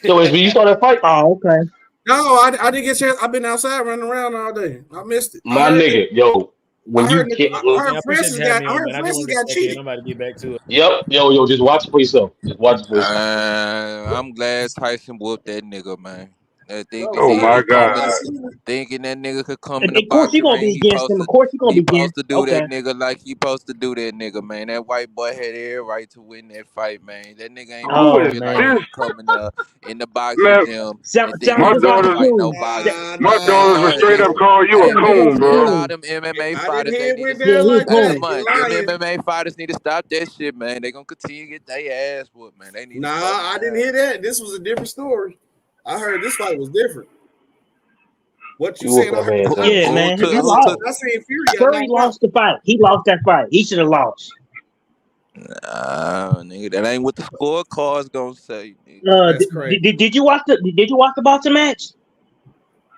So SB, you saw that fight? Oh, okay. No, I didn't get a chance. I've been outside running around all day. I missed it. My nigga, yo. When you get, I heard Francis got cheated. I'm about to get back to it. Yep, yo, just watch it for yourself. Just watch it for yourself. I'm glad Tyson whooped that nigga, man. Oh my God! Thinking that nigga could come in Of course, he gonna be against him. Of course, he gonna be against. Supposed to do that nigga like he supposed to do that nigga, man. That white boy had every right to win that fight, man. That nigga ain't supposed to be like coming in the box with him. My daughters will straight up call you a coon, bro. All them MMA fighters, they need to MMA fighters need to stop that shit, man. They gonna continue to get their ass whooped, man. They need. Nah, I didn't hear that. This was a different story. I heard this fight was different. What you saying? Yeah, man. He lost. Curry lost the fight. He lost that fight. He should have lost. Nah, nigga, that ain't what the scorecard's gonna say. That's crazy. Did you watch the boxing match?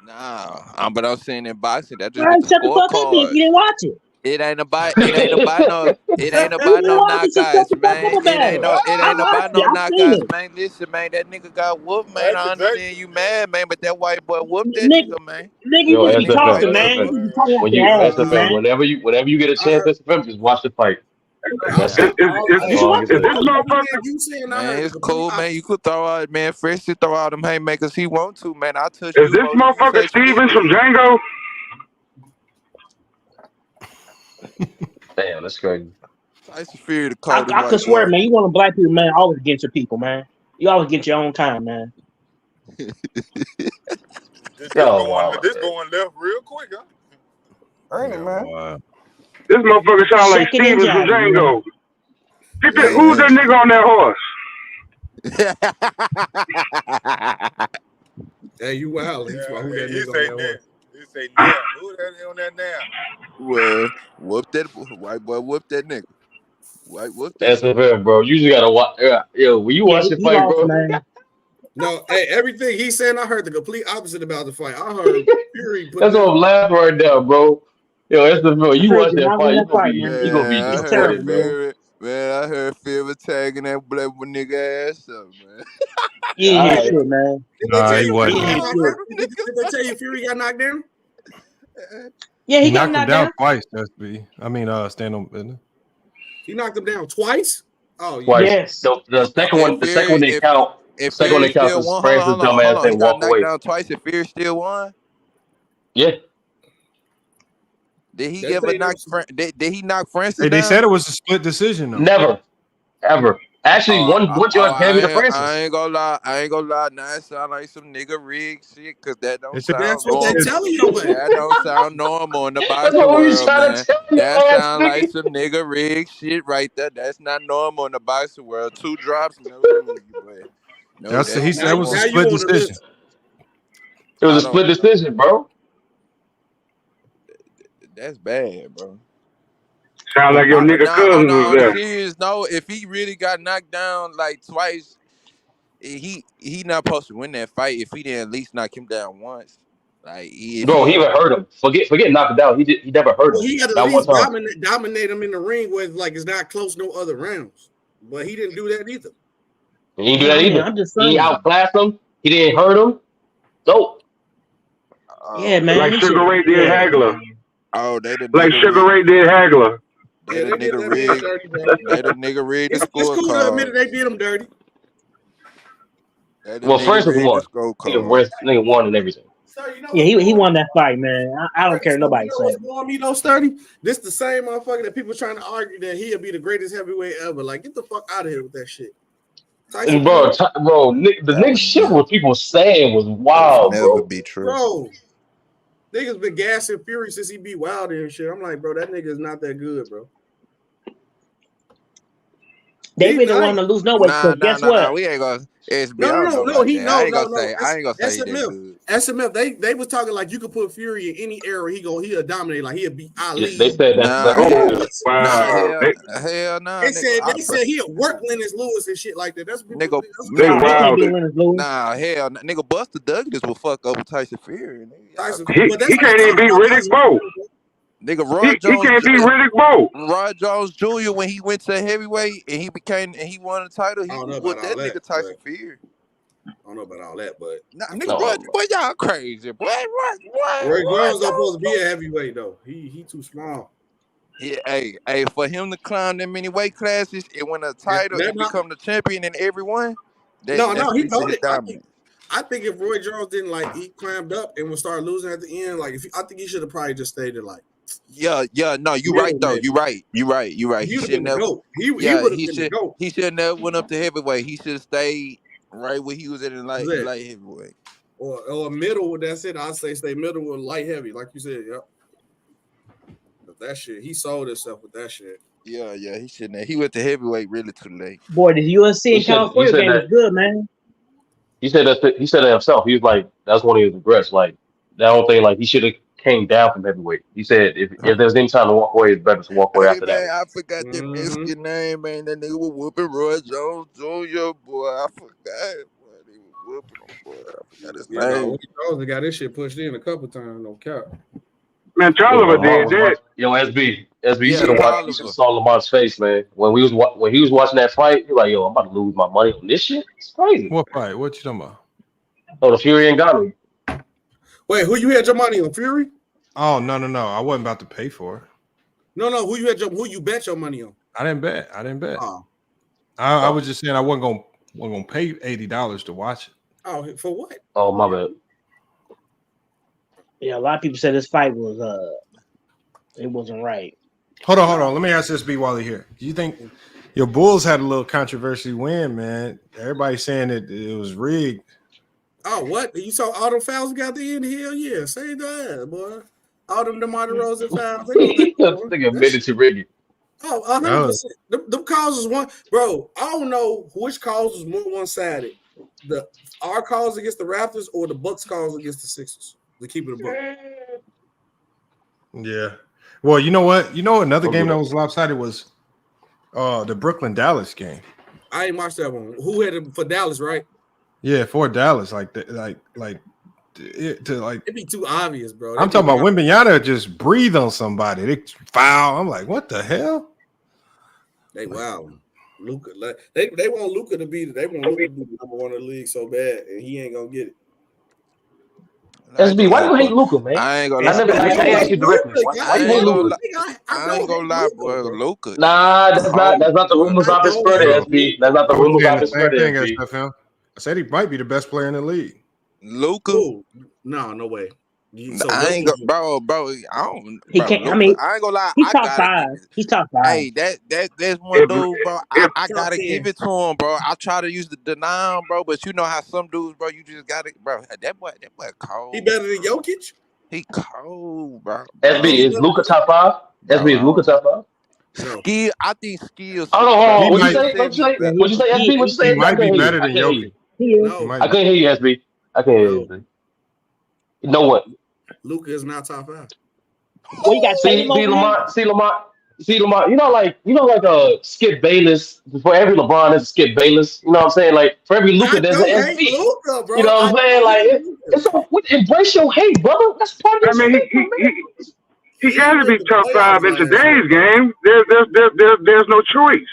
Nah, but I'm saying in boxing that just Shut the fuck up if you didn't watch it. It ain't about no knockouts, man. It ain't about no knockouts, man. Listen, man, that nigga got whooped, man. I understand you mad, man, but that white boy whooped that nigga, man. Yo, That nigga white SFA, boy. when you SFA, whenever you get a chance, SFM, just watch the fight. That's it. That's all I can say. Man, it's cool, man. You could throw out, man. Fresh to throw out them haymakers he want to, man. I touch Is you. this motherfucker Stevens from Django? Damn, that's crazy. Tyson Fury, the I coldest could swear, man. You want to black people, man. Always get your people, man. You always get your own kind, man. This going left real quick, huh? Ain't it, man? This motherfucker sound like Second and Stevens from Johnny, Django. Who's that nigga on that horse? Hey, you wild. Who that nigga on that horse? He say, yeah. Who that on that now? Well, whoop that white boy, whoop that nigga. Whoop that SFM, bro. You just gotta watch. Yo, when you watch the fight, bro. No, hey, everything he's saying, I heard the complete opposite about the fight. I heard Fury. That's what I'm laughing right now, bro. Yo, SFM, you watch that fight, you gonna be disappointed, man. Man, I heard Fury tagging that black nigga ass up, man. Yeah, shit, man. Nah, he wasn't. Did they tell you Fury got knocked down? Yeah, he got knocked him down twice. SB. I mean, stand on business. He knocked him down twice. Oh, yeah. Twice. Yes. The second one they count. The second one they count is Francis dumbass and walk away. He got knocked down twice and Fury still won? Yeah. Did he ever knock? Did he knock Francis down? They said it was a split decision, though. Never, ever. Actually, one judge gave it to Francis. I ain't gonna lie. Now it sound like some nigga rig shit, cause that don't sound. That's what they telling you. That don't sound normal in the boxing world, man. That sound like some nigga rig shit right there. That's not normal in the boxing world. 2 drops, no. He said it was a split decision. It was a split decision, bro. That's bad, bro. Sound like your nigga cousin was there. Serious, no, if he really got knocked down like twice, he not supposed to win that fight if he didn't at least knock him down once. Like he even hurt him. Forget knocked him down. He never hurt him. He got to at least dominate him in the ring where like it's not close no other rounds. But he didn't do that either. He didn't do that either. I'm just saying. He outclassed him. He didn't hurt him. So yeah, man. Like Sugar Ray did Hagler. Oh, they the like Sugar Ray did Hagler. They the nigga rigged. They the nigga rigged the scorecard. It's cool to admit they did him dirty. Well, Francis won. Nigga won and everything. Yeah, he won that fight, man. I don't care nobody saying. Me no sturdy. This the same motherfucker that people trying to argue that he'll be the greatest heavyweight ever. Like, get the fuck out of here with that shit. Bro, the nigga shit what people saying was wild, bro. Never be true. Bro, niggas been gassing Fury since he beat Wilder and shit. I'm like, bro, that nigga is not that good, bro. They really want to lose no weight. Guess what? We ain't gonna. No. He I ain't gonna say SMF. They was talking like you could put Fury in any era. He'll dominate. Like he'll beat Ali. They said that. Hell no. They said he'll work Lennox Lewis and shit like that. That's nigga. Hell, nigga. Buster Douglas will fuck up with Tyson Fury. He can't even beat Riddick Bowe. Nigga, Roy Jones. He can't beat Riddick Bowe. Roy Jones Jr. when he went to heavyweight and he won the title, he put that nigga Tyson Fury. I don't know about all that, but nigga, boy, y'all crazy, boy. Roy Jones not supposed to be a heavyweight though. He too small. Yeah, hey, for him to climb that many weight classes and win a title and become the champion in every one. He told it. I think if Roy Jones didn't he climbed up and would start losing at the end, I think he should have probably just stayed there. Yeah, no, you right though. You right. He should never. He should never went up to heavyweight. He should have stayed right where he was at in light heavyweight. Or middle. That's it. I'd say stay middle or light heavy, like you said. Yep. But that shit, he sold himself with that shit. Yeah, he shouldn't have. He went to heavyweight really too late. Boy, the USC in California game was good, man. He said that. He said that himself. He was like, that's one of his regrets. Like that whole thing. Like he should have came down from heavyweight. He said if there's any time to walk away, it's better to walk away after that. I forgot that Mexican name, man. That nigga was whooping Roy Jones Jr. Boy, I forgot. Boy, they was whooping him, boy. I forgot his name. Roy Jones got this shit pushed in a couple times. No cap. Man, Charlie did that. Yo, SB. SB, you should have Oliver. watched. You saw Lamar's face, man. When he was watching that fight, he was like, "Yo, I'm about to lose my money on this shit. It's crazy." What fight? What you talking about? Oh, the Fury and Ghana. Wait, who you had your money on? Fury? Oh no. I wasn't about to pay for it. No. Who you bet your money on? I didn't bet. Oh. I was just saying I wasn't gonna pay $80 to watch it. Oh, for what? Oh, my bad. Yeah, a lot of people said this fight was it wasn't right. Hold on. Let me ask this B while you're here. Do you think your Bulls had a little controversy win, man? Everybody's saying that it was rigged. Oh, what? You saw all the fouls got the end? Hell yeah. Say that, boy. All them DeMar DeRozan fouls. Nigga admitted to rigging. Oh, 100%. Them calls was one. Bro, I don't know which calls was more one-sided. Our calls against the Raptors or the Bucks calls against the Sixers. To keep it a book. Yeah. Well, you know what? Another game that was lopsided was the Brooklyn-Dallas game. I ain't watched that one. Who had it for Dallas, right? Yeah, for Dallas. It'd be too obvious, bro. I'm talking about Wembanyama just breathe on somebody. They foul. I'm like, what the hell? Wow. Luka, they want Luka to be the number one in the league so bad, and he ain't gonna get it. SB, why do you hate Luka, man? I ain't gonna lie. I asked you directly. Why you hate Luka? I ain't gonna lie, boy. Luka. Nah, that's not the rumors I've been spreading, SB. That's not the rumors I've been spreading, SB. I said he might be the best player in the league. Luka? No way. I ain't gonna, bro. I don't. He can't. Luka, I mean, I ain't gonna lie. He's top 5. He's top 5. Hey, that's one dude, bro. I gotta give it to him, bro. I try to use the deny him, bro, but you know how some dudes, bro, you just gotta, bro. That boy cold. He better than Jokic. He cold, bro. SB, is Luka top 5? SB, is Luka top 5? Skill, I think skills. Oh, what you say? What you say, SB? What you say? He might be better than Jokic. I couldn't hear you, SB. I couldn't hear you, SB. You know what? Luka is not top 5. Well, you got see Lamar. You know, like Skip Bayless. For every LeBron, there's a Skip Bayless. You know what I'm saying? Like for every Luka, there's an SB. Luka, bro. You know what I'm saying? Like embrace your hate, brother. That's part of he got to be top 5 in today's game. There's no choice.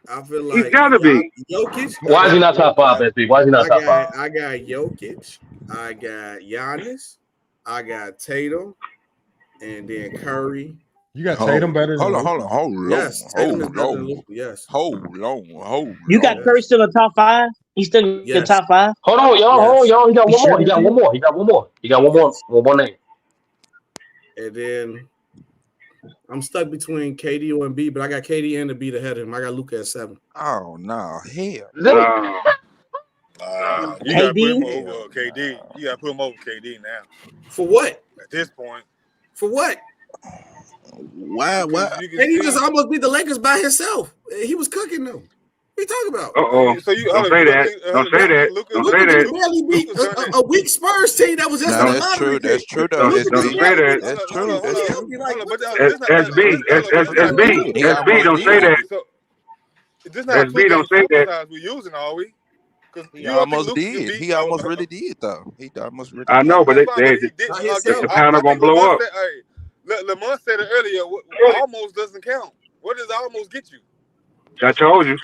I feel like he's got to be. Jokic. Why is he not top 5, SB? Why is he not top 5? I got Jokic. I got Giannis. I got Tatum, and then Curry. You got Tatum better than Hold on. Yes, Tatum is better than Luka. Yes. Hold on. You got Curry still in the top 5? He's still in the top 5? Hold on, y'all. He got one more. One more name. And then I'm stuck between KD or Embiid, but I got KD and Embiid ahead of him. I got Luka at 7. Oh no, hell. You gotta put him over KD. You gotta put him over KD now. For what? At this point. For what? Why? And he just almost beat the Lakers by himself. He was cooking them. What are you talking about? So don't say that. Don't say that. Don't say that. Barely beat a weak Spurs team that was just no, that's true. That's true though. Don't say that. That's true. SB, don't say that. SB, don't say that. We're using, are we? He almost did. He almost really did, though. He almost really. I know, but the panel gonna blow up. Lamar said it earlier. Almost doesn't count. What does almost get you? I told you.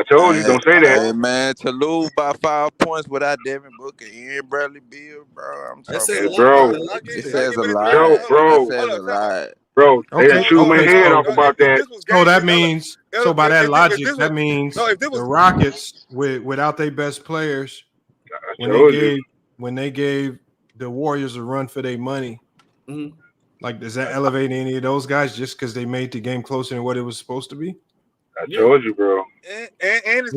Don't say that. Hey, man, to lose by 5 points without Devin Booker and Bradley Beal, bro. I'm talking. Bro, it says a lot. Bro, it says a lot. Bro, they done chewed my head off about that. So that means, by that logic, that means the Rockets, without their best players, when they gave the Warriors a run for their money, like does that elevate any of those guys just because they made the game closer than what it was supposed to be? I told you, bro. And it's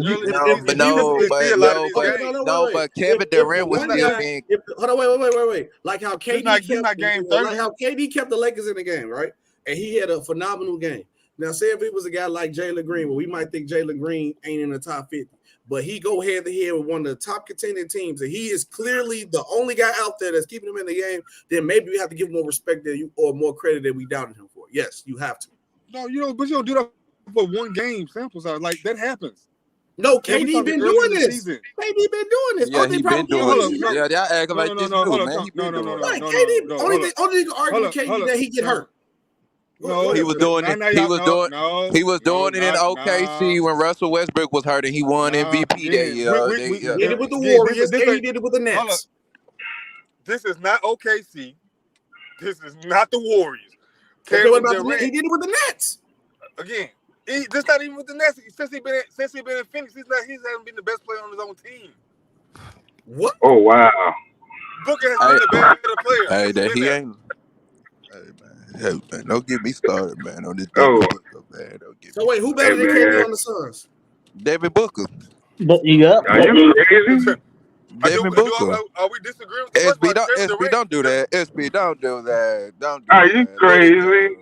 but Kevin Durant was still being. Hold on, wait. Like how KD kept the Lakers in the game, right? And he had a phenomenal game. Now, say if it was a guy like Jalen Green, well, we might think Jalen Green ain't in the top 50, but he go head to head with one of the top contending teams, and he is clearly the only guy out there that's keeping him in the game. Then maybe we have to give him more respect than you or more credit than we doubted him for. Yes, you have to. No, but you don't do that for one game sample size. Like that happens. No, KD been doing this. KD been doing this. Yeah, he been doing this. Yeah, y'all acting like this new, man. He been doing it. KD, only thing you can argue with KD that he get hurt. No, he was doing it. He was doing it in OKC when Russell Westbrook was hurt and he won MVP that year. He did it with the Warriors, and he did it with the Nets. This is not OKC. This is not the Warriors. Okay, what about the Nets? He did it with the Nets. Again, this not even with the Nets. Since he been in Phoenix, he hasn't been the best player on his own team. What? Oh wow. Booker has been the better player. Hey, that he ain't. Hey man, don't get me started, man. On this Oh. Booker, man. Don't get So wait, who better than KD on the Suns? David Booker. But yeah. Are you crazy? David Booker. Are we disagreeing with SB, don't do that. SB, don't do that. Don't do Are that. you crazy?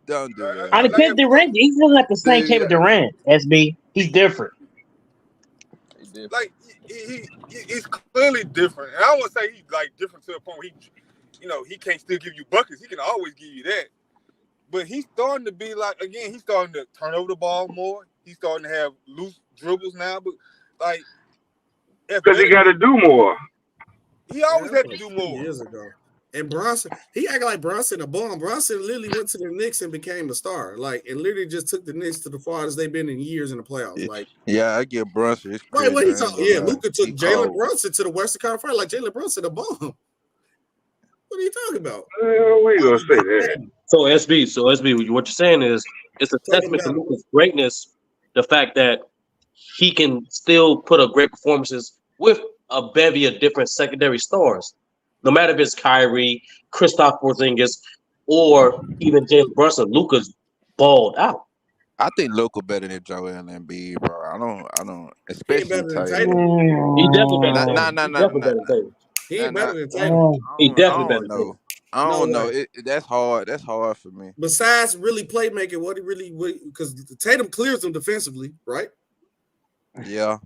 Don't do that. I done Kevin Durant. He's not like the same Kevin Durant. SB. He's different. Like he's clearly different, and I don't want to say he's like different to the point where he can't still give you buckets. He can always give you that, but he's starting to be like, again, he's starting to turn over the ball more. He's starting to have loose dribbles now, but like because he got to do more. He always had to do more. Years ago. And Brunson, he acted like Brunson a bum. Brunson literally went to the Knicks and became a star. Like, and literally just took the Knicks to the farthest they've been in years in the playoffs. Like, yeah, I get Brunson. Wait, what he talking? Yeah, Luka took Jaylen Brunson to the Western Conference. Like Jaylen Brunson a bum. What are you talking about? We gonna say that. So SB, what you're saying is it's a testament to Luka's greatness. The fact that he can still put up great performances with a bevy of different secondary stars. No matter if it's Kyrie, Kristaps Porziņģis, or even Jalen Brunson, Luka's balled out. I think Luka better than Joel Embiid, bro. I don't, especially Tatum. He definitely better. He ain't better than Tatum. He definitely better. I don't know. That's hard. That's hard for me. Besides really playmaking, what he really because Tatum clears them defensively, right? Yeah.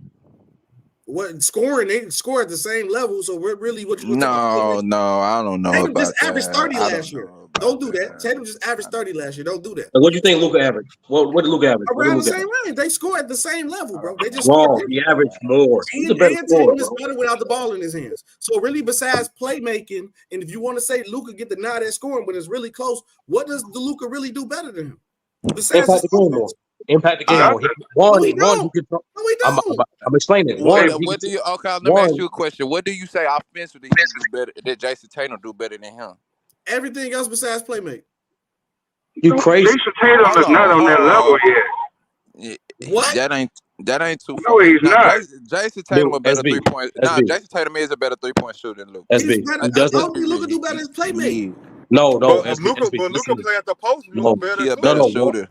What scoring? They score at the same level. So we're really what you? No, I don't know. Tatum about just averaged that. 30 last year. Don't do that. Tatum just averaged 30 last year. Don't do that. What do you think Luka averaged? What did Luka average? Around the same range. They score at the same level, bro. They just wrong. He averaged more. He's a better scorer, Tatum is better without the ball in his hands. So really, besides playmaking, and if you want to say Luka get the nod at scoring, but it's really close, what does the Luka really do better than him? Besides impact the game more. Impact the game more. One, he can. I'm explaining it. What do you? Okay, let me ask you a question. What do you say offensively he do better? That Jason Tatum do better than him? Everything else besides playmate. You crazy? Jason Tatum is not on that level yet. What? That ain't too. No, he's not. Jason Tatum a better 3-point. Jason Tatum is a better 3-point shooter than Luka. SB. Luka do better as playmate. No. But Luka play at the post. Luka He a better shooter.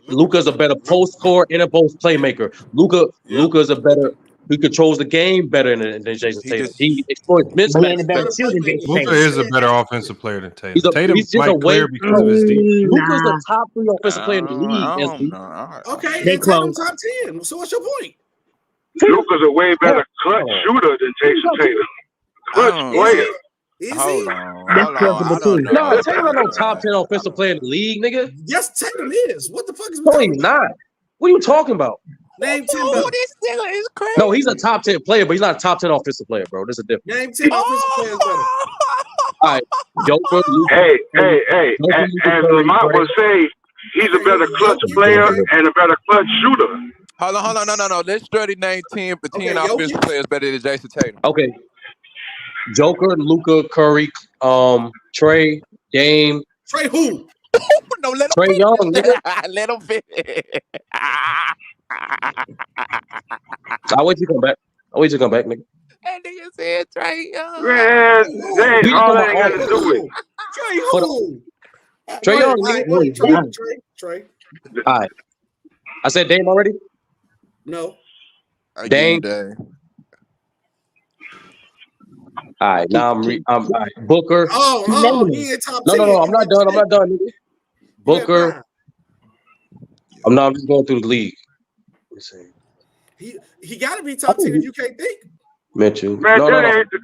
Luka's a better post scorer and a post playmaker. Luka's a better. He controls the game better than Jason Tatum. He exploits mismatches. Luka is a better offensive player than Tatum. Tatum he's just might clear because of his defense. Luka's the top 3 offensive player in the league. Okay, and Tatum top 10. So what's your point? Luka's a way better clutch shooter than Jason Tatum. Clutch player. Hold on. No, Tatum not no top 10 offensive player in the league, nigga. Yes, Tatum is. What the fuck is? No, he's not. What are you talking about? Name 10. This nigga is crazy. No, he's a top 10 player, but he's not a top 10 offensive player, bro. There's a difference. Name 10 offensive players better. All right, Joker. Hey. As Lamont would say, he's a better clutch player and a better clutch shooter. Hold on. No. Let's study name 10 offensive players better than Jason Tatum. Okay. Joker, Luka, Curry, Trey, Dame. Trey who? No, let him Trey Young, nigga. Let him finish. I'll wait till you come back, nigga. That nigga said Trey Young. Man, all that got to do with Trey who? Trey Young, nigga. Trey. All right. I said Dame already? No. Dame. All right, now I'm all right. Booker. He ain't top 10. No, I'm not done, nigga. Booker. I'm just going through the league. Let's see. He got to be top 10 if you can't think. Mitchell. Man,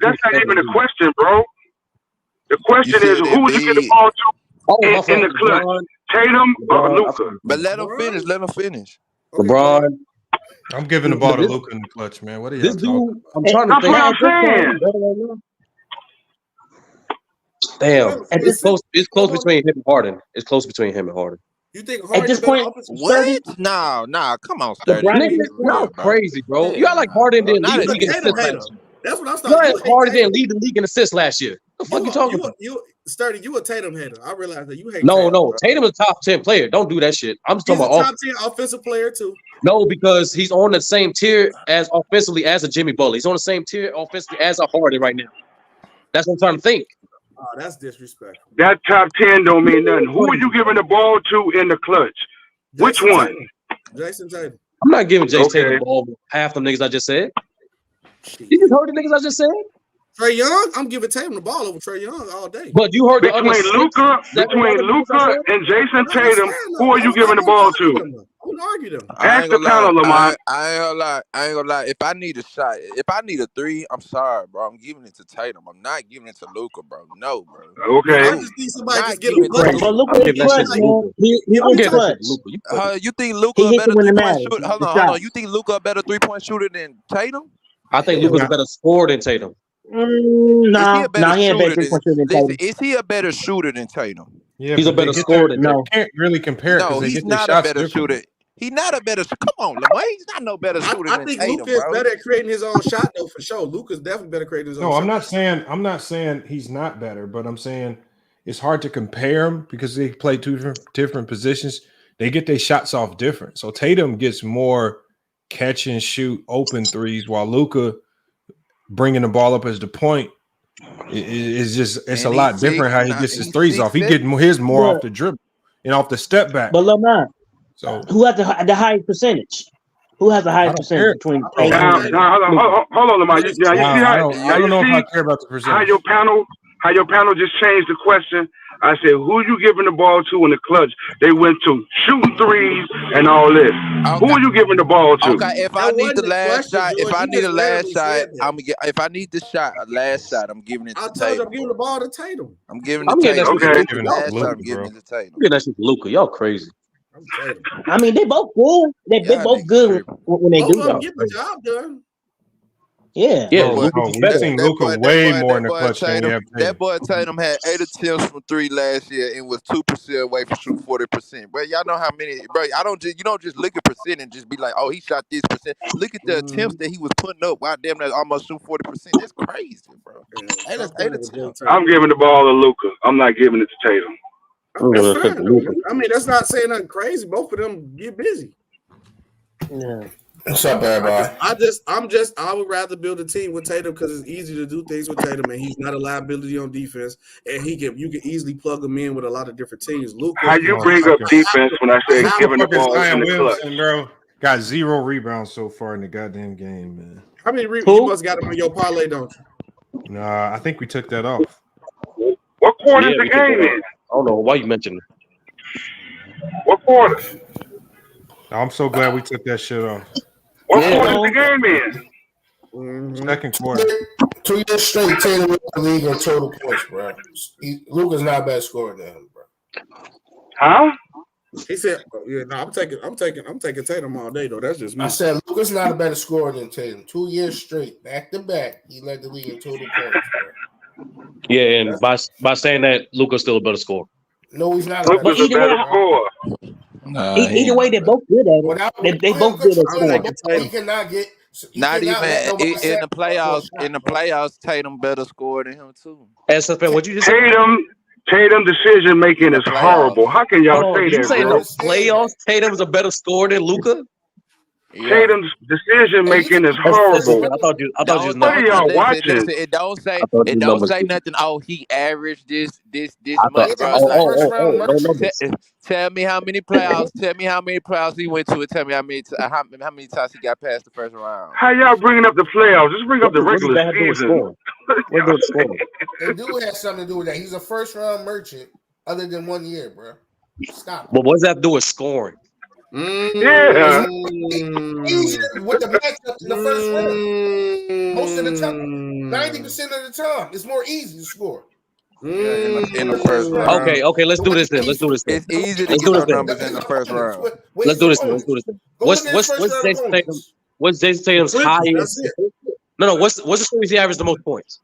that's not even a question, bro. The question is, who would you get the ball to in the clutch? Tatum or Luka? But let him finish. LeBron. I'm giving the ball to Luka in the clutch, man. What are you talking about? I'm trying to think. That's what I'm saying. Damn, it's close. It's close between him and Harden. It's close between him and Harden. You think at this point, What? Nah, come on, Sturdy. Nigga, y'all crazy, bro. You act like Harden didn't lead the league in assists last year. That's what I'm You starting. act like Harden didn't lead the league in assists last year. The fuck you talking about? You Sturdy, you a Tatum hater. I realize that you hate. No. Tatum is a top 10 player. Don't do that shit. I'm just He's talking a about top 10 offensive player too. No, because he's on the same tier as offensively as a Jimmy Butler. He's on the same tier offensively as a Harden right now. That's what I'm trying to think. Oh, that's disrespectful. That top 10 don't mean nothing. Who are you giving the ball to in the clutch? Which one? Jason Tatum. I'm not giving Jason Tatum the ball with half them niggas I just said. You just heard the niggas I just said? Trae Young, I'm giving Tatum the ball over Trae Young all day. But you heard the between Luka and Jason Tatum, who are you giving the ball to? I wouldn't argue them. Ask the panel, Lamont. I ain't gonna lie. If I need a shot, if I need a three, I'm sorry, bro. I'm giving it to Tatum. I'm not giving it to Luka, bro. No, bro. Okay. I just need somebody to get a bucket. But look at his clutch, man. He's clutch. You think Luka a better 3-point shooter? Hold on. You think Luka a better 3-point shooter than Tatum? I think Luka's a better scorer than Tatum. No, he ain't better 3-point shooter than Tatum. Is he a better shooter than Tatum? Yeah, he's a better scorer than Tatum. You can't really compare. No, he's not a better shooter. He's not a better. Come on, Lamar. He's not no better shooter I than think Tatum, Luka is bro. better at creating his own shot, though, for sure. Luka's definitely better at creating his own shot. No, I'm not saying he's not better, but I'm saying it's hard to compare them because they play two different positions. They get their shots off different. So Tatum gets more catch and shoot open threes, while Luka bringing the ball up as the point it's a lot different how he gets his threes off. He getting his more off the dribble and off the step back. But Lamar, so who has the highest percentage? Who has the highest percentage between? Hold on, Lamar. I don't know if I care about the percentage. How your panel just changed the question. I said, who you giving the ball to in the clutch? They went to shooting threes and all this. Okay. Who are you giving the ball to? Okay, if I need the last shot, if I need a last shot, I'm gonna get. If I need the shot, a last shot, I'm giving it to Tatum. I told you I'm giving the ball to Tatum. I'm giving it to Tatum. Okay. I'm giving it to Tatum. Look at that shit, Luka. Y'all crazy. I mean, they both good. They both good when they do though. Get the job done. Yeah. We've seen Luka way more in the clutch than we have Tatum. That boy Tatum had 8 attempts from 3 last year and was 2% away from shooting 40%. Bro, y'all know how many? Bro, you don't just look at percent and just be like, oh, he shot this percent. Look at the attempts that he was putting up. Wow, damn, that almost shooting 40%. That's crazy, bro. 8 attempts. I'm giving the ball to Luka. I'm not giving it to Tatum. I mean, that's not saying nothing crazy. Both of them get busy. Yeah. What's up, everybody? I would rather build a team with Tatum because it's easy to do things with Tatum, and he's not a liability on defense, and you can easily plug him in with a lot of different teams. Luka, how you bring up defense when I say giving the ball Zion in the clutch? Williamson, bro, got 0 rebounds so far in the goddamn game, man. How many rebounds? You must got him on your parlay, don't you? Nah, I think we took that off. What quarter is the game in? I don't know why you mentioned it. What quarter? I'm so glad we took that shit off. What quarter is the game in? Second quarter. 2 years straight, Tatum wins the league in total points, bro. Luka's not a bad scorer than him, bro. Huh? He said, "Yeah, no, I'm taking Tatum all day though. That's just me." I said Luka's not a better scorer than Tatum. 2 years straight, back to back, he led the league in total points, bro. Yeah, and by saying that, Luka's still a better scorer. No, he's not. Luka's a better scorer. Either way, they're both good at it. They both good at scoring. He cannot get. Not even in the playoffs. In the playoffs, Tatum better score than him too. SFN, what you just say? Tatum decision making is horrible. How can y'all say that? You saying the playoffs? Tatum's a better scorer than Luka? Yeah. Tatum's decision making is horrible. I thought you was what are y'all watching? Listen, it don't say nothing. Oh, he averaged this much. Tell me how many playoffs. Tell me how many playoffs he went to, and tell me how many times he got past the first round. How y'all bringing up the playoffs? Just bring up the regular season. They do have something to do with that. He's a first round merchant, other than 1 year, bro. Stop. But what does that have to do with scoring? Yeah. With the matchup in the first round, most of the time, 90% of the time, it's more easy to score. In the first round. Okay, let's do this then. It's easy to get those numbers in the first round. Let's do this then. What's Jason Tatum's highest? No. What's the series he averaged the most points?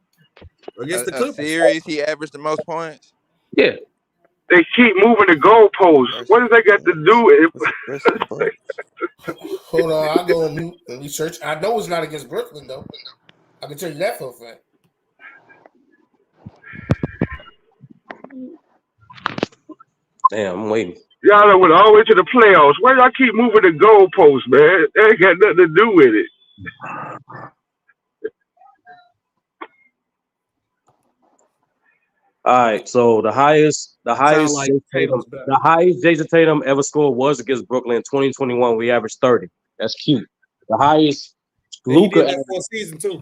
against the A Clippers. series, he averaged the most points. Yeah. They keep moving the goalposts. What does that got to do with it? Hold on, I'll go on mute and research. I know it's not against Brooklyn though. I can tell you that for a fact. Damn, I'm waiting. Y'all went all the way to the playoffs. Why y'all keep moving the goalposts, man? That ain't got nothing to do with it. All right, so the highest like Jason Tatum ever scored was against Brooklyn in 2021. We averaged 30. That's cute. The highest Luka Luka for a season too.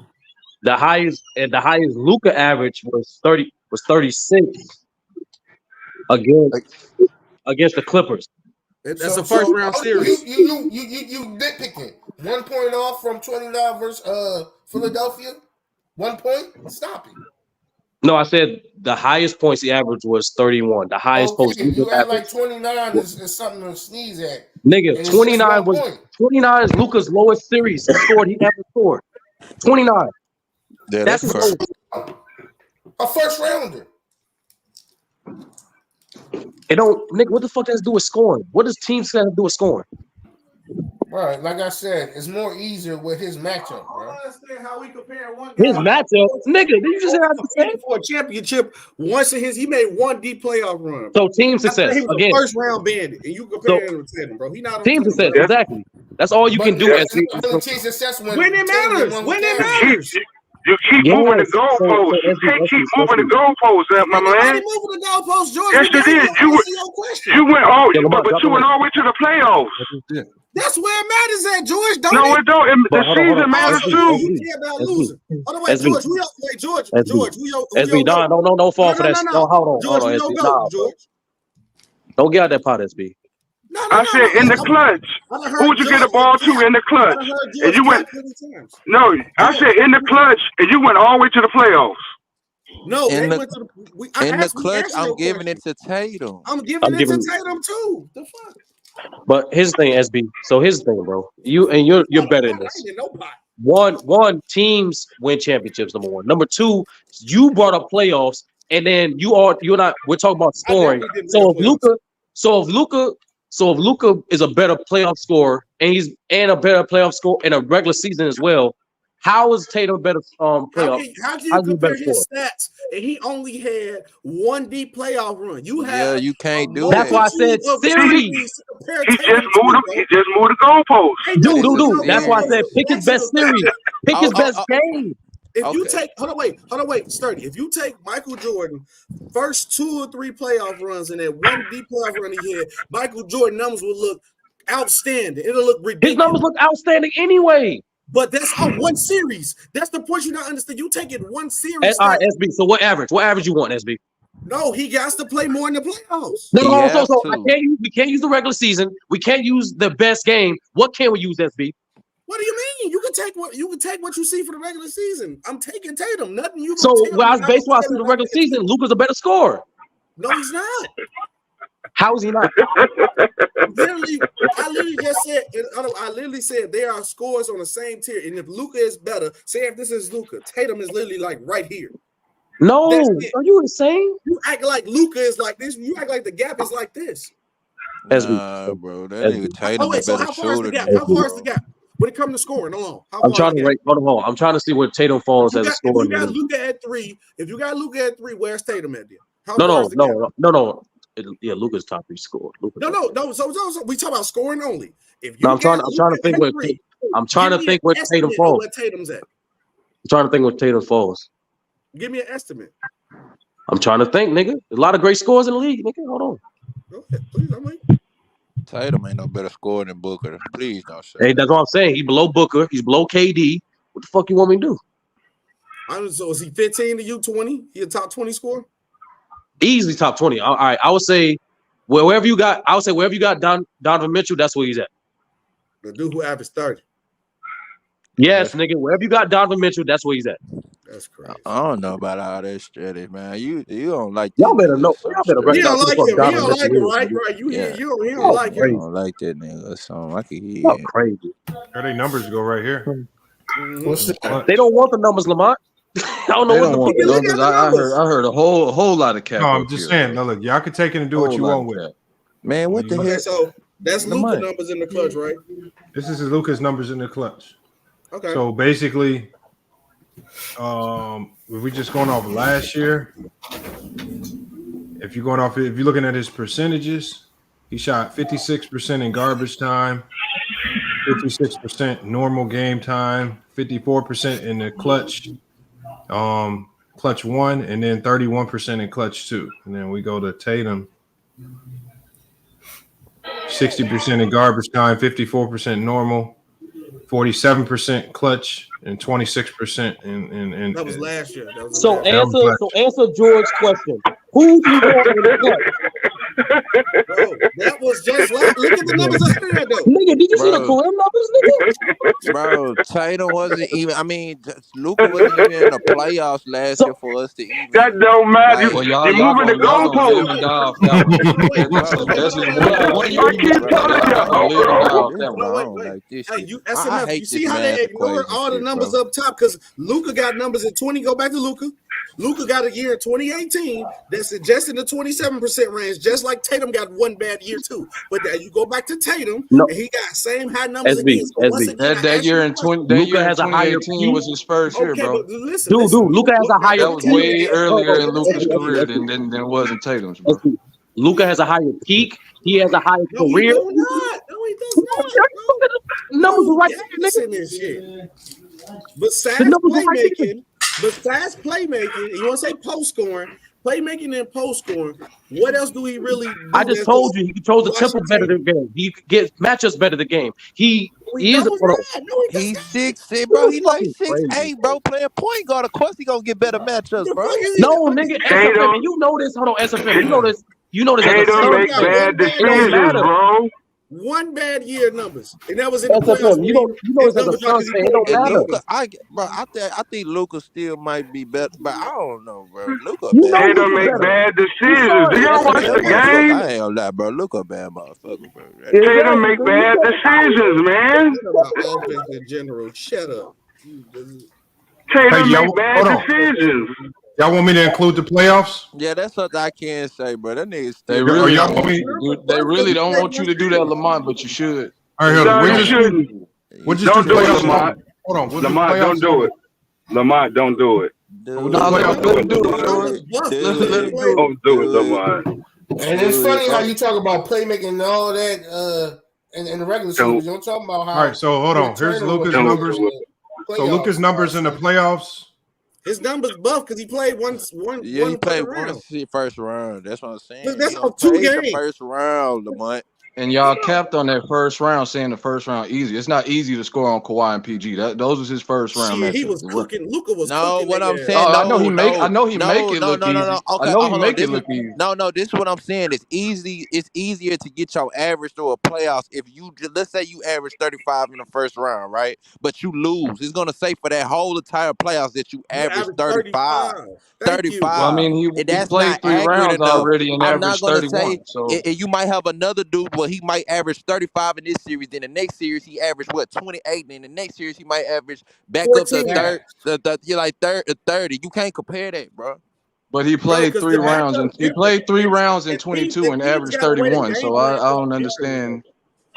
the highest Luka average was 36 against the Clippers. That's a first round series. You nitpicking. 1 point off from 29 versus Philadelphia. 1 point. Stop it. No, I said the highest points he averaged was 31. The highest points. You act like 29 is something to sneeze at. Nigga, 29 is Luka's lowest series he ever scored. 29. Yeah, that's his lowest. A first rounder. It don't, nigga. What the fuck does that do with scoring? What does team set to do with scoring? Right, like I said, it's more easier with his matchup, bro. I don't understand how we compare one guy. His matchup, nigga. Did you just say for a championship? Once in he made one deep playoff run. So team success he was again. A first round bandit, and you compare him to him, bro. He not on team success, exactly. That's all you can do. Team success when it matters. When it matters. You keep moving the goalposts. You can't keep moving the goalposts, my man. Moving the goalposts, George. Yes, you did. You went all, but you went all the way to the playoffs. That's where it matters at, George. Don't no, it don't. The season matters too. You care about losing. Hold on, wait, George. SB, don't fall for that. No, hold on, George, SB. Don't get out that pot, SB. I said in the clutch. Who would you get the ball to in the clutch? And you went. No, I said in the clutch, and you went all the way to the playoffs. No, in the clutch, I'm giving it to Tatum. I'm giving it to Tatum too. The fuck. But here's the thing, SB. So here's the thing, bro. You're better than this. One, teams win championships. Number one. Number two, you brought up playoffs, and then you're not. We're talking about scoring. So if Luka is a better playoff scorer and a better playoff scorer in a regular season as well, how is Tatum a better playoff? How can you compare his stats and he only had one deep playoff run? You can't do That's it. why I said series. He just moved the goalpost. Dude. That's why I said pick his best series. Pick his best game. If you take, hold on, wait, Sturdy. If you take Michael Jordan first 2 or 3 playoff runs and that one deep playoff run he had, Michael Jordan numbers will look outstanding. It'll look ridiculous. His numbers look outstanding anyway. But that's on one series. That's the point you don't understand. You take it one series. All right, SB. So what average? What average you want, SB? No, he got to play more in the playoffs. We can't use the regular season. We can't use the best game. What can we use, SB? What do you mean? You can take what you see for the regular season. I'm taking Tatum. Nothing you. So based on I see the regular season, Luka's a better scorer. No, he's not. How is he not? I literally said there are scores on the same tier, and if Luka is better, say if this is Luka, Tatum is literally like right here. No, are you insane? You act like Luka is like this. You act like the gap is like this. Nah, bro, that nigga Tatum is better shooter. How far is the gap? When it comes to scoring, hold on. I'm trying to rate. Hold on. I'm trying to see where Tatum falls as a scorer. If you got Luka at 3, where's Tatum at there? No. Yeah, Luka's top 3 scored. No. So we talk about scoring only. If I'm trying to think where Tatum falls. Where Tatum's at. I'm trying to think where Tatum falls. Give me an estimate. I'm trying to think, nigga. A lot of great scores in the league, nigga. Hold on. Go ahead, please. I'm waiting. Tatum ain't no better scorer than Booker. Please don't say. Hey, that's what I'm saying. He's below Booker. He's below KD. What the fuck you want me to do? So is he 15 to you 20? He a top 20 scorer? Easily top 20. All right, I would say wherever you got Donovan Mitchell, that's where he's at. The dude who averaged 30. Yes, nigga. Wherever you got Donovan Mitchell, that's where he's at. That's crazy. I don't know about all that shit, man. You don't like y'all better know. Y'all better you don't like him. You don't like him, right? You don't like him. I don't like that nigga. So I can hear y'all crazy. Are they numbers go right here? What's that? They don't want the numbers, Lamont. I don't know They what don't the want fuck. the numbers. I heard a whole lot of cap. No, I'm up just here, saying. Now look, y'all can take it and do what Whole you lot want of with cap. it. Man, what the Okay, hell? so that's The Luka money. numbers in the clutch, right? This is Luka's numbers in the clutch. Okay. So basically, if we're just going off last year, if you're looking at his percentages, he shot 56% in garbage time, 56% normal game time, 54% in the clutch, clutch 1, and then 31% in clutch 2. And then we go to Tatum, 60% in garbage time, 54% normal, 47% clutch, and 26% in That was last year. That was So answer George's question. Who do you want in the clutch? Bro, that was just last. Look at the numbers up there, though. Nigga, did you see the Bro. career numbers, nigga? Bro, Tatum wasn't even. I mean, Luka wasn't even in the playoffs last year for us to even. That don't matter. Like, Well, You're moving the gonna live goalposts. and die off that one. That's just one year. I keep telling you, Y'all gonna live and die off this that one. wrong. Like this Hey, shit. you I SMF, hate you see this how they math ignored equation all the shit, numbers bro. up top? Because Luka got numbers in 20. Go back to Luka. Luka got a year in 2018 that's just in the 27% range, just like Tatum got one bad year too. But then you go back to Tatum, No. and he got same high numbers SB, again. So once again, That year in Luka has a higher 2018 peak. was his first year, okay, bro. but listen, Dude, Luka has a higher That was peak. way earlier in Luka's SB, career than it was in Tatum's, bro. SB. Luka has a higher peak. He has a higher No, he career. do not. No, he does not. Numbers are right there, nigga. This shit. Besides The numbers are right there. playmaking, you want to say post scoring, playmaking and post scoring. What else do he really do? I just told you he controls the tempo better than the game. He get matchups better than the game. He is a pro. He's 6'6", bro. He like 6'8", bro. Playing point guard. Of course, he gonna get better matchups, bro. No, nigga, SFM, and you know this. Hold on, SFM. You know this. You know this. As a Tatum Suns make fan. bad It don't decisions, matter. bro. One bad year numbers, and that was in the SFM, playoffs. you know this as a Suns fan. It don't And matter. Luka, I think Luka still might be better, but I don't know, bro. Luka You bad. know Tatum Luka make better. bad decisions. Do y'all watch the game? I ain't gonna lie, bro. Luka bad motherfucker, bro. Tatum make bad decisions, man. About offense in general. Shut up. Tatum y'all, make bad hold on. decisions. Y'all want me to include the playoffs? Yeah, that's something I can't say, bro. That nigga They still. really y'all don't want want me? you to do. They really don't want you to do that, Lamont, but you should. All right, hold No, on. you shouldn't. We'll just Don't do do it, playoffs. Lamont. Hold on. We'll Lamont, do don't playoffs. do it. Lamont, don't do it. No, let him do it. Let him do it. Don't do it, Lamont. And it's funny how you talk about playmaking and all that in the regular season. You don't talk about how. All right, so hold on. Here's Luka's numbers. So Luka's numbers in the playoffs. His numbers buff because he played one. Yeah, he one played round. one first round. That's what I'm saying. Look, that's He on don't 2 play the games. first round, Lamont. And y'all capped on that first round, saying the first round easy. It's not easy to score on Kawhi and PG. Those was his first round Shit, matchups. he was cooking. Luka was No, cooking. what I'm nigga. saying. Oh, no, I know he make. no, I know he no, make it no, look no, no, easy. no. Okay, I know he hold on. make This it look easy. no. This is what I'm saying. It's easy. It's easier to get your average through a playoffs if you let's say you average 35 in the first round, right? But you lose. It's gonna say for that whole entire playoffs that you average 35. Thank you. Well, I mean, And he that's played not 3 accurate rounds enough. already and I'm not averaged gonna 31. say. So And you might have another dude where he might average 35 in this series. Then the next series he averaged 28, and in the next series he might average back up to 14. you're like 30. You can't compare that, bro. but he played 'cause 3 the rounds and he played 3 rounds in If 22 and Embiid's averaged got a way to 31. game So plan I for don't the understand.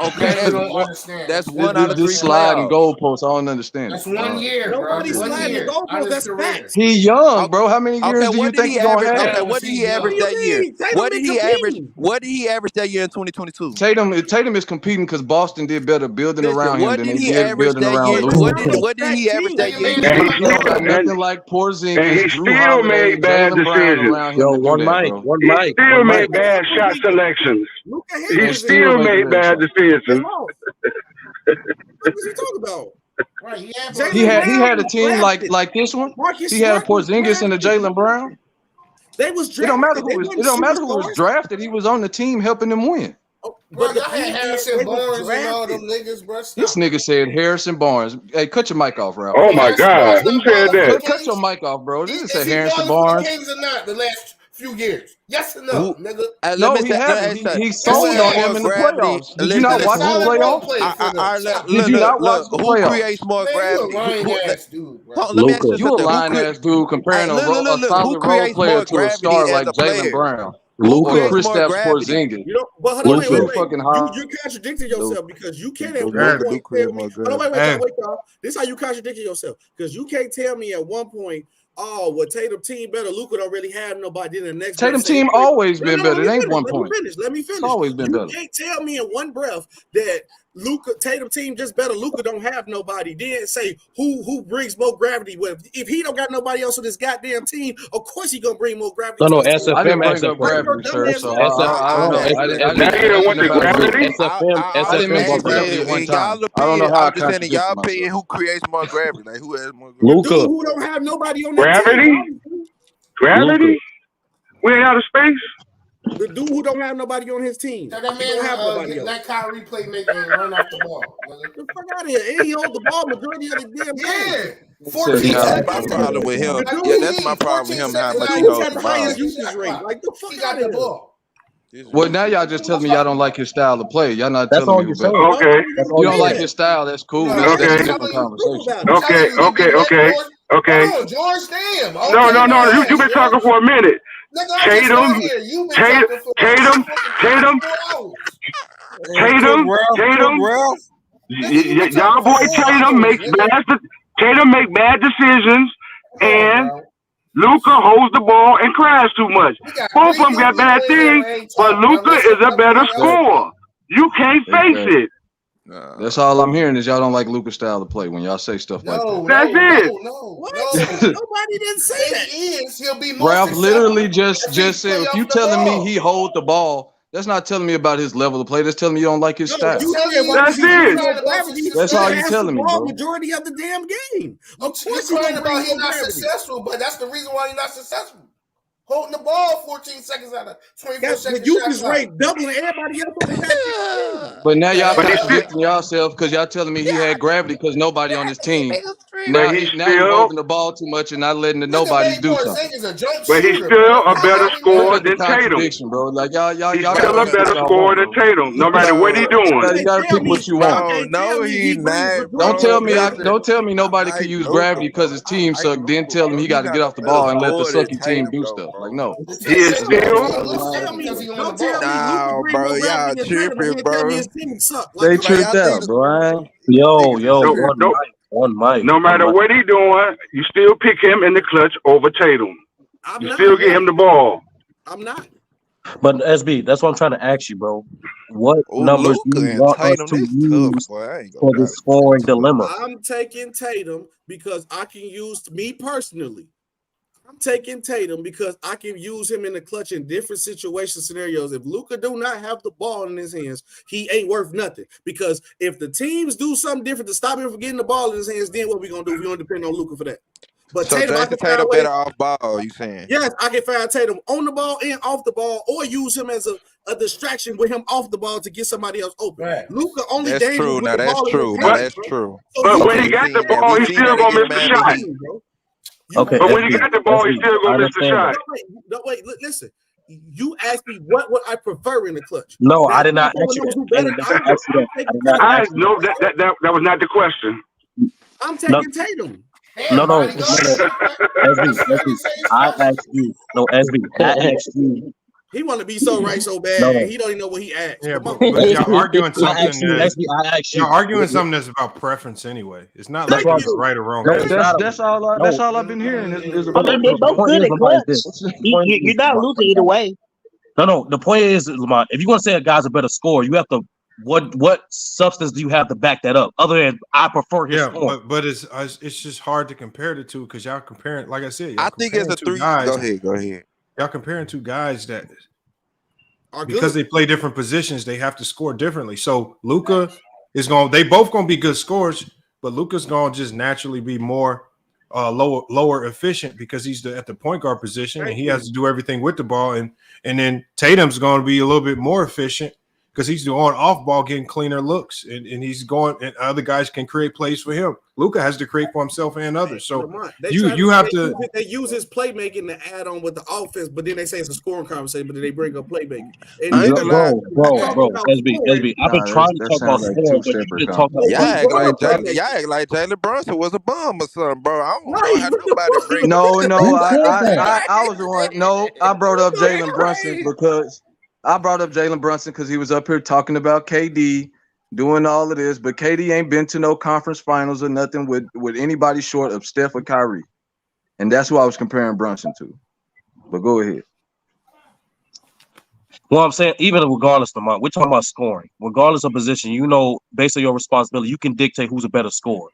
Okay, You don't understand. that's one out of This 3 sliding playoffs. goalposts, I don't understand That's it. 1 year, bro. Nobody's 1 sliding the year out goalposts. of his That's career. facts. He young, bro. How many years Okay, do you what did think he he gonna average? have? Okay, what did he average What do that you year? mean? Tatum What been did he average? competing. What did he average that year in 2022? Tatum is competing because Boston did better building Listen, around him what than did they he did average building that around year? Luka. What did he average that year? He don't got nothing like And Porzingis, he Drew still Holiday, made bad Jaylen Brown decisions. around him Yo, to do one that, mic, bro. one He mic, still one made mic. bad shot selections. Luka He handled his still make made bad bad decisions. What was he talking about? Right, yeah, Jaylen He had Brown a was team drafted. like this one. Marcus He had a Smart was Porzingis and a drafted. Jaylen Brown. They was It don't matter drafted. They who was. wasn't It don't matter who was superstars. drafted. He was on the team helping them win. Oh, Bro, but the y'all had point is, Harrison they was Barnes and all drafted. them niggas, bro. This Stop. nigga said Harrison Barnes. Hey, cut your mic off, Ralph. Oh my Harrison God, Barnes who not said balling for that? the Cut your Kings? mic off, bro. This is Is he Harrison balling for the Barnes. Kings or not? The last few years? Yes or no, nigga? No, he haven't. He sold on him in the playoffs. Did you not watch the playoffs? Did you not watch the Who playoffs? creates more Man, you a gravity? lying ass dude, bro. Hold on, let me ask you You a something. lying ass dude comparing a Who solid role creates player more to a gravity star as like a Jaylen player? Brown Who or creates more Kristaps gravity? Porziņģis. You know, but hold on, wait. Fucking hard. You're contradicting yourself because you can't at Luka one do point create tell me. more Hold on, gravity. wait, y'all. This is how you contradicting yourself because you can't tell me at one point, oh, well, Tatum team better. Luka don't really have nobody. Then the next Tatum breath say, team always been better. Let It me ain't finish. one point. Let me It's finish. always been You better. can't tell me in one breath that Tatum team just better. Luka don't have nobody. Then say who brings more gravity with. If he don't got nobody else on this goddamn team, of course he gonna bring more gravity. No, to his team. I didn't SFM bring asked up that question. gravity, sir. So Now gravity. I'm just SFM brought that up. asking, in y'all I don't know opinion, how I I'm just saying, in contradicted y'all myself. opinion, who creates more gravity? Like, who has more The gravity? dude who don't have nobody on that Gravity? team. Gravity? We ain't out of space? The dude who don't have nobody on his team. Tell that He don't have man nobody else. let Kyrie play make and run off the ball. The fuck out of here. And he hold the ball majority of the damn game. Yeah. 14 That's seconds. my problem with him. The Yeah, dude, that's my problem with him, how the much he dude holds got the the highest ball. usage rate. Like, the fuck He out got of the here. ball. Well, now y'all just telling me y'all don't like his style of play. Y'all not That's telling all me you're who better. saying. Okay. That's all You you're don't like saying. his style. That's cool. No, That's a Okay. different conversation. Okay. Hold on, George, damn. No. You've been talking for a minute. Nigga, I just got here. You've been talking for Tatum. 4 hours. Tatum. Nigga, Y'all boy Tatum makes bad decisions, and Luka holds the ball and cries too much. Both of them got bad things, but Luka is a better scorer. You can't face it. That's all I'm hearing is y'all don't like Luka's style of play when y'all say stuff like that. That's it. What? Nobody didn't say that. He'll be more Ralph successful literally just if he said, play if you off the telling me ball. he hold the ball, that's not telling me about his level of play. That's telling me you don't like his style. You telling said you- why That's would he it. do more gravity? That's He all you has telling the me, ball bro. majority of the damn game. Of course You're he's gonna crying bring about he's more not gravity. successful, but that's the reason why he's not successful. Holding the ball 14 seconds out of 24 That's the seconds shot usage clock. rate doubling everybody else on the goddamn team. But now y'all But he's contradicting yourself because y'all telling me he had gravity because nobody on his team. But he's Now you still, holding the ball too much and not letting the nobodies do something. Porziņģis a jump but he's shooter, still bro. a better Look scorer at the than Tatum. contradiction, bro. Like y'all He's gotta still a pick better what y'all scorer want, than bro. Tatum, no matter what he's You doing. You gotta pick what you want. Bro, no, he not, Don't bro. tell me Listen, don't tell me nobody can like use Luka, gravity because his team like suck. Then Luka, tell him bro. he got to He get not off the a better ball and let the scorer than sucky team Tatum, do though, stuff. bro. Like no. He is still. Don't tell me Luka bring Nah, more bro, y'all gravity than Tatum, and tripping, then tell me bro. his team suck. Like, They come on. tripped out, bro. Yo, No, one mic. no matter what he doing, you still pick him in the clutch over Tatum. I'm You not. still get him the ball. I'm not. But SB, that's what I'm trying to ask you, bro. What Oh, numbers do Luka you and want us Tatum, to this tough, use boy. I ain't gonna for lie. this scoring dilemma? I'm taking Tatum because I can use me personally. I'm taking Tatum because I can use him in the clutch in different situation scenarios. If Luka do not have the ball in his hands, he ain't worth nothing. Because if the teams do something different to stop him from getting the ball in his hands, then what we gonna do? We gonna depend on Luka for that. But So Tatum, I Jason can find Tatum ways. better off ball, you saying? Yes, I can find Tatum on the ball and off the ball, or use him as a distraction with him off the ball to get somebody else open. Right. Luka only That's dangerous true. with Now the that's ball in true. his Now hands, that's bro. true. So But you when he can't got the see that. ball, We he's seen still that gonna against miss the Miami shot. Heat. Bro. Okay, But when he SB, got the ball, he's SB, still I gonna miss the understand shot. that. Wait, listen. You asked me what would I prefer in the clutch. No, I That's did not someone ask you knows that. who I better. did not ask you that. I did not I ask you no, that. that was not the question. I'm No, taking Tatum. no, Damn, no, bodyguard. SB, I asked you. No, SB, I asked you. He want to be so right so bad, No, and he don't even know what he asked. Yeah, Come on. but y'all arguing I something asked you, that SB, I asked y'all you. arguing something that's about preference anyway. It's not That's like Thank what I'm there's a you. right or wrong No, answer. it's not. That's No, all I've been hearing is no, about no, They no. The both point good is, at Lamar, is clutch. this. The point is, You're not Lamar, losing either way. No. The point is, Lamar, if you want to say a guy's a better scorer, you have to. What substance do you have to back that up? Other than I prefer his Yeah, scoring. but it's just hard to compare the two because y'all comparing, like I said, y'all I think it's comparing a two three. guys. Go ahead. Y'all comparing two guys that Are because good. they play different positions, they have to score differently. So Luka is they both gonna be good scorers, but Luka's gonna just naturally be more lower efficient because he's at the point guard position and he has to do everything with the ball, and then Tatum's gonna be a little bit more efficient because he's on off ball getting cleaner looks, and he's going, and other guys can create plays for him. Luka has to create for himself and others. So you have to. They use his playmaking to add on with the offense, but then they say it's a scoring conversation, but then they bring up playmaking. And Bro, SB, I've been trying to talk about scoring, but you been talking Y'all about act like Jaylen Brunson was a bum or something, bro. I don't know how nobody bring. No, I was the one. No, I brought up Jaylen Brunson because he was up here talking about KD doing all of this, but KD ain't been to no conference finals or nothing with anybody short of Steph or Kyrie, and that's who I was comparing Brunson to. But go ahead. Well, I'm saying, even regardless, Lamont, we're talking about scoring. Regardless of position, based on your responsibility, you can dictate who's a better scorer.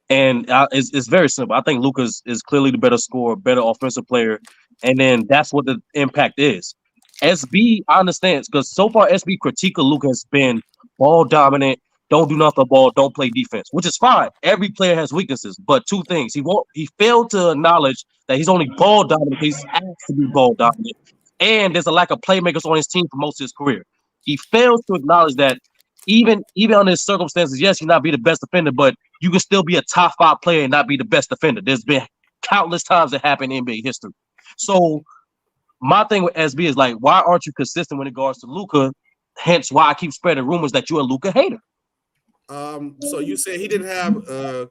And it's very simple. I think Luka is clearly the better scorer, better offensive player, and then that's what the impact is. SB, I understand, because so far SB critique of Luka has been ball dominant, don't do nothing ball, don't play defense, which is fine. Every player has weaknesses, but two things. He failed to acknowledge that he's only ball dominant because he's asked to be ball dominant. And there's a lack of playmakers on his team for most of his career. He fails to acknowledge that even under his circumstances, yes, he not be the best defender, but you can still be a top 5 player and not be the best defender. There's been countless times that happened in NBA history. So my thing with SB is like, why aren't you consistent with regards to Luka? Hence why I keep spreading rumors that you're a Luka hater. So you said he didn't have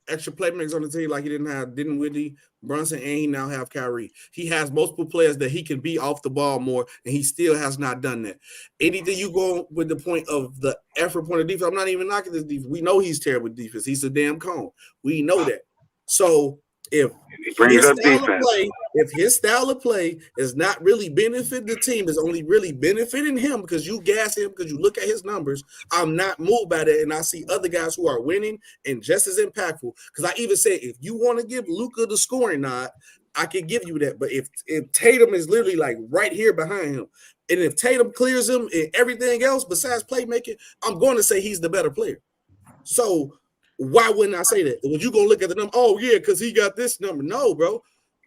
extra playmakers on the team like he didn't Whitney, Brunson, and he now have Kyrie. He has multiple players that he can be off the ball more, and he still has not done that. Anything you go with the point of the effort point of defense, I'm not even knocking this defense. We know he's terrible with defense. He's a damn cone. We know that. So if his style of play is not really benefiting the team, is only really benefiting him because you gas him, because you look at his numbers, I'm not moved by that. And I see other guys who are winning and just as impactful. Because I even said, if you want to give Luka the scoring nod, I can give you that. But if Tatum is literally like right here behind him, and if Tatum clears him and everything else besides playmaking, I'm going to say he's the better player. So why wouldn't I say that? Would you go look at the number? Oh, yeah, because he got this number. No, bro.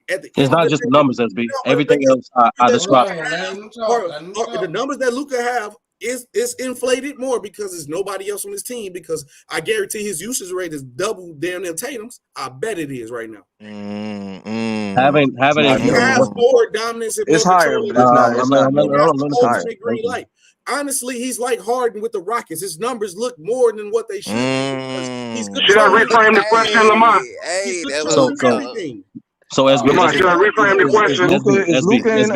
It's not just the numbers, SB. Everything else I described. The numbers that Luka have is inflated more because there's nobody else on his team, because I guarantee his usage rate is double damn near Tatum's. I bet it is right now. Having he has more dominance and more control. It's not green light. Honestly, he's like Harden with the Rockets. His numbers look more than what they should be. Should I reframe the question, Lamont? Everything. So as Lamont, should I reframe the question? These guys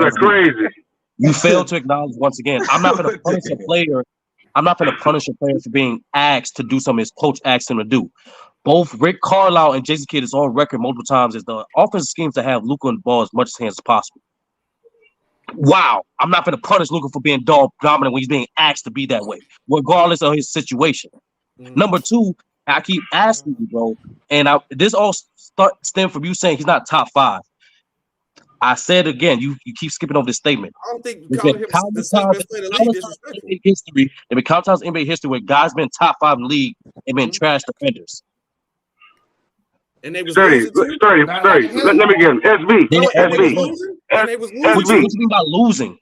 are crazy. You fail to acknowledge once again. I'm not going to punish a player. I'm not going to punish a player for being asked to do something his coach asked him to do. Both Rick Carlisle and Jason Kidd is on record multiple times as the offensive schemes to have Luka on the ball as much as hands as possible. Wow, I'm not going to punish Luka for being dominant when he's being asked to be that way, regardless of his situation. Number two, I keep asking you, bro, and this all stemmed from you saying he's not top 5. I said again, you keep skipping over this statement. I don't think There's been countless times in NBA history where guys been top 5 in the league and been trash defenders. And they was Sturdy. Let me get him. SB. What do you mean by losing?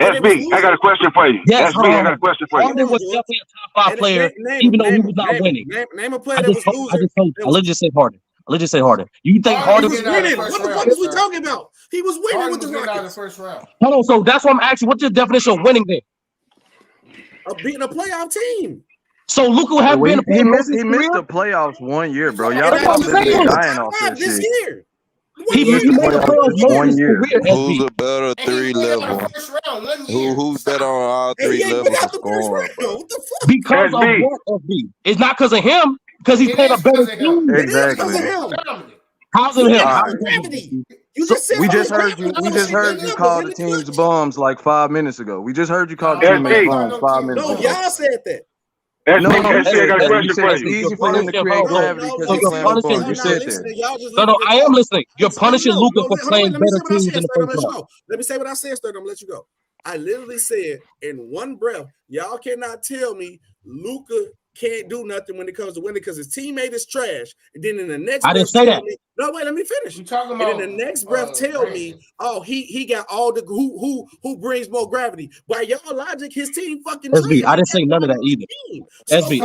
SB, I got a question for you. Yes, SB, I got a question for you. Harden was definitely a top 5 player, even though he was not winning. Name a player that was losing. Let's just say Harden. You think Harden was winning? What the fuck is we talking about? He was winning with the Rockets. Hold on, so that's what I'm asking. What's your definition of winning then? Of beating a playoff team. So Luka have been he missed the playoffs 1 year, bro. Y'all probably dying off this year. He missed the playoffs 1 year. Who's a better 3 level? Who's better on all 3 levels of scoring? Because of what, SB? It's not because of him, because he's playing a better team. Exactly. How's it him? We just heard you call the teams bums like 5 minutes ago. We just heard you call the teammates bums 5 minutes ago. No, y'all said that. I got a question for it's easy for them to create gravity because he's playing with bums. You said that. No, I am listening. You're punishing Luka for playing better teams in the first round. Let me say what I said, Sturdy. I'm gonna let you go. I literally said in one breath, y'all cannot tell me Luka can't do nothing when it comes to winning because his teammate is trash. And then in the next I breath, didn't say that. no, wait, let me finish. You talking and about? in the next breath, tell me, oh, he got all the who brings more gravity. By y'all logic, his team fucking SB, trash. I didn't say none of that either. So SB,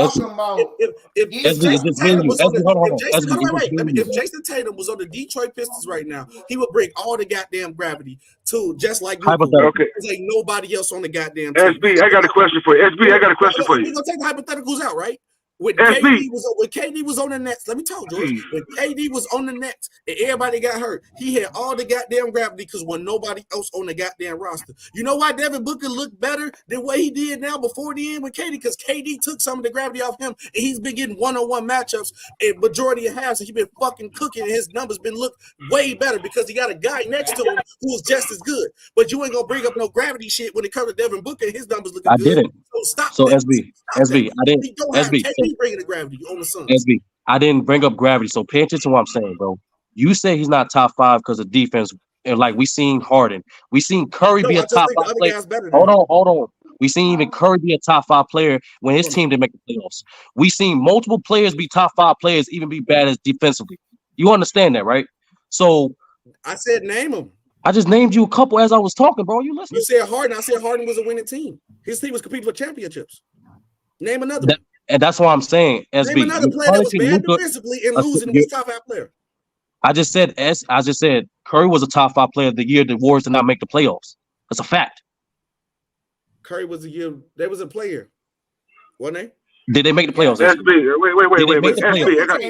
if SB, Jason Tatum was on SB, if Jason Tatum was on the Detroit Pistons right now, he would bring all the goddamn gravity to just like you. Okay. There's like nobody else on the goddamn team. SB, I got a question for you. SB, I got a question for you. We're gonna take the hypotheticals out, right? When SB. KD was on the Nets, let me tell you, George, when KD was on the Nets and everybody got hurt, he had all the goddamn gravity because when nobody else on the goddamn roster. You know why Devin Booker looked better than what he did now before the end with KD? Because KD took some of the gravity off him and he's been getting one-on-one matchups and majority of halves, and he's been fucking cooking and his numbers been look way better because he got a guy next to him who's just as good. But you ain't gonna bring up no gravity shit when it comes to Devin Booker and his numbers looking I good. didn't. So stop So that. SB, I didn't. He don't have SB, KD bringing the gravity on the Suns. SB, I didn't bring up gravity. So pay attention to what I'm saying, bro. You say he's not top 5 because of defense, and like we seen Harden, we seen Curry be a top 5 player. Hold on. We seen even Curry be a top 5 player when his team didn't make the playoffs. We seen multiple players be top 5 players, even be bad as defensively. You understand that, right? So I said name them. I just named you a couple as I was talking, bro. You listening? You said Harden. I said Harden was a winning team. His team was competing for championships. Name another one. And that's why I'm saying, SB. Name another player that was bad defensively and losing to his top 5 player. I just said Curry was a top 5 player the year the Warriors did not make the playoffs. That's a fact. Curry was a year. They was a player, wasn't they? Did they make the playoffs? SB, wait. SB, I got.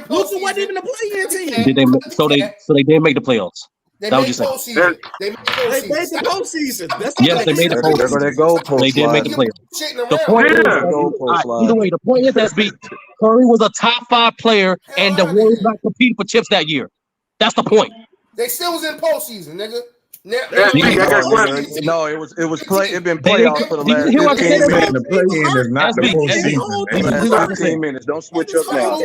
Luka wasn't even a playing team. Did they? So they didn't make the playoffs. They that made was just postseason. They made the postseason. That's yes, they made the postseason. They did make the playoffs. The point is, either way, the point is SB. Curry was a top 5 player, and the Warriors not competing for chips that year. That's the point. They still was in postseason, nigga. No, it was It been playoffs for the last 15 minutes. The play-in is not the postseason. 15 minutes. Don't switch up now.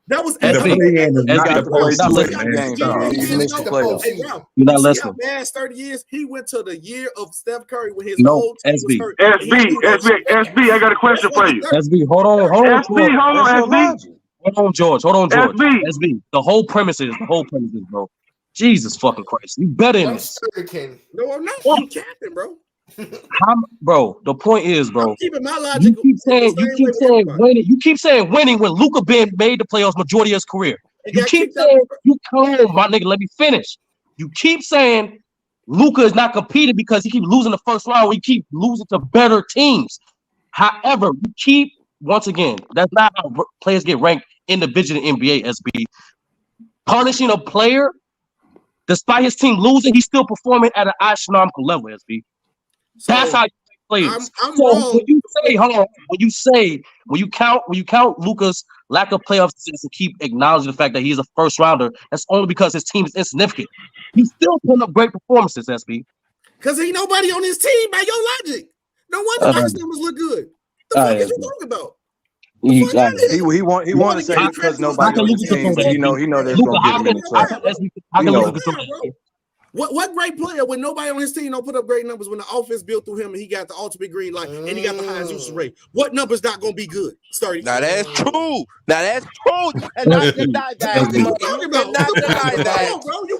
That was the play-in is not the postseason. You're not listening. Man, 30 years. He went to the year of Steph Curry when his No, whole team was hurt. SB, I got a question for you. SB, hold on. SB, hold on, SB. Hold on, George. SB. The whole premise is, bro. Jesus fucking Christ. You better in this. No, I'm not. You capping, bro. Bro, the point is, bro. I'm keeping my logic. You keep saying winning when Luka made the playoffs majority of his career. You keep saying come on, my nigga, let me finish. You keep saying Luka is not competing because he keeps losing the first round. We keep losing to better teams. However, you keep once again, that's not how players get ranked individually in NBA, SB. Punishing a player, despite his team losing, he's still performing at an astronomical level, SB. That's how you play players. When you count Luka's lack of playoff success and keep acknowledging the fact that he's a first rounder, that's only because his team is insignificant. He's still putting up great performances, SB. Because ain't nobody on his team by your logic. No wonder his numbers look good. The fuck is you talking about? He want to say because nobody on the team, but he know that's gonna give him in the What great player when nobody on his team don't put up great numbers when the offense built through him and he got the ultimate green light and he got the highest usage rate? What number's not gonna be good? Now that's true. And I deny that.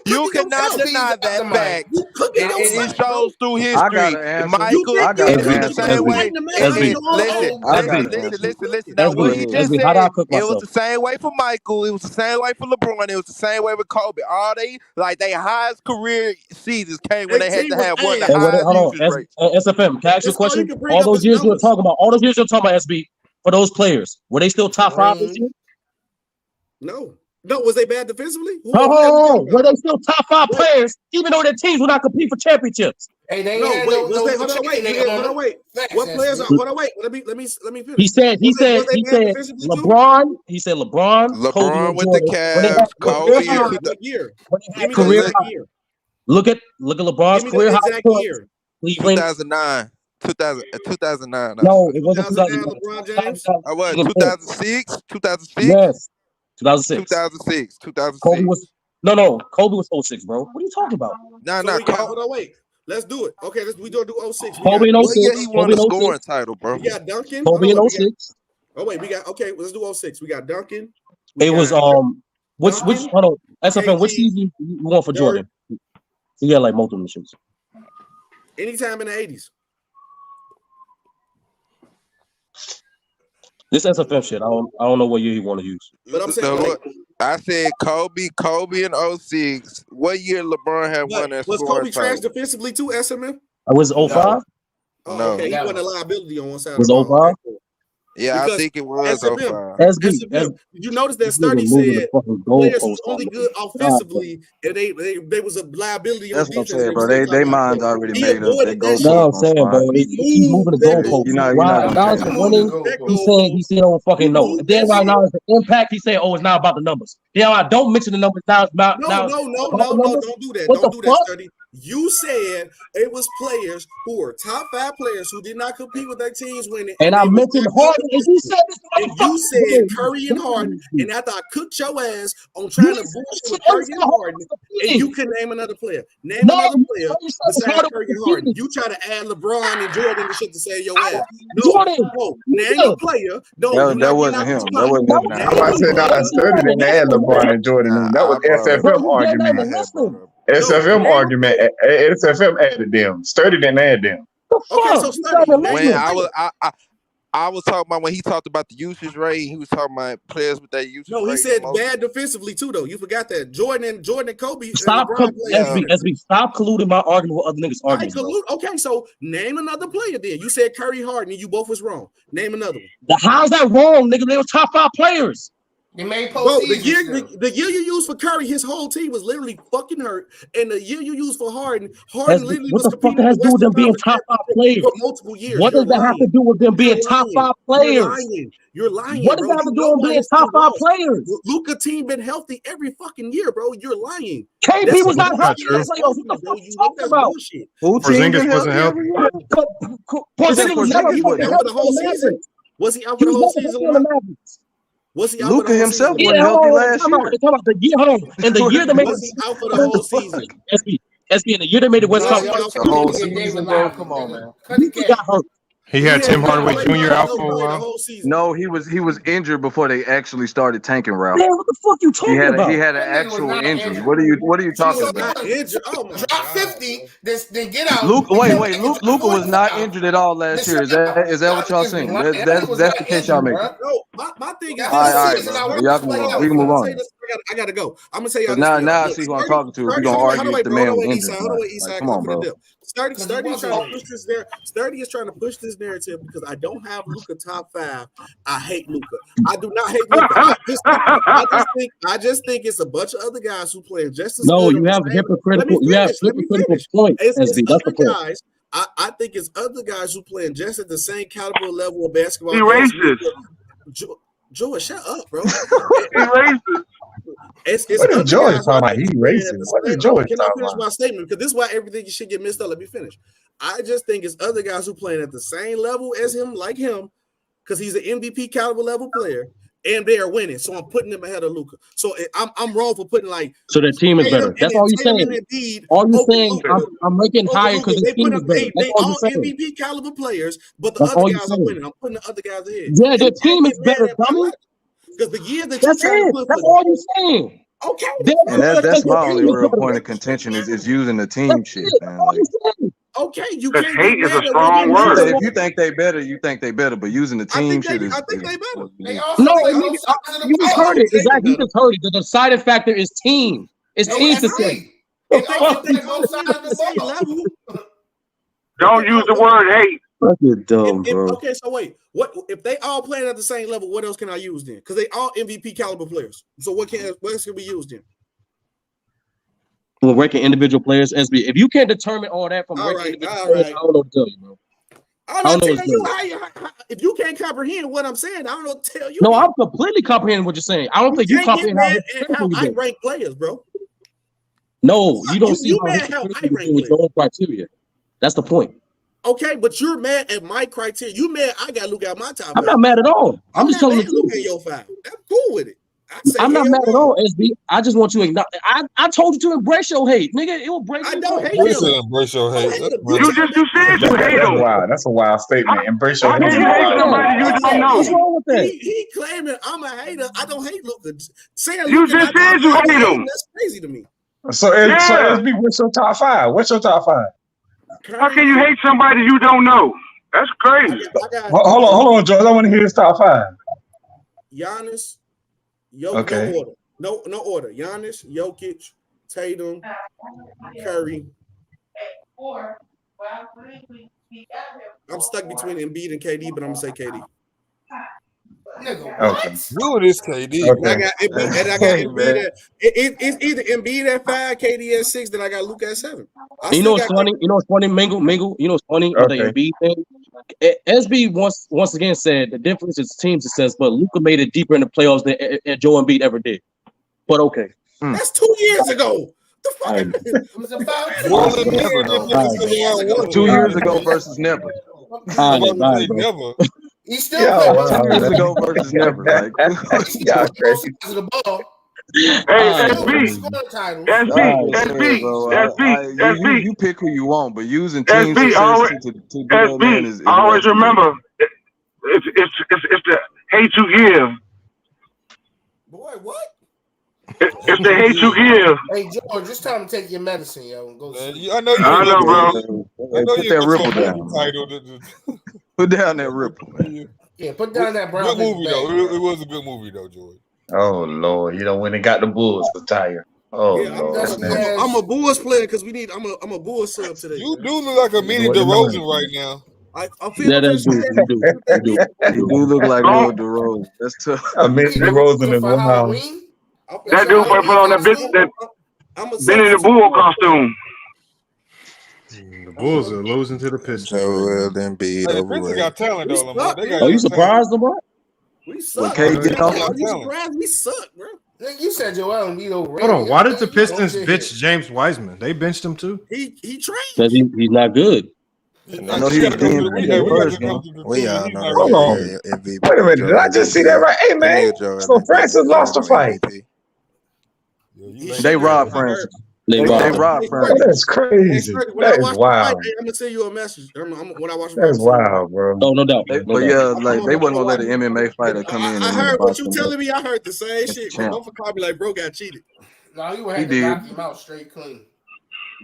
You cannot deny that fact. It shows through history. Michael, it was the same way. Listen. Now what he just said, it was the same way for Michael. It was the same way for LeBron. It was the same way with Kobe. All they highest career seasons came when they had to have one of the highest usage rates. SFM, can I ask you a question? All those years you're talking about, SB, for those players, were they still top 5 this year? No, was they bad defensively? Were they still top 5 players, even though their teams would not compete for championships? Hey, wait. What players are? Hold on, wait. Let me finish. He said LeBron. He said LeBron. LeBron with the Cavs. Kobe. Career year. Look at LeBron's career high points. 2009. 2009. No, it wasn't 2009. LeBron James. I was 2006. 2006. Yes, 2006. 2006. Kobe was Kobe was 06, bro. What are you talking about? Hold on, wait. Let's do it. Okay, we do 06. Kobe in 06. Yeah, he won a scoring title, bro. We got Duncan. Kobe in 06. Oh wait, we got let's do 06. We got Duncan. It was which hold on, SFM, which season you want for Jordan? He had like multiple missions. Anytime in the 80s. This SFM shit, I don't know what year you want to use. But I'm saying I said Kobe in 06. What year LeBron had won that was scoring Kobe trash title? defensively too, SMM? It was 05? Oh, okay, he wasn't a liability on one side. Was 05? Yeah, because I think it was SMM, 05. SMM, you notice that study said players was only good offensively and they was a liability on That's what I'm defense. saying, bro. They minds already made up. They go. No, I'm saying, bro, he's moving the goalposts. You're not Why? Now gonna it's winning. He said, "Oh, fucking no." Then right now it's the impact. He said, "Oh, it's not about the numbers." Then I don't mention the numbers. Now, No, don't do that. Don't do that, study. You said it was players who were top 5 players who did not compete with their teams winning. And I mentioned Harden, and you said this. And you said Curry and Harden, and after I cooked your ass on trying to bullshit with Curry and Harden, and you can name another player. Name another player besides Curry and Harden. You try to add LeBron and Jordan and shit to say your ass. No, name a player. That wasn't him. That wasn't him. I said I started in that LeBron and Jordan. That was SFM argument. SFM argument. SFM added them. Sturdy didn't add them. Okay, so Sturdy. When I was talking about when he talked about the usage rate, he was talking about players with that usage rate. No, he said bad defensively too, though. You forgot that Jordan and Kobe. Stop, SB, stop colluding my argument with other niggas' arguments. Okay, so name another player then. You said Curry, Harden, and you both was wrong. Name another one. How's that wrong, nigga? They were top 5 players. They made postseason. The year you used for Curry, his whole team was literally fucking hurt. And the year you used for Harden literally was competing with the Western being top 5 players for multiple years. What does that have to do with them being top 5 players? You're lying. What does that have to do with being top 5 players? Luka team been healthy every fucking year, bro. You're lying. KP was not healthy. What the fuck you talking about? Porziņģis wasn't healthy. Porziņģis was never healthy the whole season. Was he out for the whole season? Was he out Luka himself wasn't healthy last year. The year, hold on. In the year they made was he out for the whole season? SB, in the year they made the West Coast. The whole season, bro. Come on, man. He got hurt. He had Tim Hardaway Jr. out for a while. No, he was injured before they actually started tanking Ralph. Man, what the fuck you talking about? He had an actual injury. What are you talking about? Drop 50, then get out. Luka was not injured at all last year. Is that what y'all saying? That's the case y'all making. No, my thing is all right, y'all can move on. We can move on. I gotta go. I'm gonna tell y'all. Now I see who I'm talking to. We're gonna argue if the man was injured. Come on, bro. Sturdy is trying to push this there. Sturdy is trying to push this narrative because I don't have Luka top 5. I hate Luka. I do not hate Luka. I just think it's a bunch of other guys who play just as no, good. You have hypocritical points. That's the point. Guys, I think it's other guys who playing just at the same caliber level of basketball. He racist. Joy, shut up, bro. He racist. What is George talking about? He racist. What is George talking about? Can I finish my about? statement? Because this is why everything should get messed up. Let me finish. I just think it's other guys who playing at the same level as him, like him, because he's an MVP caliber level player, and they are winning. So I'm putting them ahead of Luka. So I'm wrong for putting like. So their team is better. That's all you're saying. All you're saying, I'm ranking higher because the team is better. They all MVP caliber players, but the other guys are winning. I'm putting the other guys ahead. Yeah, their team is better, dummy. Because the year that that's it. That's all you're saying. Okay. And that's my only real point of contention is using the team shit, man. Like, okay, you can't. Hate is a strong word. If you think they better, you think they better. But using the team shit is. I think they better. No, you just heard it. Exactly. You just heard it. The deciding factor is team. It's team success. Don't use the word hate. Fucking dumb, bro. Okay, so wait. What if they all playing at the same level? What else can I use then? Because they all MVP caliber players. So what else can we use then? Well, ranking individual players, SB. If you can't determine all that from ranking individual players, I don't know what to tell you, bro. I don't know you if you can't comprehend what I'm saying, I don't know what to tell you. No, I'm completely comprehending what you're saying. I don't think you comprehend how I rank players, bro. No, you don't see how I rank with your own criteria. That's the point. Okay, but you're mad at my criteria. You mad I got Luka out my top. I'm not mad at all. I'm just telling you. Luka in your 5. I'm cool with it. I'm not mad at all, SB. I just want you to acknowledge. I told you to embrace your hate, nigga. It will break. I don't hate Embrace your hate. You said you hate him. Wow, that's a wild statement. Embrace your How can hate. you hate somebody you don't know? What's wrong with that? He claiming I'm a hater. I don't hate Luka. Saying You Luka just said you hate him. That's crazy to me. So SB, what's your top five? What's your top five? How can you hate somebody you don't know? That's crazy. Hold on, George. I want to hear his top five. Giannis, Jokic, Okay. no order. Giannis, Jokic, Tatum, Curry. I'm stuck between Embiid and KD, but I'm gonna say KD. Okay. You it is KD. Okay. I got Embiid at, it's either Embiid at 5, KD at 6, then I got Luka at 7. You know what's funny? You know what's funny, Mingle? You know what's funny with the Embiid thing? SB once again said the difference is team success, but Luka made it deeper in the playoffs than Joel Embiid ever did. But okay. That's 2 years ago. The fuck? It was about 2 years ago versus never. Never. He still played 2 years ago versus never. Like, y'all crazy. the ball. Hey, SB. You pick who you want, but using team SB, success to do that, man, is always remember, it's the hate you give. Boy, what? It's the hate you give. Hey, George, it's time to take your medicine, yo. And go sleep. I know, bro. Put that ripple down. Put down that ripple, man. Yeah, put down that brown. Good movie though. It was a good movie though, George. Oh Lord, you know when they got the Bulls retire. Oh Yeah, Lord, I'm a Bulls player because we need. I'm a Bulls sub today. You do look like a mini DeRozan right now. I feel that's good. You do look like Will DeRozan. That's tough. I mean DeRozan is wild. That dude put on that Benny the Bull costume. The Bulls are losing to the Pistons. Joel Embiid. The Pistons got talent though, Lamar. Are you surprised, Lamar? We suck. Are you surprised? We suck, bro. You said Joel Embiid over. Hold on. Why did the Pistons bench James Wiseman? They benched him too. He trained. Because he's not good. I know he was being first, man. We all know. Hold on. Wait a minute. Did I just see that right? Hey man. So Francis lost the fight. They robbed Francis. They robbed Francis. That's crazy. That is wild. I'm gonna send you a message. When I watch. That's wild, bro. No doubt. But yeah, like they wasn't gonna let an MMA fighter come in. I heard what you telling me. I heard the same shit. But don't call me like bro got cheated. No, you would have to knock him out straight clean.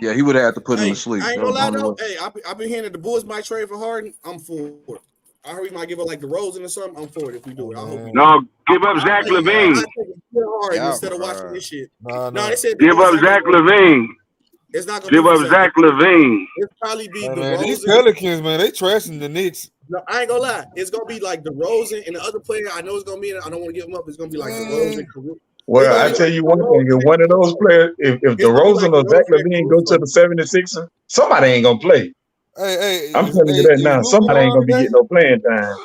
Yeah, he would have had to put him to sleep. I ain't gonna lie though. Hey, I've been hearing that the Bulls might trade for Harden. I'm for it. I heard we might give up like the DeRozan or something. I'm for it if we do it. I hope. No, give up Zach LaVine. Instead of watching this shit. No, they said give up Zach LaVine. It's not gonna give up Zach LaVine. It's probably be DeRozan. These Pelicans, man, they trashing the Knicks. No, I ain't gonna lie. It's gonna be like DeRozan and the other player. I know it's gonna be. I don't want to give him up. It's gonna be like DeRozan. Well, I tell you one thing: if one of those players, if DeRozan or Zach LaVine go to the 76ers, somebody ain't gonna play. Hey, I'm telling you that now. Somebody ain't gonna be getting no playing time.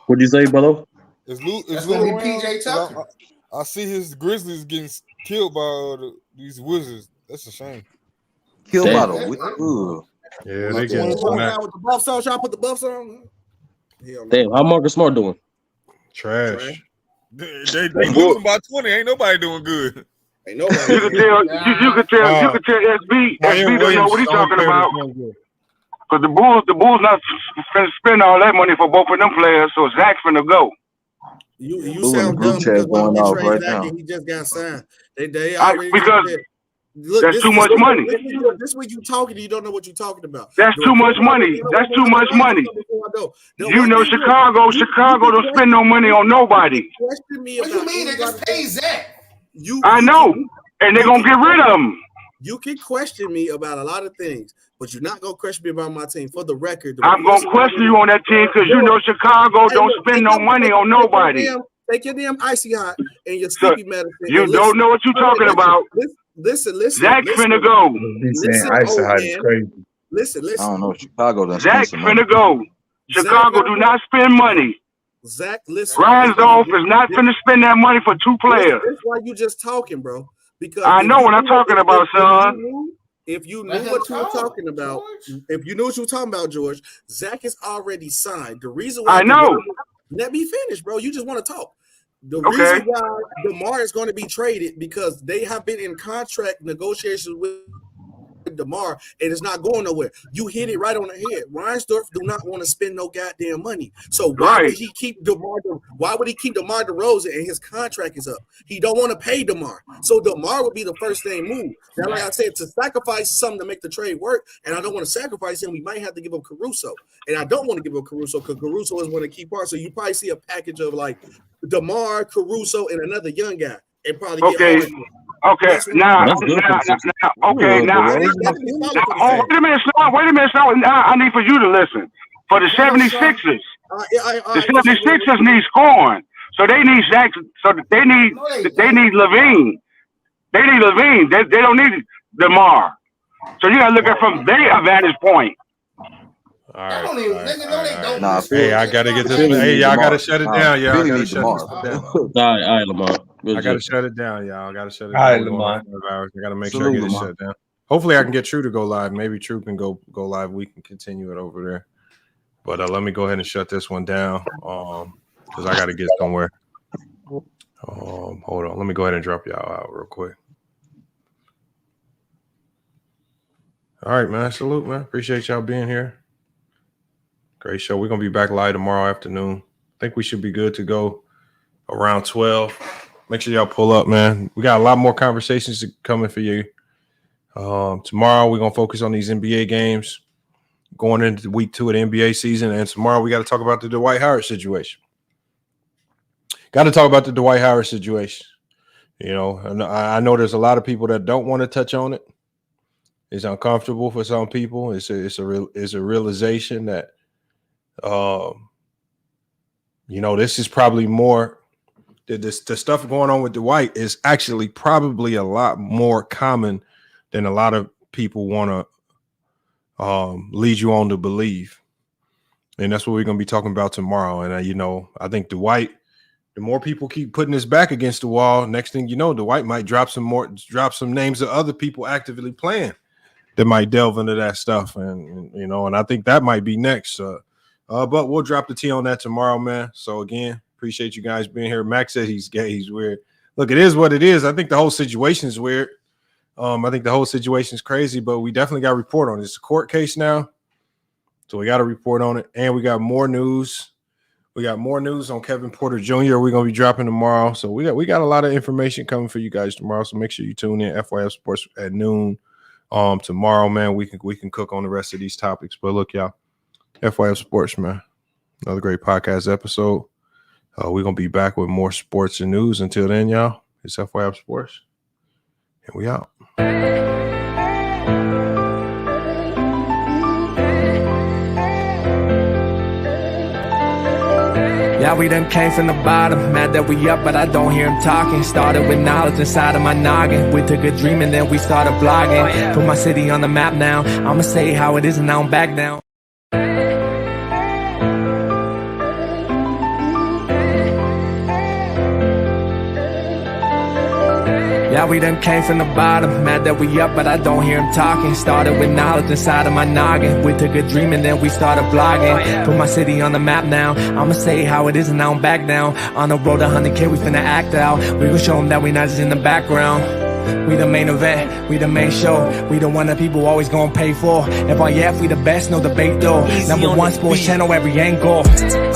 What'd you say, brother? That's gonna be PJ Tucker. I see his Grizzlies getting killed by these Wizards. That's a shame. Killed by the Yeah, they get with the buffs on. Should I put the buffs on? Damn, how Marcus Smart doing? Trash. They losing by 20. Ain't nobody doing good. Ain't nobody. You can tell SB don't know what he's talking about. Because the Bulls not finna spend all that money for both of them players, so Zach's finna go. You sound dumb because going off right Zach now. and he just got signed. They already because that's too much money. This week you talking, you don't know what you're talking about. That's too much money. That's too much money. You know Chicago don't spend no money on nobody. What do you mean? They just pay Zach. I know, and they're gonna get rid of him. You can question me about a lot of things, but you're not gonna question me about my team. For the record, I'm gonna question you on that team because you know Chicago don't spend no money on nobody. Take your damn icy hot and your sleepy medicine. You don't know what you're talking about. Listen. Zach's finna go. Listen. I don't know. Chicago doesn't. Zach's finna go. Chicago do not spend money. Zach, listen. Reinsdorf is not finna spend that money for two players. That's why you just talking, bro. Because I know what I'm talking about, son. If you knew what you were talking about, George, Zach is already signed. The reason why I know. let me finish, bro. You just want to talk. The reason why DeMar is going to be traded because they have been in contract negotiations with DeMar, and it's not going nowhere. You hit it right on the head. Reinsdorf do not want to spend no goddamn money. So why would he keep DeMar? Why would he keep DeMar DeRozan and his contract is up? He don't want to pay DeMar. So DeMar would be the first thing moved. Now, like I said, to sacrifice something to make the trade work, and I don't want to sacrifice him, we might have to give up Caruso. And I don't want to give up Caruso because Caruso is one of the key parts. So you probably see a package of like DeMar, Caruso, and another young guy. And probably get Okay, now, wait a minute, Sean, I need for you to listen. For the 76ers, the 76ers need scoring. So they need Zach, so they need Levine. They need Levine. They don't need DeMar. So you gotta look at it from their vantage point. All right. Nah, hey, I gotta get this. Hey, y'all gotta shut it down, y'all. I gotta shut it down. All right, Lamar. I gotta shut it down, y'all. I gotta shut it All right, down. Lamar. I gotta make sure I get it shut down. Hopefully, I can get True to go live. Maybe True can go live. We can continue it over there. But let me go ahead and shut this one down. Because I gotta get somewhere. Hold on. Let me go ahead and drop y'all out real quick. All right, man. Salute, man. Appreciate y'all being here. Great show. We're gonna be back live tomorrow afternoon. I think we should be good to go around 12. Make sure y'all pull up, man. We got a lot more conversations coming for you. Tomorrow we're gonna focus on these NBA games going into week 2 of the NBA season, and tomorrow we got to talk about the Dwight Howard situation. Got to talk about the Dwight Howard situation. You know, and I know there's a lot of people that don't want to touch on it. It's uncomfortable for some people. It's a realization that, you know, this is probably more. The stuff going on with Dwight is actually probably a lot more common than a lot of people want to lead you on to believe. And that's what we're going to be talking about tomorrow. And, you know, I think Dwight, the more people keep putting his back against the wall, next thing you know, Dwight might drop some names of other people actively playing that might delve into that stuff. And you know, and I think that might be next. But we'll drop the T on that tomorrow, man. So again, appreciate you guys being here. Max said he's gay. He's weird. Look, it is what it is. I think the whole situation is weird. I think the whole situation is crazy, but we definitely got to report on it. It's a court case now, so we got to report on it. And we got more news. We got more news on Kevin Porter Jr. We're going to be dropping tomorrow. So we got a lot of information coming for you guys tomorrow. So make sure you tune in. FYF Sports at noon. Tomorrow, man, we can cook on the rest of these topics. But look, y'all, FYF Sports, man. Another great podcast episode. We're going to be back with more sports and news. Until then, y'all, it's FYF Sports. And we out. Yeah, we done came from the bottom, mad that we up, but I don't hear him talking. Started with knowledge inside of my noggin. We took a dream and then we started blogging. Put my city on the map now. I'ma say how it is and I don't back down. Yeah, we done came from the bottom, mad that we up, but I don't hear him talking. Started with knowledge inside of my noggin. We took a dream and then we started blogging. Put my city on the map now. I'ma say how it is and I don't back down. On the road to 100K, we finna act out. We gon' show them that we not just in the background. We the main event, we the main show. We the one that people always gonna pay for. FYF, we the best, no debate though. Number one sports channel, every angle.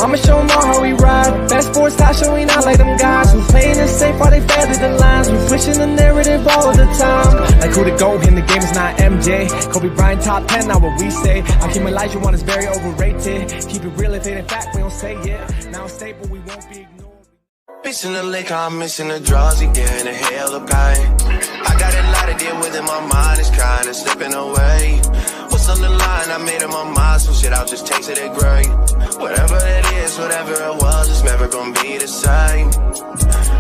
I'ma show them all how we ride. Best sports talk showing out like them guys. We playing it safe while they feather the lines. We pushing the narrative all of the time. Like who to go in the game is not MJ. Kobe Bryant top 10, not what we say. I keep Elijah one is very overrated. Keep it real if it ain't fact, we don't say it. Now it's stable, we won't be ignored. Missing the liquor, I'm missing the drugs again, a hell of pain. I got a lot to deal with in my mind, it's kinda slipping away. What's on the line? I made up my mind, some shit I'll just taste it great. Whatever it is, whatever it was, it's never gonna be the same.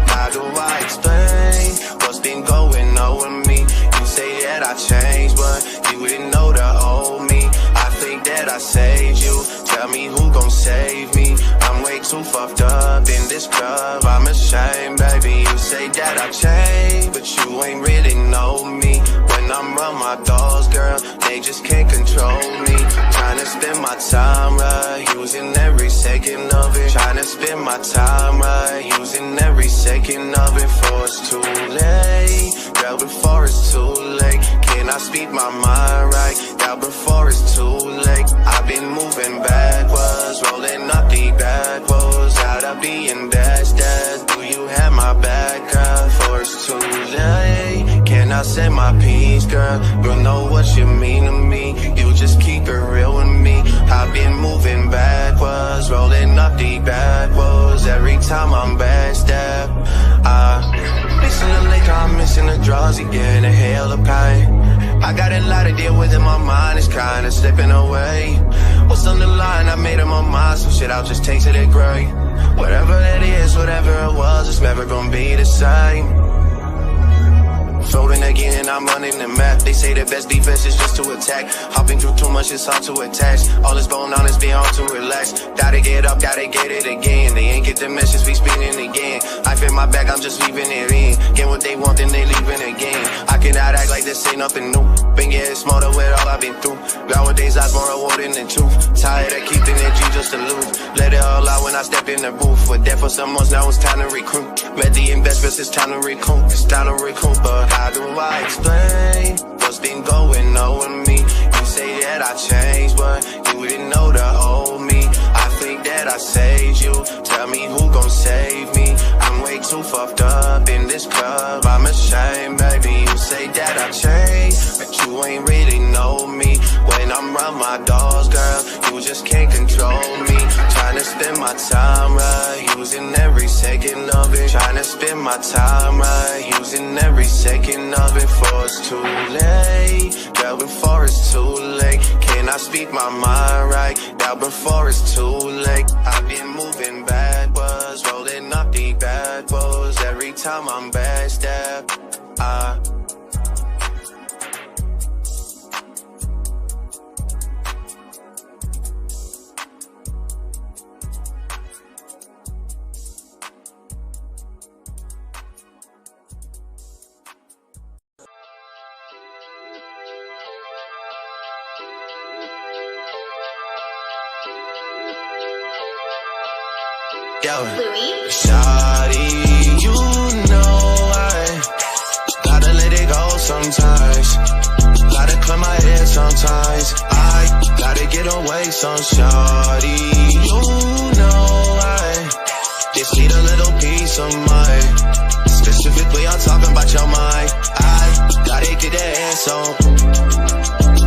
How do I explain what's been going on with me? You say that I changed, but you didn't know the old me. I think that I saved you, tell me who gon' save me. I'm way too fucked up in this club, I'm ashamed, baby. You say that I changed, but you ain't really know me. When I'm around my dogs, girl, they just can't control me. Trying to spend my time right, using every second of it. Trying to spend my time right, using every second of it. Before it's too late, girl, before it's too late. Can I speak my mind right, girl, before it's too late. I've been moving backwards, rolling up the backwards. Out of being dash. Do you have my back, girl, before it's too late? Can I say my piece, girl? Girl, know what you mean to me. You just keep it real with me. I've been moving backwards, rolling up the backwards. Every time I'm backstep, missing the liquor, I'm missing the drugs, getting a hell of pain. I got a lot to deal with in my mind, it's kinda slipping away. What's on the line? I made up my mind, some shit I'll just take to the grave. Whatever it is, whatever it was, it's never gonna be the same. Floating again, I'm running the map. They say the best defense is just to attack. Hopping through too much, it's hard to attach. All that's going on is being hard to relax. Gotta get up, gotta get it again. They ain't get the message, we speaking again. I feel my back, I'm just leaving it in. Get what they want, then they leaving again. I cannot act like this ain't nothing new. Been getting smarter with all I've been through. Nowadays, I'm more rewarding than truth. Tired of keeping energy just to lose. Let it all out when I step in the booth. With that for some months, now it's time to recruit. Met the investments, it's time to recoup. It's time to recoup, but how do I explain what's been going on with me? You say that I changed, but you didn't know the old me. I think that I saved you. Tell me who gon' save me? I'm way too fucked up in this club. I'm ashamed, baby. You say that I changed, but you ain't really know me. When I'm around my dogs, girl, you just can't control me. Trying to spend my time right, using every second of it. Trying to spend my time right, using every second of it. Before it's too late, girl, before it's too late. Can I speak my mind right, now before it's too late. I've been moving backwards, rolling up the backwards. Every time I'm backstep, shawty, you know I gotta let it go sometimes. Gotta clear my head sometimes. I gotta get away some shawty. You know I just need a little peace of mind. Specifically, I'm talking about your mind. I gotta get that ass on.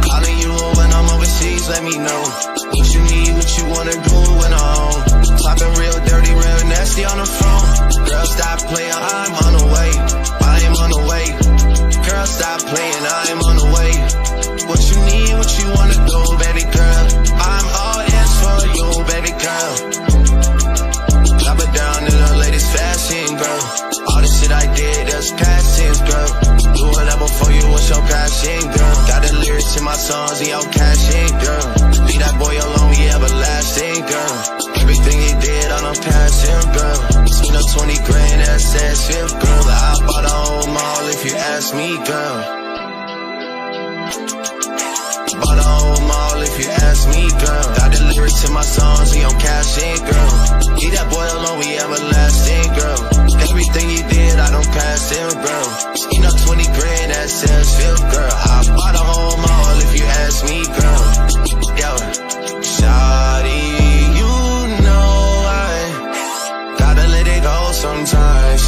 Calling you when I'm overseas, let me know what you need, what you wanna do when I'm home. Talking real dirty, real nasty on the phone. Girl, stop playing, I'm on the way. I am on the way. Girl, stop playing, I am on the way. What you need, what you wanna do, baby girl. I'm all ears for you, baby girl. Drop it down in the latest fashion, girl. All the shit I did, that's past tense, girl. Do whatever for you, what's your passion, girl? Got the lyrics in my songs, and your cash in, girl. Leave that boy alone, we everlasting, girl. Everything he did, I'm passion, girl. Spend up 20 grand, that's that shit, girl. I bought a whole mall if you ask me, girl. Bought a whole mall if you ask me, girl. Got the lyrics in my songs, and your cash in, girl. Leave that boy alone, we everlasting, girl. Everything he did, I don't pass him, girl. Spend up 20 grand, that's that shit, girl. I bought a whole mall if you ask me, girl. Yo, shawty, you know I gotta let it go sometimes.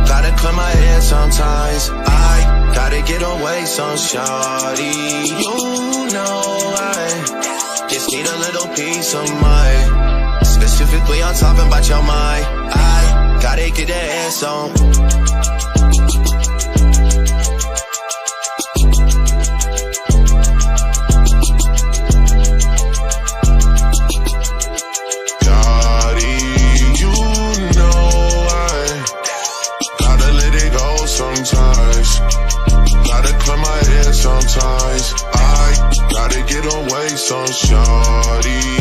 Gotta clear my head sometimes. I gotta get away some shawty. You know I just need a little peace of mind. Specifically, I'm talking about your mind. I gotta get that ass on. Sometimes, gotta clear my head sometimes. I gotta get away some shawty.